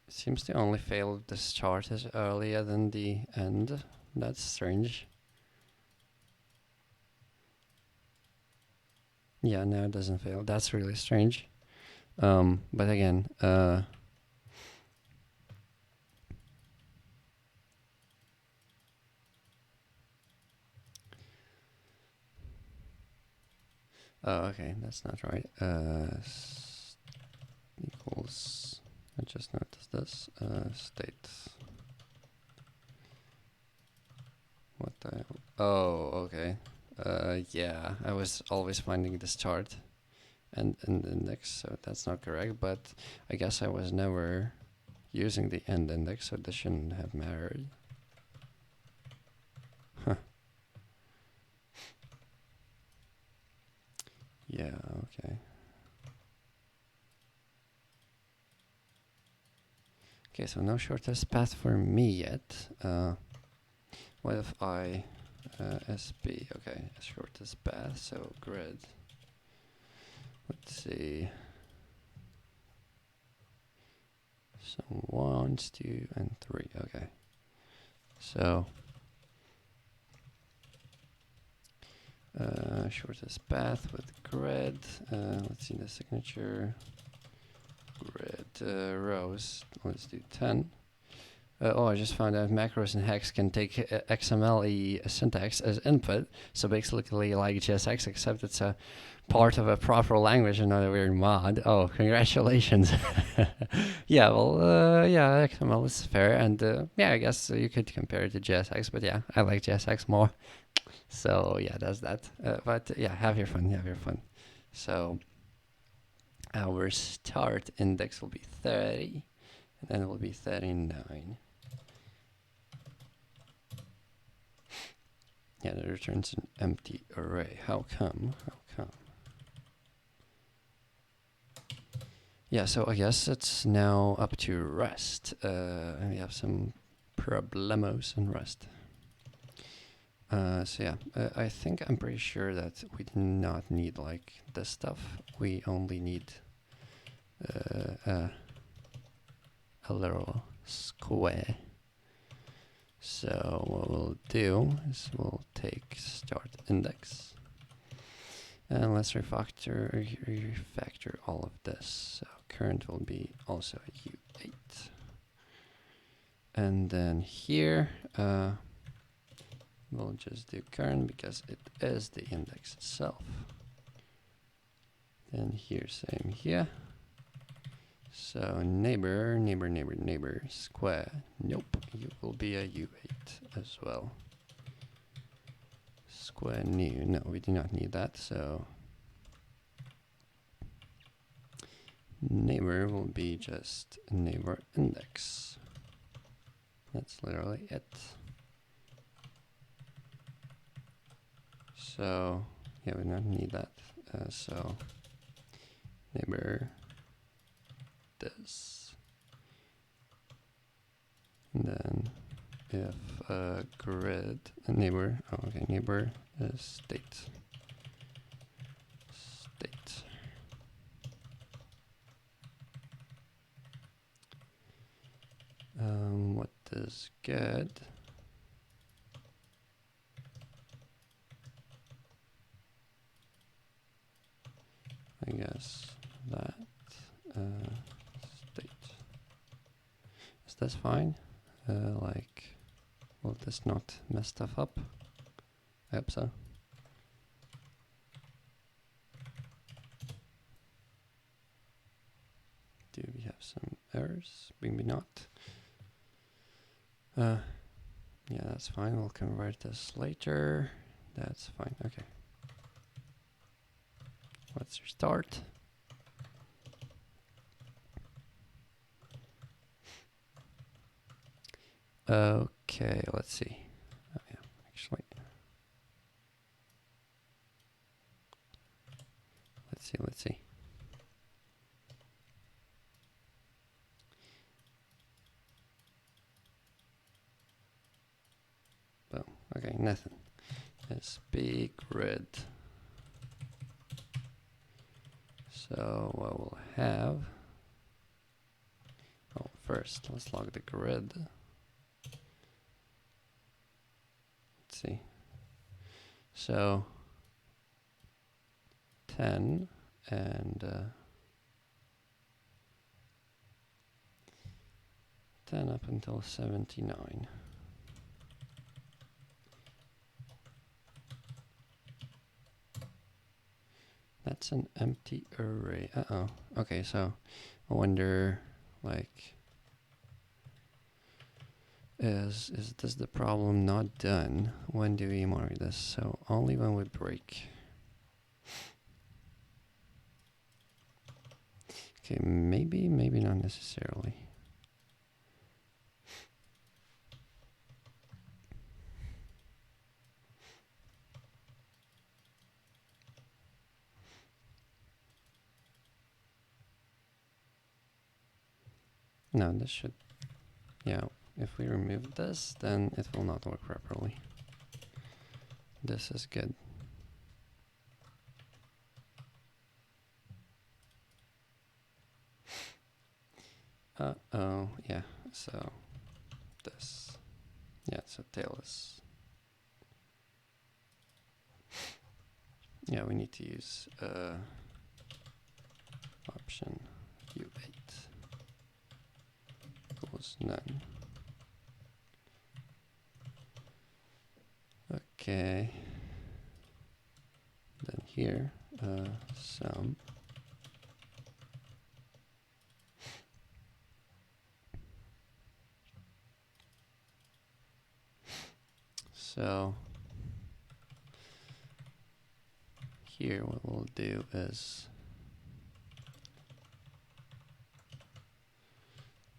It seems to only fail if the start is earlier than the end. That's strange. Yeah, now it doesn't fail. That's really strange. But again, oh, okay, that's not right. Equals, I just noticed this, state. What the, oh, okay. Yeah, I was always finding the start and index, so that's not correct, but I guess I was never using the end index, so this shouldn't have mattered. Huh. Yeah, okay. Okay, so no shortest path for me yet. What if I SP? Okay, shortest path, so grid. Let's see. So 1, 2, and 3. Okay. So shortest path with grid. Let's see the signature. Grid rows. Let's do 10. Oh, I just found out macros and hex can take XML syntax as input. So basically like JSX, except it's a part of a proper language and not a weird mod. Oh, congratulations. Yeah, well, yeah, XML is fair. And yeah, I guess you could compare it to JSX, but yeah, I like JSX more. So yeah, that's that. But yeah, have your fun, have your fun. So our start index will be 30, and then it will be 39. Yeah, that returns an empty array. How come? How come? Yeah, so I guess it's now up to Rust. We have some problemos in Rust. So yeah, I think I'm pretty sure that we do not need like this stuff. We only need a little square. So what we'll do is we'll take start index and let's refactor all of this. So current will be also U8. And then here we'll just do current because it is the index itself. Then here, same here. So neighbor, neighbor, neighbor, neighbor, square. Nope, you will be a U8 as well. Square new, no, we do not need that, so neighbor will be just neighbor index. That's literally it. So yeah, we don't need that. So neighbor this, and then if grid neighbor, oh, okay, neighbor is state. What is good? I guess that state. Is this fine? Like, will this not mess stuff up? I hope so. Do we have some errors? Maybe not. Yeah, that's fine. We'll convert this later. That's fine. Okay. Let's restart. Okay, let's see. Oh, yeah, actually. Let's see. Boom. Okay, nothing. SB grid. So what we'll have. Oh, first let's log the grid. Let's see. So 10 and 10 up until 79. That's an empty array. Uh-oh. Okay, so I wonder, like, is this the problem not done? When do we mark this? So only when we break. Okay, maybe not necessarily. No, this should, yeah, if we remove this, then it will not work properly. This is good. Uh-oh, yeah, so this, yeah, so tail is, yeah, we need to use option U8 equals none. Okay. Then here, sum. So here what we'll do is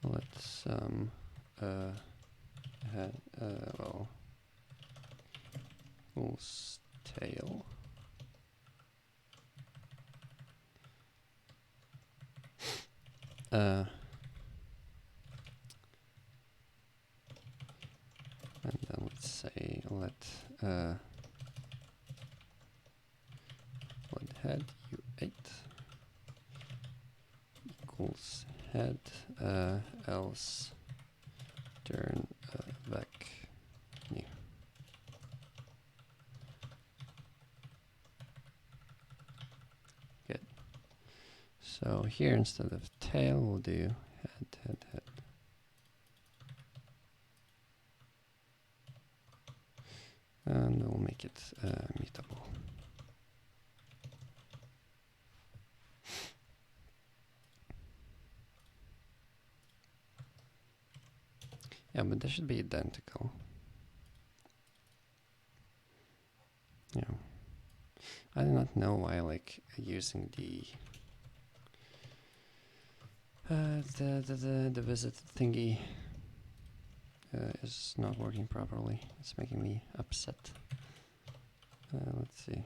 let's head well equals tail. And then let's say let head u8 equals head else turn vec new. Good. So here instead of tail we'll do head. And we'll make it mutable. Yeah, but they should be identical. Yeah. I do not know why like using the visit thingy is not working properly. It's making me upset. Let's see.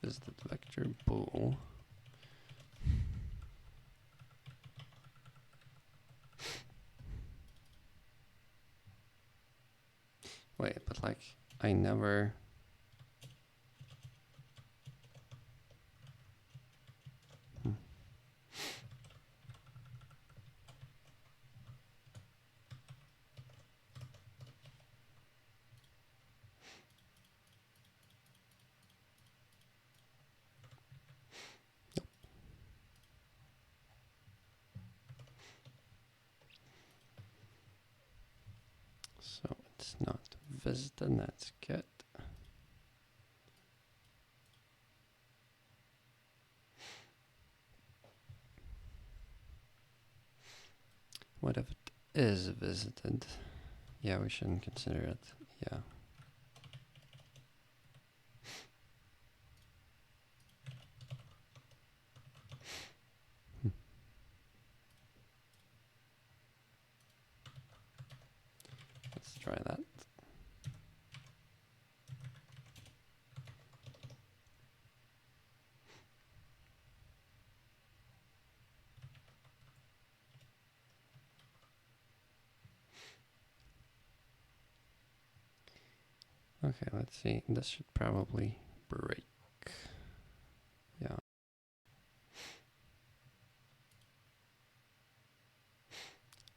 Visited vector bool. Wait, but like I never. So it's not visited, that's good. What if it is visited? Yeah, we shouldn't consider it. Yeah. Let's try that. Okay, let's see. This should probably break. Yeah.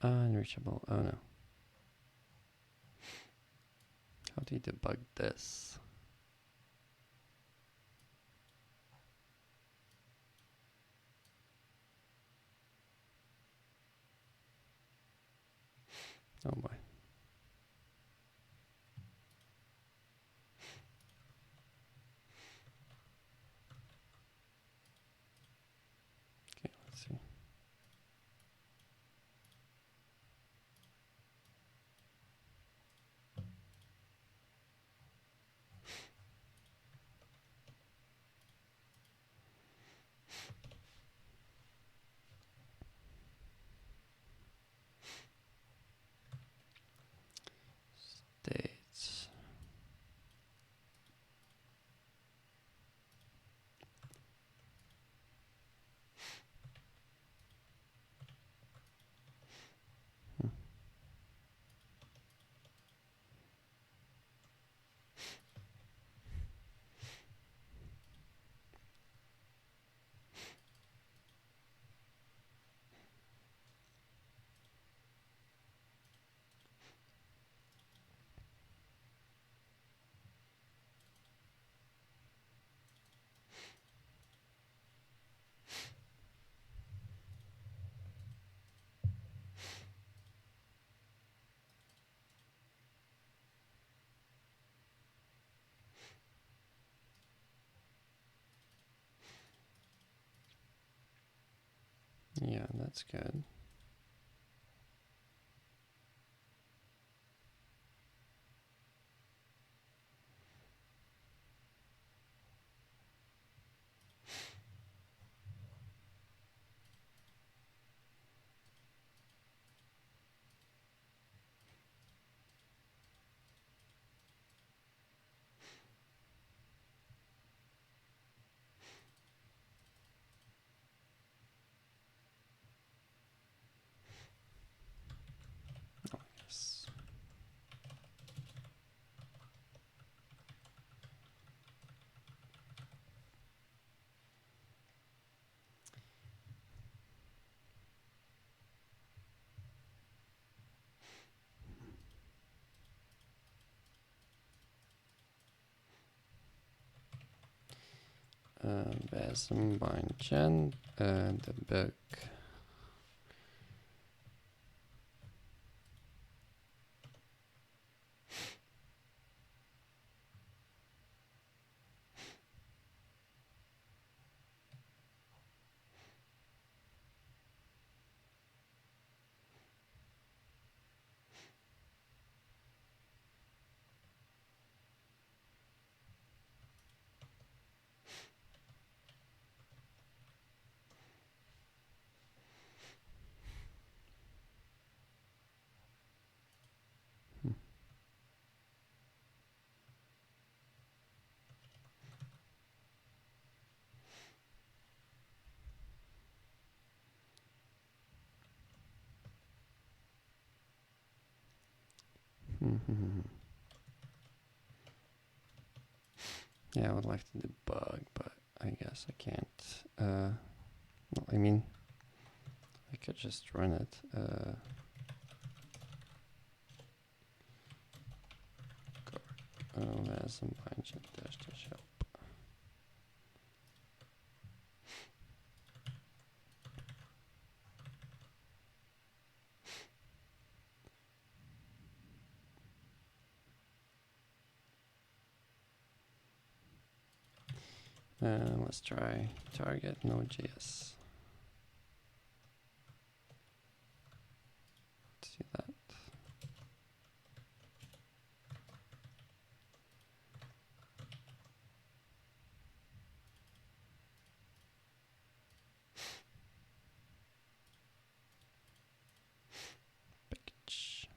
Unreachable. Oh no. How do you debug this? Oh boy. Okay, let's see. Yeah, that's good. Yes. Besom Banchen, the book. Yeah, I would like to debug, but I guess I can't. Well, I mean, I could just run it. Besom Banchen dash help. Let's try target Node.js. See that? Package.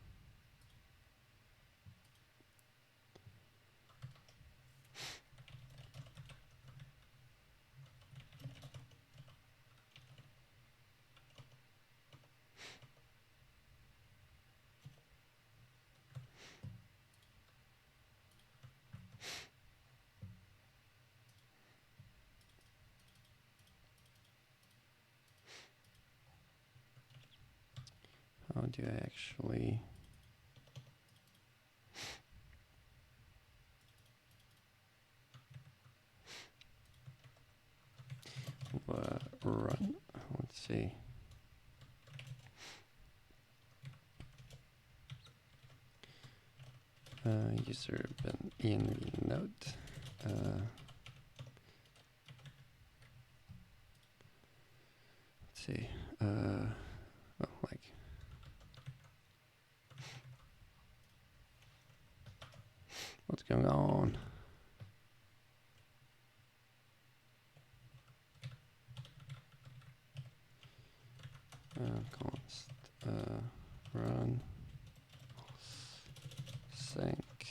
How do I actually run? Let's see. User been env node. Let's see. Oh, like what's going on? Const run sync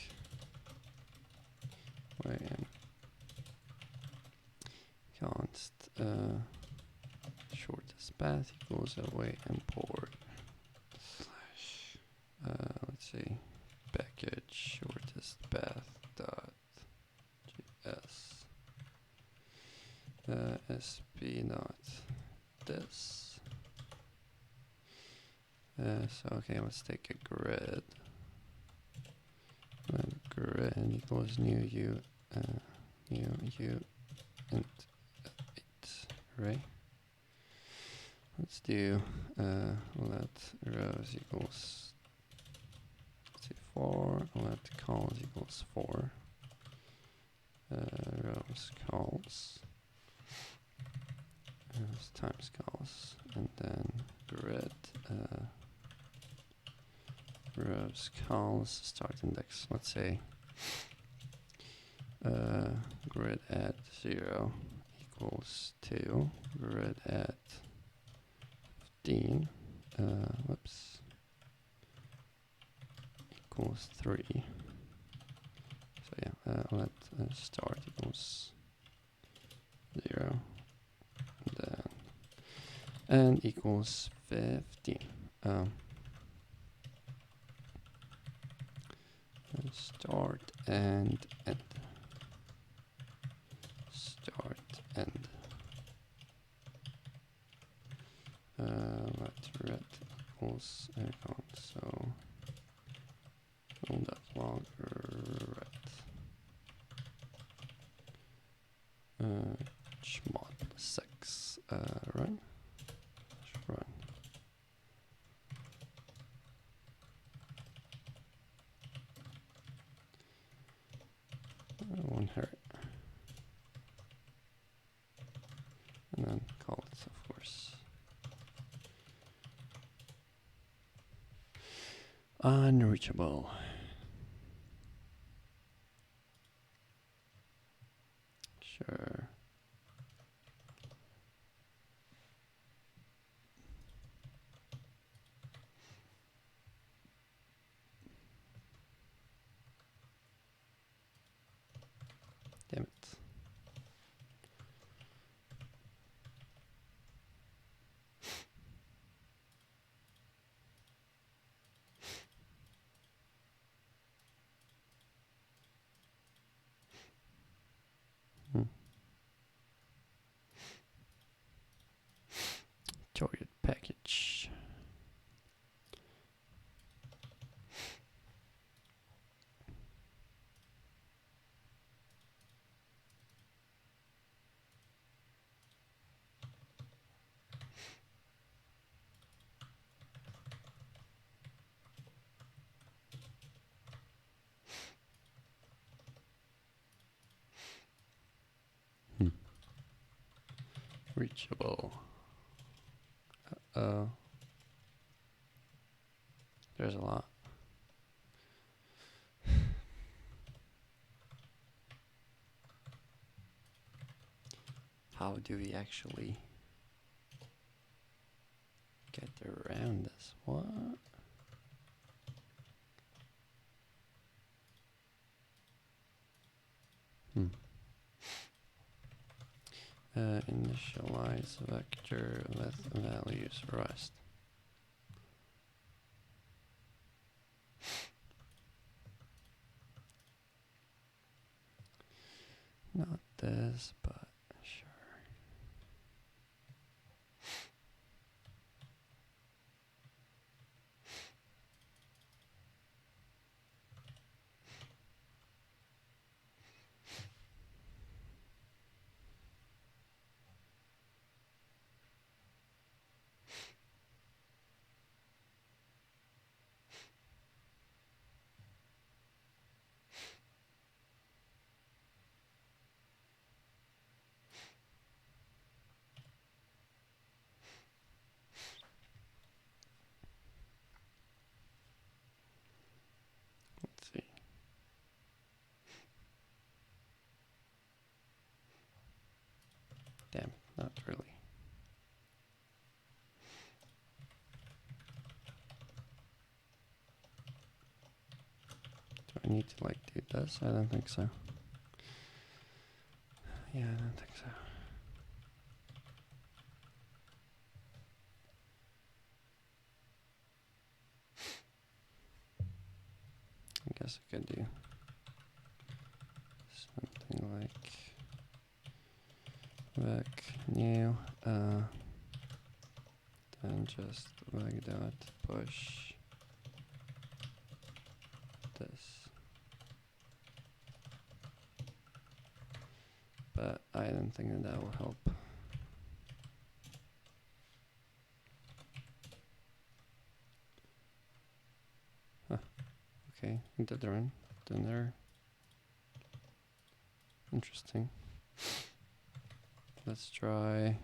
when const shortest path equals away import slash let's see, package shortest path dot js sp dot this. So okay, let's take a grid. Grid equals new u int 8 array. Let's do let rows equals, let's see, 4. Let calls equals 4. Rows calls times calls, and then grid rows calls start index. Let's say grid at 0 equals 2, grid at 15 whoops, equals 3. So yeah, let start equals 0, and equals 15. Start and end. Start end. Let red equals icon. So that log red. Chmod 6. Run. Run. Won't hurt. And then call it, of course. Unreachable. Sure. Damn it. Target package. Reachable. There's a lot. How do we actually get around this? What? Initialize vector with values Rust. Not this, but sure. Let's see. Damn, not really. Do I need to like do this? I don't think so. Yeah, I don't think so. I guess I could do something like vec new, then just vec dot push this. But I don't think that will help. Huh. Okay, it did run. Then there. Interesting. Let's try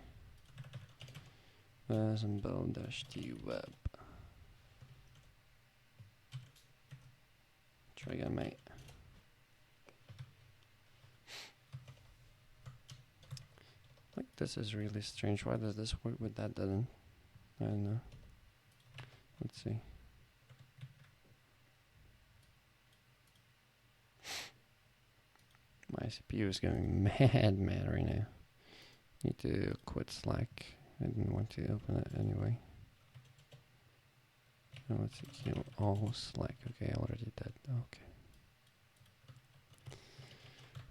symbol-t web. Try again, mate. Like, this is really strange. Why does this work with that doesn't? I don't know. Let's see. My CPU is going mad right now. Need to quit Slack. I didn't want to open it anyway. Oh, let's see. Kill all Slack. Okay, I already did. Okay.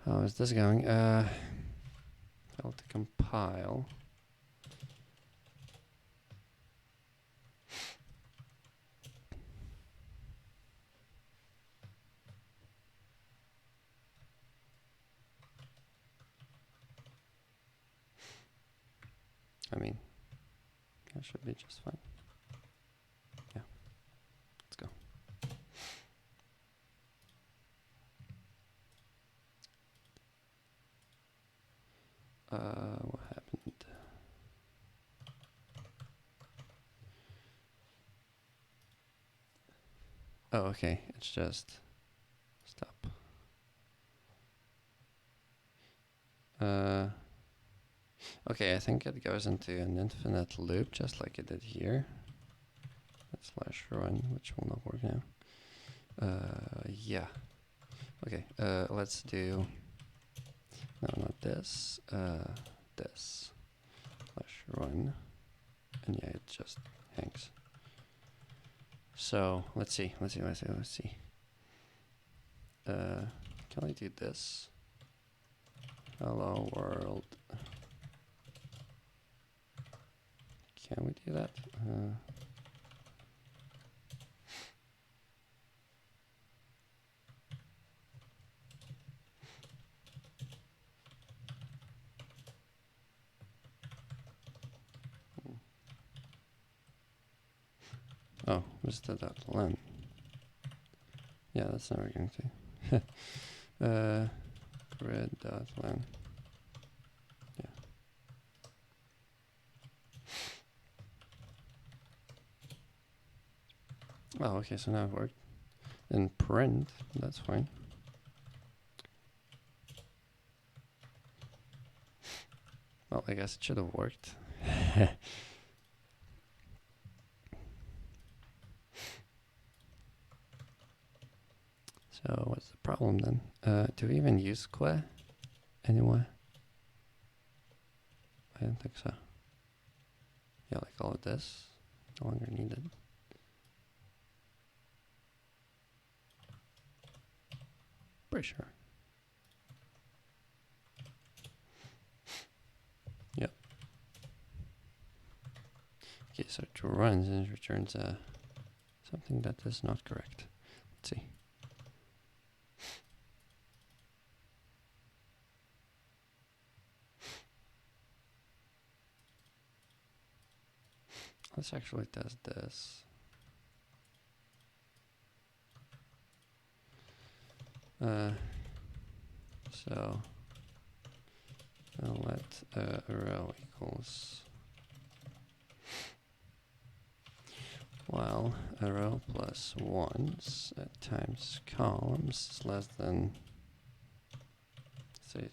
How is this going? Failed to compile. I mean, that should be just fine. Yeah, let's go. What happened? Oh, okay, it's just stop. Okay, I think it goes into an infinite loop, just like it did here. Let's /run, which will not work now. Yeah. Okay, let's do, no, not this, this, /run, and yeah, it just hangs. So, let's see. Can I do this? Hello world. Can we do that? Oh, Mr.len. Yeah, that's never going to. Grid.len. Yeah. Oh, okay, so now it worked. And print, that's fine. Well, I guess it should have worked. So what's the problem then? Do we even use que anyway? I don't think so. Yeah, like all of this, no longer needed. Pretty sure. Yep. Okay, so it runs and it returns something that is not correct. Let's see. Let's actually test this. So I'll let row equals while a row plus ones times columns is less than, say,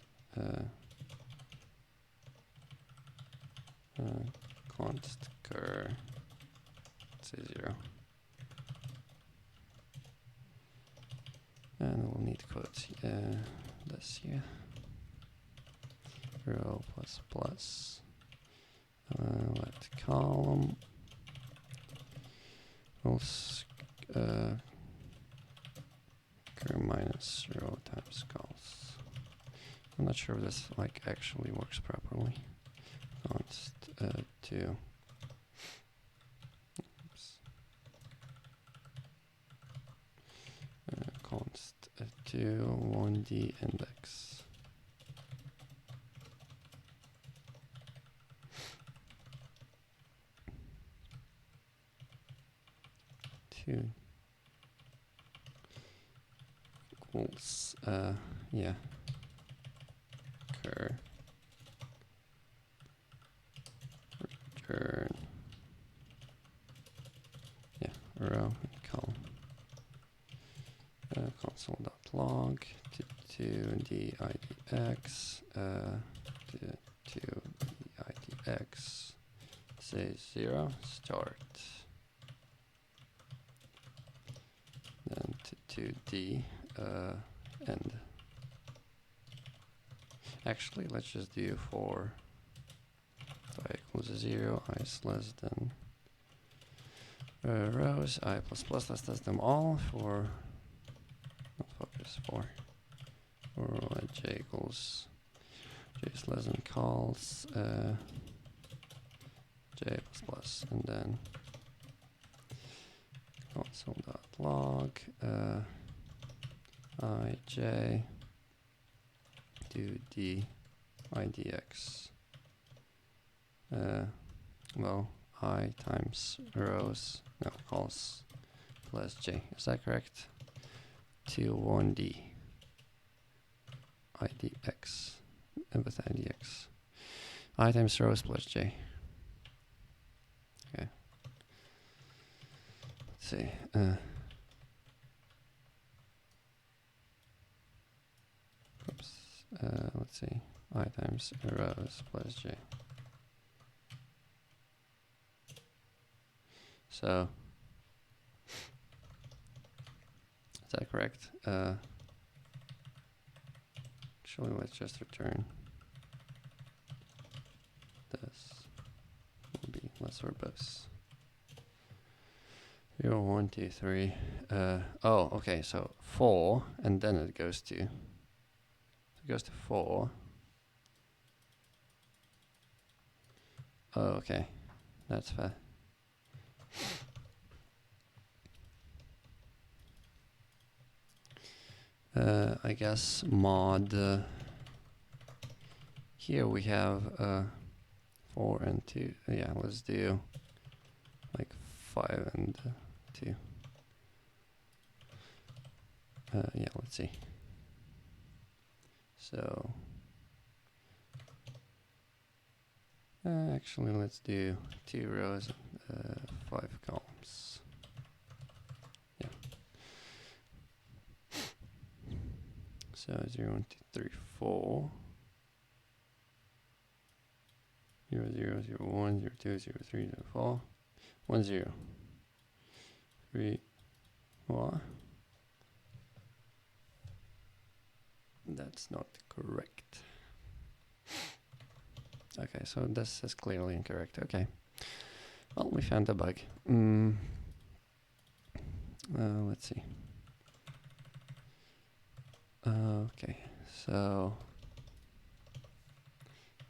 const cur, say 0. And we'll need quotes this here. Row plus plus. Let column. Cur minus row times cols. I'm not sure if this like actually works properly. Const 2. Const 2 1d index. Equals yeah, cur return row and column. Console.log to the idx to the idx say 0 start, then to the end. Actually, let's just do for I equals 0, I is less than rows, I plus plus, let's test them all for focus for j equals j is less than calls j plus plus, and then console.log ij to the idx. Well, I times rows, no, calls plus j. Is that correct? To 1d idx with idx. I times rows plus j. Okay. Let's see. Oops. Let's see. I times rows plus j. So, is that correct? Actually, let's just return this. Will be less verbose. 0, 1, 2, 3. Oh, okay. So 4, and then it goes to 4. Oh, okay. That's fair. I guess mod here we have 4 and 2. Yeah, let's do like 5 and 2. Yeah, let's see. So actually, let's do 2 rows and 5 columns. Yeah. So 0, 1, 2, 3, 4. 0, 0, 0, 1, 0, 2, 0, 3, 0, 4. 1, 0. 3, 4. That's not correct. Okay, so this is clearly incorrect. Okay. Well, we found the bug. Let's see. Okay, so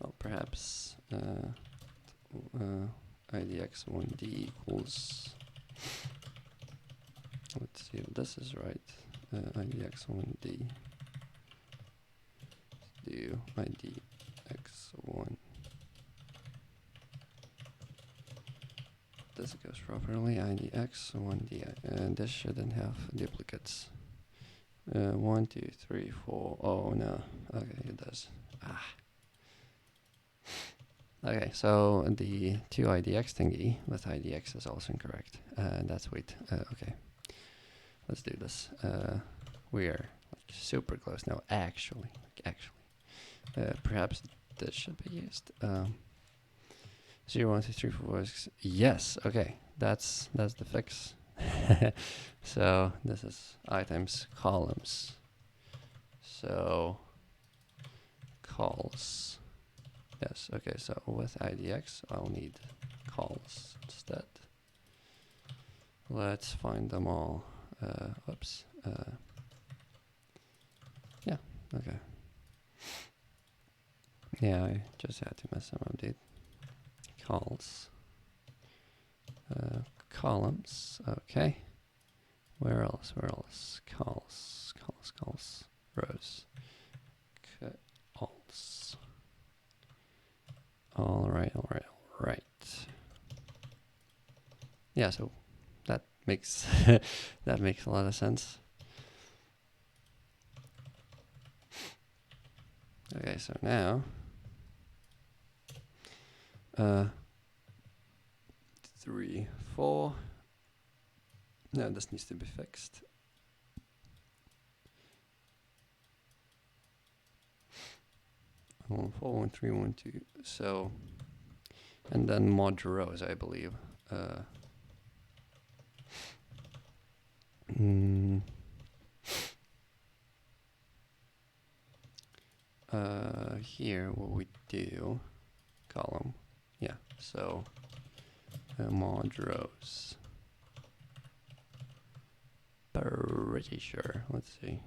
well, perhaps idx1d equals. Let's see if this is right. idx1d. Do idx1. This goes properly. idx1d, and this shouldn't have duplicates. 1, 2, 3, 4. Oh no. Okay, it does. Ah. Okay, so the 2idx thingy with idx is also incorrect. That's weird. Okay, let's do this. We are like super close now. Actually, perhaps this should be used. 0, 1, 2, 3, 4, 6. Yes. Okay, that's the fix. So this is items columns. So calls. Yes, okay, so with idx I'll need calls instead. Let's find them all. Oops. Yeah, okay. Yeah, I just had to mess some update. Calls. Columns, okay. Where else? Calls. Rows. Calls. All right. Yeah, so that makes that makes a lot of sense. Okay, so now 3, 4. No, this needs to be fixed. One, 4, 1, 3, 1, 2. So, and then mod rows, I believe. Here, what we do, column, yeah. So, mod rows. Pretty sure. Let's see.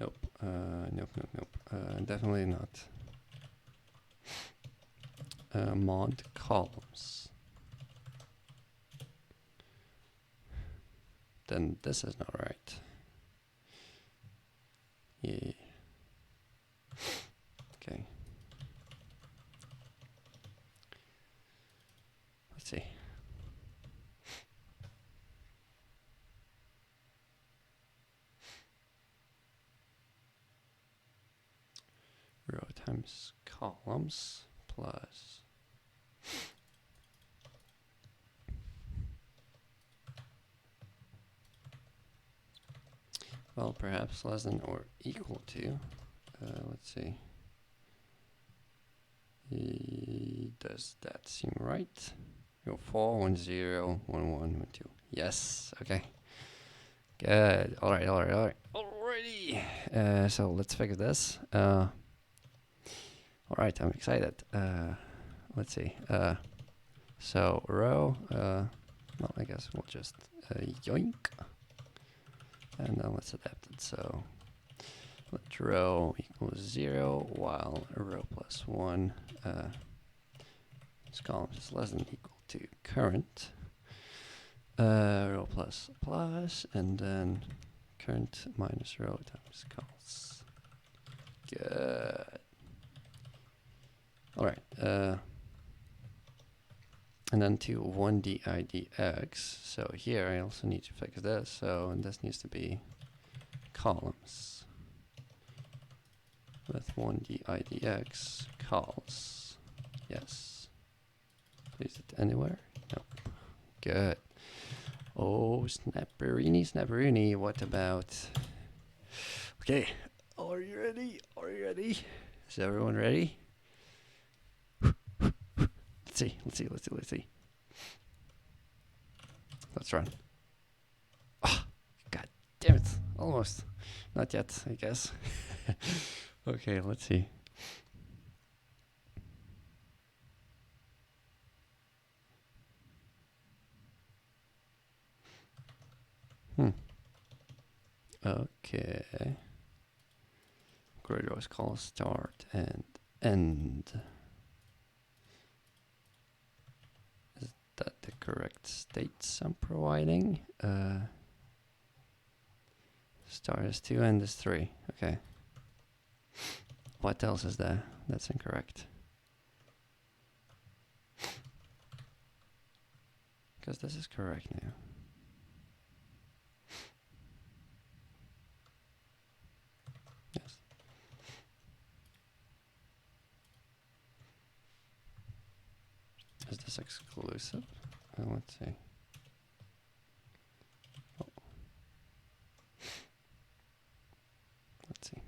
Nope. Nope. Definitely not. Mod columns. Then this is not right. Yeah. Okay. Let's see. Row times columns plus well, perhaps less than or equal to. Let's see. Does that seem right? Go 4, 1, 0, 1, 1, 1, 2. Yes. Okay. Good. All right. Alrighty. So let's fix this. All right. I'm excited. Let's see. So row. Well, I guess we'll just yoink. And then let's adapt it. So let row equals 0 while row plus 1 this column is less than equal to current. Row plus plus and then current minus row times cols. Good. All right. And then to 1DIDX. So here I also need to fix this. So and this needs to be columns with 1DIDX cols. Yes. Is it anywhere? No. Good. Oh, snapperini. What about? Okay. Are you ready? Is everyone ready? Let's see. Let's run. Oh, God damn it. Almost. Not yet, I guess. Okay, let's see. Okay. Grid rows call start and end. Is that the correct states I'm providing? Start is 2, end is 3. Okay. What else is there? That's incorrect. Because this is correct now. Yes. Is this exclusive? Let's see. Oh. Let's see.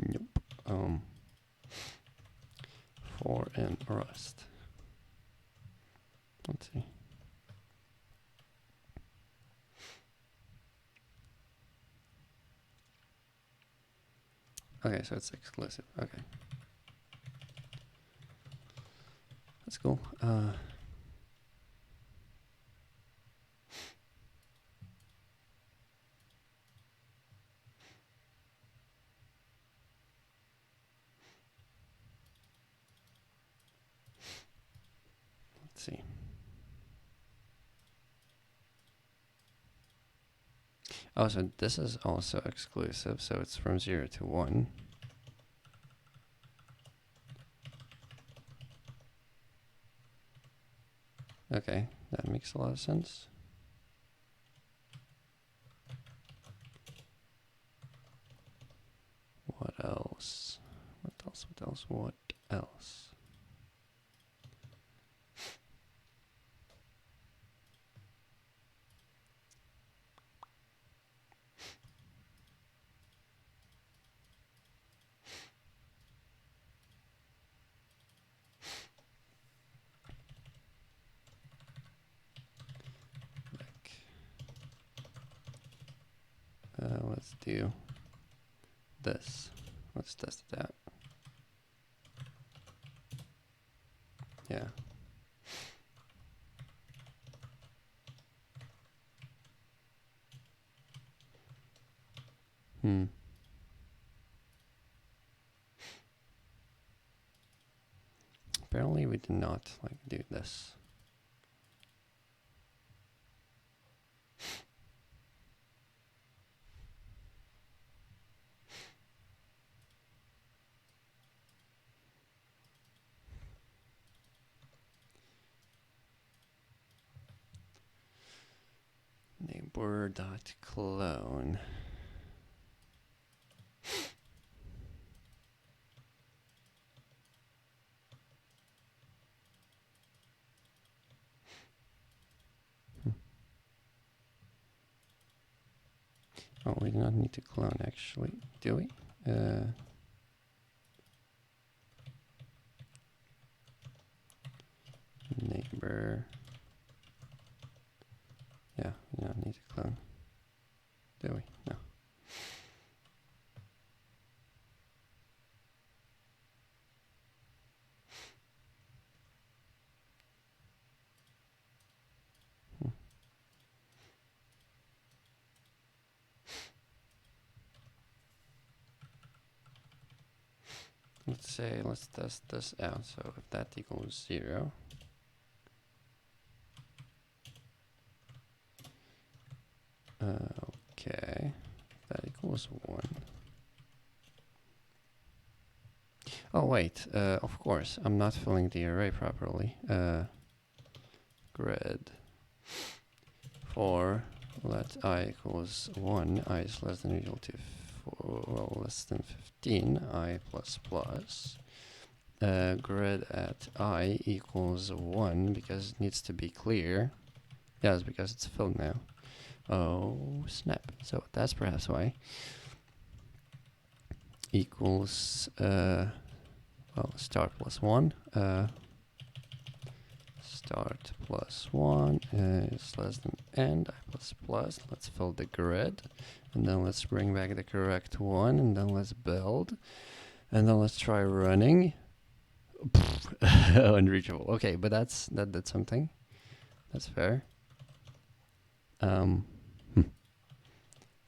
Nope. For in Rust. Let's see. Okay, so it's exclusive. Okay. That's cool. Let's see. Oh, so this is also exclusive, so it's from 0 to 1. Okay, that makes a lot of sense. What else? let's do this. Let's test it out. Yeah. Apparently we did not like do this. Neighbor.clone. Oh, we do not need to clone actually, do we? Neighbor. Yeah, we don't need to clone. Do we? No. Let's test this out. So if that equals 0, okay, if that equals 1. Oh wait, of course, I'm not filling the array properly. Grid for let I equals 1, I is less than or equal to less than 15, I plus plus. Grid at I equals 1 because it needs to be clear. Yes, because it's filled now. Oh snap! So that's perhaps why. Equals start plus 1. Start plus 1 is less than end. I plus plus. Let's fill the grid, and then let's bring back the correct one, and then let's build, and then let's try running. Unreachable. Okay, but that did something. That's fair.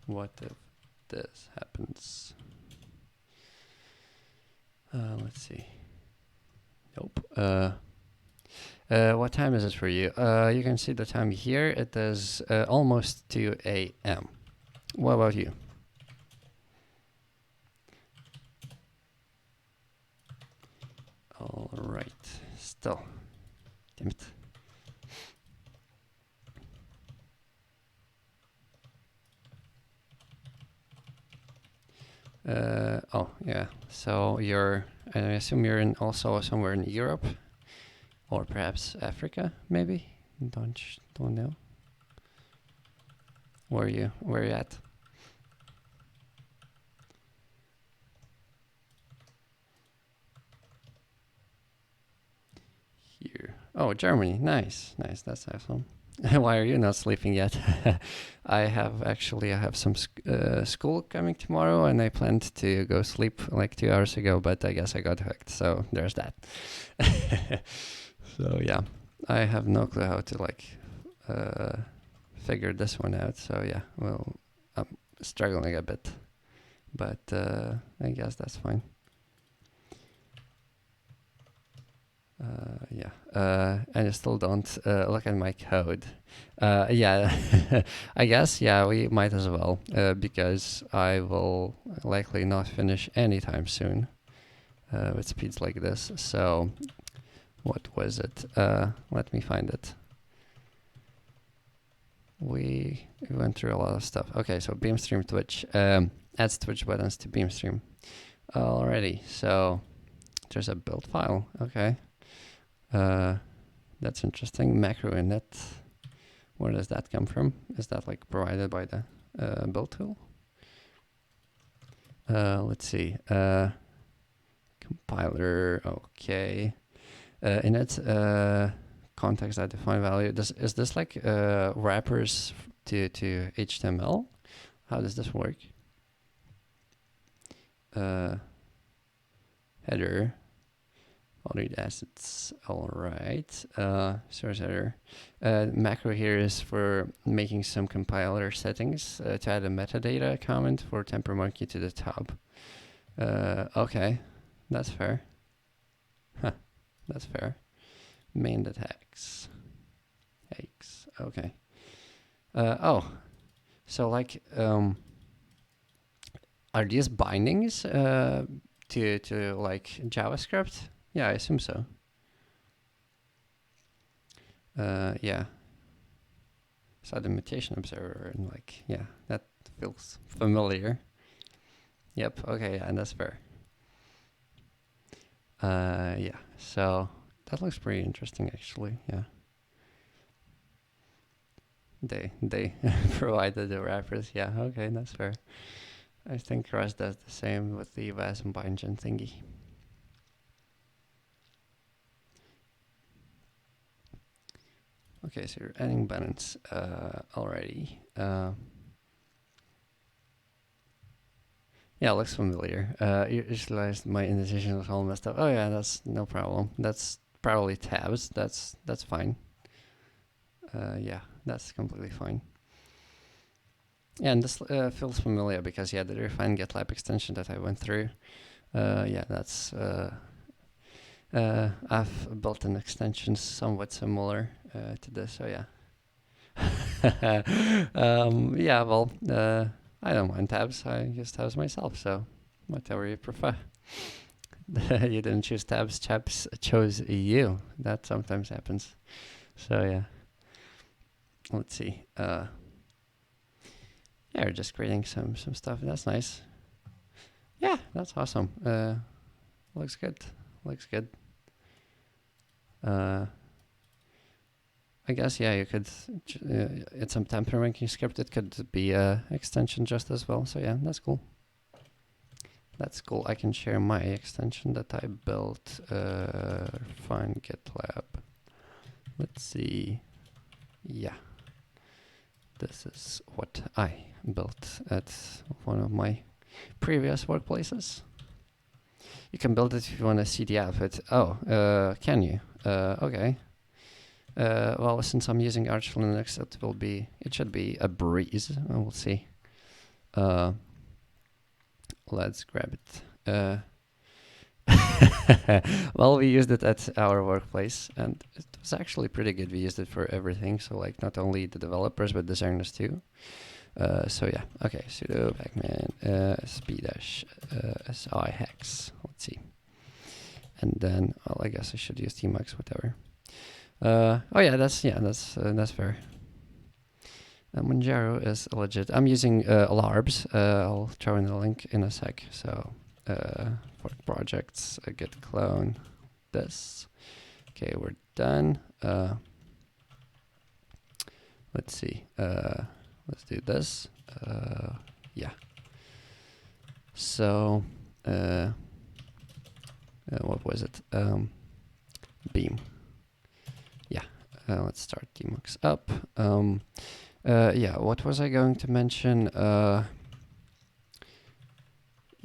What if this happens? Let's see. Nope. What time is it for you? You can see the time here. It is almost 2 a.m. What about you? All right. Still. Damn it. Oh, yeah. So I assume you're also somewhere in Europe, or perhaps Africa, maybe. Don't know. Where are you at? Here. Oh, Germany. Nice. That's awesome. Why are you not sleeping yet? I have some school coming tomorrow, and I planned to go sleep like 2 hours ago, but I guess I got hooked, so there's that. So yeah, I have no clue how to figure this one out. So yeah, well, I'm struggling a bit, but I guess that's fine. And I still don't look at my code. Yeah, I guess, yeah, we might as well, because I will likely not finish anytime soon with speeds like this. So, what was it? Let me find it. We went through a lot of stuff. Okay, so Beamstream Twitch adds Twitch buttons to Beamstream. Alrighty, so there's a build file. Okay. That's interesting. Macro init. Where does that come from? Is that like provided by the build tool? Let's see. Compiler. Okay. Init. Context that define value. Is this like wrappers to HTML? How does this work? header. I'll read assets. All right. Source header. Macro here is for making some compiler settings to add a metadata comment for temper monkey to the top. Okay, that's fair. Huh, that's fair. Main attacks. X. Okay. Oh, so like, are these bindings to like JavaScript? Yeah, I assume so. Yeah. So the mutation observer and like, yeah, that feels familiar. Yep. Okay. Yeah, and that's fair. Yeah. So that looks pretty interesting, actually. Yeah. They provided the wrappers. Yeah. Okay, that's fair. I think Rust does the same with the Wasm bindgen thingy. Okay, so you're adding buttons already. Yeah, looks familiar. You just realized my indecision was all messed up. Oh yeah, that's no problem. That's probably tabs. That's fine. Yeah, that's completely fine. Yeah, and this feels familiar because yeah, the refine GitLab extension that I went through. Yeah, that's I've built an extension somewhat similar to this. So yeah. Yeah, well, I don't mind tabs. I use tabs myself, so whatever you prefer. You didn't choose tabs, tabs chose you. That sometimes happens. So yeah. Let's see. Yeah, we're just creating some stuff. That's nice. Yeah, that's awesome. Looks good. Looks good. I guess yeah, you could. It's some temper ranking script. It could be a extension just as well. So yeah, that's cool. That's cool. I can share my extension that I built. Find GitLab. Let's see. Yeah. This is what I built at one of my previous workplaces. You can build it if you want to see the output. Oh, can you? Okay. Well, since I'm using Arch Linux, it should be a breeze. We'll see. Let's grab it. Well, we used it at our workplace, and it was actually pretty good. We used it for everything, so like not only the developers but designers too. So yeah, okay. Sudo pacman sp-dash si hex. Let's see, and then well, I guess I should use tmux whatever. Oh yeah, that's fair. Manjaro is legit. I'm using Larbs. I'll throw in the link in a sec. So for projects, git clone this. Okay, we're done. Let's see. Let's do this. Yeah. So what was it? Beam. Yeah. Let's start tmux up. Yeah, what was I going to mention?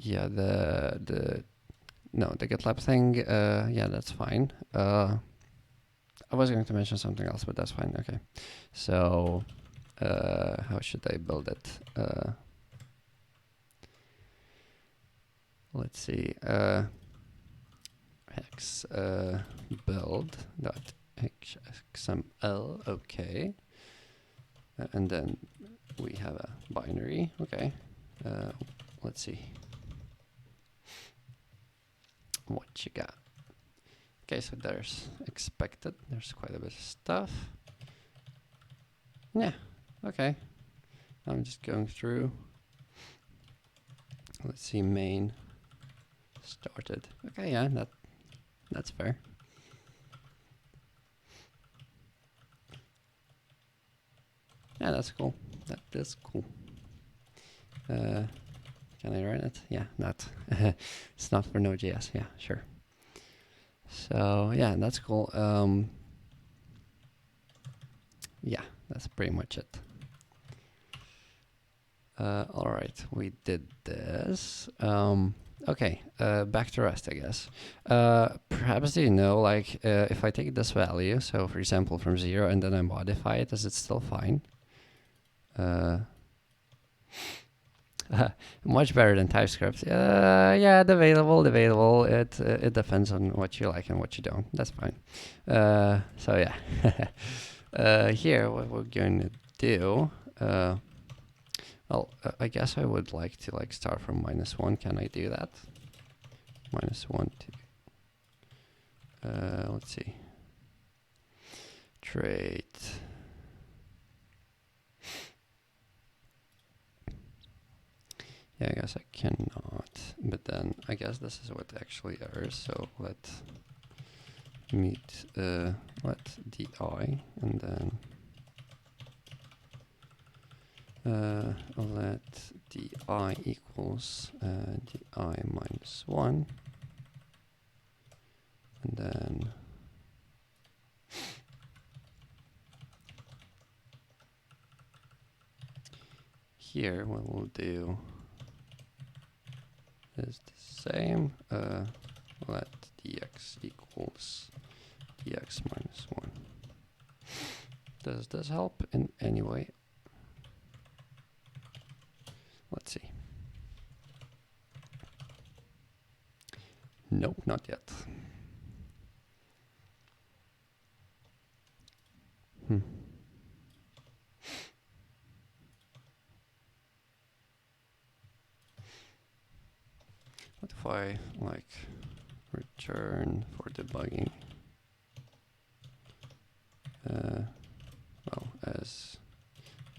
Yeah, the GitLab thing. Yeah, that's fine. I was going to mention something else, but that's fine. Okay. So, how should I build it? Let's see. Hex build dot xml. Okay. And then we have a binary. Okay. Let's see. What you got? Okay, so there's expected. There's quite a bit of stuff. Yeah. Okay. I'm just going through. Let's see. Main started. Okay. Yeah. That's fair. Yeah, that's cool. That is cool. Can I run it? Yeah, not. It's not for Node.js. Yeah, sure. So yeah, that's cool. Yeah, that's pretty much it. All right, we did this. Okay, back to Rust, I guess. Perhaps do you know, like, if I take this value, so for example from 0, and then I modify it, is it still fine? Much better than TypeScript. Yeah, debatable. It depends on what you like and what you don't. That's fine. So yeah, here what we're going to do. Well, I guess I would like to like start from -1. Can I do that? -1 to let's see. Trait. Yeah, I guess I cannot, but then I guess this is what actually errors. So let meet let di, and then let di equals di -1, and then here what we'll do is the same. Let dx equals dx -1. Does this help in any way? Let's see. Nope, not yet. What if I like return for debugging? Well, as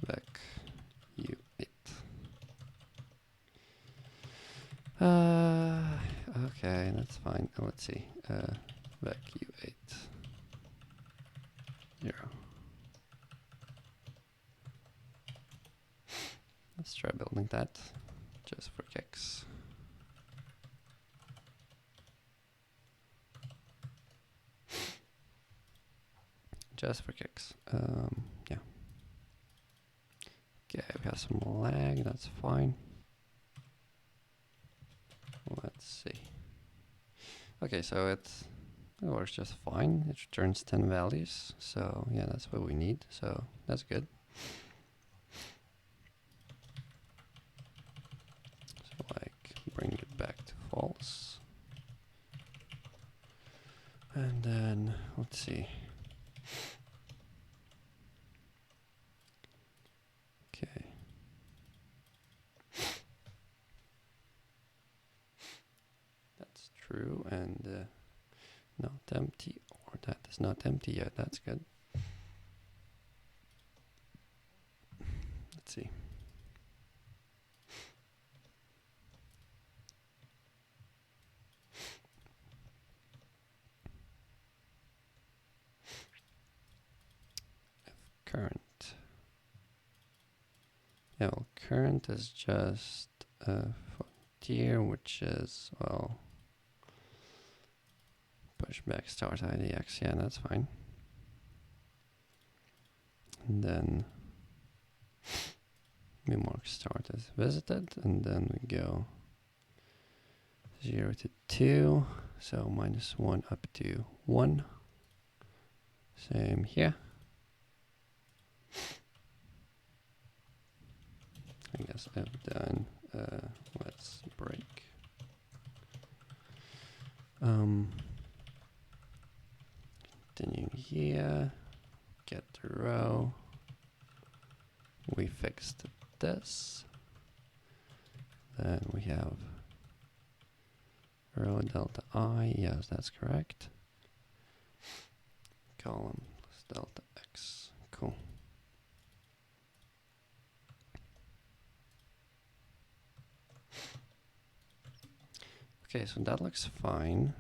vec u8. Okay, that's fine. Let's see. Vec u8 0. Let's try building that just for kicks. Just for kicks. Yeah. Okay, we have some lag. That's fine. Let's see. Okay, so it works just fine. It returns 10 values. So yeah, that's what we need. So that's good. So like bring it back to false. And then let's see. Okay. That's true and not empty, or that is not empty yet. That's good. Let's see. Current. Yeah, well, current is just frontier, which is, well, pushback start IDX. Yeah, that's fine. And then we mark start as visited, and then we go 0 to 2, so -1 up to 1. Same here. I guess I've done, let's break. Continuing here, get the row. We fixed this. Then we have row delta I, yes, that's correct. Column delta X, cool. Okay, so that looks fine.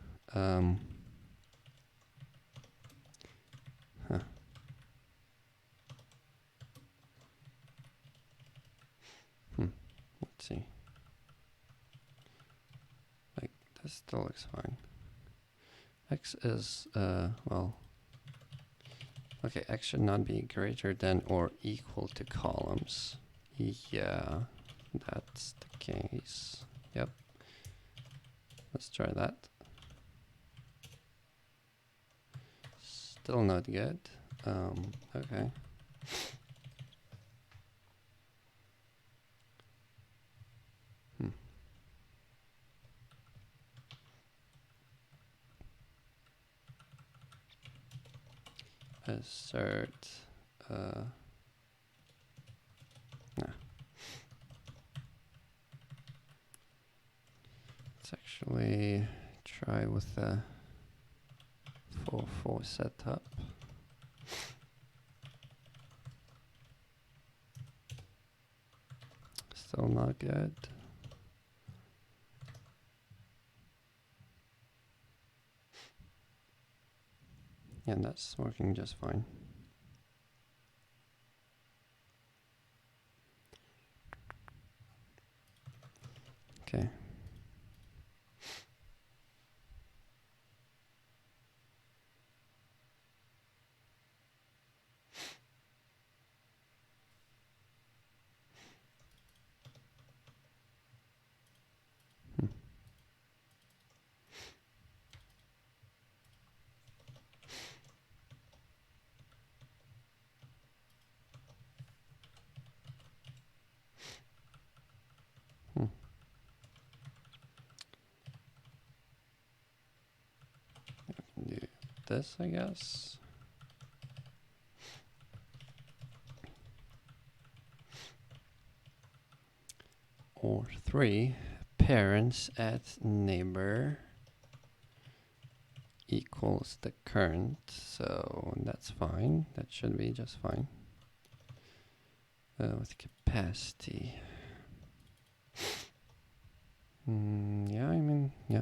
Let's see. Like, this still looks fine. X is, well, okay, X should not be greater than or equal to columns. Yeah, that's the case. Yep. Let's try that. Still not good. Okay. Assert. Nah. Let's actually try with the 4-4 setup. Still not good. Yeah, that's working just fine. Okay. Do this, I guess. Or 3 parents at neighbor equals the current, so that's fine. That should be just fine. With capacity. Yeah, I mean, yeah.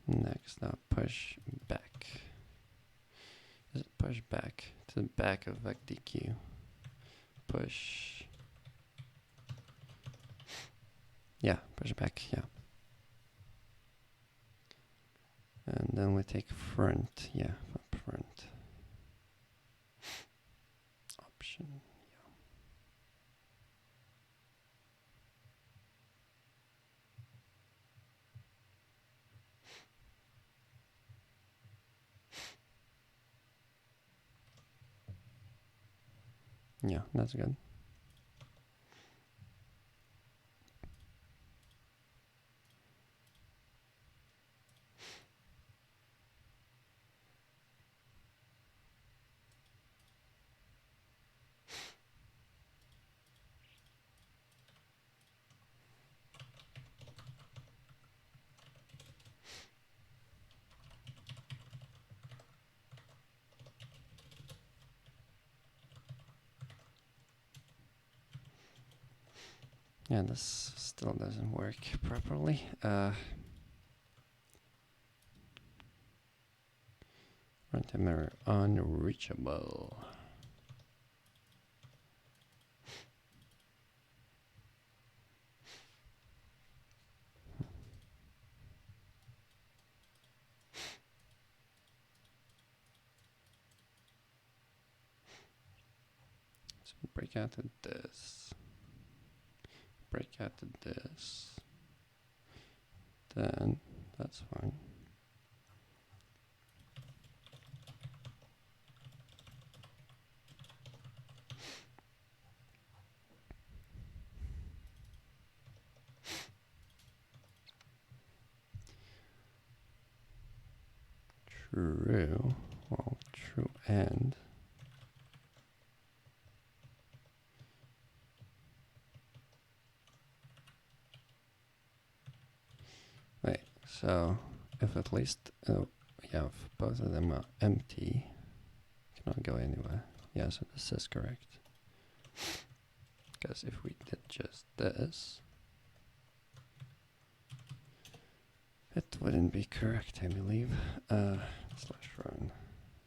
Next, now push back. Is it push back to the back of VecDQ? Push. Yeah, push back, yeah. And then we take front, yeah, up front. Option, yeah. Yeah, that's good. Yeah, this still doesn't work properly. Runtime error unreachable. So break out to this. Break out to this. Then that's fine. True. Well, true and. Wait, so if at least, yeah, if both of them are empty, cannot go anywhere. Yeah, so this is correct. Because if we did just this, it wouldn't be correct, I believe. Slash run,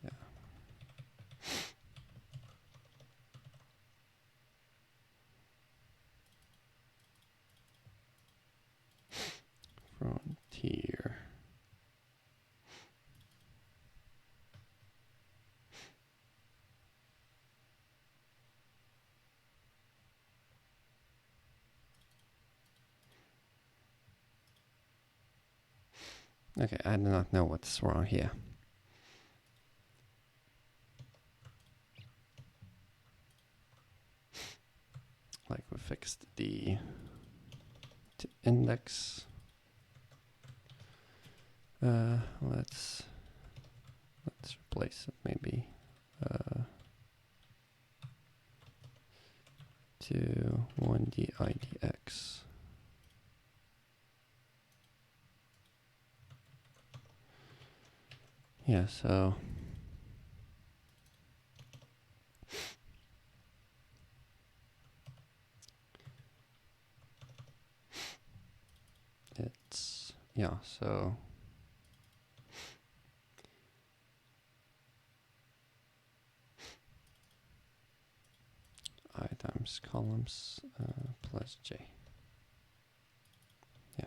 yeah. Frontier. Okay, I do not know what's wrong here. Like we fixed the index. Let's replace it maybe to 1D IDX. Yeah, so it's, yeah, so I times columns plus J. Yeah.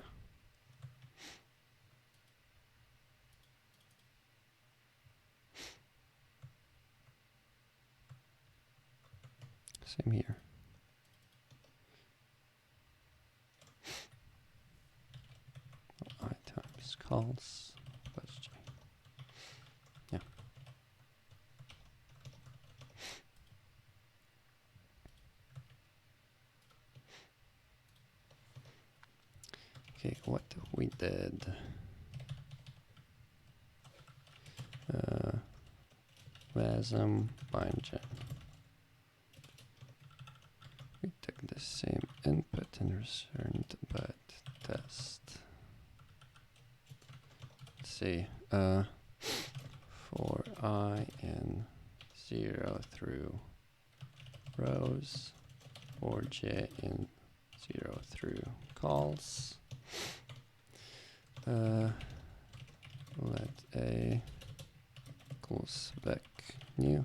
Same here. I times calls plus J. Yeah. Okay, what we did. Wasm bindgen. We took the same input and returned but test. Let's see. For I in 0 through rows, for j in 0 through calls. Let a equals vec new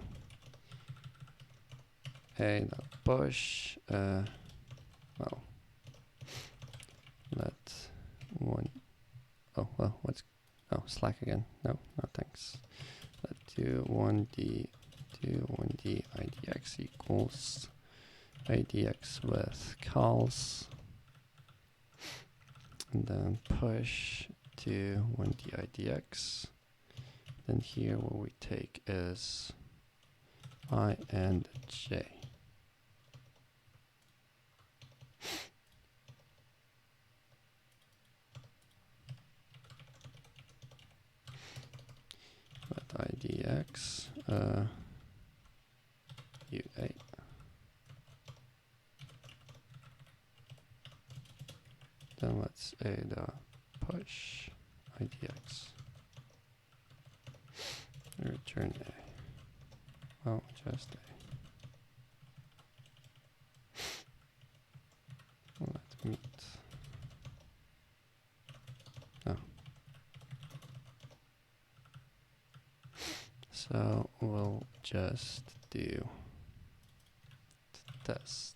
a dot push. Well, let one. Oh well, what's slack again? No, no thanks. Let do 1d idx equals idx with calls, and then push to 1d idx. Then here what we take is I and j. Let idx u8. Then let's a dot push idx. Return a. Well, just a. Let meet. Oh. So we'll just do test.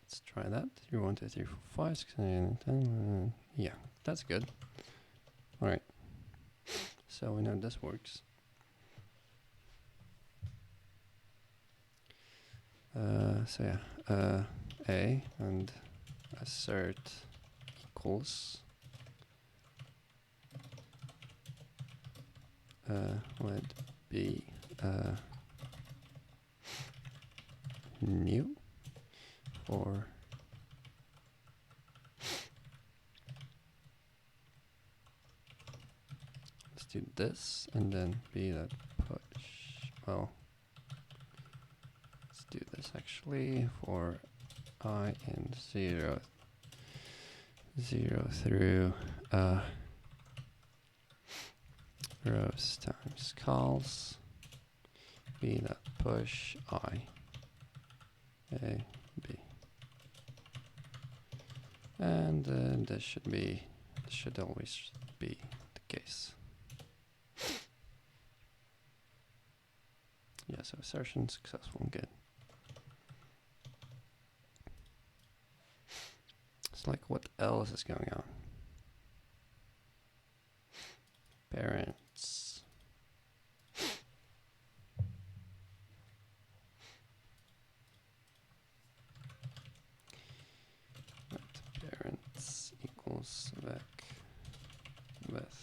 Let's try that. 0, 1, 2, 3, 4, 5, 6, 7, 8, 9, 10. Yeah, that's good. All right. So we know this works. So yeah, a and assert equals let be new for let's do this and then b that push. Well, let's do this actually for I in 0 through rows times calls b that push I a b, and this should always be the case. Yeah, so assertion successful and good. It's like, what else is going on? Parents. with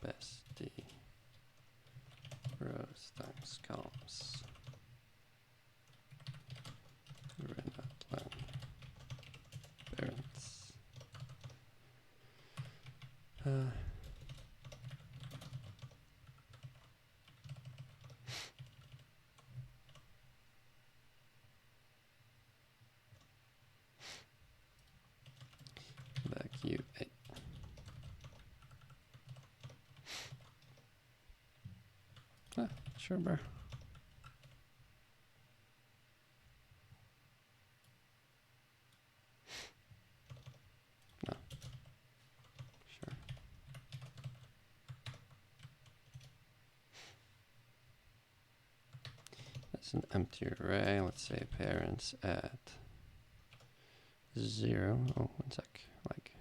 bestie rows times columns. Len parents. Back U8. Sure, bro. No. Sure. That's an empty array. Let's say parents at 0. Oh, 1 sec. Like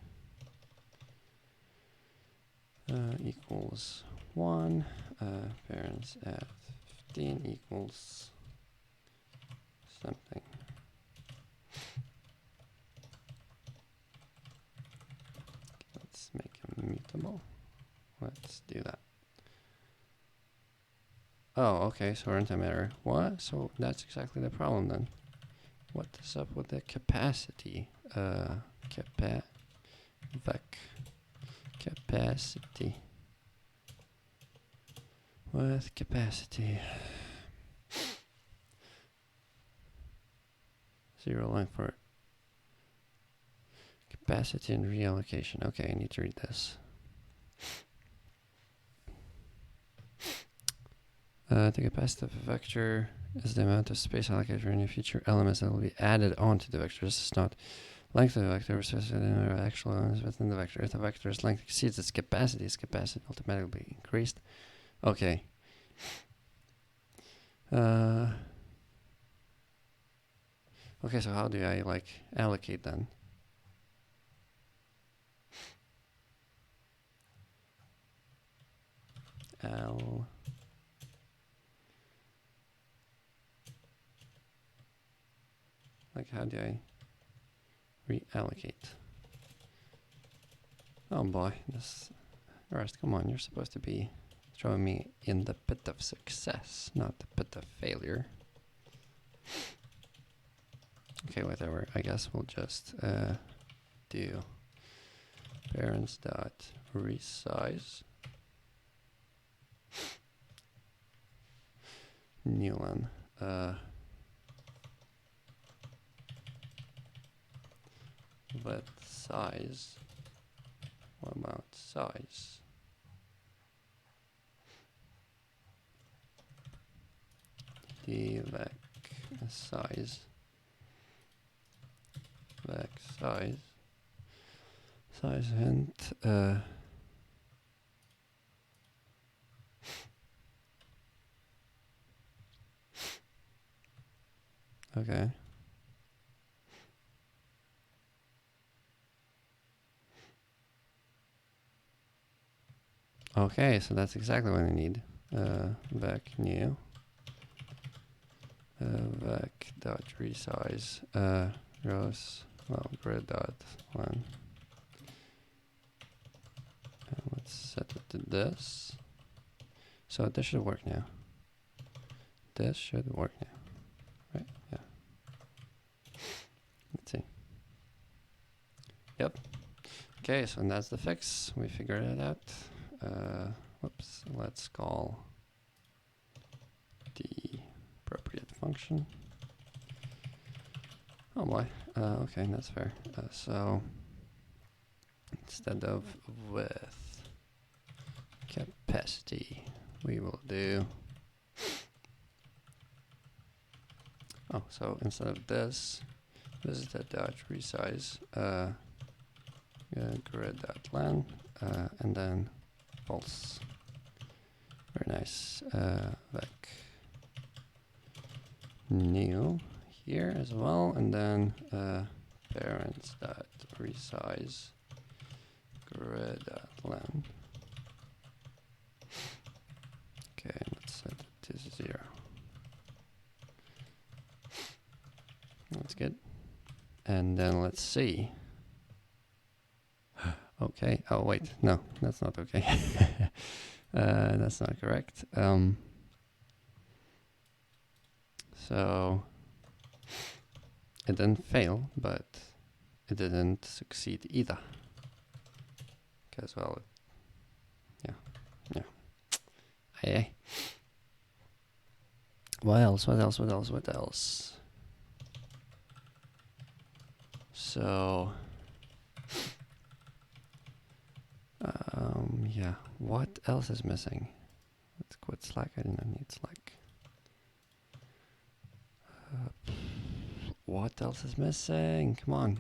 equals 1. Parents at 15 equals something. Let's make them mutable. Let's do that. Oh, okay, so runtime error. What? So that's exactly the problem then. What is up with the capacity? Capacity. With capacity. 0 line for capacity and reallocation. Okay, I need to read this. The capacity of a vector is the amount of space allocated for any future elements that will be added onto the vector. This is not length of the vector, or actual elements within the vector. If the vector's length exceeds its capacity automatically increased. Okay. Okay, so how do I like allocate then? Like, how do I reallocate? Oh boy, this Rust, come on, you're supposed to be throwing me in the pit of success, not the pit of failure. Okay, whatever. I guess we'll just do parents dot resize newlen with size. What about size? The vec size. Vec size. Size hint. Okay. Okay, so that's exactly what I need. Vec new. Vec dot resize. Rows. Well, grid dot len. And let's set it to this. So this should work now. This should work now. Right? Yeah. Let's see. Yep. Okay, so that's the fix. We figured it out. Whoops. Let's call the appropriate function. Oh boy. Okay, that's fair. So instead of with capacity, we will do. Oh, so instead of this is the dot resize grid.len and then false. Very nice. Vec new here as well, and then parents dot resize grid.len. Okay, let's set it to 0. That's good. And then let's see. Oh, okay. Oh wait, no, that's not okay. That's not correct. So it didn't fail, but it didn't succeed either. Because, well, yeah. Hey. What else? What else? What else? What else? So, yeah. What else is missing? Let's quit Slack. I don't need Slack. What else is missing? Come on.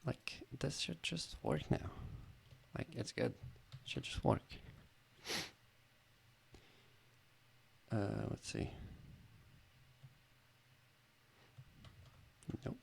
Like, this should just work now. Like, it's good. It should just work. Let's see. Nope.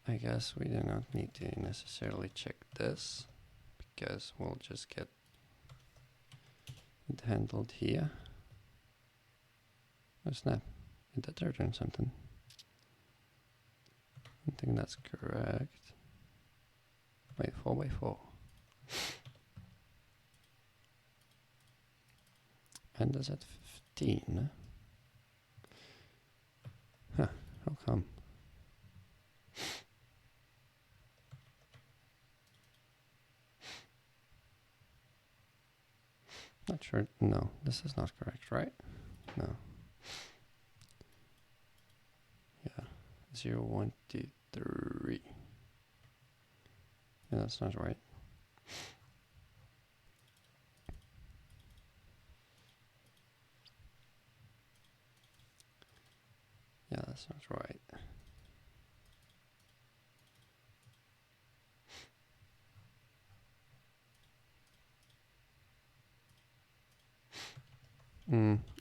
I guess we do not need to necessarily check this, because we'll just get it handled here. Oh snap, it did return something. I think that's correct. Wait, 4x4. And is at 15? Huh, how come? Not sure. No, this is not correct, right? No. Yeah. 0, 1, 2, 3. Yeah, that's not right. Yeah, that's not right.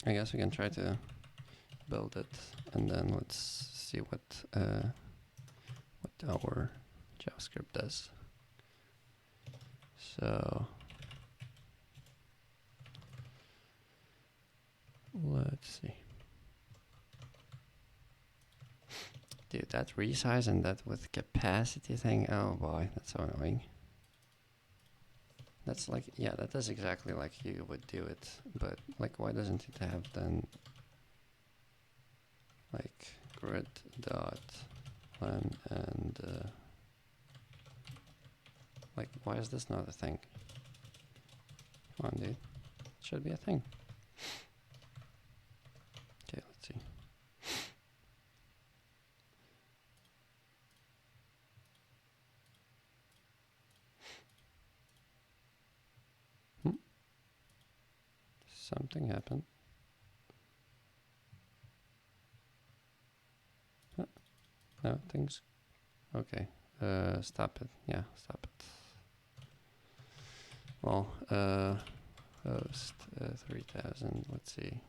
I guess we can try to build it, and then let's see what our JavaScript does. So let's see. Dude, that resize and that with capacity thing, oh boy, that's so annoying. That's like, yeah, that is exactly like you would do it, but like, why doesn't it have then like grid dot len and like, why is this not a thing? Come on, dude, it should be a thing. Okay, let's see. Something happened. No, things. Okay. Stop it. Yeah, stop it. Well, host 3000. Let's see.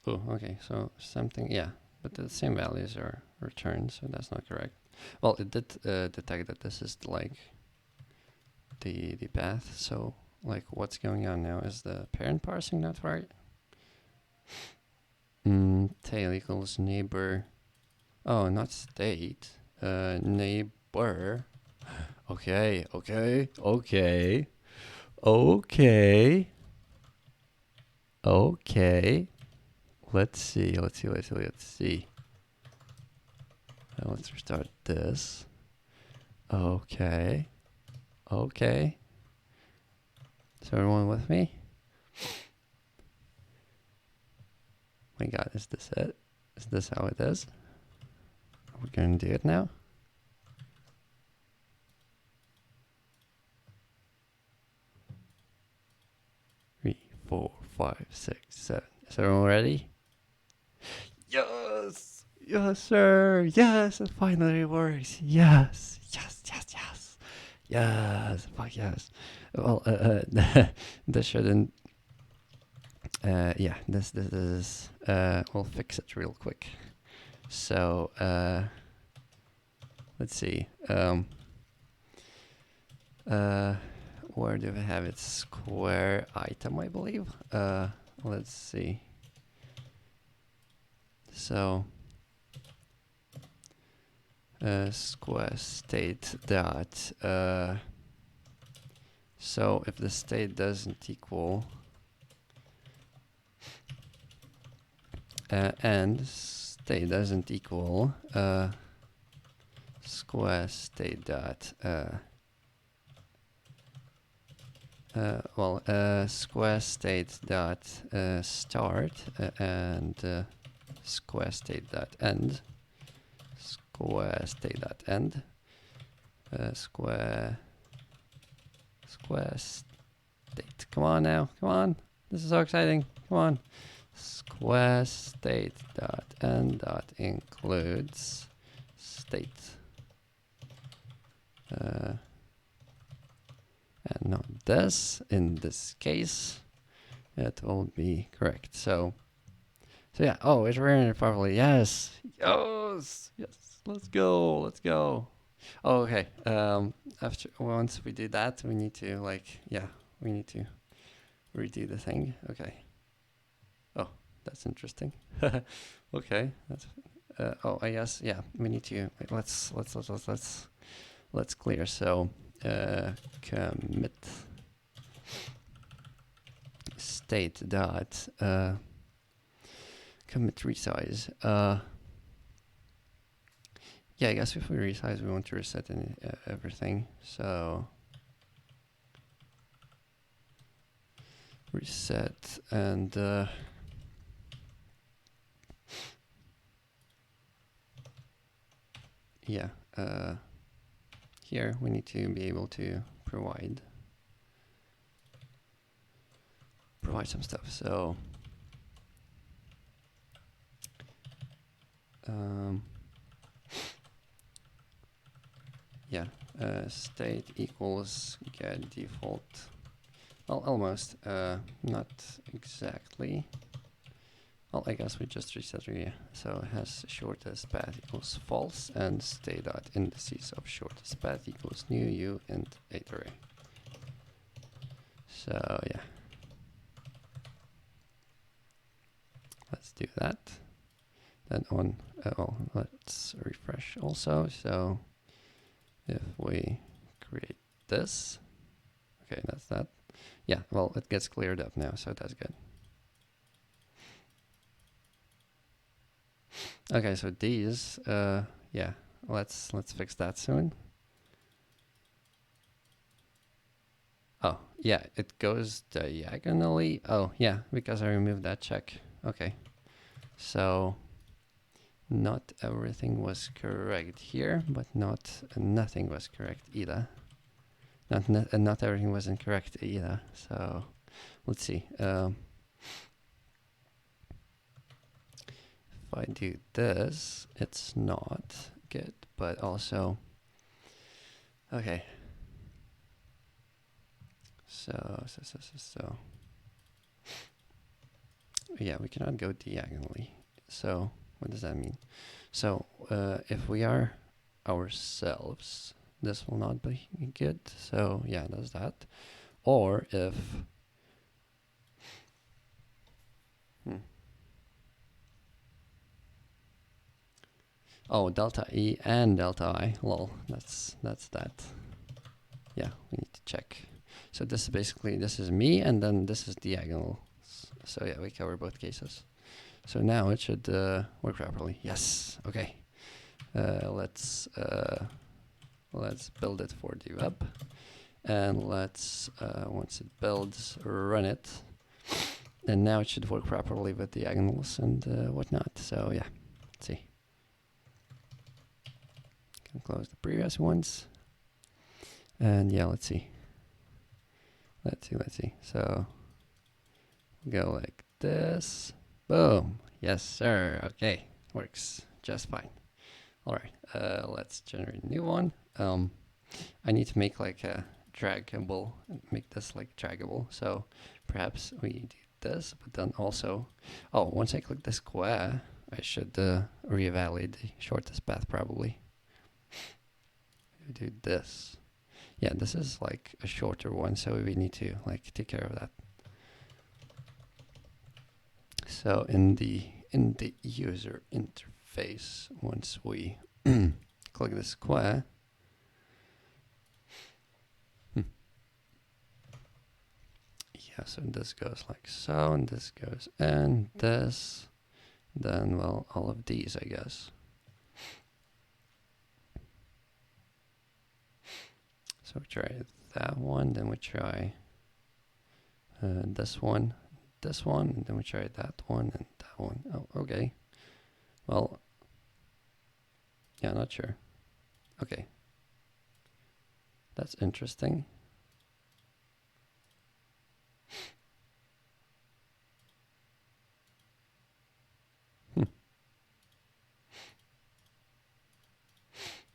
Oh, okay. So something, yeah, but the same values are returned, so that's not correct. Well, it did detect that this is like the path. So like, what's going on now? Is the parent parsing not right? Tail equals neighbor. Oh, not state. Neighbor. Okay, okay, okay. Okay. Okay. Let's see. Let's see. Let's restart this. Okay. Okay. Is everyone with me? My God, is this it? Is this how it is? Are we going to do it now? Three, 4, 5, 6, 7. Is everyone ready? Yes! Yes, sir! Yes, it finally works! Yes! Yes, yes, yes! Yes! Fuck yes! Well, this shouldn't... yeah, this is... we'll fix it real quick. So, let's see. Where do we have it? Square item, I believe. Let's see. So, square state dot. So if the state doesn't equal and state doesn't equal square state dot. Square state dot start and square state dot end. Square state dot end. Square state. Come on now. Come on. This is so exciting. Come on. Square state dot end dot includes state. And not this. In this case, it will be correct. So yeah. Oh, it's ran it properly. Yes. Yes. Yes. Let's go. Let's go. Oh, okay. After once we do that, we need to we need to redo the thing. Okay. Oh, that's interesting. Okay. That's. Oh, I guess we need to. Let's clear. So commit state dot commit resize. Yeah, I guess if we resize, we want to reset everything. So reset and here we need to be able to provide some stuff. So state equals get default. Well, almost, not exactly. Well, I guess we just reset here. So it has shortest path equals false and state dot indices of shortest path equals new u and 8 array. So yeah, let's do that. Then on, let's refresh also. So if we create this, okay, that's that. Yeah, well, it gets cleared up now, so that's good. Okay, so these, yeah, let's fix that soon. Oh, yeah, it goes diagonally. Oh, yeah, because I removed that check. Okay, so not everything was correct here, but nothing was correct either. Not everything was incorrect either. So let's see. If I do this, it's not good, but also, okay. So yeah, we cannot go diagonally. So what does that mean? So if we are ourselves, this will not be good. So yeah, that's that. Or if oh, delta E and delta I, lol, that's that. Yeah, we need to check. So this is basically, this is me, and then this is diagonal. So yeah, we cover both cases. So now it should work properly. Yes. Okay. Let's build it for the web, and let's once it builds, run it, and now it should work properly with diagonals and whatnot. So yeah, let's see. Can close the previous ones, and yeah, let's see. Let's see. So go like this. Boom. Yes, sir. Okay, works just fine. All right. Let's generate a new one. I need to make like a draggable, make this like draggable. So perhaps we do this, but then also, oh, once I click the square, I should reevaluate the shortest path probably. We do this. Yeah, this is like a shorter one, so we need to like take care of that. So in the user interface, once we click the square, yeah, so this goes like so, and this goes, and this, then, well, all of these, I guess. So we try that one, then we try this one, and then we try that one, and that one. Oh, okay. Well, yeah, not sure. Okay. That's interesting.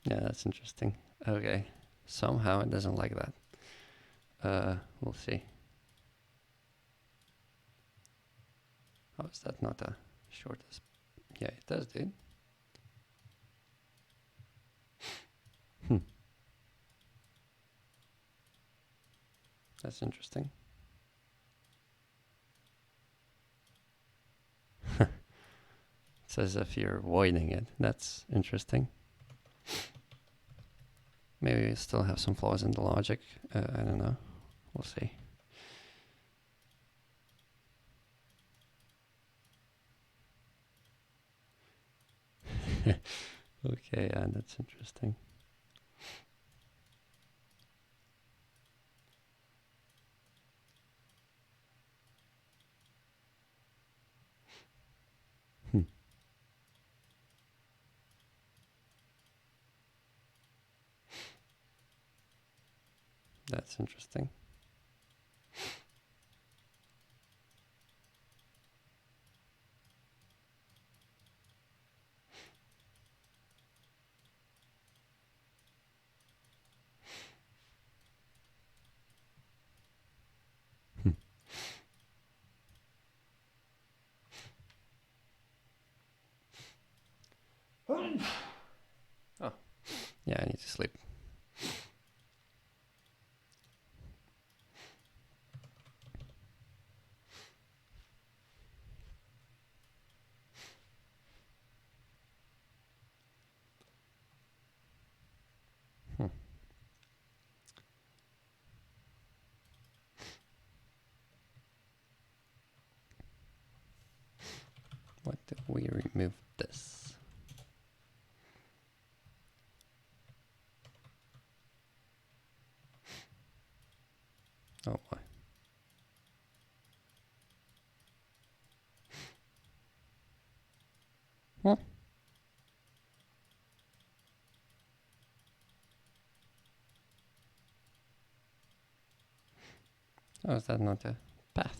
Yeah, that's interesting. Okay. Somehow it doesn't like that. We'll see. How is that not a shortest? Yeah, it does, dude. That's interesting. It's as if you're avoiding it. That's interesting. Maybe we still have some flaws in the logic. I don't know. We'll see. Okay, yeah, that's interesting. That's interesting. Oh, yeah, I need to sleep. What if we remove this? Oh boy. Huh? Oh, is that not a path?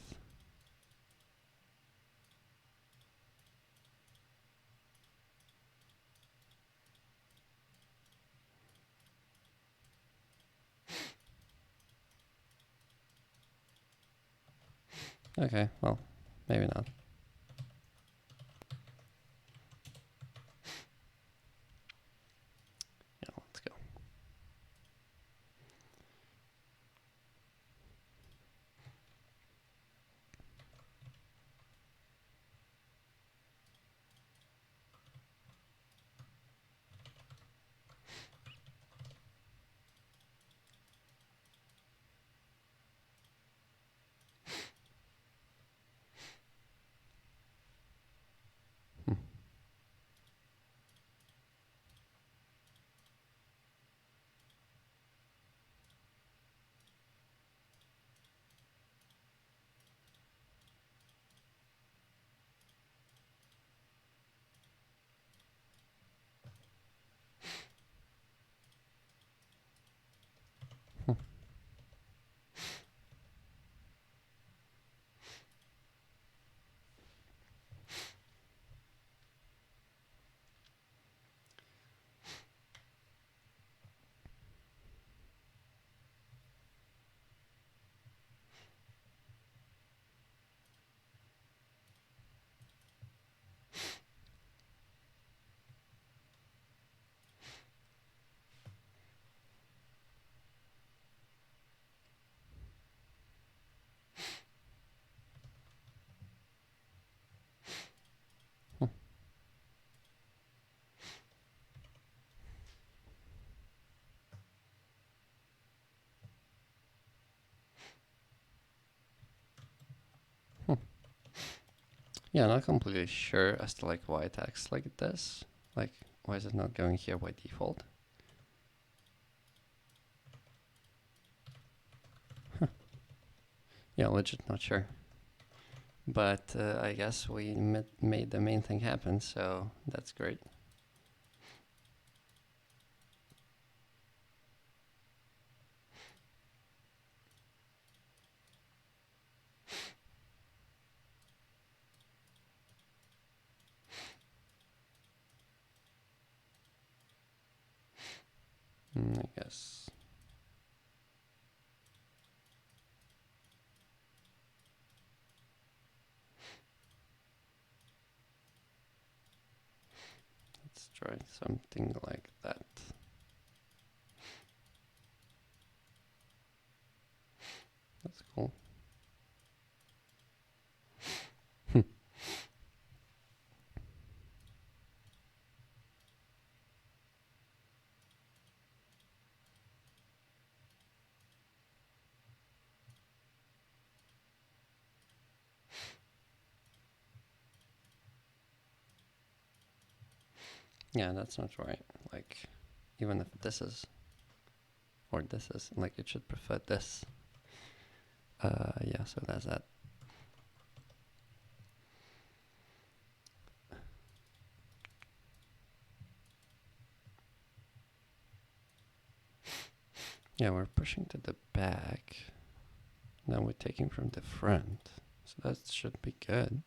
Okay, well, maybe not. Yeah, let's go. Yeah, not completely sure as to like why it acts like this. Like, why is it not going here by default? Yeah, legit not sure. But I guess we made the main thing happen, so that's great. I guess. Let's try something like that. That's cool. Yeah, that's not right. Like, even if this is, or this is, like, it should prefer this. Yeah, so that's that. Yeah, we're pushing to the back. Now we're taking from the front. So that should be good.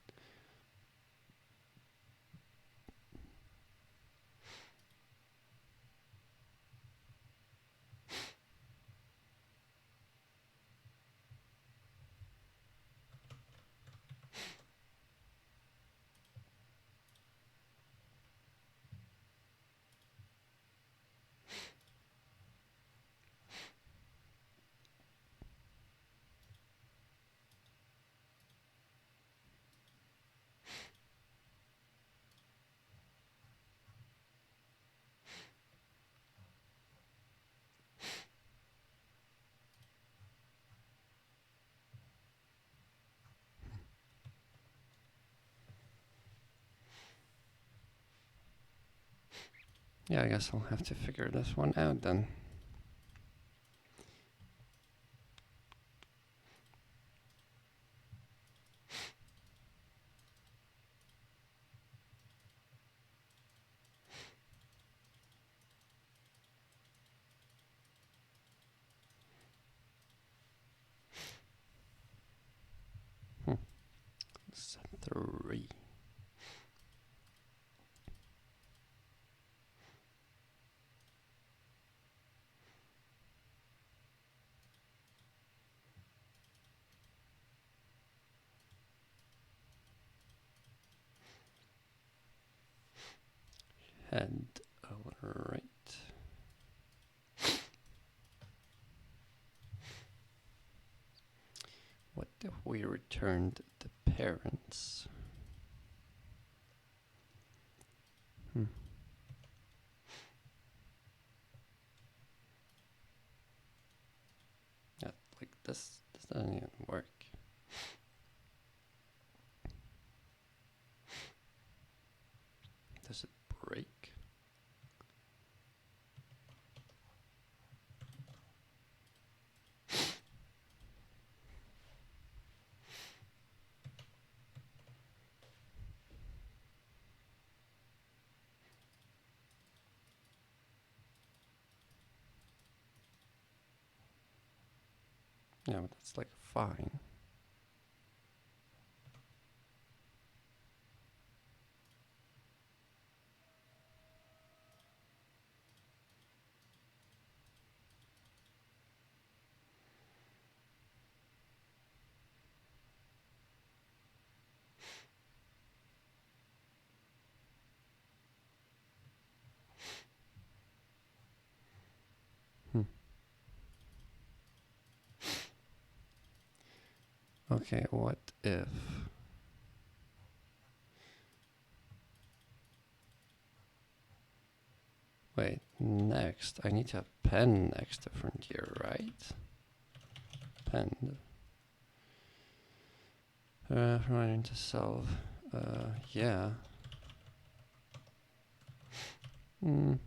Yeah, I guess I'll have to figure this one out then. Set 3. Head over right. What if we returned the parents? Yeah, like this doesn't even work. Does it break? Yeah, but that's like fine. Okay, what if... Wait, next, I need to have pen next to frontier, right? Pen. Running to solve. Yeah. Mm.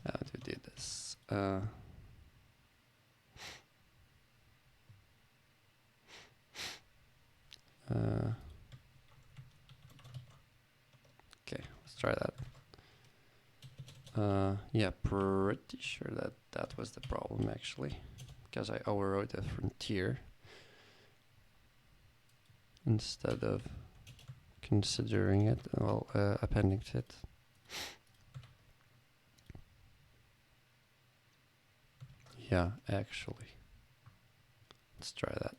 How to do this? Okay, let's try that. Yeah, pretty sure that that was the problem actually, because I overwrote a frontier instead of considering it, well, appending to it. Yeah, actually. Let's try that.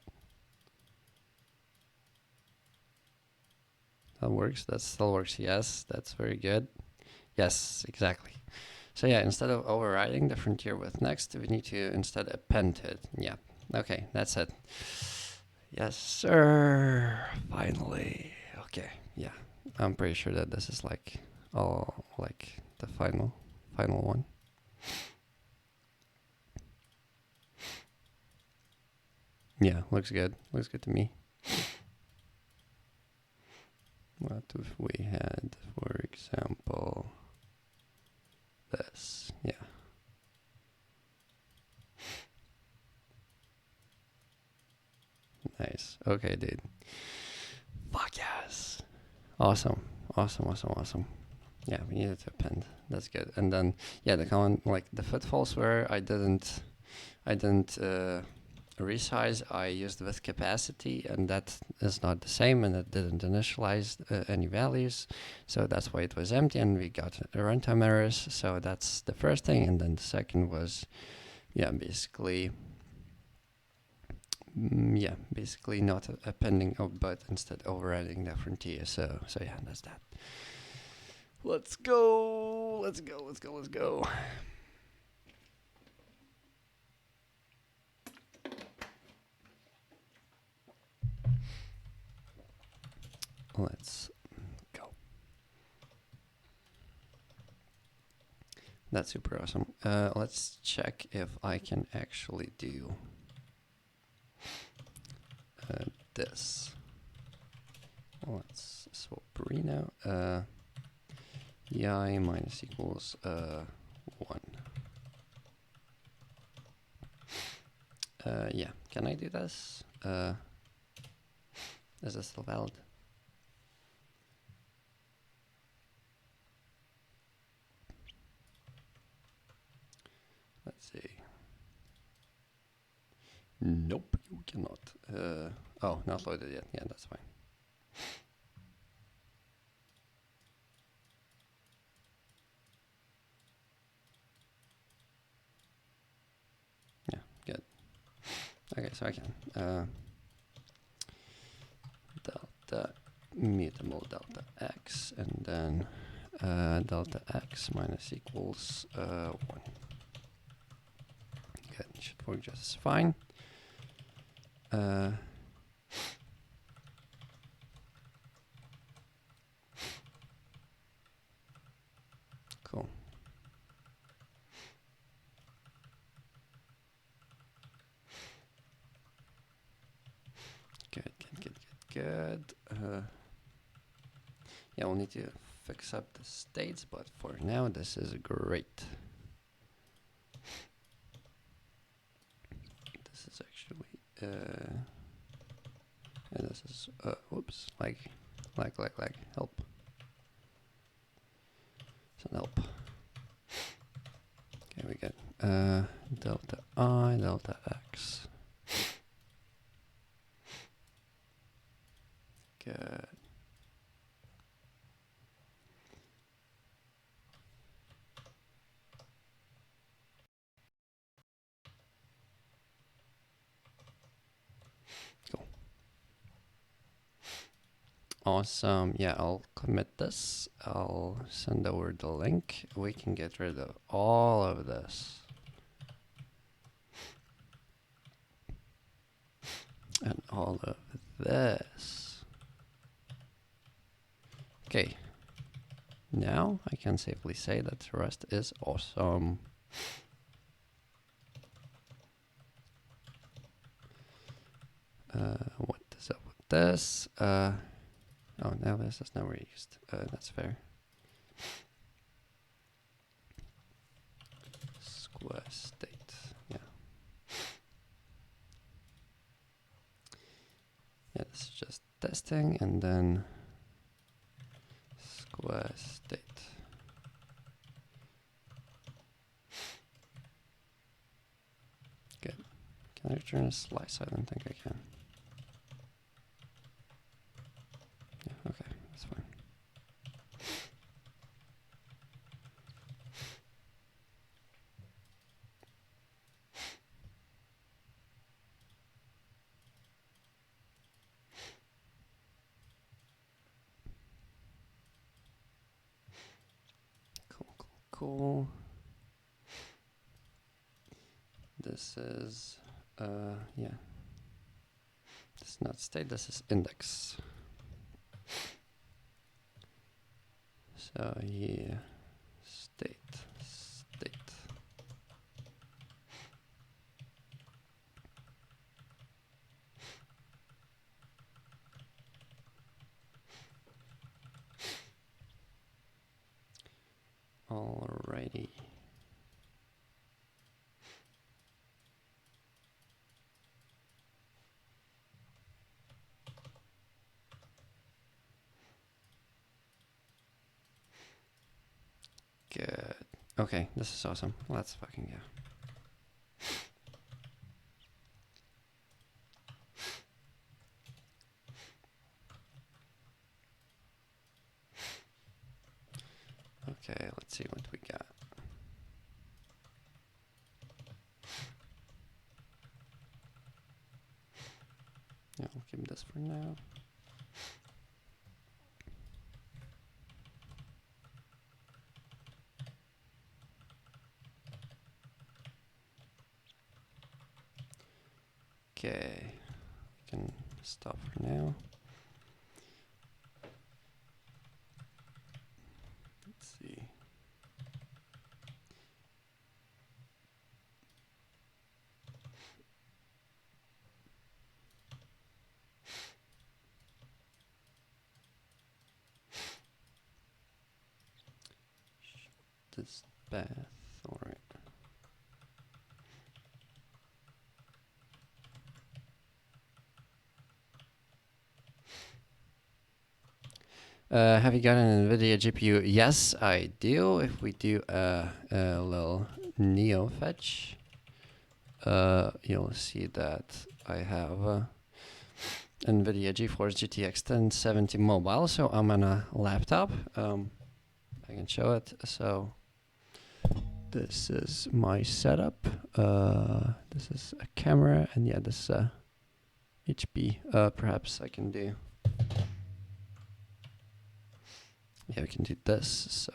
That works. That still works. Yes, that's very good. Yes, exactly. So yeah, instead of overriding the frontier with next, we need to instead append it. Yeah. Okay, that's it. Yes, sir. Finally. Okay. Yeah. I'm pretty sure that this is like all like the final one. Yeah, looks good. Looks good to me. What if we had, for example, this? Yeah. Nice. Okay, dude. Fuck yes. Awesome. Awesome, awesome, awesome. Yeah, we needed to append. That's good. And then, yeah, the common, like the pitfalls where I didn't resize, I used with capacity, and that is not the same, and it didn't initialize any values. So that's why it was empty, and we got runtime errors. So that's the first thing. And then the second was, yeah, basically, basically not appending, but instead overriding the frontier. So yeah, that's that. Let's go. Let's go. Let's go. Let's go. Let's go. That's super awesome. Let's check if I can actually do this. Let's swap Reno. EI minus equals 1. Yeah, can I do this? Is this still valid? Let's see. Nope, you cannot. Oh, not loaded yet. Yeah, that's fine. Yeah, good. Okay, so I can delta mutable delta x, and then delta x minus equals 1. Good, should work just fine. Cool. Good. Yeah, we'll need to fix up the states, but for now, this is great. This is actually, and this is, whoops, like, help. So help. Okay, we get delta I, delta x. Good. Cool. Awesome. Yeah, I'll commit this. I'll send over the link. We can get rid of all of this. And all of this. Okay. Now I can safely say that Rust is awesome. What is up with this? Oh, now this is never used. That's fair. Square state. Yeah. Yeah, this is just testing, and then square state. Good. Can I return a slice? I don't think I can. Yeah, okay, that's fine. Cool. This is, yeah. This is not state, this is index. So yeah, state. Alrighty. Good. Okay, this is awesome. Let's fucking go. Okay, let's see what we got. Yeah, I'll keep this for now. Okay, we can stop for now. Let's see. This path, all right. Have you got an NVIDIA GPU? Yes, I do. If we do a little neo fetch, you'll see that I have NVIDIA GeForce GTX 1070 mobile. So I'm on a laptop. I can show it. So this is my setup. This is a camera, and yeah, this is HP. Perhaps I can do. Yeah, we can do this. So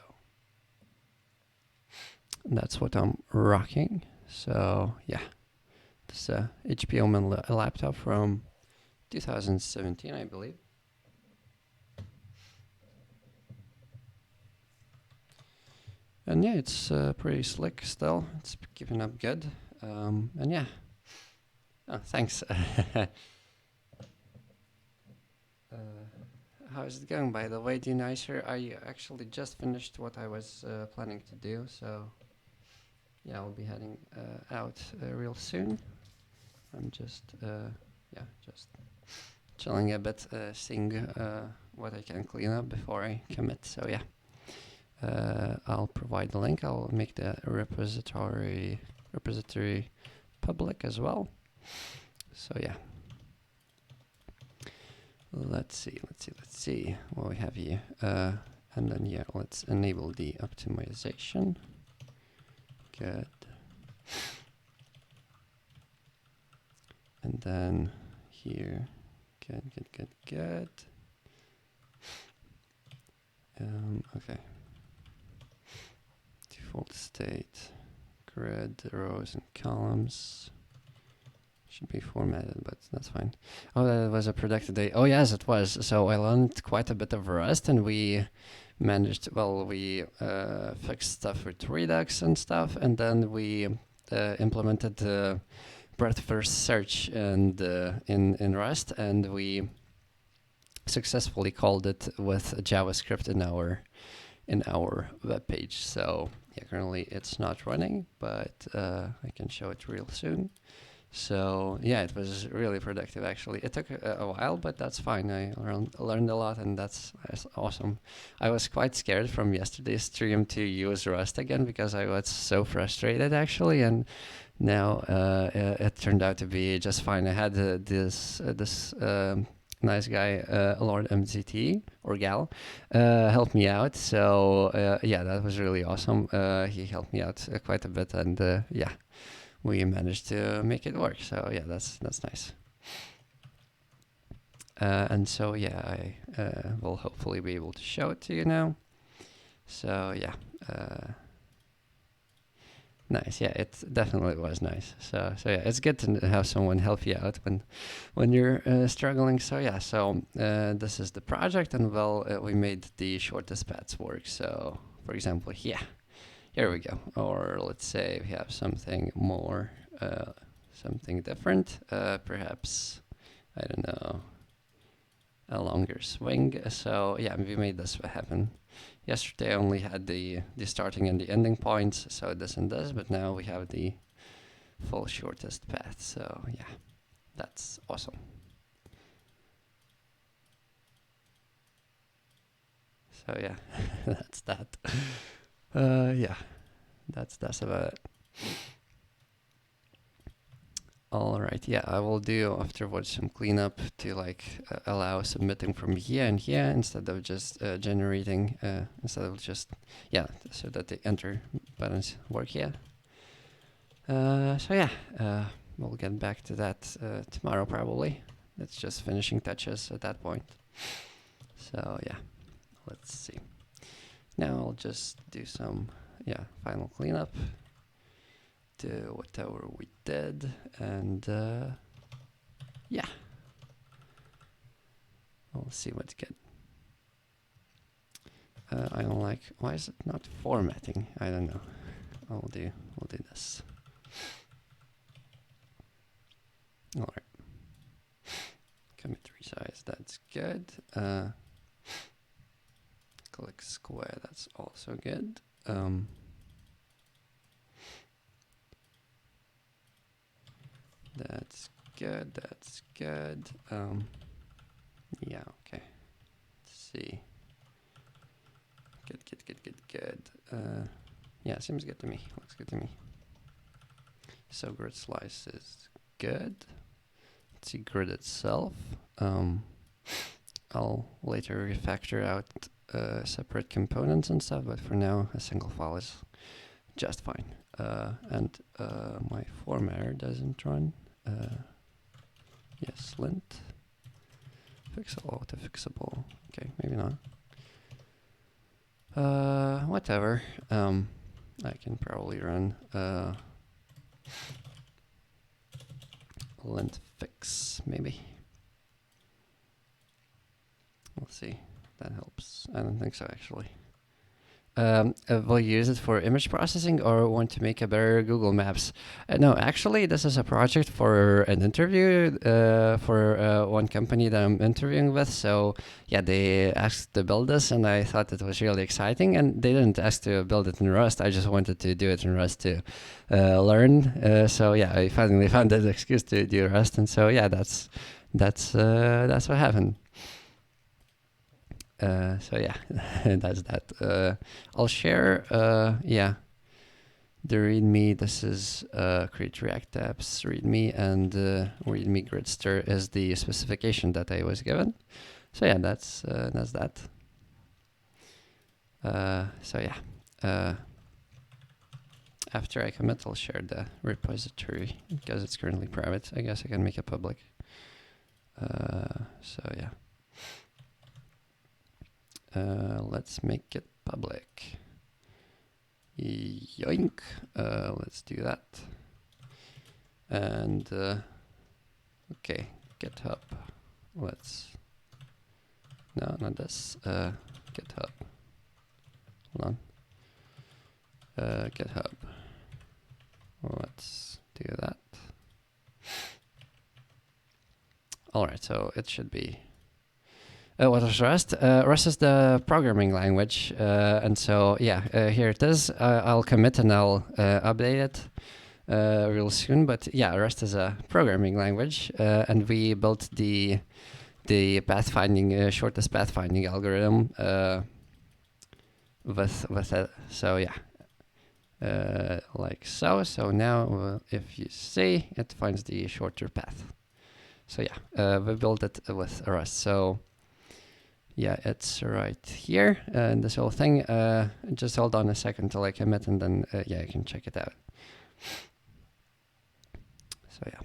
that's what I'm rocking. So yeah, this HP Omen laptop from 2017, I believe. And yeah, it's pretty slick still. It's keeping up good. And yeah. Oh, thanks. How is it going, by the way, D-Nicer? I actually just finished what I was planning to do, so yeah, I'll be heading out real soon. I'm just, yeah, just chilling a bit, seeing what I can clean up before I commit, so yeah. I'll provide the link. I'll make the repository public as well. So yeah. Let's see what we have here. And then yeah, let's enable the optimization. Good. And then here, good. Okay. Default state, grid, rows and columns. Should be formatted, but that's fine. Oh, that was a productive day. Oh, yes, it was. So I learned quite a bit of Rust, and we managed, well, we fixed stuff with Redux and stuff, and then we implemented breadth first search and in Rust, and we successfully called it with JavaScript in our web page. So yeah, currently it's not running, but I can show it real soon. So yeah, it was really productive actually. It took a while, but that's fine. I learned a lot, and that's awesome. I was quite scared from yesterday's stream to use Rust again because I was so frustrated actually, and now it turned out to be just fine. I had this nice guy, Lord MZT or gal, help me out. So yeah, that was really awesome. He helped me out quite a bit, and yeah, we managed to make it work. So yeah, that's nice. And so yeah, I will hopefully be able to show it to you now. So yeah, nice. Yeah, it definitely was nice. So yeah, it's good to have someone help you out when you're struggling. So yeah, so this is the project, and well, we made the shortest paths work. So for example, yeah. Here we go. Or let's say we have something more, something different. Perhaps, I don't know, a longer swing. So yeah, we made this happen. Yesterday I only had the starting and the ending points, so this and this, but now we have the full shortest path. So yeah, that's awesome. So yeah, that's that. Yeah, that's about it. All right, yeah, I will do afterwards some cleanup to like allow submitting from here and here instead of just generating, instead of just, yeah, so that the enter buttons work here. So yeah, we'll get back to that tomorrow probably. It's just finishing touches at that point. So yeah, let's see. Now I'll just do some, yeah, final cleanup. Do whatever we did, and yeah, we'll see what's good. I don't like, why is it not formatting? I don't know. We'll do this. All right. Commit resize, that's good. Click square, that's also good. That's good, that's good. Yeah, okay. Let's see. Good. Yeah, seems good to me. Looks good to me. So grid slice is good. Let's see grid itself. I'll later refactor out separate components and stuff, but for now, a single file is just fine. And my formatter doesn't run. Yes, lint. Fixable, auto fixable. Okay, maybe not. Whatever. I can probably run lint fix, maybe. We'll see. That helps. I don't think so, actually. Will you use it for image processing or want to make a better Google Maps? No, actually, this is a project for an interview for one company that I'm interviewing with. So yeah, they asked to build this, and I thought it was really exciting. And they didn't ask to build it in Rust. I just wanted to do it in Rust to learn. So yeah, I finally found an excuse to do Rust, and so yeah, that's what happened. So yeah, that's that. I'll share, yeah, the README. This is create React apps README, and README gridster is the specification that I was given. So yeah, that's that. So yeah, after I commit, I'll share the repository because it's currently private. I guess I can make it public. So yeah. Let's make it public. Yoink. Let's do that. And okay, GitHub. Let's, no, not this. GitHub. Hold on. GitHub. Let's do that. All right, so it should be. What is Rust? Rust is the programming language, and so yeah, here it is. I'll commit and I'll update it real soon. But yeah, Rust is a programming language, and we built the pathfinding shortest pathfinding algorithm with it. So yeah, like so. So now, if you see, it finds the shorter path. So yeah, we built it with Rust. So yeah, it's right here. And this whole thing, just hold on a second till I commit, and then yeah, you can check it out. So yeah,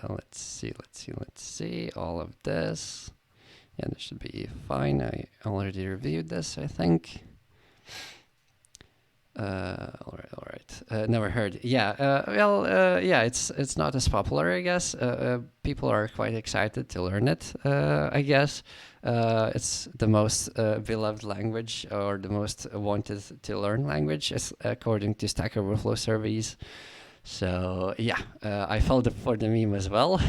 let's see all of this. Yeah, this should be fine. I already reviewed this, I think. All right. Never heard. Yeah. Yeah. It's not as popular, I guess. People are quite excited to learn it. I guess. It's the most beloved language, or the most wanted to learn language, according to Stack Overflow surveys. So yeah, I fell for the meme as well,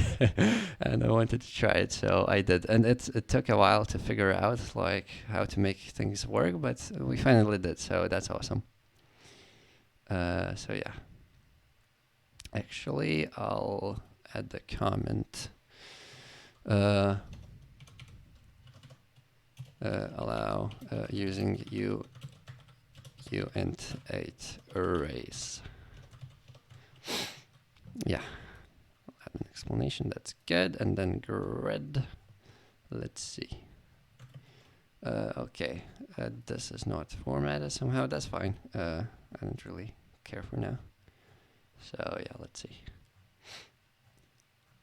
and I wanted to try it, so I did. And it took a while to figure out like how to make things work, but we finally did. So that's awesome. So yeah, actually, I'll add the comment. Allow using uint8 arrays. Yeah, add an explanation. That's good. And then grid. Let's see. Okay, this is not formatted somehow. That's fine. I don't really care for now. So yeah, let's see.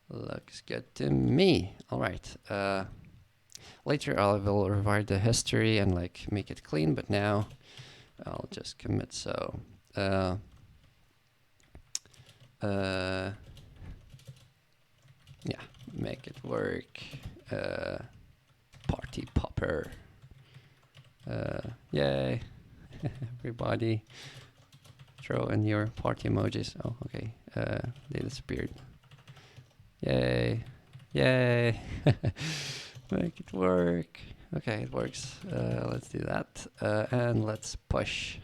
Looks good to me. All right. Later I will revise the history and like make it clean, but now I'll just commit. So yeah, make it work. Party popper. Yay. Everybody throw in your party emojis. Oh, okay. They disappeared. Yay. Yay. Make it work. Okay, it works. Let's do that. And let's push.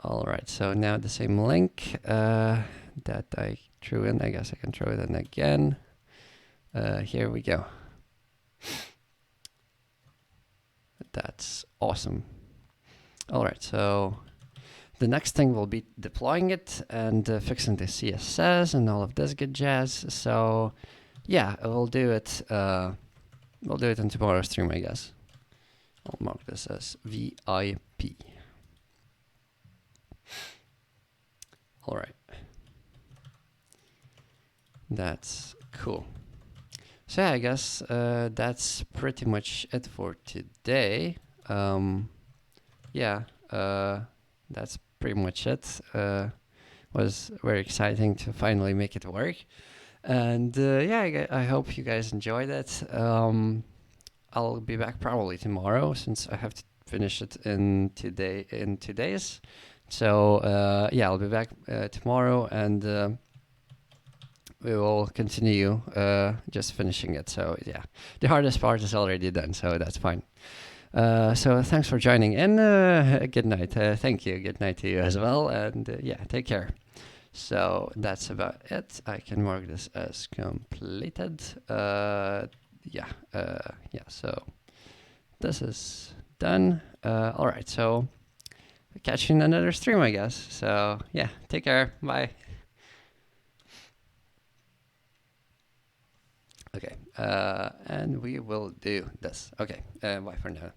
All right, so now the same link that I threw in. I guess I can throw it in again. Here we go. That's awesome. All right, so the next thing will be deploying it and fixing the CSS and all of this good jazz. So yeah, we'll do it. We'll do it in tomorrow's stream, I guess. I'll mark this as VIP. All right. That's cool. So yeah, I guess that's pretty much it for today. Yeah, that's pretty much it. Was very exciting to finally make it work. And yeah, I hope you guys enjoyed it. I'll be back probably tomorrow, since I have to finish it in 2 days. So yeah, I'll be back tomorrow, and we will continue just finishing it. So yeah, the hardest part is already done, so that's fine. So thanks for joining in. Good night. Thank you. Good night to you as well. And yeah, take care. So that's about it. I can mark this as completed. Yeah. So this is done. All right. So catch you in another stream, I guess. So yeah, take care. Bye. Okay. And we will do this. Okay. Bye for now.